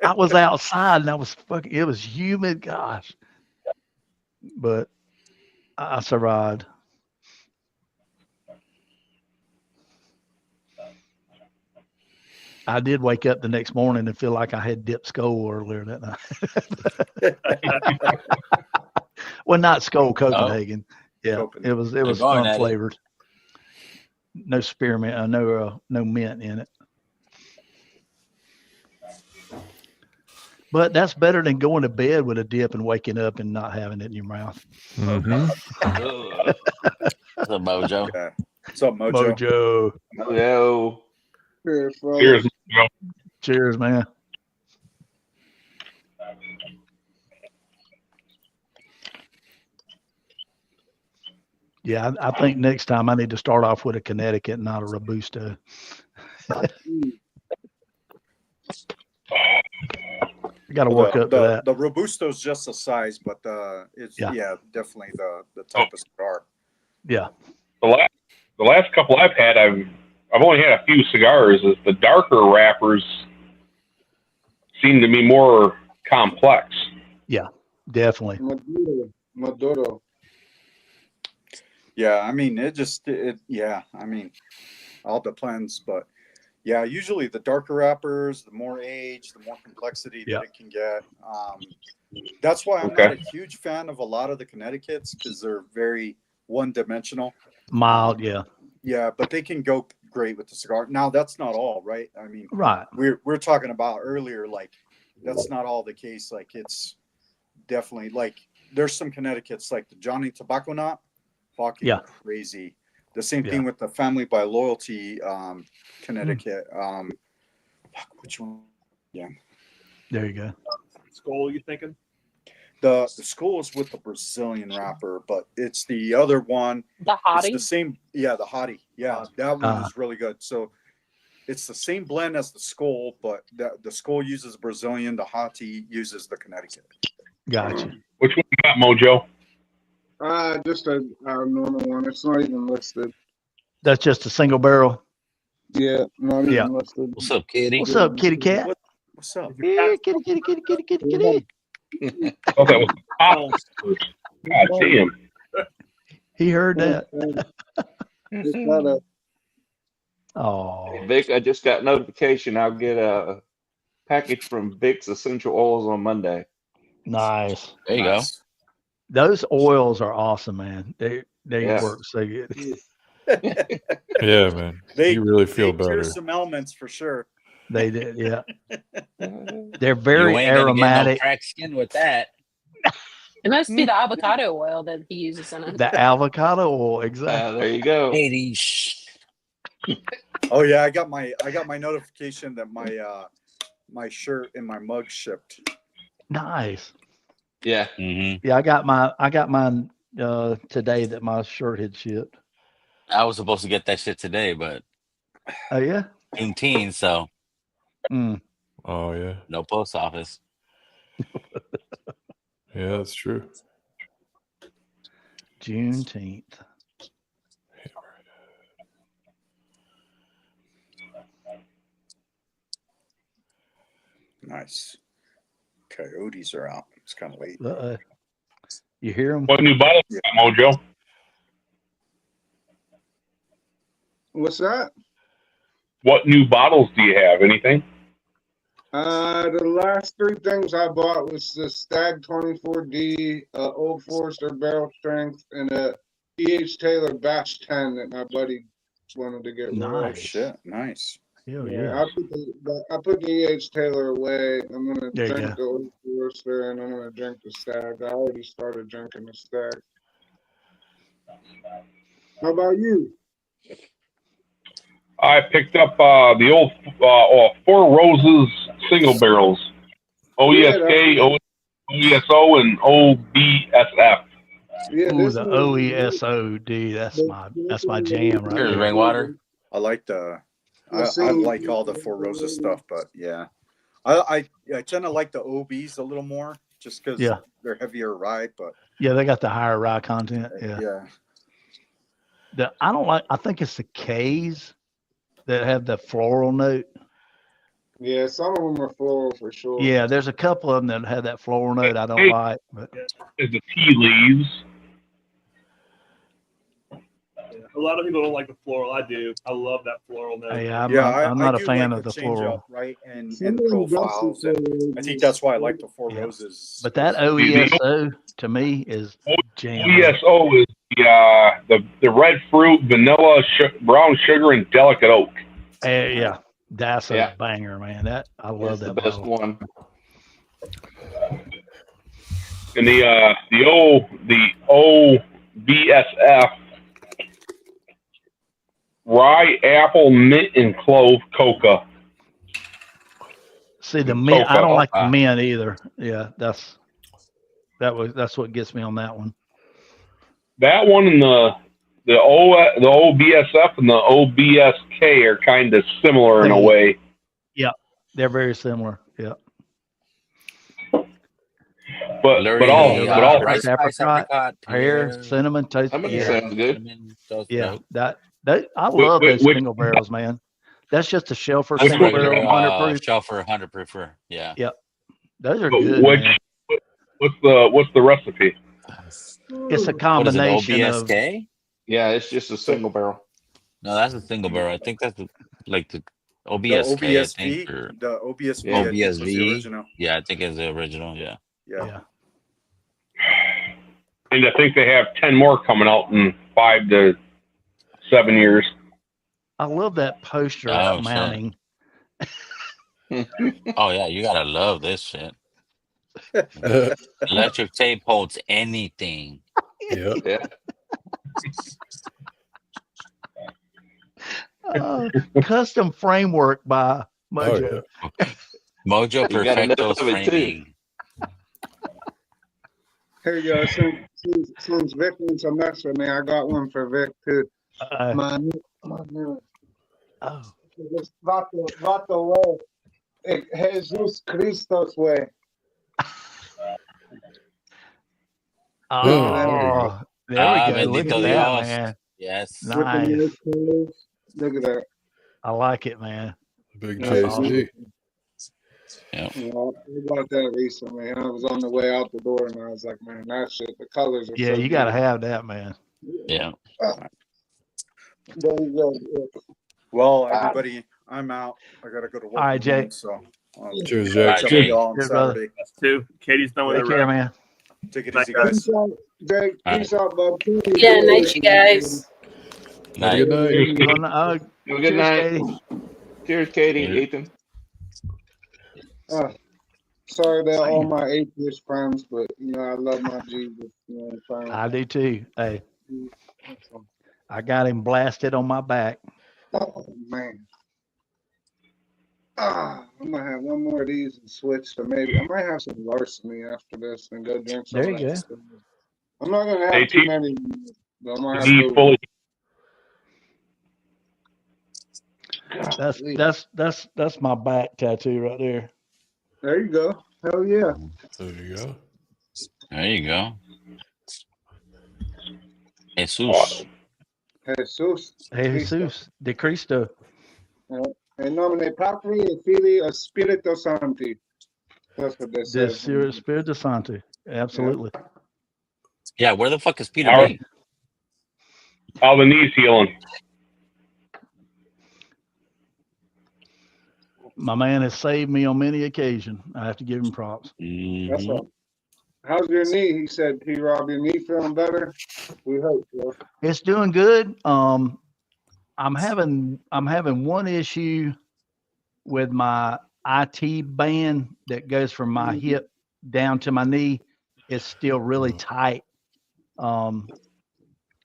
I was outside and it was humid, gosh. But I survived. I did wake up the next morning and feel like I had dipped Skull earlier that night. Well, not Skull, Copenhagen. Yeah, it was unflavored. No spearmint, no mint in it. But that's better than going to bed with a dip and waking up and not having it in your mouth. Mm-hmm. What's up, Mojo? Okay. What's up, Mojo? Mojo. Cheers, bro. Cheers. Cheers, man. Yeah, I think next time I need to start off with a Connecticut, not a Robusto. I got to work up to that. The Robusto's just a size, but it's definitely the type of cigar. Yeah. The last couple I've had, I've only had a few cigars. The darker wrappers seem to be more complex. Yeah, definitely. Maduro. Yeah, I mean, yeah, I mean, all depends, but yeah, usually the darker wrappers, the more age, the more complexity that it can get. That's why I'm not a huge fan of a lot of the Connecticut's, because they're very one-dimensional. Mild, yeah. Yeah, but they can go great with the cigar. Now, that's not all, right? I mean, right. We're talking about earlier, like, that's not all the case. Like, it's definitely, like, there's some Connecticut's, like the Johnny Tobacco Knot, fucking crazy. The same thing with the Family by Loyalty Connecticut. Fuck, which one? Yeah. There you go. Skull, you thinking? The Skull is with the Brazilian wrapper, but it's the other one. The Hottie? It's the same. Yeah, the Hottie. Yeah, that one is really good. So it's the same blend as the Skull, but the Skull uses Brazilian. The Hottie uses the Connecticut. Gotcha. Which one you got, Mojo? Just a normal one. It's not even listed. That's just a single barrel. Yeah, not even listed. What's up, kitty? What's up, kitty cat? What's up? Yeah, kitty, kitty, kitty, kitty, kitty, kitty. Okay, God damn. He heard that. Hey, Vic, I just got notification. I'll get a package from Vic's Essential Oils on Monday. Nice. There you go. Those oils are awesome, man. They Yeah. work so good. Yeah, man. You really feel better. There's some elements for sure. They did, yeah. They're You very ain't gonna get no aromatic. cracked skin with that. It must be the avocado oil that he uses in it. The avocado oil, exactly. There you go. Oh yeah, I got my notification that my shirt and my mug shipped. Nice. Yeah. Yeah, I got mine today that my shirt had shipped. I was supposed to get that shit today, but Oh yeah? Juneteenth, so Oh yeah. no post office. Yeah, that's true. Juneteenth. Nice. Coyotes are out. It's kind of late. You hear them? What new bottles you got, Mojo? What's that? What new bottles do you have? Anything? The last three things I bought was the Stagg 24D, Old Forester Barrel Strength, and a E.H. Taylor Batch 10 that my buddy wanted to get rid of. Oh shit! Nice. Hell Yeah, I put the E.H. Taylor away. I'm gonna There you drink the Old Forester, and I'm gonna drink the Stagg. I already started drinking the Stagg. How about you? I picked up the old Four Roses single barrels, OESK, OESO, and OBSF. Yeah, Ooh, the OESOD. That's my jam right Here's there. rainwater. I like I like all the Four Roses stuff, but yeah, I tend to like the OBs a little more just because they're heavier rye. But Yeah, they got the higher rye content. Yeah. I think it's the K's that have the floral note. Yeah, some of them are floral for sure. Yeah, there's a couple of them that have that floral note I don't like. But Is the tea leaves? A lot of people don't like the floral. I do. I love that floral note. I'm not a fan of the floral. Right, and profiles. And I think that's why I like the Four Roses. But that OESO to me is jam. OESO is the red fruit, vanilla, brown sugar, and delicate oak. Yeah, that's a banger, man. I love that. The best bottle. one. And the OBSF rye, apple, mint, and clove coca. See the mint, I don't like the mint either. Yeah, that's what gets me on that one. That one and the OBSF and the OBSK are kind of similar in a way. Yeah, they're very similar. Yeah. But all rice apricot, pear, cinnamon, toast. Sounds good. Yeah, I love those single barrels, man. That's just a Shelfer single barrel, 100 proof. Shelfer 100 proof. Yeah. Yep. Those are good, Which man. what's the recipe? It's a What is it? combination of. OBSK? Yeah, it's just a single barrel. No, that's a single barrel. I think that's like the The OBSK. I think OBSV, or the OBSV, Yeah. I think was the OBSV. original. Yeah, I think it's the original. Yeah. Yeah. And I think they have 10 more coming out in 5 to 7 years. I love that poster Oh shit. mounting. Oh yeah, you gotta love this shit. Electric tape holds anything. Yeah. Custom framework by Mojo. Mojo You got enough Perfecto's of it, too. framing. Here you go. Since Vic wants to mess with me, I got one for Vic too. My new. Oh. It's Vato way. Jesus Christos way. Oh, there we go. Look Bendito at that, Dios. man. Yes. With the Nice. nice colors. Look at that. I like it, man. Big That's JC. awesome. Yep. You know, I bought that recently. I was on the way out the door and I was like, man, that shit, the colors are Yeah, so you got to good. have that, man. Yeah. There you go. Well, everybody, I'm out. I gotta go to work. All right, Jay. So, Cheers, catch up Jay. with y'all on Cheers, brother. Saturday. Us too. Katie's done with Take her care, run. man. Take it Bye, easy, guys. Peace out, Jake. Peace out, bub. Yeah, night, you guys. Have a good night. Well, no, Have a good cheers, night. Katie. Cheers, Katie, Cheers. Ethan. Sorry to all my atheist friends, but you know I love my Jesus. You know what I'm saying? I do too. Hey, I got him blasted on my back. Oh man. I'm gonna have one more of these and switch to maybe I might have some larceny after this and go drink some There of you that go. stuff. I'm not gonna have Hey, too T- many, but I'm gonna Is have he good fully That's my back tattoo right there. There you go. Hell yeah. There you go. There you go. Jesus. Jesus. Jesus de Cristo. In nomine Patri et Filii et Spiritus Sancti. That's what they say. The Spirit of Santo. Absolutely. Yeah, where the fuck is Peter How- B? how the knees healing? My man has saved me on many occasions. I have to give him props. That's all. How's your knee? He said, Rob, your knee feeling better? We hope so. It's doing good. I'm having one issue with my IT band that goes from my hip down to my knee. It's still really tight.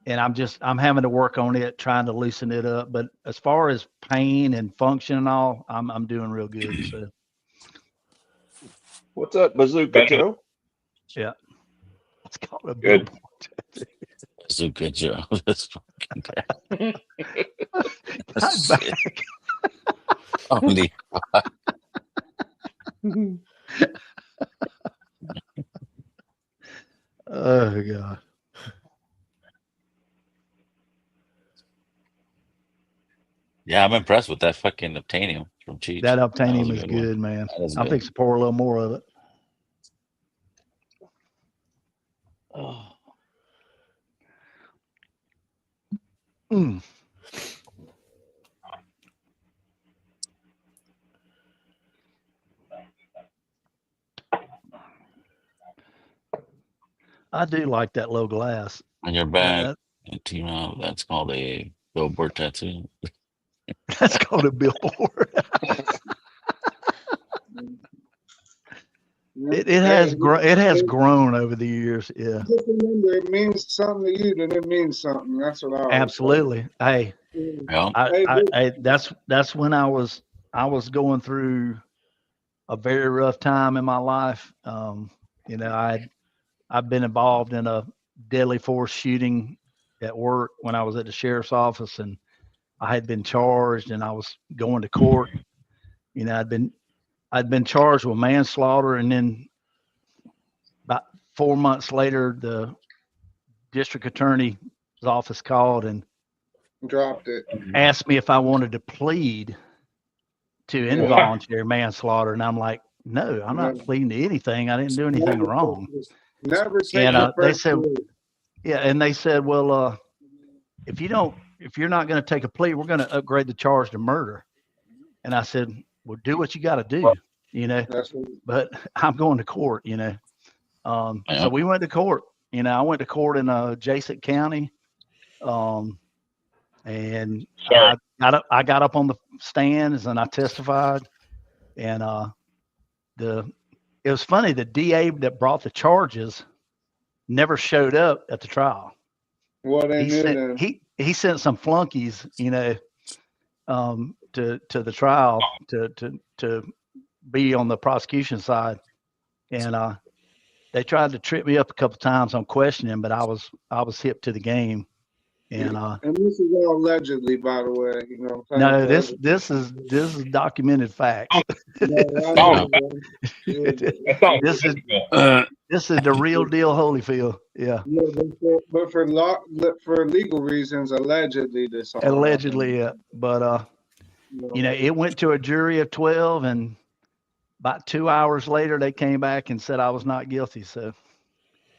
And I'm having to work on it, trying to loosen it up. But as far as pain and function and all, I'm doing real good. So What's up, Bazooka Joe? yeah, it's called a Good. billboard. Bazooka Joe. That's fucking bad. Got back. Holy fuck. Oh God. Yeah, I'm impressed with that fucking obtainium from Cheech. That was obtainium a is one. good, man. That is I'm good. fixing to pour a little more of it. Oh. Mm. I do like that low glass. On your back, T-Rob, that's called a billboard tattoo. That's called a billboard. It has grown over the years. Yeah, Just remember, it means something to you, then it means something. That's what I always absolutely. Hey, Yeah. that's when I was going through a very rough time in my life. You know, I've been involved in a deadly force shooting at work when I was at the sheriff's office, and I had been charged, and I was going to court. You know, I'd been charged with manslaughter, and then about 4 months later, the district attorney's office called and dropped it. asked me if I wanted to plead to involuntary manslaughter, and I'm like, no, I'm not pleading to anything. I didn't do anything wrong. Never take And the they first said, plea. yeah, and they said, well, if you're not going to take a plea, we're going to upgrade the charge to murder. And I said, well, do what you got to do, you know, but I'm going to court, you know. So we went to court, you know, I went to court in adjacent county. And I got up on the stands and I testified, and it was funny, the DA that brought the charges never showed up at the trial. Well, they He sent some flunkies, you know, to the trial to be on the prosecution side, and they tried to trip me up a couple times on questioning, but I was hip to the game. And this is all allegedly, by the way. You know, no, this is documented facts. This is the real deal, Holyfield. Yeah. But for legal reasons, allegedly this. Allegedly, yeah. But you know, it went to a jury of 12, and about 2 hours later, they came back and said I was not guilty. So,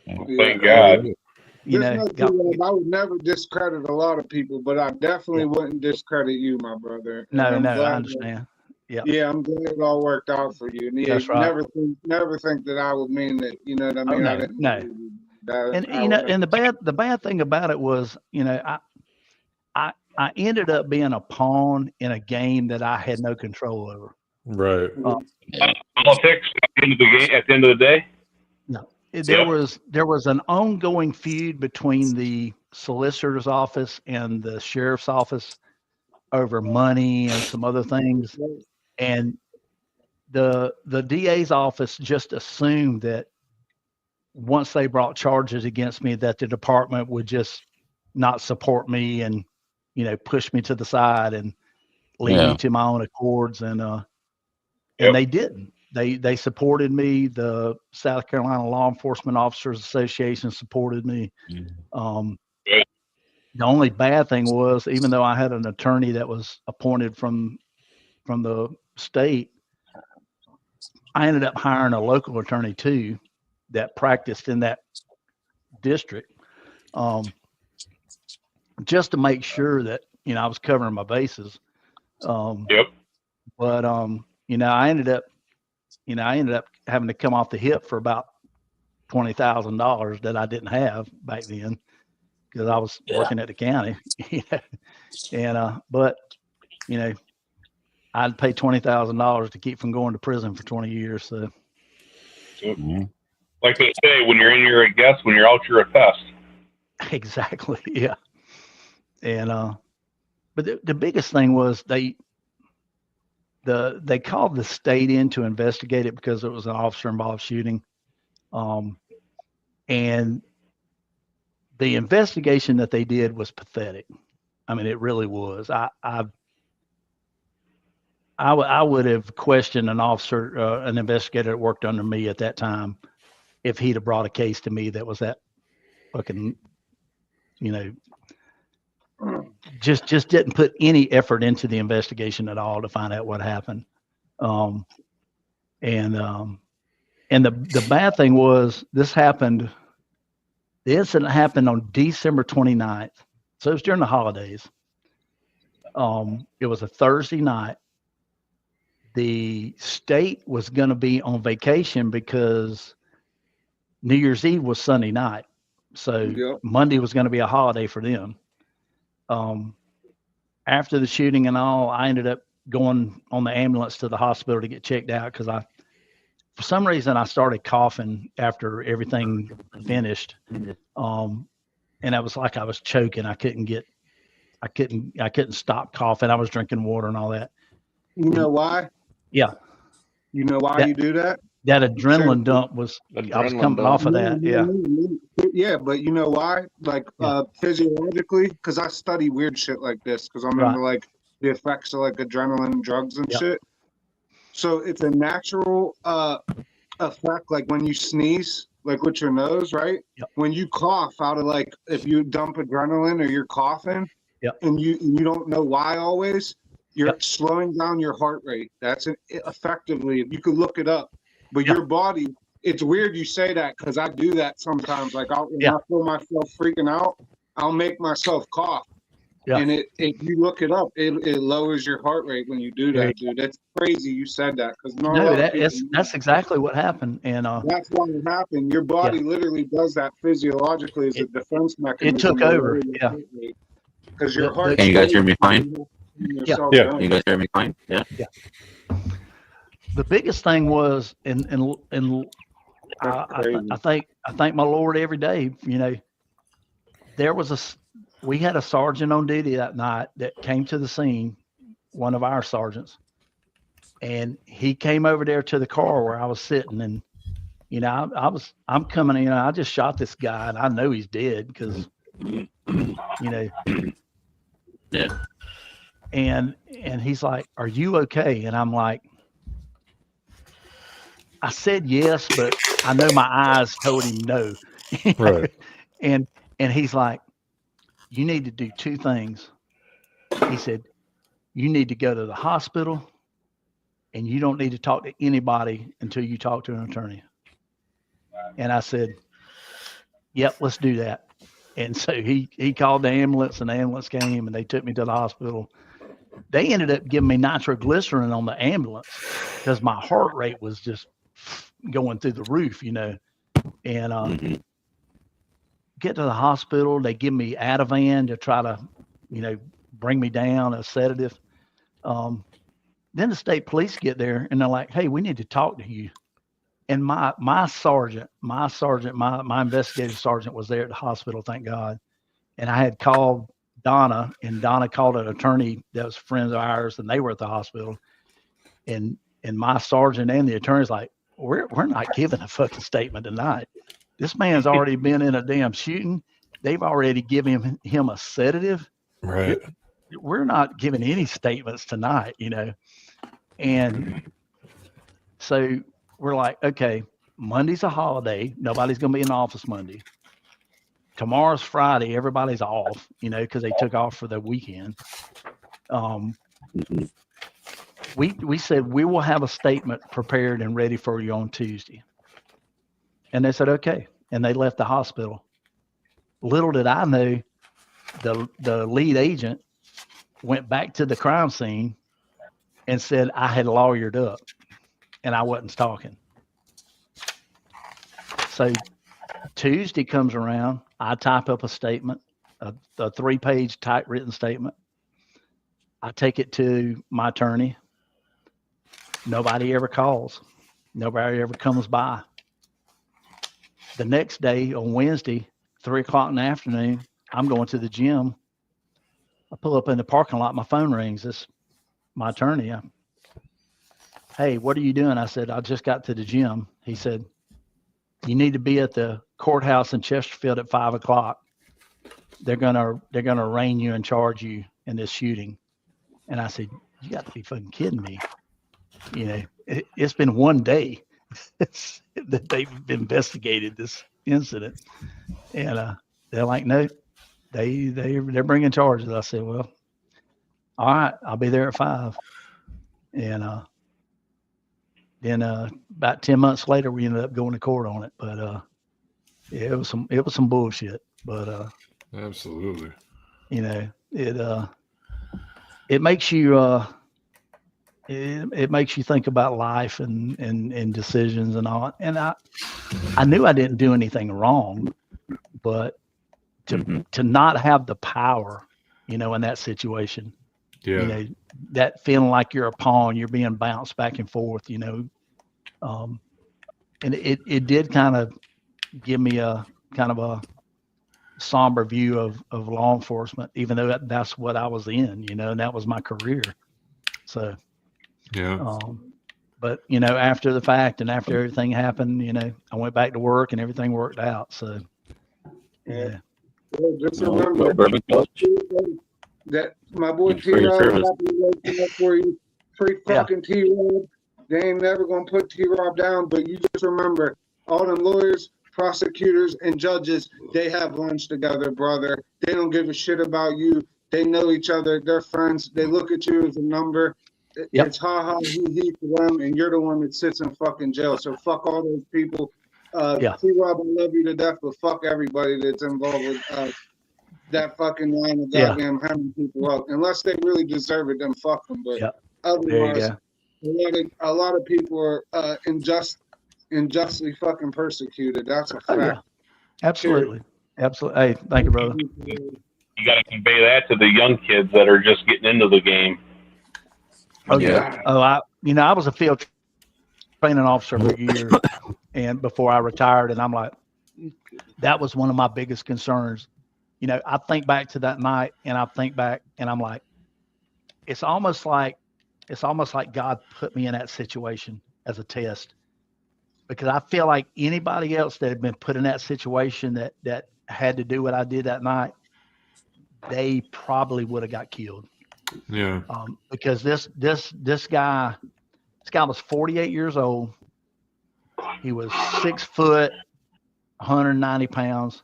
thank God. You know, I would never discredit a lot of people, but I definitely wouldn't discredit you, my brother. No, I understand. Yeah, I'm glad it all worked out for you. And that's right. Never think that I would mean that. You know what I mean? Oh, no. And you know, and the bad thing about it was, you know, I ended up being a pawn in a game that I had no control over. Right. Politics at the end of the day. No. There was an ongoing feud between the solicitor's office and the sheriff's office over money and some other things, and the DA's office just assumed that once they brought charges against me, that the department would just not support me and, you know, push me to the side and leave me to my own accords, and they didn't. They supported me. The South Carolina Law Enforcement Officers Association supported me. The only bad thing was, even though I had an attorney that was appointed from the state, I ended up hiring a local attorney too that practiced in that district, just to make sure that, you know, I was covering my bases. But you know, I ended up having to come off the hip for about $20,000 that I didn't have back then because I was working at the county. And but you know, I'd pay $20,000 to keep from going to prison for 20 years. So, like they say, when you're in, you're a guest. When you're out, you're a pest. Exactly. Yeah. And but the biggest thing was they called the state in to investigate it because it was an officer involved shooting. And the investigation that they did was pathetic. I mean, it really was. I would have questioned an officer, an investigator that worked under me at that time, if he'd have brought a case to me that was that fucking, you know, just didn't put any effort into the investigation at all to find out what happened. And the bad thing was the incident happened on December 29th. So it was during the holidays. It was a Thursday night. The state was going to be on vacation because New Year's Eve was Sunday night. So Monday was going to be a holiday for them. After the shooting and all, I ended up going on the ambulance to the hospital to get checked out because for some reason I started coughing after everything finished. And I was like, I was choking. I couldn't stop coughing. I was drinking water and all that. You know why? Yeah. You know why you do that? That adrenaline dump was, I was coming off of that. Yeah. Yeah, but you know why? Like physiologically, because I study weird shit like this because I'm into like the effects of like adrenaline drugs and shit. So it's a natural effect, like when you sneeze, like with your nose, right? When you cough out of like, if you dump adrenaline or you're coughing and you don't know why always, you're slowing down your heart rate. That's effectively, you could look it up, but your body, it's weird you say that because I do that sometimes. Like when I feel myself freaking out, I'll make myself cough. Yeah. And if you look it up, it lowers your heart rate when you do that, dude. That's crazy you said that because that's exactly what happened. And that's why it happened. Your body literally does that physiologically as a defense mechanism. It took over. Yeah. Because your heart. Can you guys hear me fine? Yeah. Can you guys hear me fine? Yeah. Yeah. The biggest thing was, I thank my Lord every day. You know, we had a sergeant on duty that night that came to the scene, one of our sergeants, and he came over there to the car where I was sitting, and you know, I'm coming in. I just shot this guy, and I know he's dead because, you know. Yeah. And he's like, "Are you okay?" And I'm like, I said yes, but I know my eyes told him no. Right. And he's like, "You need to do two things." He said, "You need to go to the hospital, and you don't need to talk to anybody until you talk to an attorney." And I said, "Yep, let's do that." And so he called the ambulance, and the ambulance came, and they took me to the hospital. They ended up giving me nitroglycerin on the ambulance because my heart rate was just going through the roof, you know. And get to the hospital, they give me Ativan to try to, you know, bring me down, a sedative. Then the state police get there, and they're like, "Hey, we need to talk to you." And my investigative sergeant was there at the hospital, thank God. And I had called Donna, and Donna called an attorney that was friends of ours, and they were at the hospital. And my sergeant and the attorney's like, we're not giving a fucking statement tonight. This man's already been in a damn shooting. They've already given him a sedative. Right. We're not giving any statements tonight, you know. And so we're like, okay, Monday's a holiday. Nobody's going to be in the office Monday. Tomorrow's Friday. Everybody's off, you know, because they took off for the weekend. We said we will have a statement prepared and ready for you on Tuesday. And they said, okay. And they left the hospital. Little did I know, the lead agent went back to the crime scene and said I had lawyered up and I wasn't talking. So Tuesday comes around, I type up a statement, a 3-page typewritten statement. I take it to my attorney. Nobody ever calls. Nobody ever comes by. The next day on Wednesday, 3:00 in the afternoon, I'm going to the gym. I pull up in the parking lot. My phone rings. It's my attorney. Hey, what are you doing? I said, I just got to the gym. He said, you need to be at the courthouse in Chesterfield at 5:00. They're gonna arraign you and charge you in this shooting. And I said, you got to be fucking kidding me. You know, it's been one day that they've investigated this incident, and they're like, no, they're bringing charges. I said, well, all right, I'll be there at 5. And then about 10 months later, we ended up going to court on it. But yeah, it was some bullshit. But absolutely, you know, it makes you it makes you think about life and decisions and all. And I knew I didn't do anything wrong, but to not have the power, you know, in that situation, yeah, you know, that feeling like you're a pawn, you're being bounced back and forth, you know, and it did kind of give me a kind of a somber view of law enforcement, even though that's what I was in, you know, and that was my career. So, yeah. But you know, after the fact and after everything happened, you know, I went back to work and everything worked out. So, yeah. Well, just remember that my boy T-Rob, for you, free fucking T-Rob. They ain't never gonna put T-Rob down. But you just remember, all them lawyers, prosecutors, and judges, they have lunch together, brother. They don't give a shit about you. They know each other. They're friends. They look at you as a number. Yep. It's ha ha he for them, and you're the one that sits in fucking jail. So fuck all those people. Yeah. T-Rob, I love you to death, but fuck everybody that's involved with that fucking line of Yeah. goddamn hammering people up. Unless they really deserve it, then fuck them. But Yep. There you otherwise, go. a lot of people are unjustly fucking persecuted. That's a fact. Oh, yeah. Absolutely. Absolutely. Hey, thank you, brother. You got to convey that to the young kids that are just getting into the game. Oh yeah. Oh, I was a field training officer for years, and before I retired, and I'm like, that was one of my biggest concerns. I think back to that night, and I think back, and I'm like, it's almost like God put me in that situation as a test, because I feel like anybody else that had been put in that situation that had to do what I did that night, they probably would have got killed. Yeah. Because this guy was 48 years old. He was 6 foot, 190 pounds.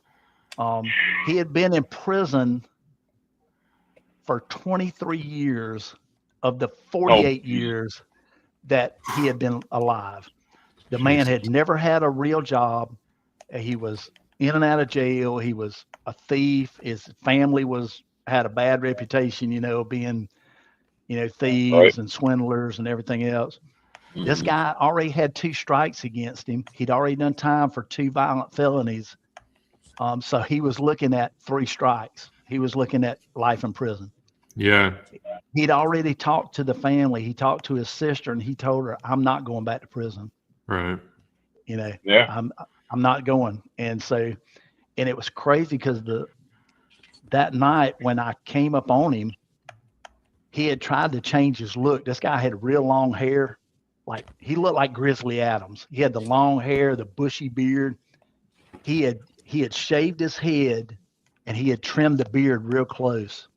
He had been in prison for 23 years of the 48 years that he had been alive. The man had never had a real job. He was in and out of jail. He was a thief. His family had a bad reputation, being, thieves and swindlers and everything else. This guy already had 2 strikes against him. He'd already done time for 2 violent felonies. So he was looking at 3 strikes. He was looking at life in prison. Yeah. He'd already talked to the family. He talked to his sister, and he told her, "I'm not going back to prison." Right. Yeah. I'm not going. And so, and it was crazy because that night when I came up on him, he had tried to change his look. This guy had real long hair. Like, he looked like Grizzly Adams. He had the long hair, the bushy beard. He had shaved his head, and he had trimmed the beard real close.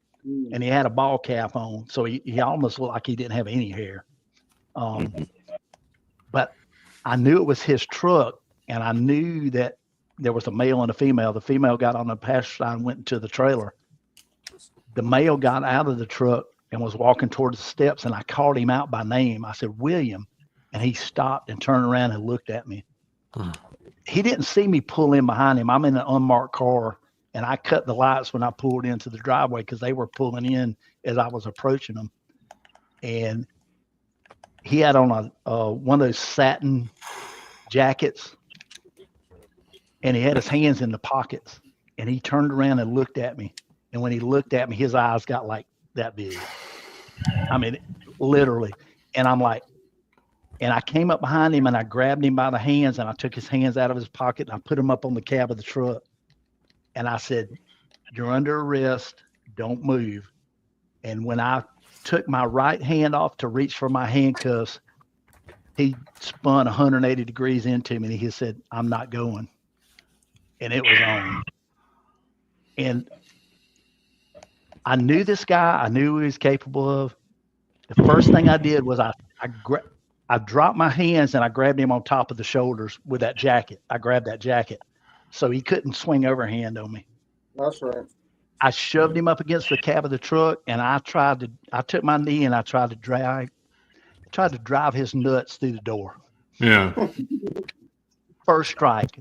And he had a ball cap on. So he almost looked like he didn't have any hair. But I knew it was his truck, and I knew that there was a male and a female. The female got on the passenger side and went into the trailer. The male got out of the truck and was walking towards the steps, and I called him out by name. I said, "William," and he stopped and turned around and looked at me. He didn't see me pull in behind him. I'm in an unmarked car, and I cut the lights when I pulled into the driveway because they were pulling in as I was approaching them. And he had on one of those satin jackets, and he had his hands in the pockets, and he turned around and looked at me. And when he looked at me, his eyes got like that big. I mean, literally. And I'm like, and I came up behind him and I grabbed him by the hands, and I took his hands out of his pocket and I put him up on the cab of the truck. And I said, "You're under arrest. Don't move." And when I took my right hand off to reach for my handcuffs, he spun 180 degrees into me, and he said, "I'm not going." And it was on. And I knew this guy. I knew what he was capable of. The first thing I did was I dropped my hands and I grabbed him on top of the shoulders with that jacket. I grabbed that jacket so he couldn't swing overhand on me. That's right. I shoved him up against the cab of the truck, and I took my knee and I tried to drive his nuts through the door. Yeah. First strike.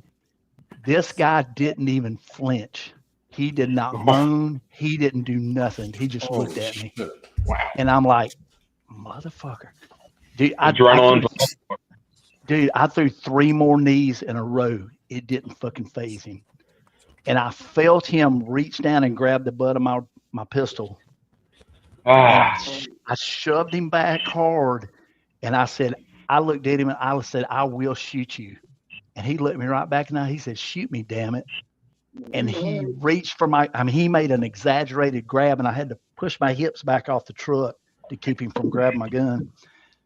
This guy didn't even flinch. He did not moan. He didn't do nothing. He just looked at me. Wow. And I'm like, "Motherfucker." Dude, I threw 3 more knees in a row. It didn't fucking faze him. And I felt him reach down and grab the butt of my pistol. I shoved him back hard, and I looked at him and I said, "I will shoot you." And he looked me right back in the eye. He said, "Shoot me, damn it." And he reached for he made an exaggerated grab, and I had to push my hips back off the truck to keep him from grabbing my gun.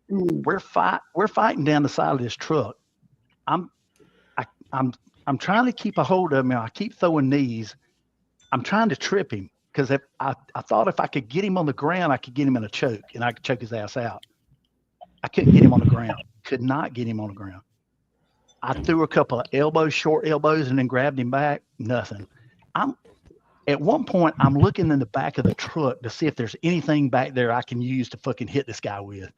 We're fighting down the side of this truck. I'm trying to keep a hold of him. I keep throwing knees. I'm trying to trip him because I thought if I could get him on the ground, I could get him in a choke and I could choke his ass out. I couldn't get him on the ground. Could not get him on the ground. I threw a couple of short elbows, and then grabbed him back. Nothing. At one point, I'm looking in the back of the truck to see if there's anything back there I can use to fucking hit this guy with,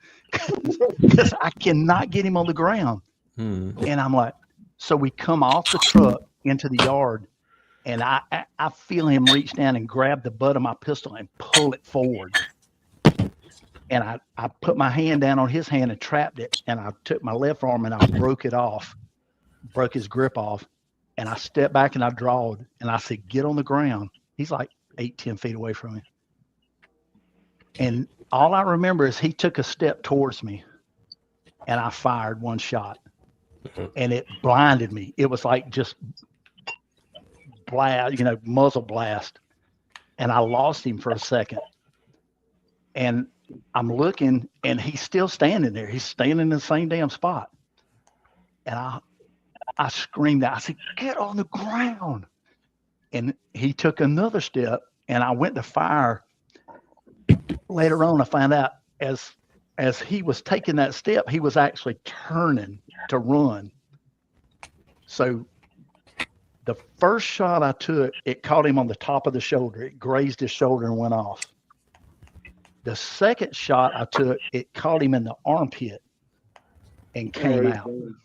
because I cannot get him on the ground. And I'm like, so we come off the truck into the yard, and I feel him reach down and grab the butt of my pistol and pull it forward. And I put my hand down on his hand and trapped it, and I took my left arm and I broke it off, broke his grip off, and I stepped back and I drawed, and I said, get on the ground. He's like 8-10 feet away from me. And all I remember is he took a step towards me, and I fired one shot, and it blinded me. It was like just blast, muzzle blast. And I lost him for a second. And I'm looking, and he's still standing there. He's standing in the same damn spot. And I screamed out. I said, get on the ground. And he took another step, and I went to fire. Later on, I found out as he was taking that step, he was actually turning to run. So the first shot I took, it caught him on the top of the shoulder. It grazed his shoulder and went off. The second shot I took, it caught him in the armpit and came out. Done.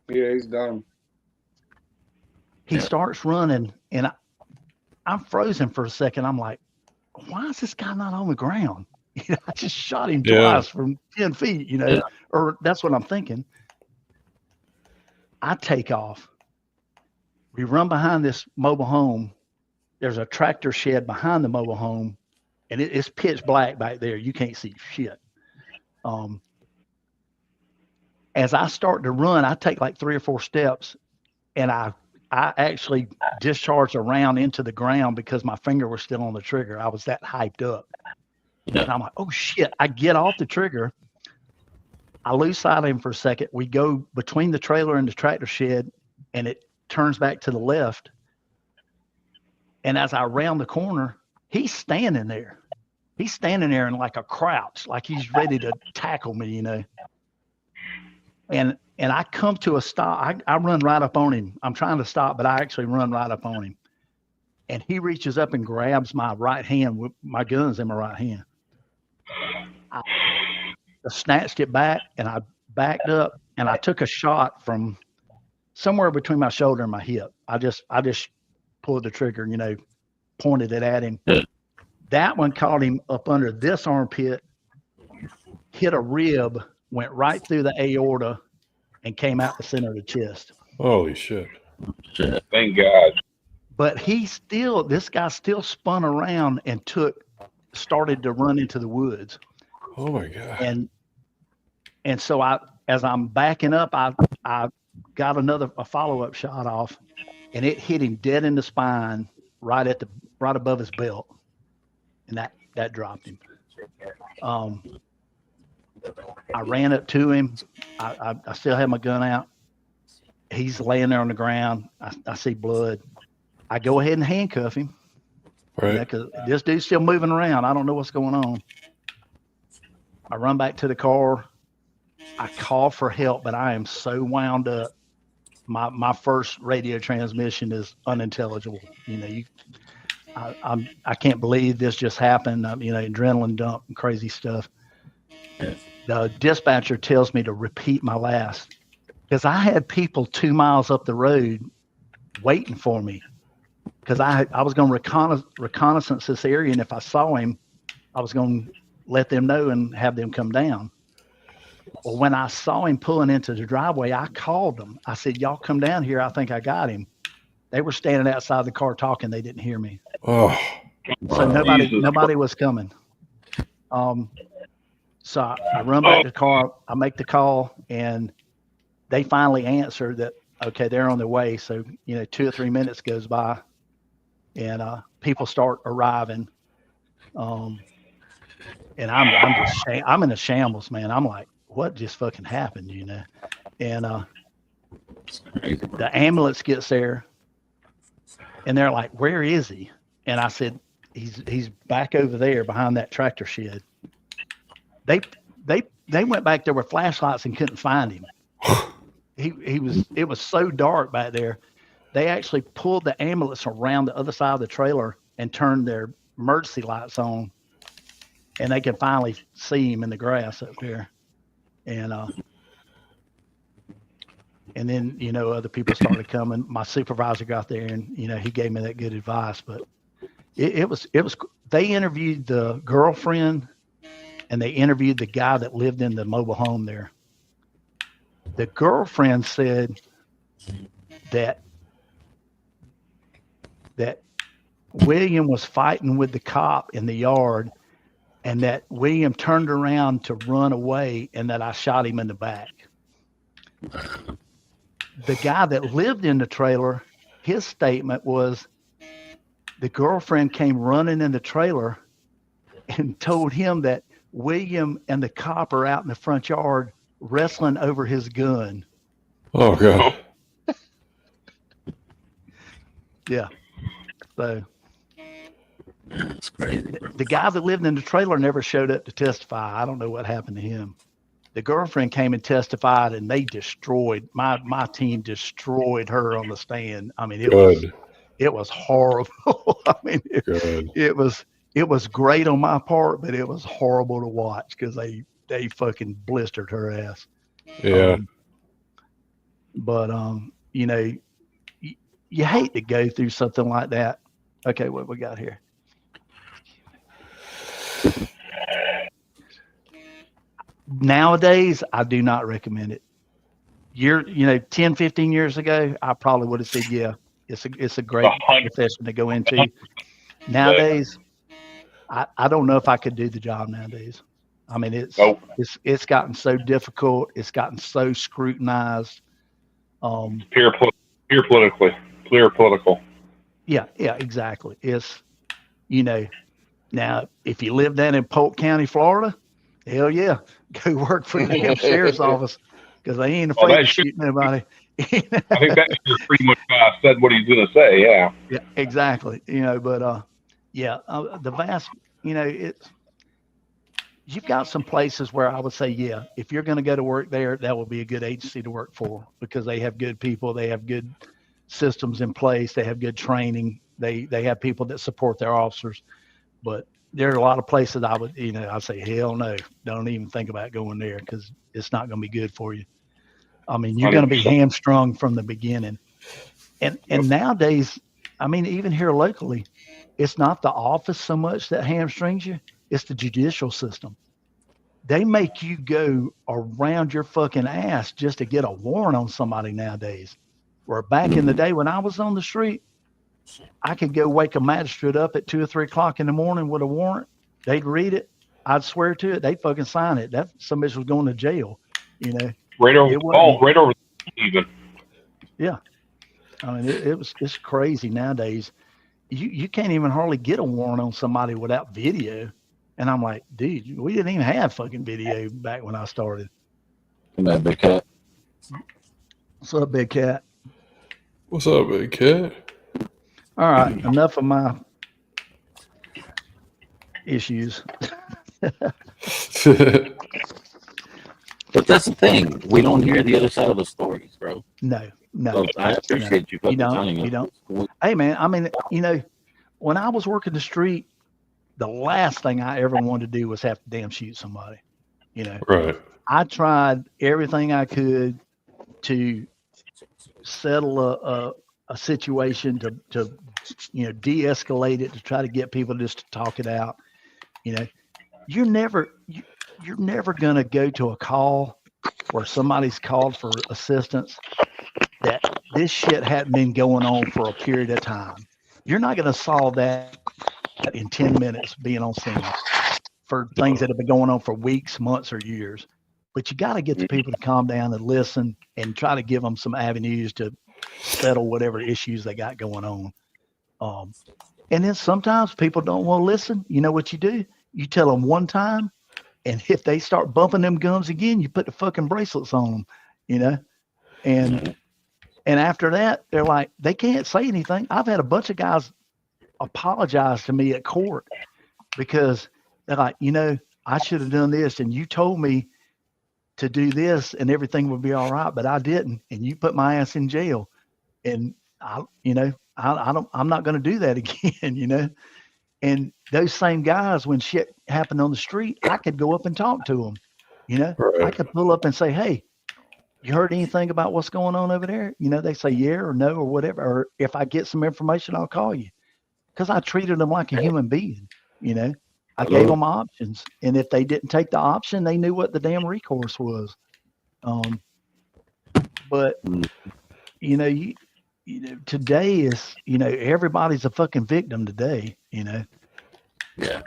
Yeah, he's done. He starts running, and I'm frozen for a second. I'm like, why is this guy not on the ground? I just shot him twice from 10 feet, or that's what I'm thinking. I take off. We run behind this mobile home. There's a tractor shed behind the mobile home, and it's pitch black back there. You can't see shit. As I start to run, I take like 3 or 4 steps, and I actually discharged a round into the ground because my finger was still on the trigger. I was that hyped up. And I'm like, oh shit. I get off the trigger. I lose sight of him for a second. We go between the trailer and the tractor shed, and it turns back to the left. And as I round the corner, he's standing there. He's standing there in like a crouch, like he's ready to tackle me, And I come to a stop. I run right up on him. I'm trying to stop, but I actually run right up on him. And he reaches up and grabs my right hand. With my gun's in my right hand. I snatched it back, and I backed up, and I took a shot from somewhere between my shoulder and my hip. I just pulled the trigger, pointed it at him. That one caught him up under this armpit, hit a rib, went right through the aorta, and came out the center of the chest. Holy shit. Thank God. But this guy still spun around and started to run into the woods. Oh my God. And so as I'm backing up, I got a follow-up shot off, and it hit him dead in the spine, right above his belt. And that dropped him. I ran up to him. I still had my gun out. He's laying there on the ground. I see blood. I go ahead and handcuff him. Right. Because this dude's still moving around. I don't know what's going on. I run back to the car. I call for help, but I am so wound up. My first radio transmission is unintelligible. I can't believe this just happened. Adrenaline dump and crazy stuff. The dispatcher tells me to repeat my last, because I had people 2 miles up the road waiting for me, because I was going to reconnaissance this area, and if I saw him, I was going to let them know and have them come down. Well, when I saw him pulling into the driveway, I called them. I said, y'all come down here. I think I got him. They were standing outside the car talking. They didn't hear me. Oh, so nobody was coming. So I run back to the car. I make the call, and they finally answer that, okay, they're on their way. So, 2 or 3 minutes goes by, and people start arriving. And I'm in a shambles, man. I'm like, what just fucking happened, And the ambulance gets there, and they're like, where is he? And I said, he's back over there behind that tractor shed. They went back there with flashlights and couldn't find him. It was so dark back there. They actually pulled the ambulance around the other side of the trailer and turned their emergency lights on, and they could finally see him in the grass up there. And then, you know, other people started coming. My supervisor got there and, you know, he gave me that good advice. But it was, they interviewed the girlfriend and they interviewed the guy that lived in the mobile home there. The girlfriend said that William was fighting with the cop in the yard and that William turned around to run away and that I shot him in the back. The guy that lived in the trailer, his statement was the girlfriend came running in the trailer and told him that William and the cop are out in the front yard wrestling over his gun. Oh, God. Yeah. So that's crazy. The guy that lived in the trailer never showed up to testify. I don't know what happened to him. The girlfriend came and testified, and they destroyed my team destroyed her on the stand. I mean, it was horrible. I mean, it was great on my part, but it was horrible to watch because they fucking blistered her ass. Yeah. You know, you hate to go through something like that. Okay, what we got here? Nowadays, I do not recommend it. 10, 15 years ago, I probably would have said, yeah, it's a great profession to go into. Nowadays, I don't know if I could do the job nowadays. I mean, it's gotten so difficult. It's gotten so scrutinized. Pure political. Yeah, exactly. It's, you know, now if you live down in Polk County, Florida, hell yeah, go work for the damn sheriff's office because they ain't afraid to shoot nobody. I think that pretty much said what he's going to say. Yeah. Yeah, exactly. You know, but the vast, you know, you've got some places where I would say, yeah, if you're going to go to work there, that will be a good agency to work for because they have good people, they have good systems in place, they have good training, they have people that support their officers. But there are a lot of places I'd say, hell no, don't even think about going there because it's not going to be good for you. I mean, you're going to be hamstrung from the beginning. And nowadays, I mean, even here locally, it's not the office so much that hamstrings you, it's the judicial system. They make you go around your fucking ass just to get a warrant on somebody nowadays. Where back in the day when I was on the street, I could go wake a magistrate up at 2 or 3 o'clock in the morning with a warrant. They'd read it. I'd swear to it. They'd fucking sign it. That somebody was going to jail, you know. Right over even. Yeah. I mean, it's crazy nowadays. You can't even hardly get a warrant on somebody without video. And I'm like, dude, we didn't even have fucking video back when I started. Come on, Big Cat. What's up, Big Cat? What's up, Big Cat? All right, enough of my issues. But that's the thing. We don't hear the other side of the stories, bro. No. So I appreciate you fucking telling me. You don't. Hey, man, I mean, you know, when I was working the street, the last thing I ever wanted to do was have to damn shoot somebody, you know. Right. I tried everything I could to settle a situation to you know, de-escalate it, to try to get people just to talk it out. You know, you're never going to go to a call where somebody's called for assistance that this shit hadn't been going on for a period of time. You're not going to solve that in 10 minutes being on scene for things that have been going on for weeks, months, or years. But you got to get the people to calm down and listen and try to give them some avenues to settle whatever issues they got going on. And then sometimes people don't want to listen. You know what you do? You tell them one time, and if they start bumping them gums again, you put the fucking bracelets on them, you know? And after that, they're like, they can't say anything. I've had a bunch of guys apologize to me at court because they're like, you know, I should have done this, and you told me to do this and everything would be all right, but I didn't, and you put my ass in jail. And I I'm not going to do that again, you know? And those same guys, when shit happened on the street, I could go up and talk to them, you know? I could pull up and say, hey, you heard anything about what's going on over there? You know, they say yeah or no or whatever. Or if I get some information, I'll call you. Because I treated them like a human being, you know? I gave them options. And if they didn't take the option, they knew what the damn recourse was. But, you know, you know, today is, you know, everybody's a fucking victim today, you know? Yeah.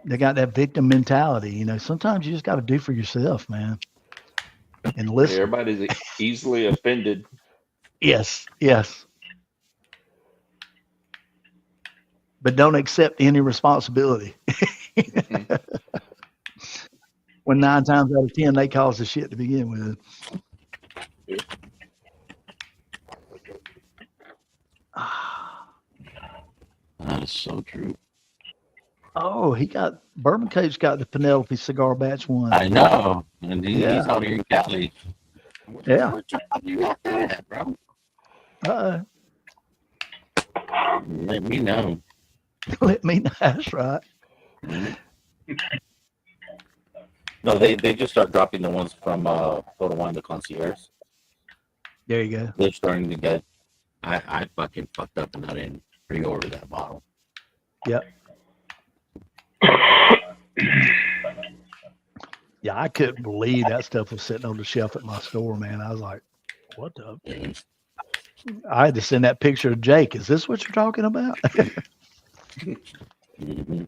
They got that victim mentality, you know? Sometimes you just got to do for yourself, man. And listen. Everybody's easily offended. Yes, yes. But don't accept any responsibility. When 9 times out of 10 they cause the shit to begin with. That is so true. Oh, Bourbon Cave's got the Penelope Cigar Batch 1. I know. And he's out here in Cali. Yeah. What job you got that, bro? Let me know. Let me know. That's right. No, they just start dropping the ones from Photo One, the concierge. There you go. They're starting to get. I fucking fucked up and I didn't pre-order that bottle. Yep. Yeah, I couldn't believe that stuff was sitting on the shelf at my store, man. I was like, what the? I had to send that picture to Jake. Is this what you're talking about?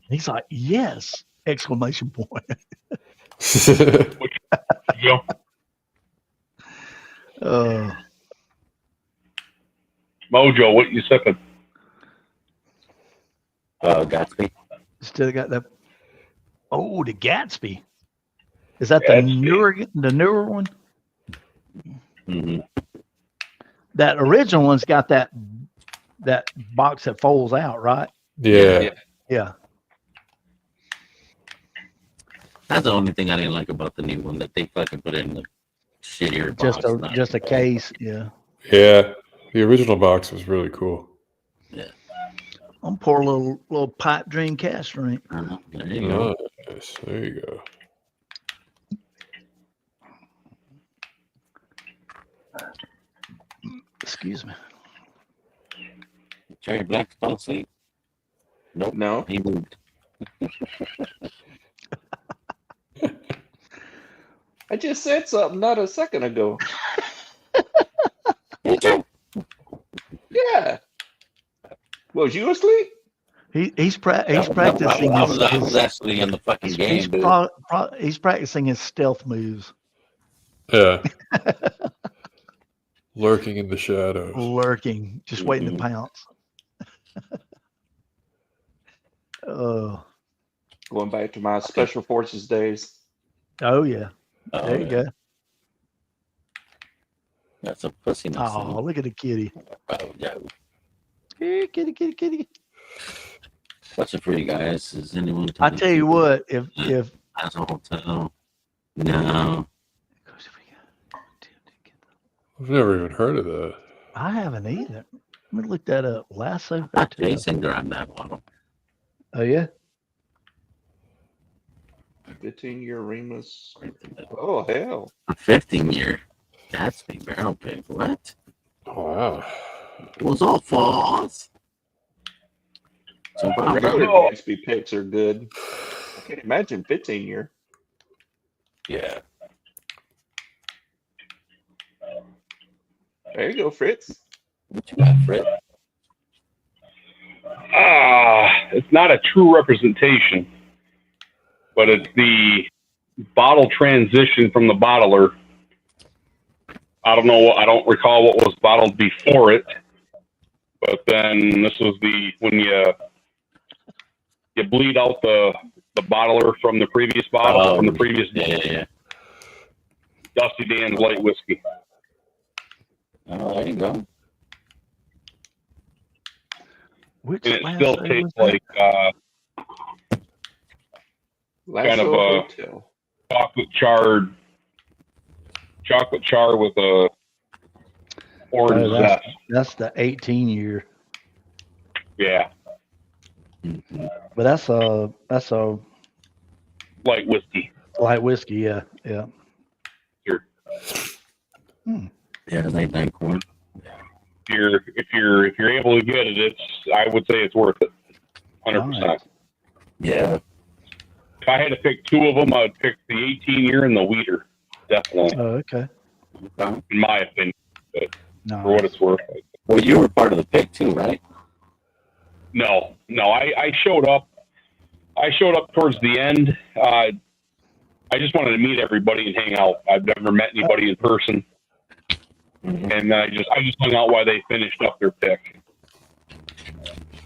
He's like, yes! Exclamation point. Mojo, what you sipping? Gatsby. Still got that. Oh, the Gatsby. Is that the newer one? Mm-hmm. That original one's got that box that folds out, right? Yeah. Yeah. That's the only thing I didn't like about the new one, that they fucking put it in the shittier box. Just a case, yeah. Yeah. The original box was really cool. Yeah. I'm pour a little pipe dream cast drink. There you go. Nice. There you go. Excuse me. Cherry Black fell asleep. Nope. No. He moved. I just said something not a second ago. Yeah. Was you asleep? He's practicing. I was actually in the fucking game, dude. He's practicing his stealth moves. Yeah. Lurking in the shadows. Lurking, just waiting to pounce. Going back to my special forces days. Oh yeah. There you go. That's a pussy. Oh, look at the kitty. Oh, yeah. Here, kitty. What's it for you guys? Is anyone? I tell you what, if as a hotel, no. I've never even heard of that. I haven't either. Let me look that up. Lasso. Jason grabbed that bottle. Oh yeah. 15-year Remus. Oh hell. A 15-year. That's the barrel pick. What? Oh, wow. It was all false. So Regular Gatsby picks are good. I can't imagine 15-year. Yeah. There you go, Fritz. What you got, Fritz? It's not a true representation, but it's the bottle transition from the bottler. I don't know. I don't recall what was bottled before it, but then this was when you bleed out the bottler from the previous bottle, from the previous Dusty Dan's light whiskey. Oh, there you go. And it still tastes like kind of a chocolate char with a orange zest. That's the 18-year. Yeah, But that's a light whiskey. light whiskey. Yeah, yeah. Sure. Yeah, late night corn. If you're able to get it, I would say it's worth it. 100%. Yeah. If I had to pick two of them, I would pick the 18 year and the Weeder. Definitely. Oh, okay. In my opinion. But Nice. for what it's worth. Well, you were part of the pick too, right? No. I showed up. I showed up towards the end. I just wanted to meet everybody and hang out. I've never met anybody in person. And I just hung out while they finished up their pick.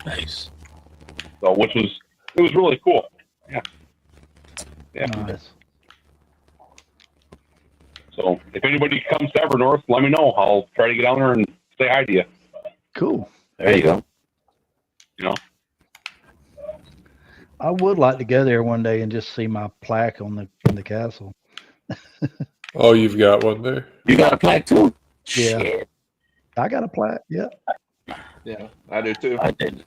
Nice. So, it was really cool. Yeah. Yeah. Nice. So, if anybody comes to Evernorth, let me know. I'll try to get down there and say hi to you. Cool. There you go. You know. I would like to go there one day and just see my plaque in the castle. Oh, you've got one there? You got a plaque too? Yeah. Shit. I got a plaque. Yeah. Yeah, I do too. I did.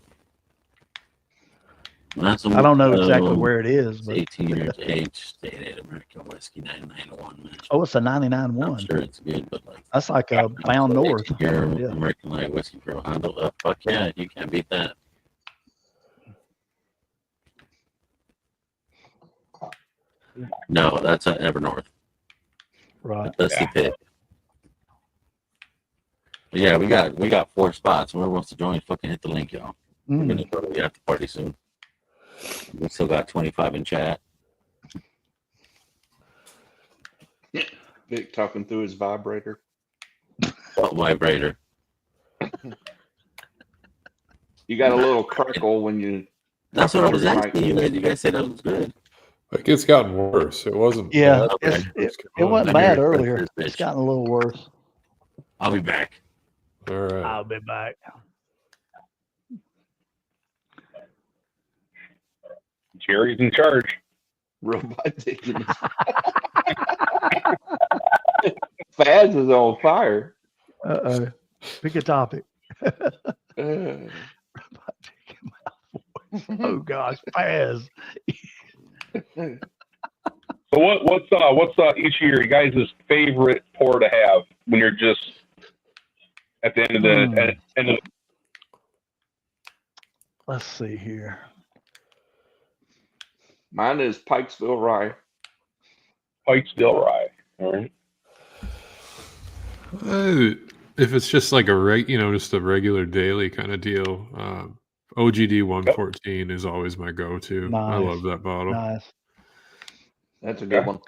I don't know exactly where it is, but 18 years age, stated American whiskey 99.1. oh, it's a 99.1. I'm sure it's good, but like That's like a Bound North. your Yeah. American light whiskey for Honda. Fuck yeah, you can't beat that. No, that's at Evernorth. Right. That's the pick. But yeah, we got 4 spots. Whoever wants to join, fucking hit the link, y'all. We're gonna go to the after party soon. We still got 25 in chat. Vic talking through his vibrator. What vibrator? You got a little crackle when you. That's what I was asking you. You guys said that was good. Like it's gotten worse. It wasn't. Yeah, bad when it first came on. wasn't bad earlier. It's gotten a little worse. I'll be back. All right. I'll be back. Jerry's in charge. Robot taking Faz is on fire. Uh-oh. Pick a topic. Oh gosh, Faz. So what's each of your guys' favorite pour to have when you're just at the end of the end of the Let's see here. Mine is Pikesville Rye. Pikesville Rye. All right. If it's just like just a regular daily kind of deal, OGD 114 is always my go-to. Nice. I love that bottle. Nice. That's a good one.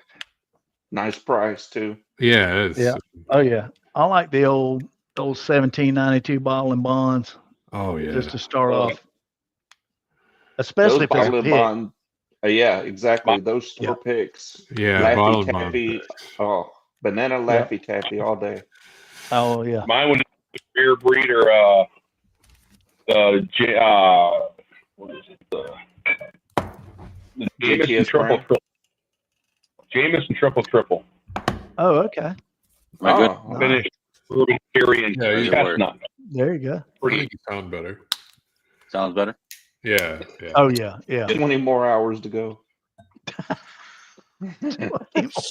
Nice price too. Yeah, it is. Yeah. Oh yeah. I like the old 1792 bottle and bonds. Oh yeah. Just to start off. Especially if it's a pick. Bond, yeah, exactly. Those store picks. Yeah, bottle and Taffy. Oh, banana Laffy Taffy all day. Oh yeah. Mine would be beer breeder. What is it? The Jameson triple. Jameson triple. Oh, okay. Finished bourbon cherry and chestnut. There you go. Pretty sound better. Sounds better. Yeah. Oh yeah. 20 more hours to go.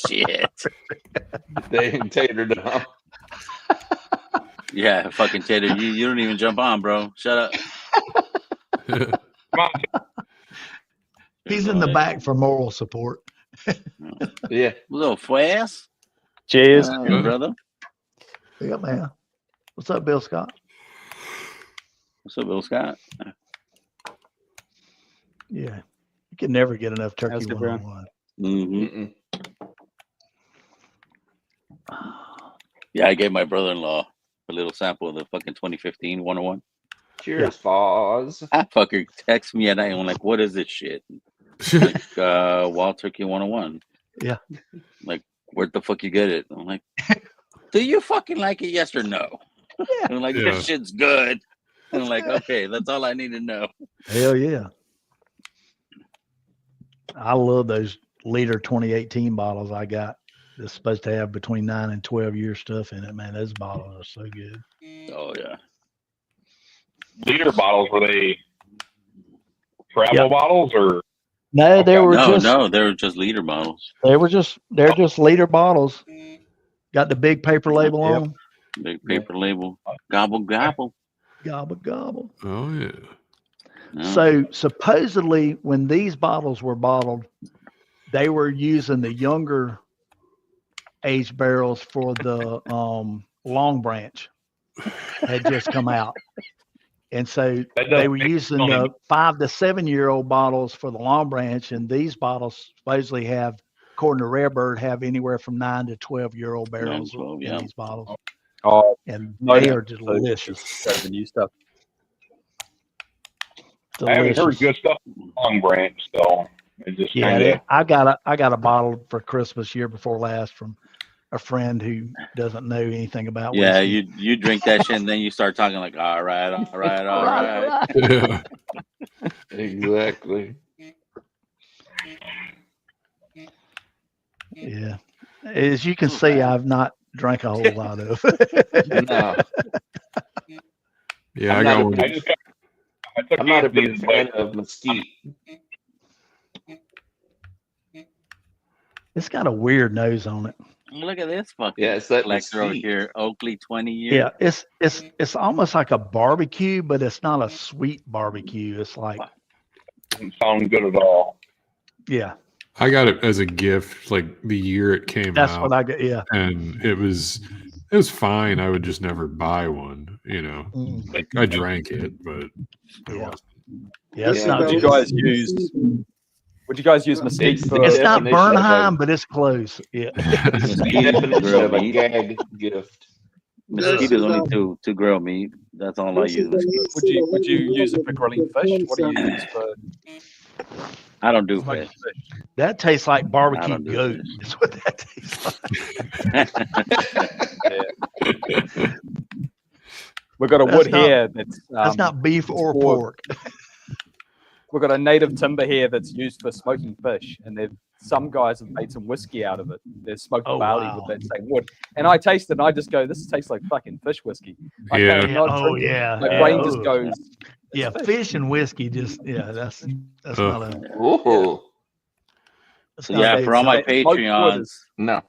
Shit. They ain't tatered enough. Yeah, fucking Tater, you don't even jump on, bro. Shut up. Come on. He's in the back for moral support. Yeah. Little Faz. Cheers. Brother. Yeah, man. What's up, Bill Scott? What's up, Bill Scott? Yeah. You can never get enough turkey How's it, one-on-one. Mm-hmm. Yeah, I gave my brother-in-law a little sample of the fucking 2015 101. Cheers, Foz. That fucker texts me at night and I'm like, what is this shit? Like, Wild Turkey 101. Yeah. Like, where'd the fuck you get it? I'm like, do you fucking like it, yes or no? Yeah. I'm like, this shit's good. And I'm like, okay, that's all I need to know. Hell yeah. I love those liter 2018 bottles I got. It's supposed to have between 9 and 12 year stuff in it, man. Those bottles are so good. Oh yeah. liter bottles, were they travel Yep. bottles or? No, they were No, just no, they were just liter bottles. they're just liter bottles. Got the big paper label on them. Big paper label. Gobble gobble. Gobble gobble. Oh yeah. No. So supposedly, when these bottles were bottled, they were using the younger age barrels for the Long Branch had just come out, and so they were using the 5 to 7 year old bottles for the Long Branch, and these bottles supposedly have, according to Rare Bird, have anywhere from 9 to 12-year-old barrels 12, in yeah. these bottles. Oh, And no, they are so delicious. just the new stuff. I haven't heard Delicious. good stuff from Long Branch, so it just Yeah, kind of. I got a bottle for Christmas year before last from a friend who doesn't know anything about Yeah, whiskey. you drink that shit and then you start talking like, all right, all right, all right. Yeah. Exactly. Yeah. As you can see, I've not drank a whole lot of. No. Yeah, I'm I not got a one. big- I took I'm not a big Anthony's, fan of mesquite. It's got a weird nose on it. Look at this fucking Yeah, it's that collector over mesquite. here. Oakley 20 years. Yeah, it's almost like a barbecue, but it's not a sweet barbecue. It's like, doesn't sound good at all. yeah, I got it as a gift, like the year it came that's out, what I got. Yeah. and it was fine. I would just never buy one, you know. Mm. Like I drank it, but it Yeah. wasn't. Yeah, it's Yeah, not. Would you guys use? Would you guys use mesquite It's the for? It's not definition of Bernheim, a- but it's close. Yeah. It's the definition of a gag gift. Mesquite is only to grill meat. That's all I use. Mesquite. Would you use it for grilling fish? What do you use for I don't do smoking fish. fish? That tastes like I barbecue don't do goat. fish. That's what that tastes like. We've got a That's wood not- here that's not beef or for- pork. We've got a native timber here that's used for smoking fish, and some guys have made some whiskey out of it. They're smoked Oh, barley wow. with that same wood. And I taste it, and I just go, "This tastes like fucking fish whiskey." I Yeah. cannot Oh, drink it. yeah. My Yeah. brain just Oh. goes. Yeah, fish and whiskey just that's not a Ooh. that's Yeah, not for all my Smoked wood Patreons, is- No.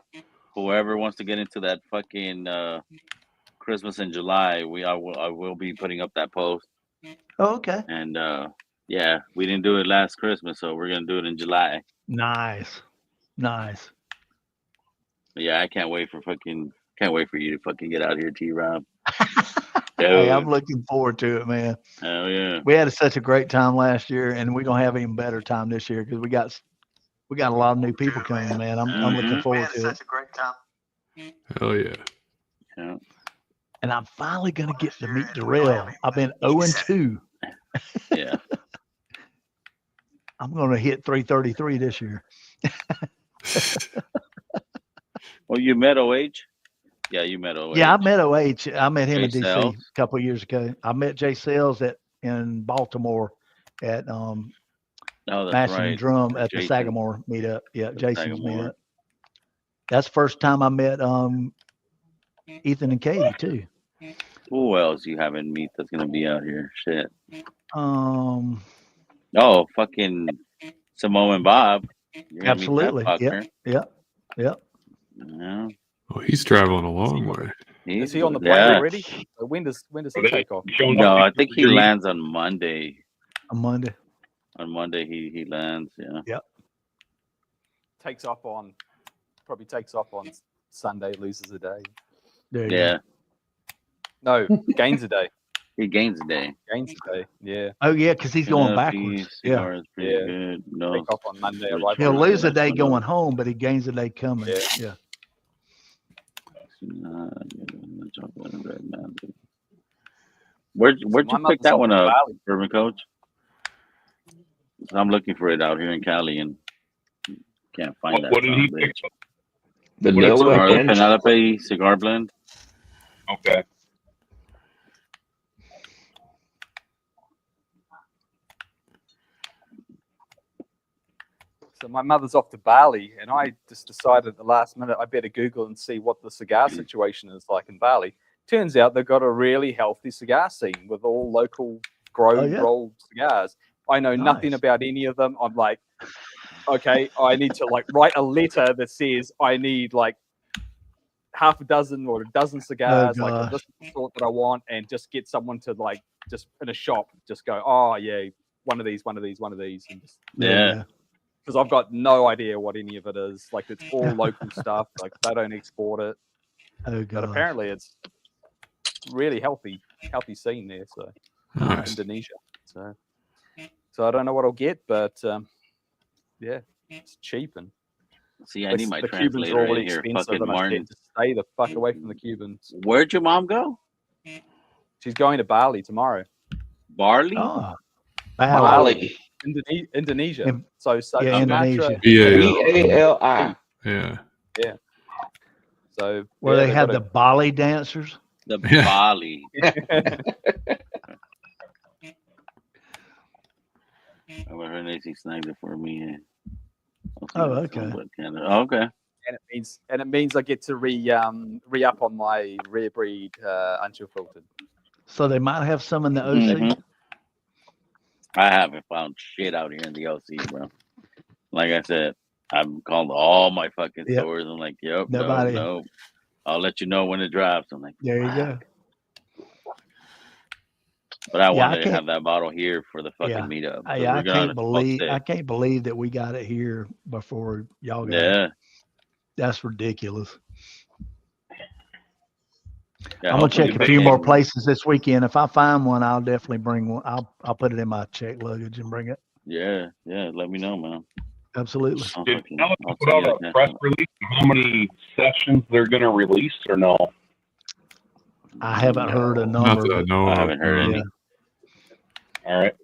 whoever wants to get into that fucking Christmas in July, I will be putting up that post. Oh, okay. And yeah, we didn't do it last Christmas, so we're gonna do it in July. Nice. Nice. But yeah, I can't wait for you to fucking get out here, T-Rob. Hey, Dude, I'm looking forward to it, man. hell yeah. We had such a great time last year, and we're gonna have an even better time this year because we got a lot of new people coming, man. I'm looking Mhm. forward to it. Hell yeah. Yeah. And I'm finally gonna get to meet Darrell. I've been 0-2. Yeah. I'm gonna hit 333 this year. Well, you met OH? Yeah, you met OH. Yeah, I met OH. I met him in Jay DC Sells? a couple of years ago. I met Jay Sells in Baltimore at Oh, that's Mashing right. and Drum at the Jason. Sagamore meetup. Yeah, Jason's Sagamore. meetup. That's the first time I met Ethan and Katie too. Who else you haven't meet that's gonna be out here? Shit. Um, Oh, fucking Samoa and Bob. You're gonna absolutely. meet that Yep. fucker. Yep. Yep. Yeah. Well, he's traveling a long way. Is he on the plane Yeah. already? When does he take off? No, I think he lands on Monday. On Monday. On Monday he lands, yeah. Yep. Probably takes off on Sunday, loses a day. There you Yeah. No, gains a day. He gains a day. Gains a day. Yeah. Oh yeah, because he's going Philippi, backwards. Yeah. Cigars, pretty Yeah. good. No. Take off on Monday. Arrive He'll on lose a Monday. day going home, but he gains a day coming. Yeah. Yeah. Where'd My you pick mother's that up one in up, Valley. Bourbon Coach? I'm looking for it out here in Cali and can't find that. What did he son of a pick bitch. up? Vanilla Cigar, and Penelope cigar blend. Okay. So my mother's off to Bali, and I just decided at the last minute I better Google and see what the cigar situation is like in Bali. turns out they've got a really healthy cigar scene with all local grown rolled cigars. I know nothing about any of them. I'm like, okay, I need to like write a letter that says I need like half a dozen or a dozen cigars, like of this sort that I want, and just get someone to like just in a shop, just go, oh yeah, one of these, and just because I've got no idea what any of it is. Like it's all local stuff. Like they don't export it. Oh But apparently it's really healthy scene there. So Indonesia. So I don't know what I'll get, but yeah, it's cheap and. See, I need my the Cubans translator are all in here. expensive, Fucking and I Martin. said to stay the fuck away from the Cubans. Where'd your mom go? She's going to Bali tomorrow. Barley? Oh, Bali. Indonesia. So Indonesia. B-A-L-I. Yeah. Yeah. So where they have the Bali dancers. The Bali. Her Nancy snagged it for me. Oh, okay. Okay. And it means I get to re-up on my rare breed unfiltered. So they might have some in the OC. Mm-hmm. I haven't found shit out here in the OC, bro. Like I said, I've called all my fucking stores. I'm like, yep, Nobody. no. I'll let you know when it drops. I'm like, there you go. But I wanted to have that bottle here for the fucking meetup. So I can't believe that we got it here before y'all got it. That's ridiculous. Yeah, I'm gonna check a few more places this weekend. If I find one, I'll definitely bring one. I'll put it in my check luggage and bring it. Yeah. Let me know, man. Absolutely. Did Penelope put out a press release on how many sessions they're going to release or no? I haven't heard a number. Not that I know I of. haven't heard any. All right.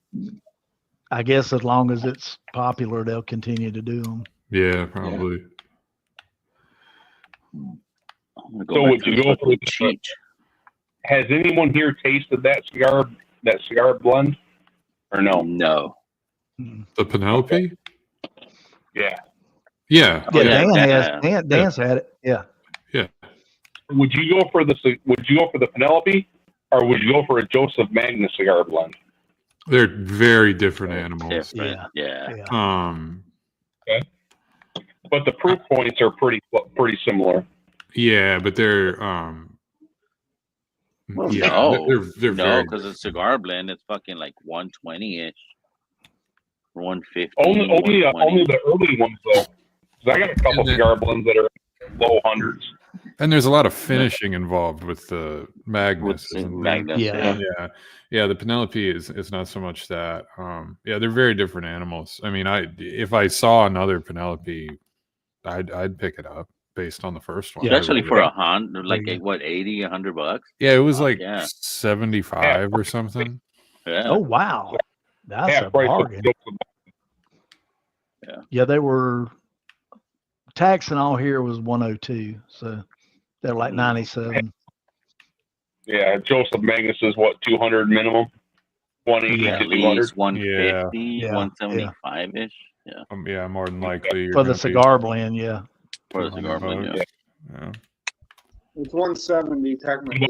I guess as long as it's popular, they'll continue to do them. Yeah, probably. So would you go for the Has anyone here tasted that cigar blend, or no? No. The Penelope? Yeah. Yeah. Dan's had it. Yeah. Yeah. Would you go for the Penelope, or would you go for a Joseph Magnus cigar blend? They're very different animals. Yeah. Okay. But the proof points are pretty similar. Yeah, but they're Well, they're very because it's cigar blend, it's fucking like 120-ish. 150. Only the early ones though. 'Cause I got a couple cigar blends that are low hundreds. And there's a lot of finishing involved with the Magnus. Yeah. The Penelope is not so much that. They're very different animals. I mean, if I saw another Penelope, I'd pick it up based on the first one. Especially for $100, like what, $80, $100? Yeah, it was like 75 or something. Yeah. Oh wow, that's a bargain. Yeah, they were tax and all here was 102, so they're like 97. Yeah, Joseph Magnus is what, 200 minimum, 180 at to 200, least 150, 175-ish. Yeah, more than likely for the cigar blend. Yeah, for the cigar blend. Yeah. It's 170 technically.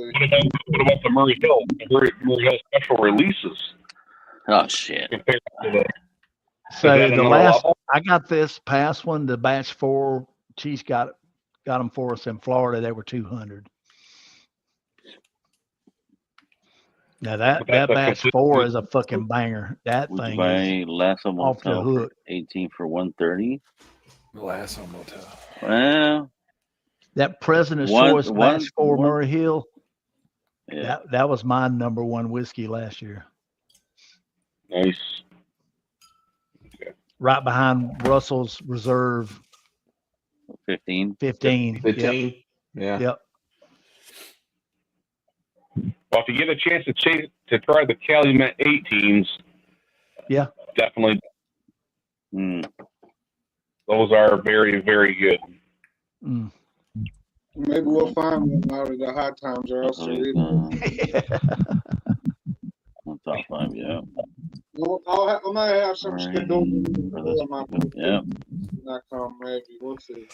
What about the Murray Hill? The Murray Hill special releases. Oh shit! So the last I got this past one, the batch 4. Cheese got them for us in Florida. They were 200. Now that batch 4 is a fucking banger. That thing is off the hook. 18 for 130. Lasso Motel. Well, that President's Choice batch 4 Murray Hill. Yeah, that was my number 1 whiskey last year. Nice. Okay. Right behind Russell's Reserve. 15. 15. Yep. Yeah. Yep. Well, if you get a chance to try the Calumet 18s, definitely. Those are very, very good. Maybe we'll find one out of the hot times, or else top 5, yeah. I might have some scheduled. Yeah. Not come, maybe. We'll see.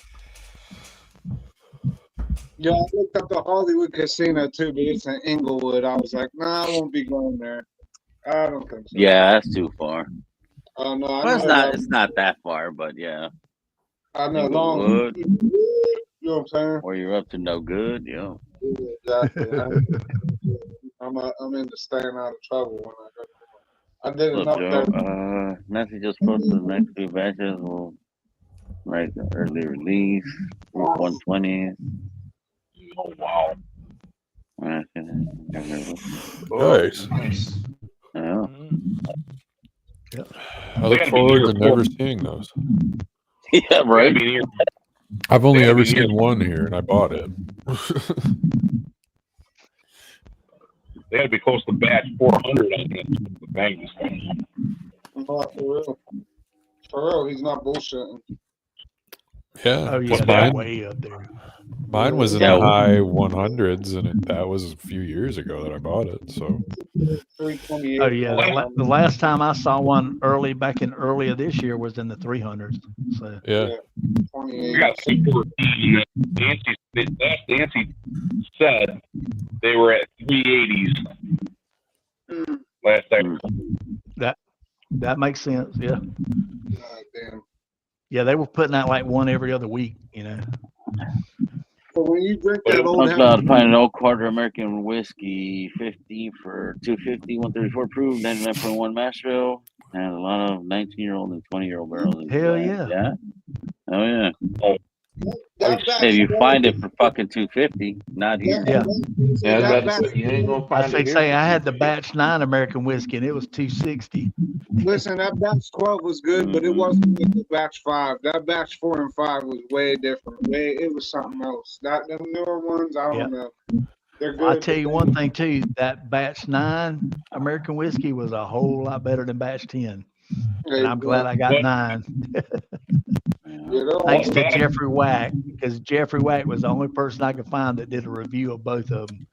Yeah, I looked up the Hollywood Casino too, but it's in Inglewood. I was like, nah, I won't be going there. I don't think so. Yeah, that's too far. Oh no, Well, it's not that far, but yeah. I know Inglewood, you know what I'm saying? or you're up to no good, yeah. Exactly. I'm into staying out of trouble when I go. I did What's enough up, there. Joe? Nancy just posted the next few batches will like the early release, Group 120. Oh wow! Nice. Yeah. I look forward to never seeing those. Yeah, right. I've only ever seen one here, and I bought it. They got to be close to batch 400 on this. The Magnus one. Oh, for real. For real, he's not bullshitting. Yeah. Oh, yeah, mine, they're way up there. Mine was in Yeah. the high 100s, and that was a few years ago that I bought it. So. 328. Oh yeah, the last time I saw one earlier this year was in the 300s. So yeah. We got 214. Nancy said they were at 380s last time. that makes sense. Yeah. God damn. Yeah, they were putting out like one every other week. You know. But when you drink that old Talks about a pint of old quarter American whiskey, 50 for 250, 134 proof, 99.1 mash bill, and a lot of 19-year-old and 20-year-old barrels. in Hell that. yeah. Yeah. Oh yeah. That If you find it for fucking 250, not here. Yeah. Yeah, I was about to say, you ain't gonna I find it here. say I had the batch 9 American whiskey and it was 260. Listen, that batch 12 was good, but it wasn't like the batch 5. That batch 4 and 5 was way different. It was something else. Them newer ones, I don't know. They're good. I'll tell you one thing too, that batch 9 American whiskey was a whole lot better than batch 10. And I'm glad I got 9. Thanks to Jeffrey Wack, because Jeffrey Wack was the only person I could find that did a review of both of them.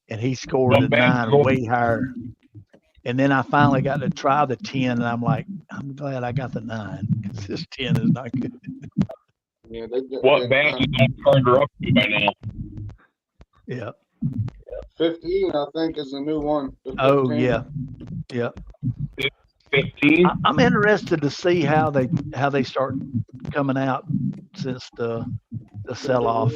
And he scored the 9 way higher. And then I finally got to try the 10, and I'm like, I'm glad I got the 9, because this 10 is not good. Yeah, What batch is on Carter up to by now? Yeah. 15, I think, is the new one. Oh, yeah. Yeah. 15. I'm interested to see how they start coming out since the sell-off.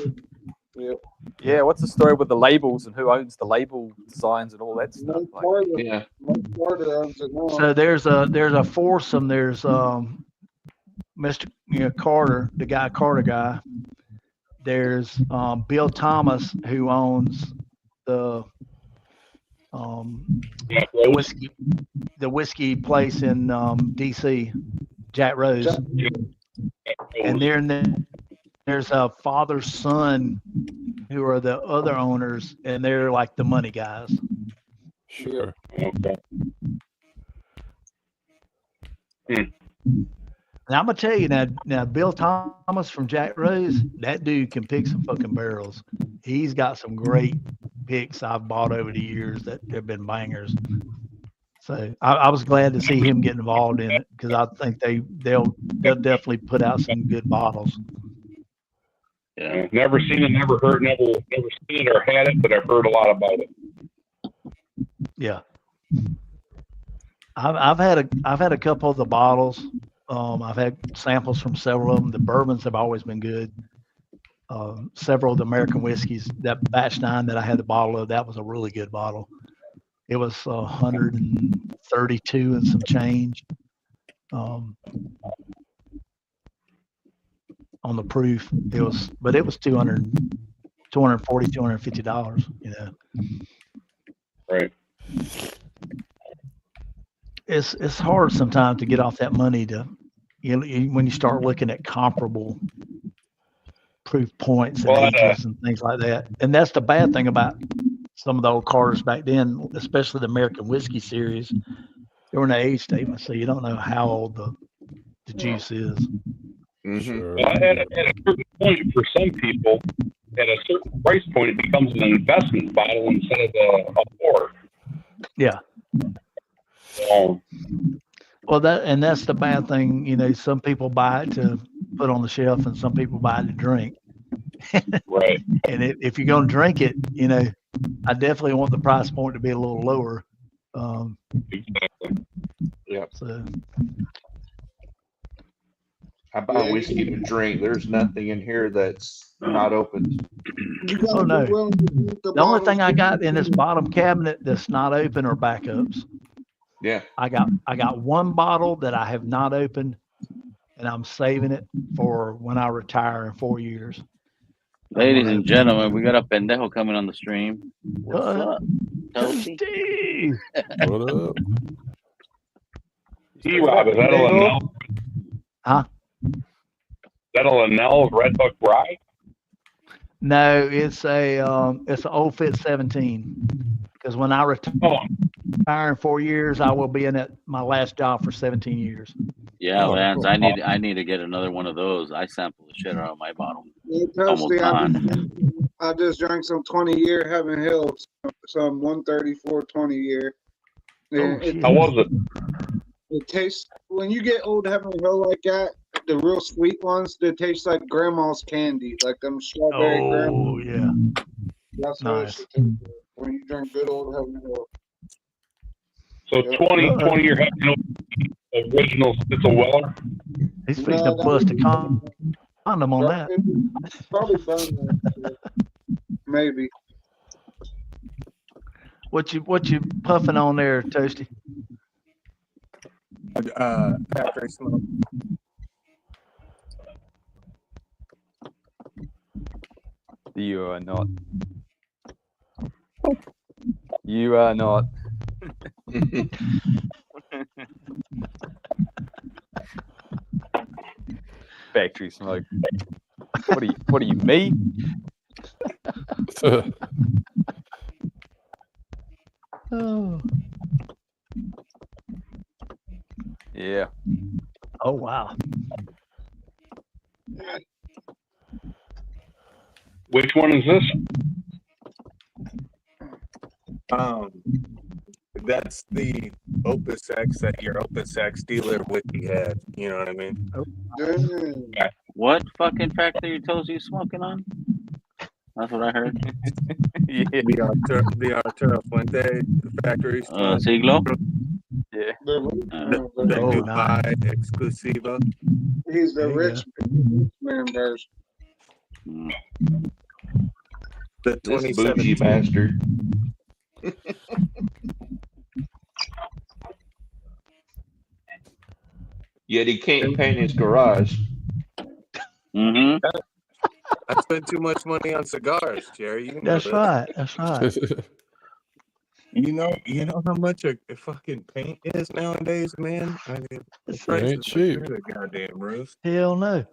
Yep. Yeah, what's the story with the labels and who owns the label designs and all that stuff? Yeah. So there's a foursome. There's Mr. Carter, the Carter guy. There's Bill Thomas, who owns the whiskey place in DC, Jack Rose. And then there's a father son who are the other owners, and they're like the money guys. Sure. Okay. Now I'm gonna tell you now Bill Thomas from Jack Rose, that dude can pick some fucking barrels. He's got some great picks I've bought over the years that have been bangers. So I was glad to see him get involved in it, because I think they'll definitely put out some good bottles. Yeah. Never seen it, never heard, never seen it or had it, but I've heard a lot about it. Yeah. I've had a couple of the bottles. I've had samples from several of them. The bourbons have always been good. Several of the American whiskeys, that batch 9 that I had the bottle of, that was a really good bottle. It was 132 and some change on the proof. It was $240, $250, you know. Right. It's hard sometimes to get off that money when you start looking at comparable proof points and ages and things like that. And that's the bad thing about some of the old Carters back then, especially the American whiskey series. They were in the age statement, so you don't know how old the juice is. Sure. Well, at a certain point, for some people, at a certain price point, it becomes an investment bottle instead of a pour. Yeah. Well, that's the bad thing. You know, some people buy it to put on the shelf, and some people buy it to drink. Right. And if you're going to drink it, you know, I definitely want the price point to be a little lower. Exactly. Yeah. So I buy whiskey to drink. There's nothing in here that's not open. oh no, the only thing I got in this bottom cabinet that's not open are backups. Yeah. I got one bottle that I have not opened, and I'm saving it for when I retire in 4 years. Ladies and gentlemen, we got a pendejo coming on the stream. What's up? Toasty. What up? T-Rob, is that a Linnell? Huh? Is that a Linnell Redbuck Rye? No, it's a Old Fit 17. Because when I retire in 4 years, I will be in my last job for 17 years. Yeah, Lance, I need to get another one of those. I sample the shit out of my bottle. Hey, Almost Toasty, gone. I just drank some 20-year Heaven Hill, some 134 20-year. How was it? It tastes, when you get Old Heaven Hill like that, the real sweet ones, they taste like grandma's candy, like them strawberry grandma. Oh, yeah. That's nice. what it should taste like when you drink good Old Heaven Hill. So 20-year Heaven Hill original Stitzel Weller? He's fixing to bust a condom on that. Probably bone maybe. What you puffing on there, Toasty? Factory smoke. You are not. You are not. Factory smoke. What are you, me? Oh. Yeah. Oh wow. Which one is this? That's the Opus X that your Opus X dealer whiskey had. You know what I mean? What fucking factory you told you smoking on? That's what I heard. Yeah. The Arturo Fuente factory. Siglo? Yeah. The Dubai Exclusiva. He's the rich man version. The This bougie 2017. bastard. Yet he can't paint his garage. Mm-hmm. I spent too much money on cigars, Jerry. You know That's this. right. That's right. You know how much a fucking paint is nowadays, man. I mean, the It price ain't is cheap. like through the goddamn roof. Hell no.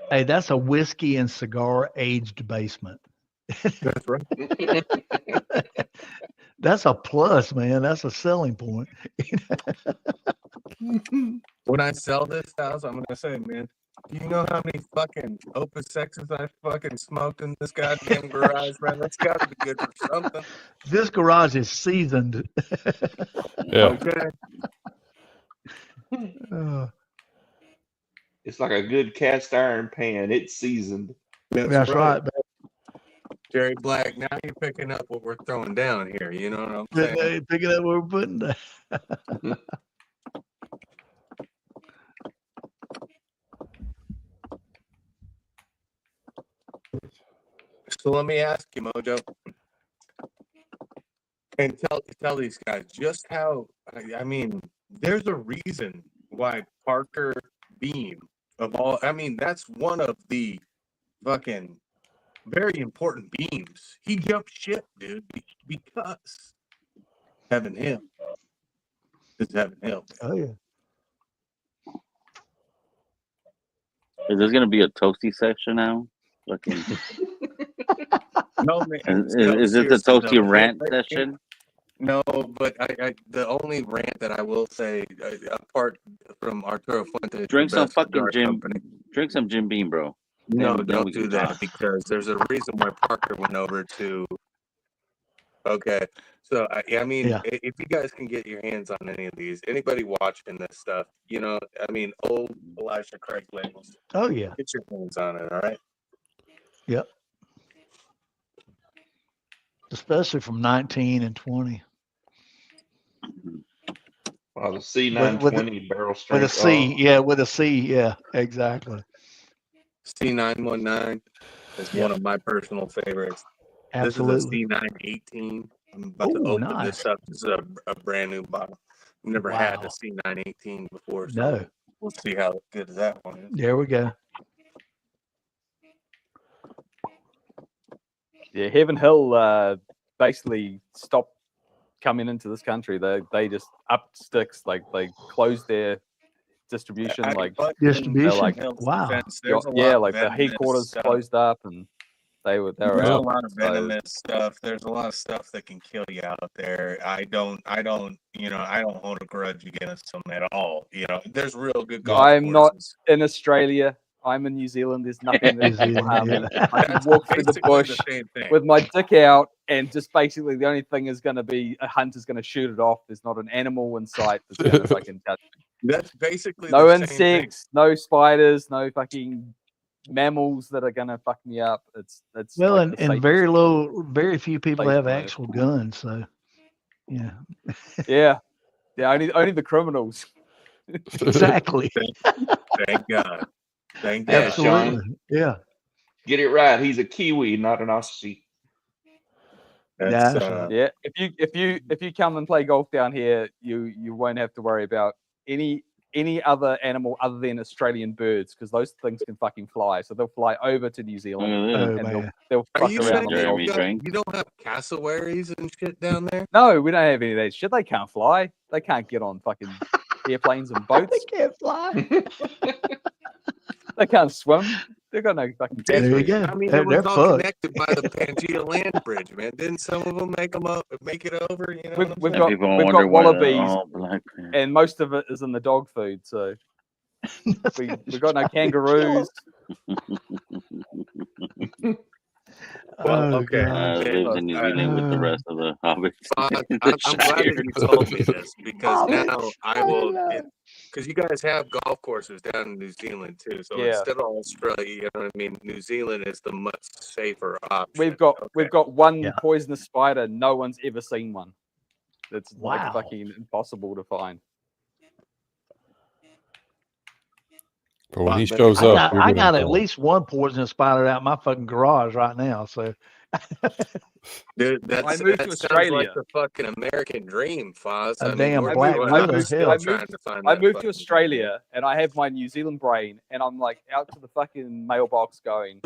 Hey, that's a whiskey and cigar aged basement. That's right. That's a plus, man. That's a selling point. When I sell this house, I'm gonna say, man, you know how many fucking Opus X's I fucking smoked in this goddamn garage, man? That's gotta be good for something. This garage is seasoned. Yeah. Okay. It's like a good cast iron pan. It's seasoned. That's right. Jerry Black, now you're picking up what we're throwing down here. You know what I'm saying? Hey, picking up what we're putting down. So let me ask you, Mojo, and tell these guys just how. I mean, there's a reason why Parker Beam of all. I mean, that's one of the fucking very important beams. He jumped ship, dude, because Heaven Hill is Heaven Hill. Oh yeah. Is this gonna be a toasty section now? Fucking. No, man. Is this a toasty rant session? No, but I the only rant that I will say, apart from Arturo Fuente, Drink some fucking cigar Jim. company. Drink some Jim Beam, bro. No, Then don't we do can that talk. because there's a reason why Parker went over to Okay. So, I mean, Yeah. if you guys can get your hands on any of these, anybody watching this stuff, you know, I mean, old Elijah Craig labels. Oh yeah. Get your hands on it, all right? Yep. Especially from 19 and 20. Well, the C920 barrel With strength. a C, yeah, with a C, yeah, exactly. C919 is one of my personal favorites. Absolutely. This is a C918. I'm about to Oh, open nice. this up. This is a brand new bottle. I've never had a C918 before, so No. we'll see how good that one is. There we go. Yeah, Heaven Hill basically stopped coming into this country. They just upped sticks, like they closed their distribution. Distribution? Like, Wow. There's a yeah, lot like of the venomous headquarters stuff. closed up, and they were There's a out. lot of So, venomous stuff. There's a lot of stuff that can kill you out there. I don't hold a grudge against them at all. You know, there's real good golf I'm not courses. in Australia. I'm in New Zealand. There's nothing that can harm me. yeah. I can walk through the basically bush the same thing. with my dick out, and just basically the only thing is going to be a hunter's going to shoot it off. There's not an animal in sight that's going to fucking touch me. That's basically No the same thing. insects, no spiders, no fucking mammals that are going to fuck me up. It's Well, like and, the and safest very few people place have on earth. actual guns, so yeah. Yeah, only the criminals. Exactly. Thank God. Thank Yeah, God. Absolutely. Sean, Yeah. get it right. He's a Kiwi, not an Aussie. That's That's right. Yeah, if you come and play golf down here, you won't have to worry about any other animal other than Australian birds, because those things can fucking fly. So they'll fly over to New Zealand Oh, and man. they'll Are fuck you around saying on the golf. you don't have cassowaries and shit down there? No, we don't have any of that shit. They can't fly. They can't get on fucking airplanes and boats. They can't fly. They can't swim. They've got no fucking There you catchphrase. go. I mean, They're it was all fucked. connected by the Pangea land bridge, man. Didn't some of them make it over? You know, We've what I'm got People we've wonder got why wallabies, all black. and most of it is in the dog food. So we got no kangaroos. Well, Oh, okay. God. Lives in New Zealand with the rest of the hobbits. I'm glad that you told me this, because now I will. Because you guys have golf courses down in New Zealand too, so Yeah. instead of Australia, you know what I mean, New Zealand is the much safer option. We've got one Yeah. poisonous spider. No one's ever seen one. It's like Wow. fucking impossible to find. But when he But shows up, I got at least one poisonous spider out in my fucking garage right now. So Dude, I that moved to sounds Australia. like the fucking American dream, Foz. A I mean, damn we're black doing widow, we're hell. still trying to find I that moved to fucking Australia, and I have my New Zealand brain, and I'm like out to the fucking mailbox going,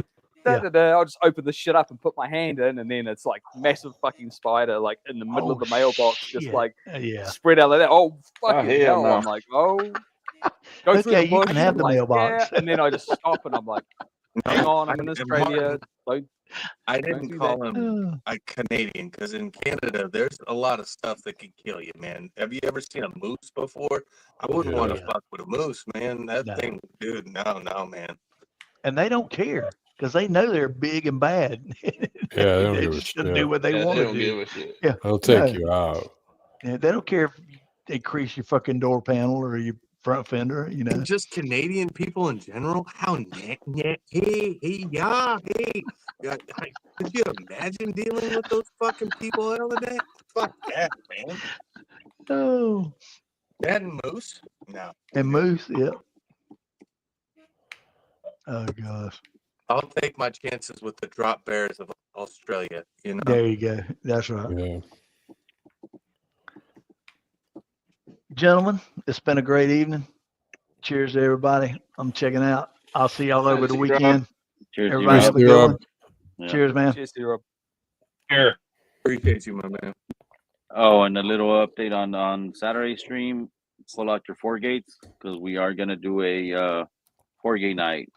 da, da, da. I'll just open the shit up and put my hand in, and then it's like massive fucking spider like in the middle of the mailbox, just shit. like Yeah. spread out like that. Oh fucking hell hell! no. I'm like, oh, go through Okay, the you bush. can have I'm the like, mailbox. yeah, and then I just stop, and I'm like, hang on, I'm in Australia. Don't I Don't didn't do call that. him a Canadian because in Canada there's a lot of stuff that can kill you, man. Have you ever seen a moose before? I wouldn't want to Yeah. fuck with a moose, man. That No. thing, dude, no, man. And they don't care because they know they're big and bad. Yeah, they don't They give a just shit. do what they Yeah, want they to don't do. give a shit. Yeah. They'll take No. you out. Yeah, they don't care if they crease your fucking door panel or your front fender, you know. And just Canadian people in general, how hey, yeah. Could you imagine dealing with those fucking people over there? Fuck that, man. Oh. That and moose? No. And moose, yeah. Oh gosh. I'll take my chances with the drop bears of Australia, you know. There you go. That's right. Yeah. Gentlemen, it's been a great evening. Cheers to everybody. I'm checking out. I'll see y'all over the weekend. Cheers, Everybody have a Cheers, good Rob. one. Yeah. Cheers, man. Cheers, Rob. Here. Appreciate you, my man. Oh, and a little update on Saturday stream. Pull out your 4 gates because we are gonna do a 4 gate night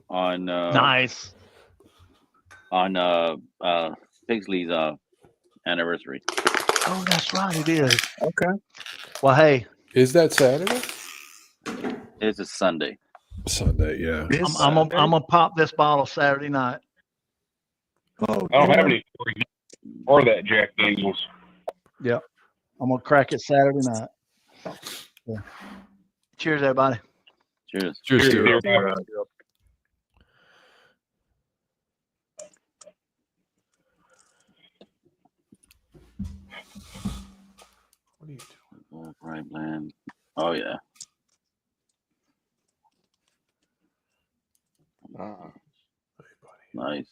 on Nice. on Pigsley's anniversary. Oh, that's right. It is. Okay. Well, hey, Is that Saturday? It's a Sunday. Sunday, yeah. I'm gonna pop this bottle Saturday night. Oh, I don't have any. or that Jack Daniels. Yep. I'm gonna crack it Saturday night. Yeah. Cheers, everybody. Cheers. Cheers, dude. What are you doing? Right, man. Oh yeah. Nice.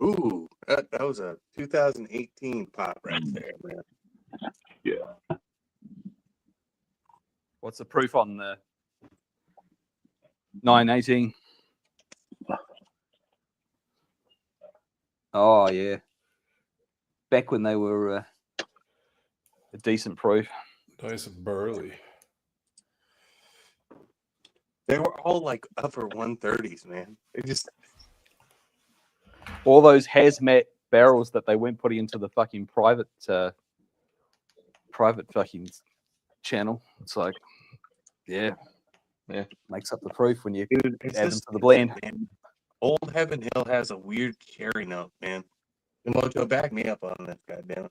Ooh, that was a 2018 pop right there, man. Yeah. What's the proof on the 918? Oh yeah. Back when they were a decent proof. Nice and burly. They were all like upper 130s, man. They just All those hazmat barrels that they weren't putting into the fucking private fucking channel. It's like, yeah, makes up the proof when you Dude, it's add them just to the blend. man. Old Heaven Hill has a weird cherry note, man. The Mojo, back me up on this, goddamn.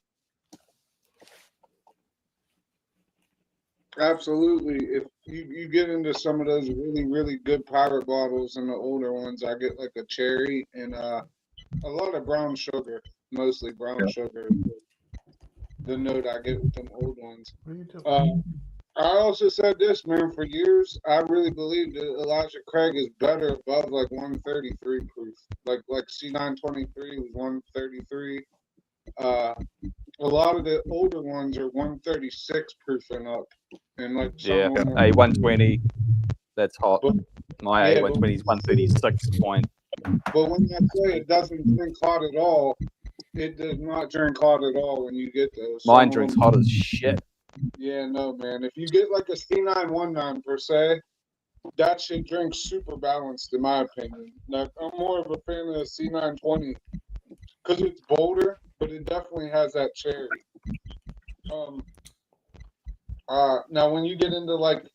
Absolutely. If you get into some of those really, really good pirate bottles and the older ones, I get like a cherry and a lot of brown sugar, mostly brown sugar. The note I get with them old ones. I also said this, man, for years, I really believe that Elijah Craig is better above like 133 proof. Like C923 was 133. A lot of the older ones are 136 proof and up. And like Yeah, some a 120. That's hot. My yeah, A120 is 136 point. But when I say it doesn't drink hot at all, it does not drink hot at all when you get those. Mine drinks hot as shit. Yeah, no, man. If you get like a C919 per se, that shit drinks super balanced, in my opinion. Like, I'm more of a fan of the C920 because it's bolder, but it definitely has that cherry. Now, when you get into like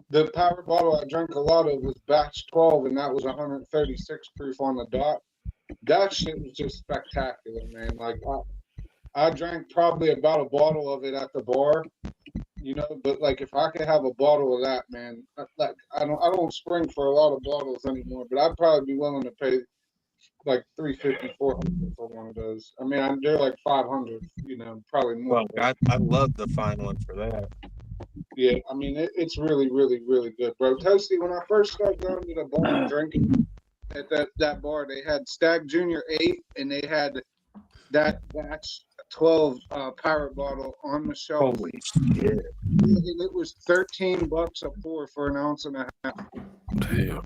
the power bottle I drank a lot of was batch 12, and that was 136 proof on the dot. That shit was just spectacular, man. Like I drank probably about a bottle of it at the bar, you know. But like if I could have a bottle of that, man, like I don't spring for a lot of bottles anymore. But I'd probably be willing to pay like $350, $400 for one of those. I mean, they're like $500, you know, probably more. Well, I love the fine one for that. Yeah, I mean, it's really, really, really good, bro. Toasty, when I first started going to the bar and drinking at that bar, they had Stagg Junior 8, and they had that batch 12 pirate bottle on the shelf. Holy shit. And it was $13 a pour for an ounce and a half. Damn.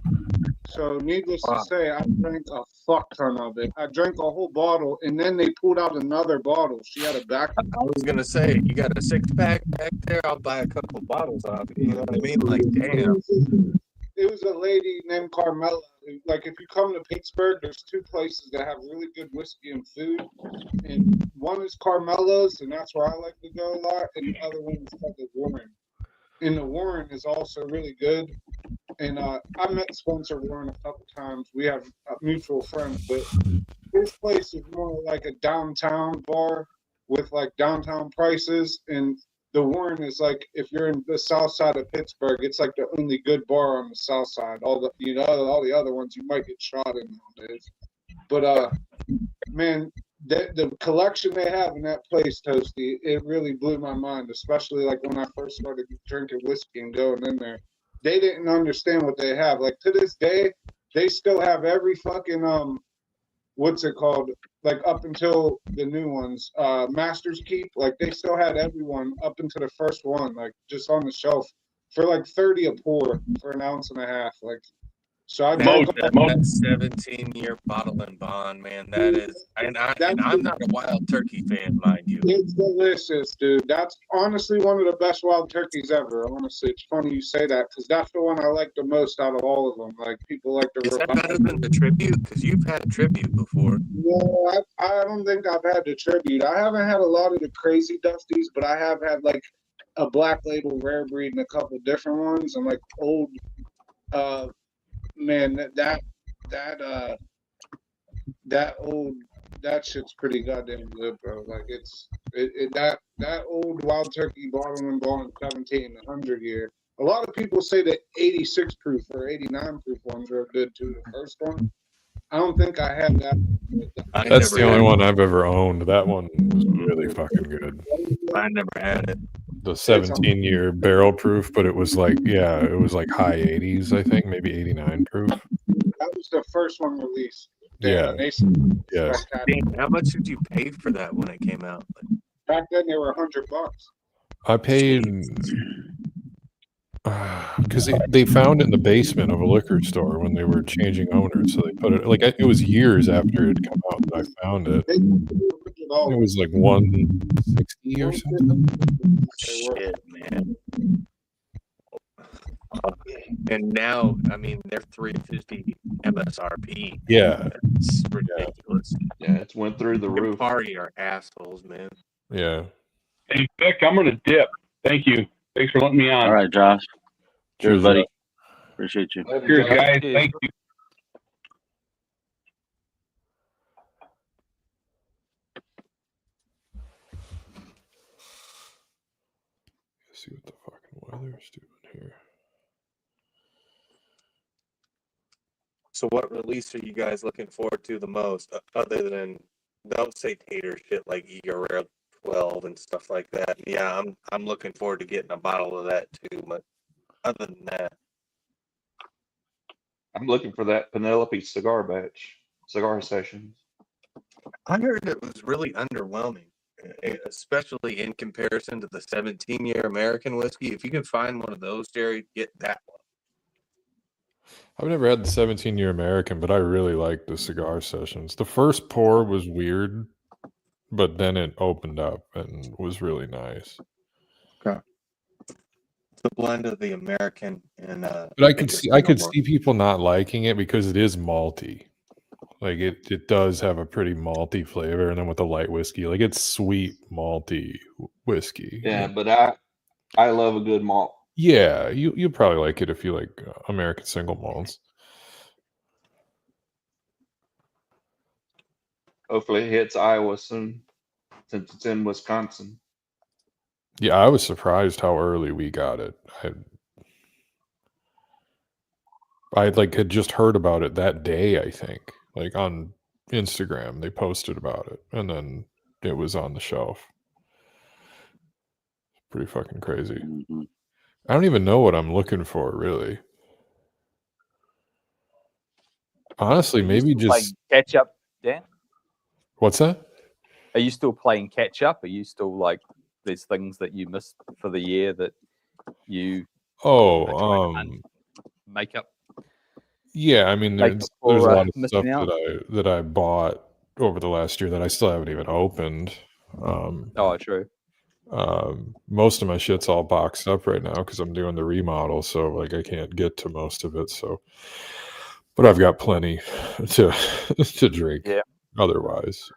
So needless to say, I drank a fuck ton of it. I drank a whole bottle, and then they pulled out another bottle. She had a back. I was gonna say, you got a 6-pack back there? I'll buy a couple of bottles off it. You know what I mean? Like, damn. It was a lady named Carmela. Like, if you come to Pittsburgh, there's two places that have really good whiskey and food. And one is Carmela's, and that's where I like to go a lot. And the other one is called the Warren. And the Warren is also really good. And I met Spencer Warren a couple times. We have mutual friends, but this place is more like a downtown bar with like downtown prices. And the Warren is like, if you're in the south side of Pittsburgh, it's like the only good bar on the south side. All the other ones you might get shot in nowadays. But man, the collection they have in that place, Toasty, it really blew my mind. Especially like when I first started drinking whiskey and going in there, they didn't understand what they have. Like to this day, they still have every fucking what's it called? Like up until the new ones, Master's Keep. Like they still had everyone up into the first one, like just on the shelf for like 30 a pour for an ounce and a half. Like so, I drank that 17-year bottle and bond, man. That is, and I'm not a Wild Turkey fan, mind you. It's delicious, dude. That's honestly one of the best wild turkeys ever. Honestly, it's funny you say that because that's the one I like the most out of all of them. Like people like the. Is that better than the Tribute? Because you've had Tribute before. No, I don't think I've had the Tribute. I haven't had a lot of the crazy dusties, but I have had like a Black Label Rare Breed and a couple different ones and like old. Man, that shit's pretty goddamn good, bro. Like that old Wild Turkey bottle and ball in 1700 year. A lot of people say that 86 proof or 89 proof ones are good too. The first one, I don't think I have that. That's the only one I've ever owned. That one was really fucking good. I never had it. The 17-year barrel proof, but it was like, yeah, it was like high 80s, I think, maybe 89 proof. That was the first one released. Yeah. Yeah. Damn, how much did you pay for that when it came out? Back then they were $100. I paid because they found it in the basement of a liquor store when they were changing owners. So they put it like it was years after it had come out that I found it. It was like 160 or something. Shit, man. And now, I mean, they're $350 MSRP. Yeah, it's ridiculous. Yeah, it's went through the roof. Party are assholes, man. Yeah. Hey, Vic, I'm going to dip. Thank you. Thanks for letting me on. All right, Josh. Cheers, Cheers, buddy. Josh. Appreciate you. Cheers, guys. Thank you. Let's see what the fucking weather's doing here. So what release are you guys looking forward to the most, other than, don't say tater shit like Cigar 12 and stuff like that? Yeah, I'm looking forward to getting a bottle of that too, but other than that, I'm looking for that Penelope cigar batch, cigar sessions. I heard it was really underwhelming, especially in comparison to the 17-year American whiskey. If you can find one of those, Jerry, get that one. I've never had the 17-year American, but I really like the cigar sessions. The first pour was weird, but then it opened up and was really nice. Okay. It's a blend of the American and But I could see people not liking it because it is malty. Like it does have a pretty malty flavor, and then with the light whiskey, like it's sweet malty whiskey. Yeah, but I love a good malt. Yeah, you'll probably like it if you like American single malts. Hopefully it hits Iowa soon, since it's in Wisconsin. Yeah, I was surprised how early we got it. I like had just heard about it that day, I think. Like on Instagram, they posted about it, and then it was on the shelf. Pretty fucking crazy. Mm-hmm. I don't even know what I'm looking for, really. Honestly, maybe just catch up, Dan. What's that? Are you still playing catch up? Are you still like there's things that you missed for the year that you make up? Yeah, I mean, Like there's a before, lot of missing stuff out? that I bought over the last year that I still haven't even opened. Oh, true. Most of my shit's all boxed up right now because I'm doing the remodel, so like I can't get to most of it. So, but I've got plenty to drink. Yeah. Otherwise,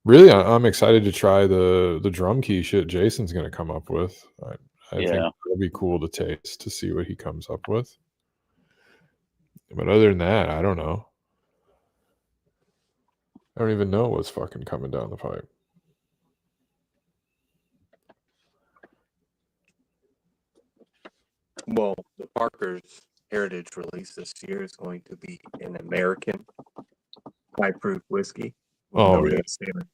really, I'm excited to try the drum key shit Jason's going to come up with. I think it'll be cool to taste to see what he comes up with. But other than that, I don't know. I don't even know what's fucking coming down the pipe. Well, the Parker's Heritage release this year is going to be an American high proof whiskey. Oh, yeah.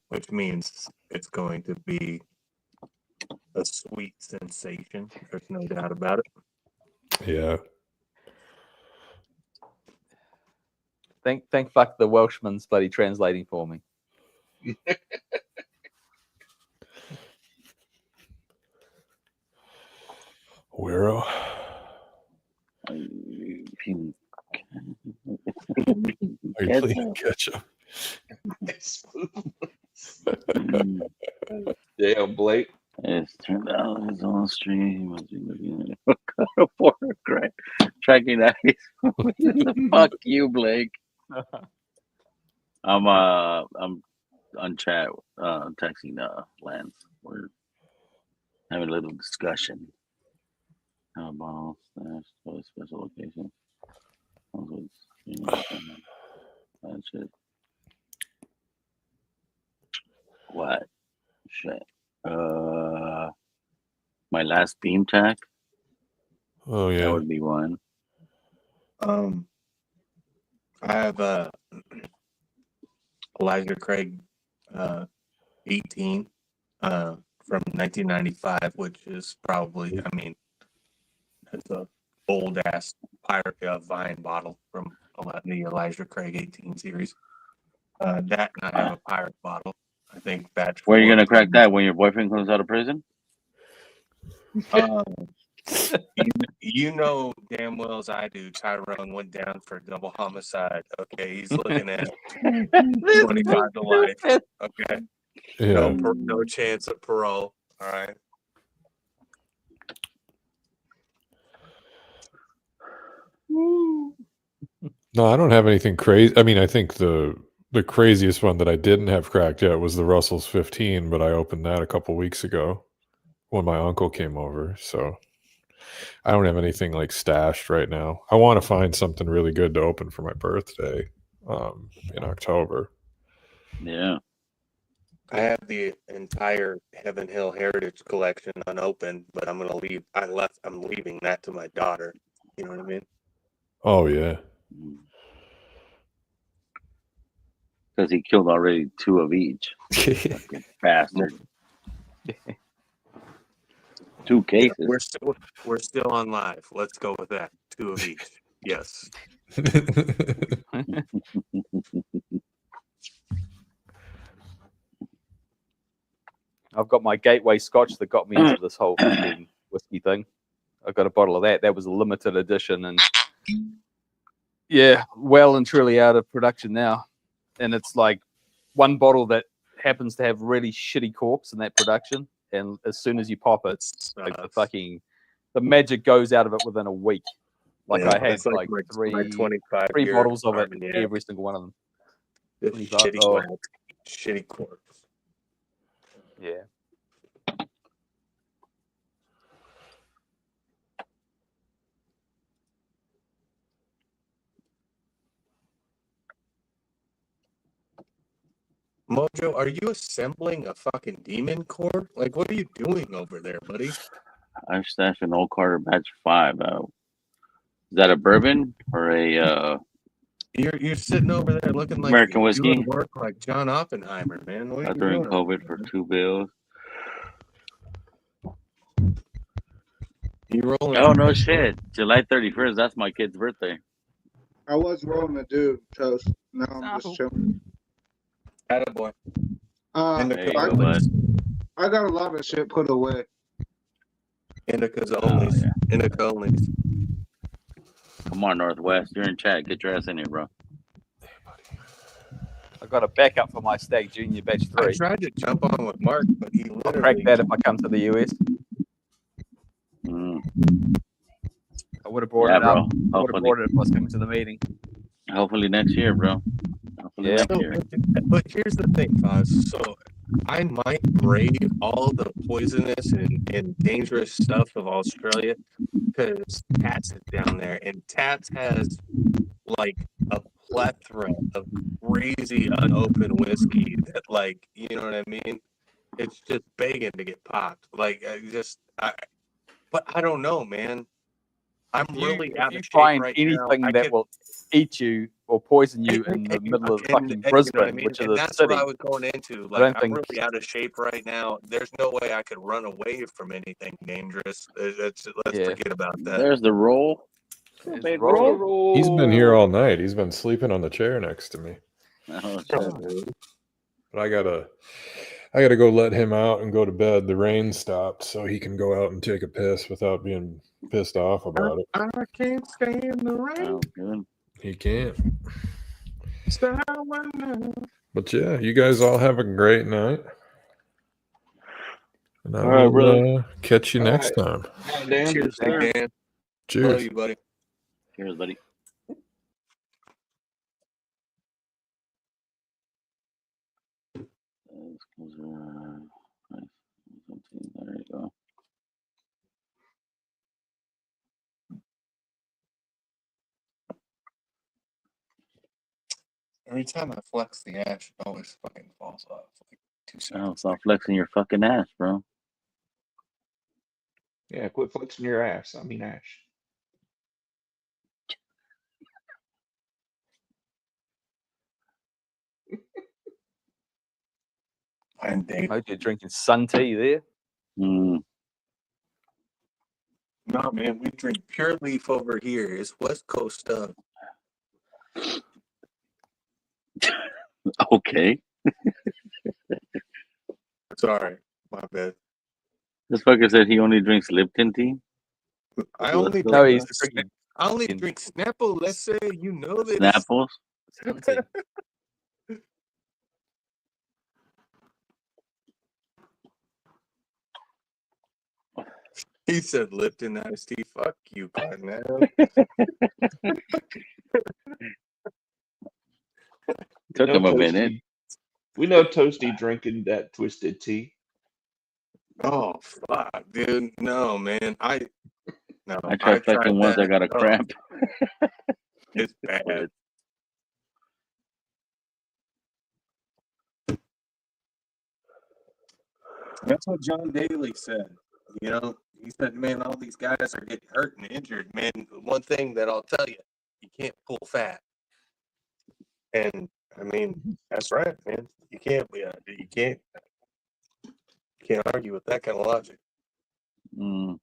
Which means it's going to be a sweet sensation. There's no doubt about it. Yeah. Thank fuck the Welshman's bloody translating for me. Wero. Are you playing catch up? Damn, Blake. It's turned out he's on stream. He must be looking at what kind of water crack tracking that is. Fuck you, Blake. I'm on chat texting Lance. We're having a little discussion about special location. shit. What? Shit. My last beam tack. Oh That yeah. would be one. I have Elijah Craig 18 from 1995, which is probably, I mean, it's a old ass pirate vine bottle from the Elijah Craig 18 series. That and I have a pirate bottle. I think batch. Where are you gonna crack that when your boyfriend comes out of prison? You know damn well as I do, Tyrone went down for double homicide. Okay, he's looking at 25 to life. Okay, Yeah. no chance of parole. All right. No, I don't have anything crazy. I mean, I think the craziest one that I didn't have cracked yet was the Russell's 15, but I opened that a couple weeks ago when my uncle came over. So I don't have anything like stashed right now. I want to find something really good to open for my birthday in October. Yeah. I have the entire Heaven Hill Heritage Collection unopened, but I'm leaving that to my daughter. You know what I mean? Oh yeah. Because he killed already 2 of each. Fucking bastard. 2 cases. Yeah, we're still on live. Let's go with that. 2 of each. Yes. I've got my gateway scotch that got me into this whole fucking whiskey thing. I got a bottle of that. That was a limited edition, and yeah, well and truly out of production now. And it's like one bottle that happens to have really shitty corks in that production, and as soon as you pop it, like the magic goes out of it within a week. Like Yeah, I had it's like three my 25 three year bottles of it, Armagnac. every single one of them. The 25 shitty oh, wax, shitty corks. yeah. Mojo, are you assembling a fucking demon core? Like, what are you doing over there, buddy? I stashed an Old Carter batch 5 out. Is that a bourbon or a You're sitting over there looking like American you're whiskey? doing work like John Oppenheimer, man. What are I you threw in doing? COVID for 2 bills. You rolling? Oh no shit! July 31st. That's my kid's birthday. I was rolling a dude toast. Now I'm just chilling. Attaboy. There you go, bud. I got a lot of shit put away. Indicas only. Indica only. Come on, Northwest. You're in chat. Get your ass in here, bro. I got a backup for my Stagg Junior Batch 3. I tried to jump on with Mark, but he I'll literally crack that if I come to the US. I would have brought Yeah, it up. bro. I would have brought it if I was coming to the meeting. Hopefully next year, bro. Hopefully Yeah. next year. But here's the thing, Foz. So I might brave all the poisonous and dangerous stuff of Australia because Tats is down there, and Tats has like a plethora of crazy unopened whiskey that, like, you know what I mean? It's just begging to get popped. Like, but I don't know, man. I'm really out If you of shape find right anything now. that will eat you or poison you in the middle of fucking You know Brisbane, what I mean? which is And a that's city, what I was going into. I Like, don't I'm think really out of shape right now. There's no way I could run away from anything dangerous. Let's forget about that. There's the roll. Big roll. He's been here all night. He's been sleeping on the chair next to me. Oh, But I gotta go let him out and go to bed. The rain stopped, so he can go out and take a piss without being pissed off about it. I can't stand the rain. Good. He can't. So But yeah, you guys all have a great night. And I All right, will brother. catch you All next right. time. Dan. Cheers, Dan. Love Cheers. you, buddy. Cheers, buddy. There you go. Every time I flex the ash, it always fucking falls off. Like 2 seconds. Oh, stop flexing your fucking ass, bro. Yeah, quit flexing your ass. I mean Ash. Hope you're drinking sun tea there. Mm. No, man, we drink pure leaf over here. It's West Coast stuff. Okay. Sorry, my bad. This fucker said he only drinks Lipton tea. I only No, drink, he's I only drink Snapple. Let's say you know this. Snapples. He said Lipton iced tea. Fuck you, Carnell. Took him a minute. We know Toasty drinking that twisted tea. Oh fuck, dude. No, man. I tried fucking once. I got a cramp. It's bad. That's what John Daly said. You know, he said, man, all these guys are getting hurt and injured. Man, one thing that I'll tell you, you can't pull fat. And I mean, that's right, man. You can't argue with that kind of logic. Mm.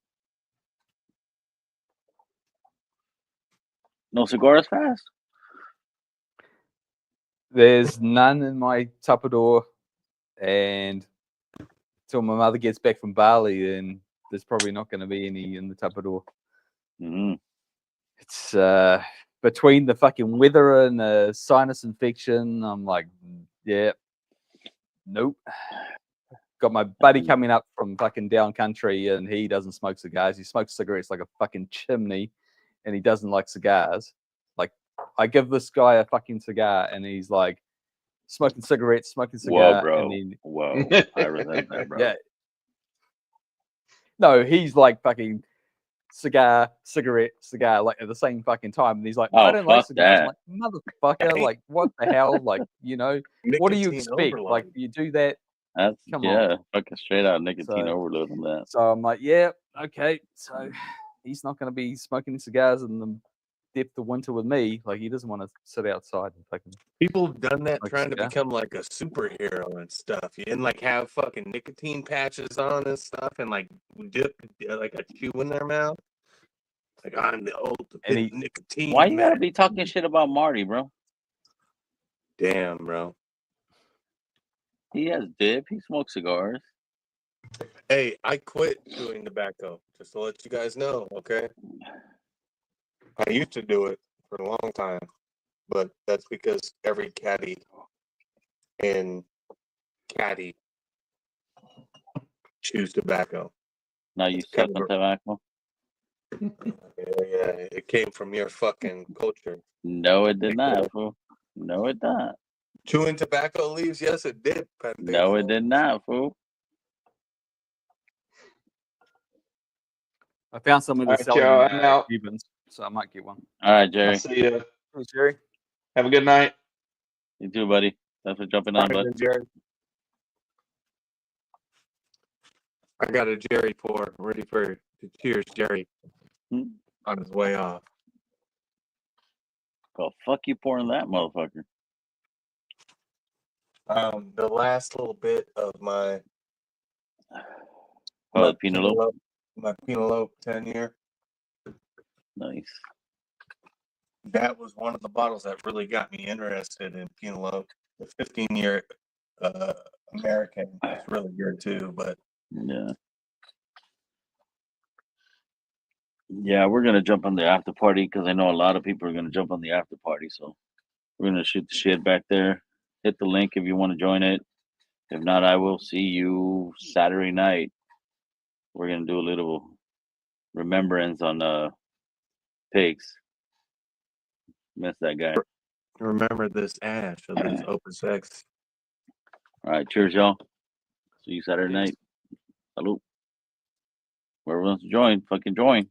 No cigars fast? There's none in my Tupperware, and till my mother gets back from Bali, then there's probably not going to be any in the Tupperware. Mm. It's between the fucking weather and the sinus infection. I'm like, yeah, nope. Got my buddy coming up from fucking down country, and he doesn't smoke cigars. He smokes cigarettes like a fucking chimney, and he doesn't like cigars. Like, I give this guy a fucking cigar, and he's like smoking cigarettes, smoking cigar. Whoa, bro. And then, Whoa. I resent that, bro. yeah. No, he's like fucking cigar, cigarette, cigar, like at the same fucking time. And he's like, I don't like fuck cigars. that. I'm like, motherfucker, like, what the hell? Like, you know, what do you Nicotine expect? overload. Like, you do that? That's Come yeah, on. fucking straight out nicotine So- overload on that. So I'm like, yeah, okay. So he's not going to be smoking cigars in the depth of winter with me. Like, he doesn't want to sit outside and fucking. People have done that Like trying to cigar. become like a superhero and stuff. And like have fucking nicotine patches on and stuff and like dip like a chew in their mouth. Like I'm the ultimate nicotine. Why you gotta man. be talking shit about Marty, bro? Damn, bro. He has dip. He smokes cigars. Hey, I quit doing tobacco, just to let you guys know, okay? I used to do it for a long time, but that's because every caddy in caddy chews tobacco. Now you suck on tobacco? Yeah, it came from your fucking culture. No, it did not, fool. No, it not. Chewing tobacco leaves? Yes, it did. No, it did not, fool. I found someone All who's right, selling y'all, I'm out. Cubans, so I might get one. All right, Jerry. I'll see you. Hey, Jerry. Have a good night. You too, buddy. Thanks for jumping on, bud. Jerry. I got a Jerry pour ready for cheers, Jerry. On his way off. Oh, fuck you pouring that motherfucker. The last little bit of my Pinot. My Pinot 10-year. Nice. That was one of the bottles that really got me interested in Pinot. The 15-year American is really good too, but Yeah. Yeah, we're gonna jump on the after party because I know a lot of people are gonna jump on the after party. So we're gonna shoot the shit back there. Hit the link if you want to join it. If not, I will see you Saturday night. We're gonna do a little remembrance on pigs. Miss that guy. remember this ash of this open sex. All right, cheers, y'all. See you Saturday night. Salute. Whoever wants to join, fucking join.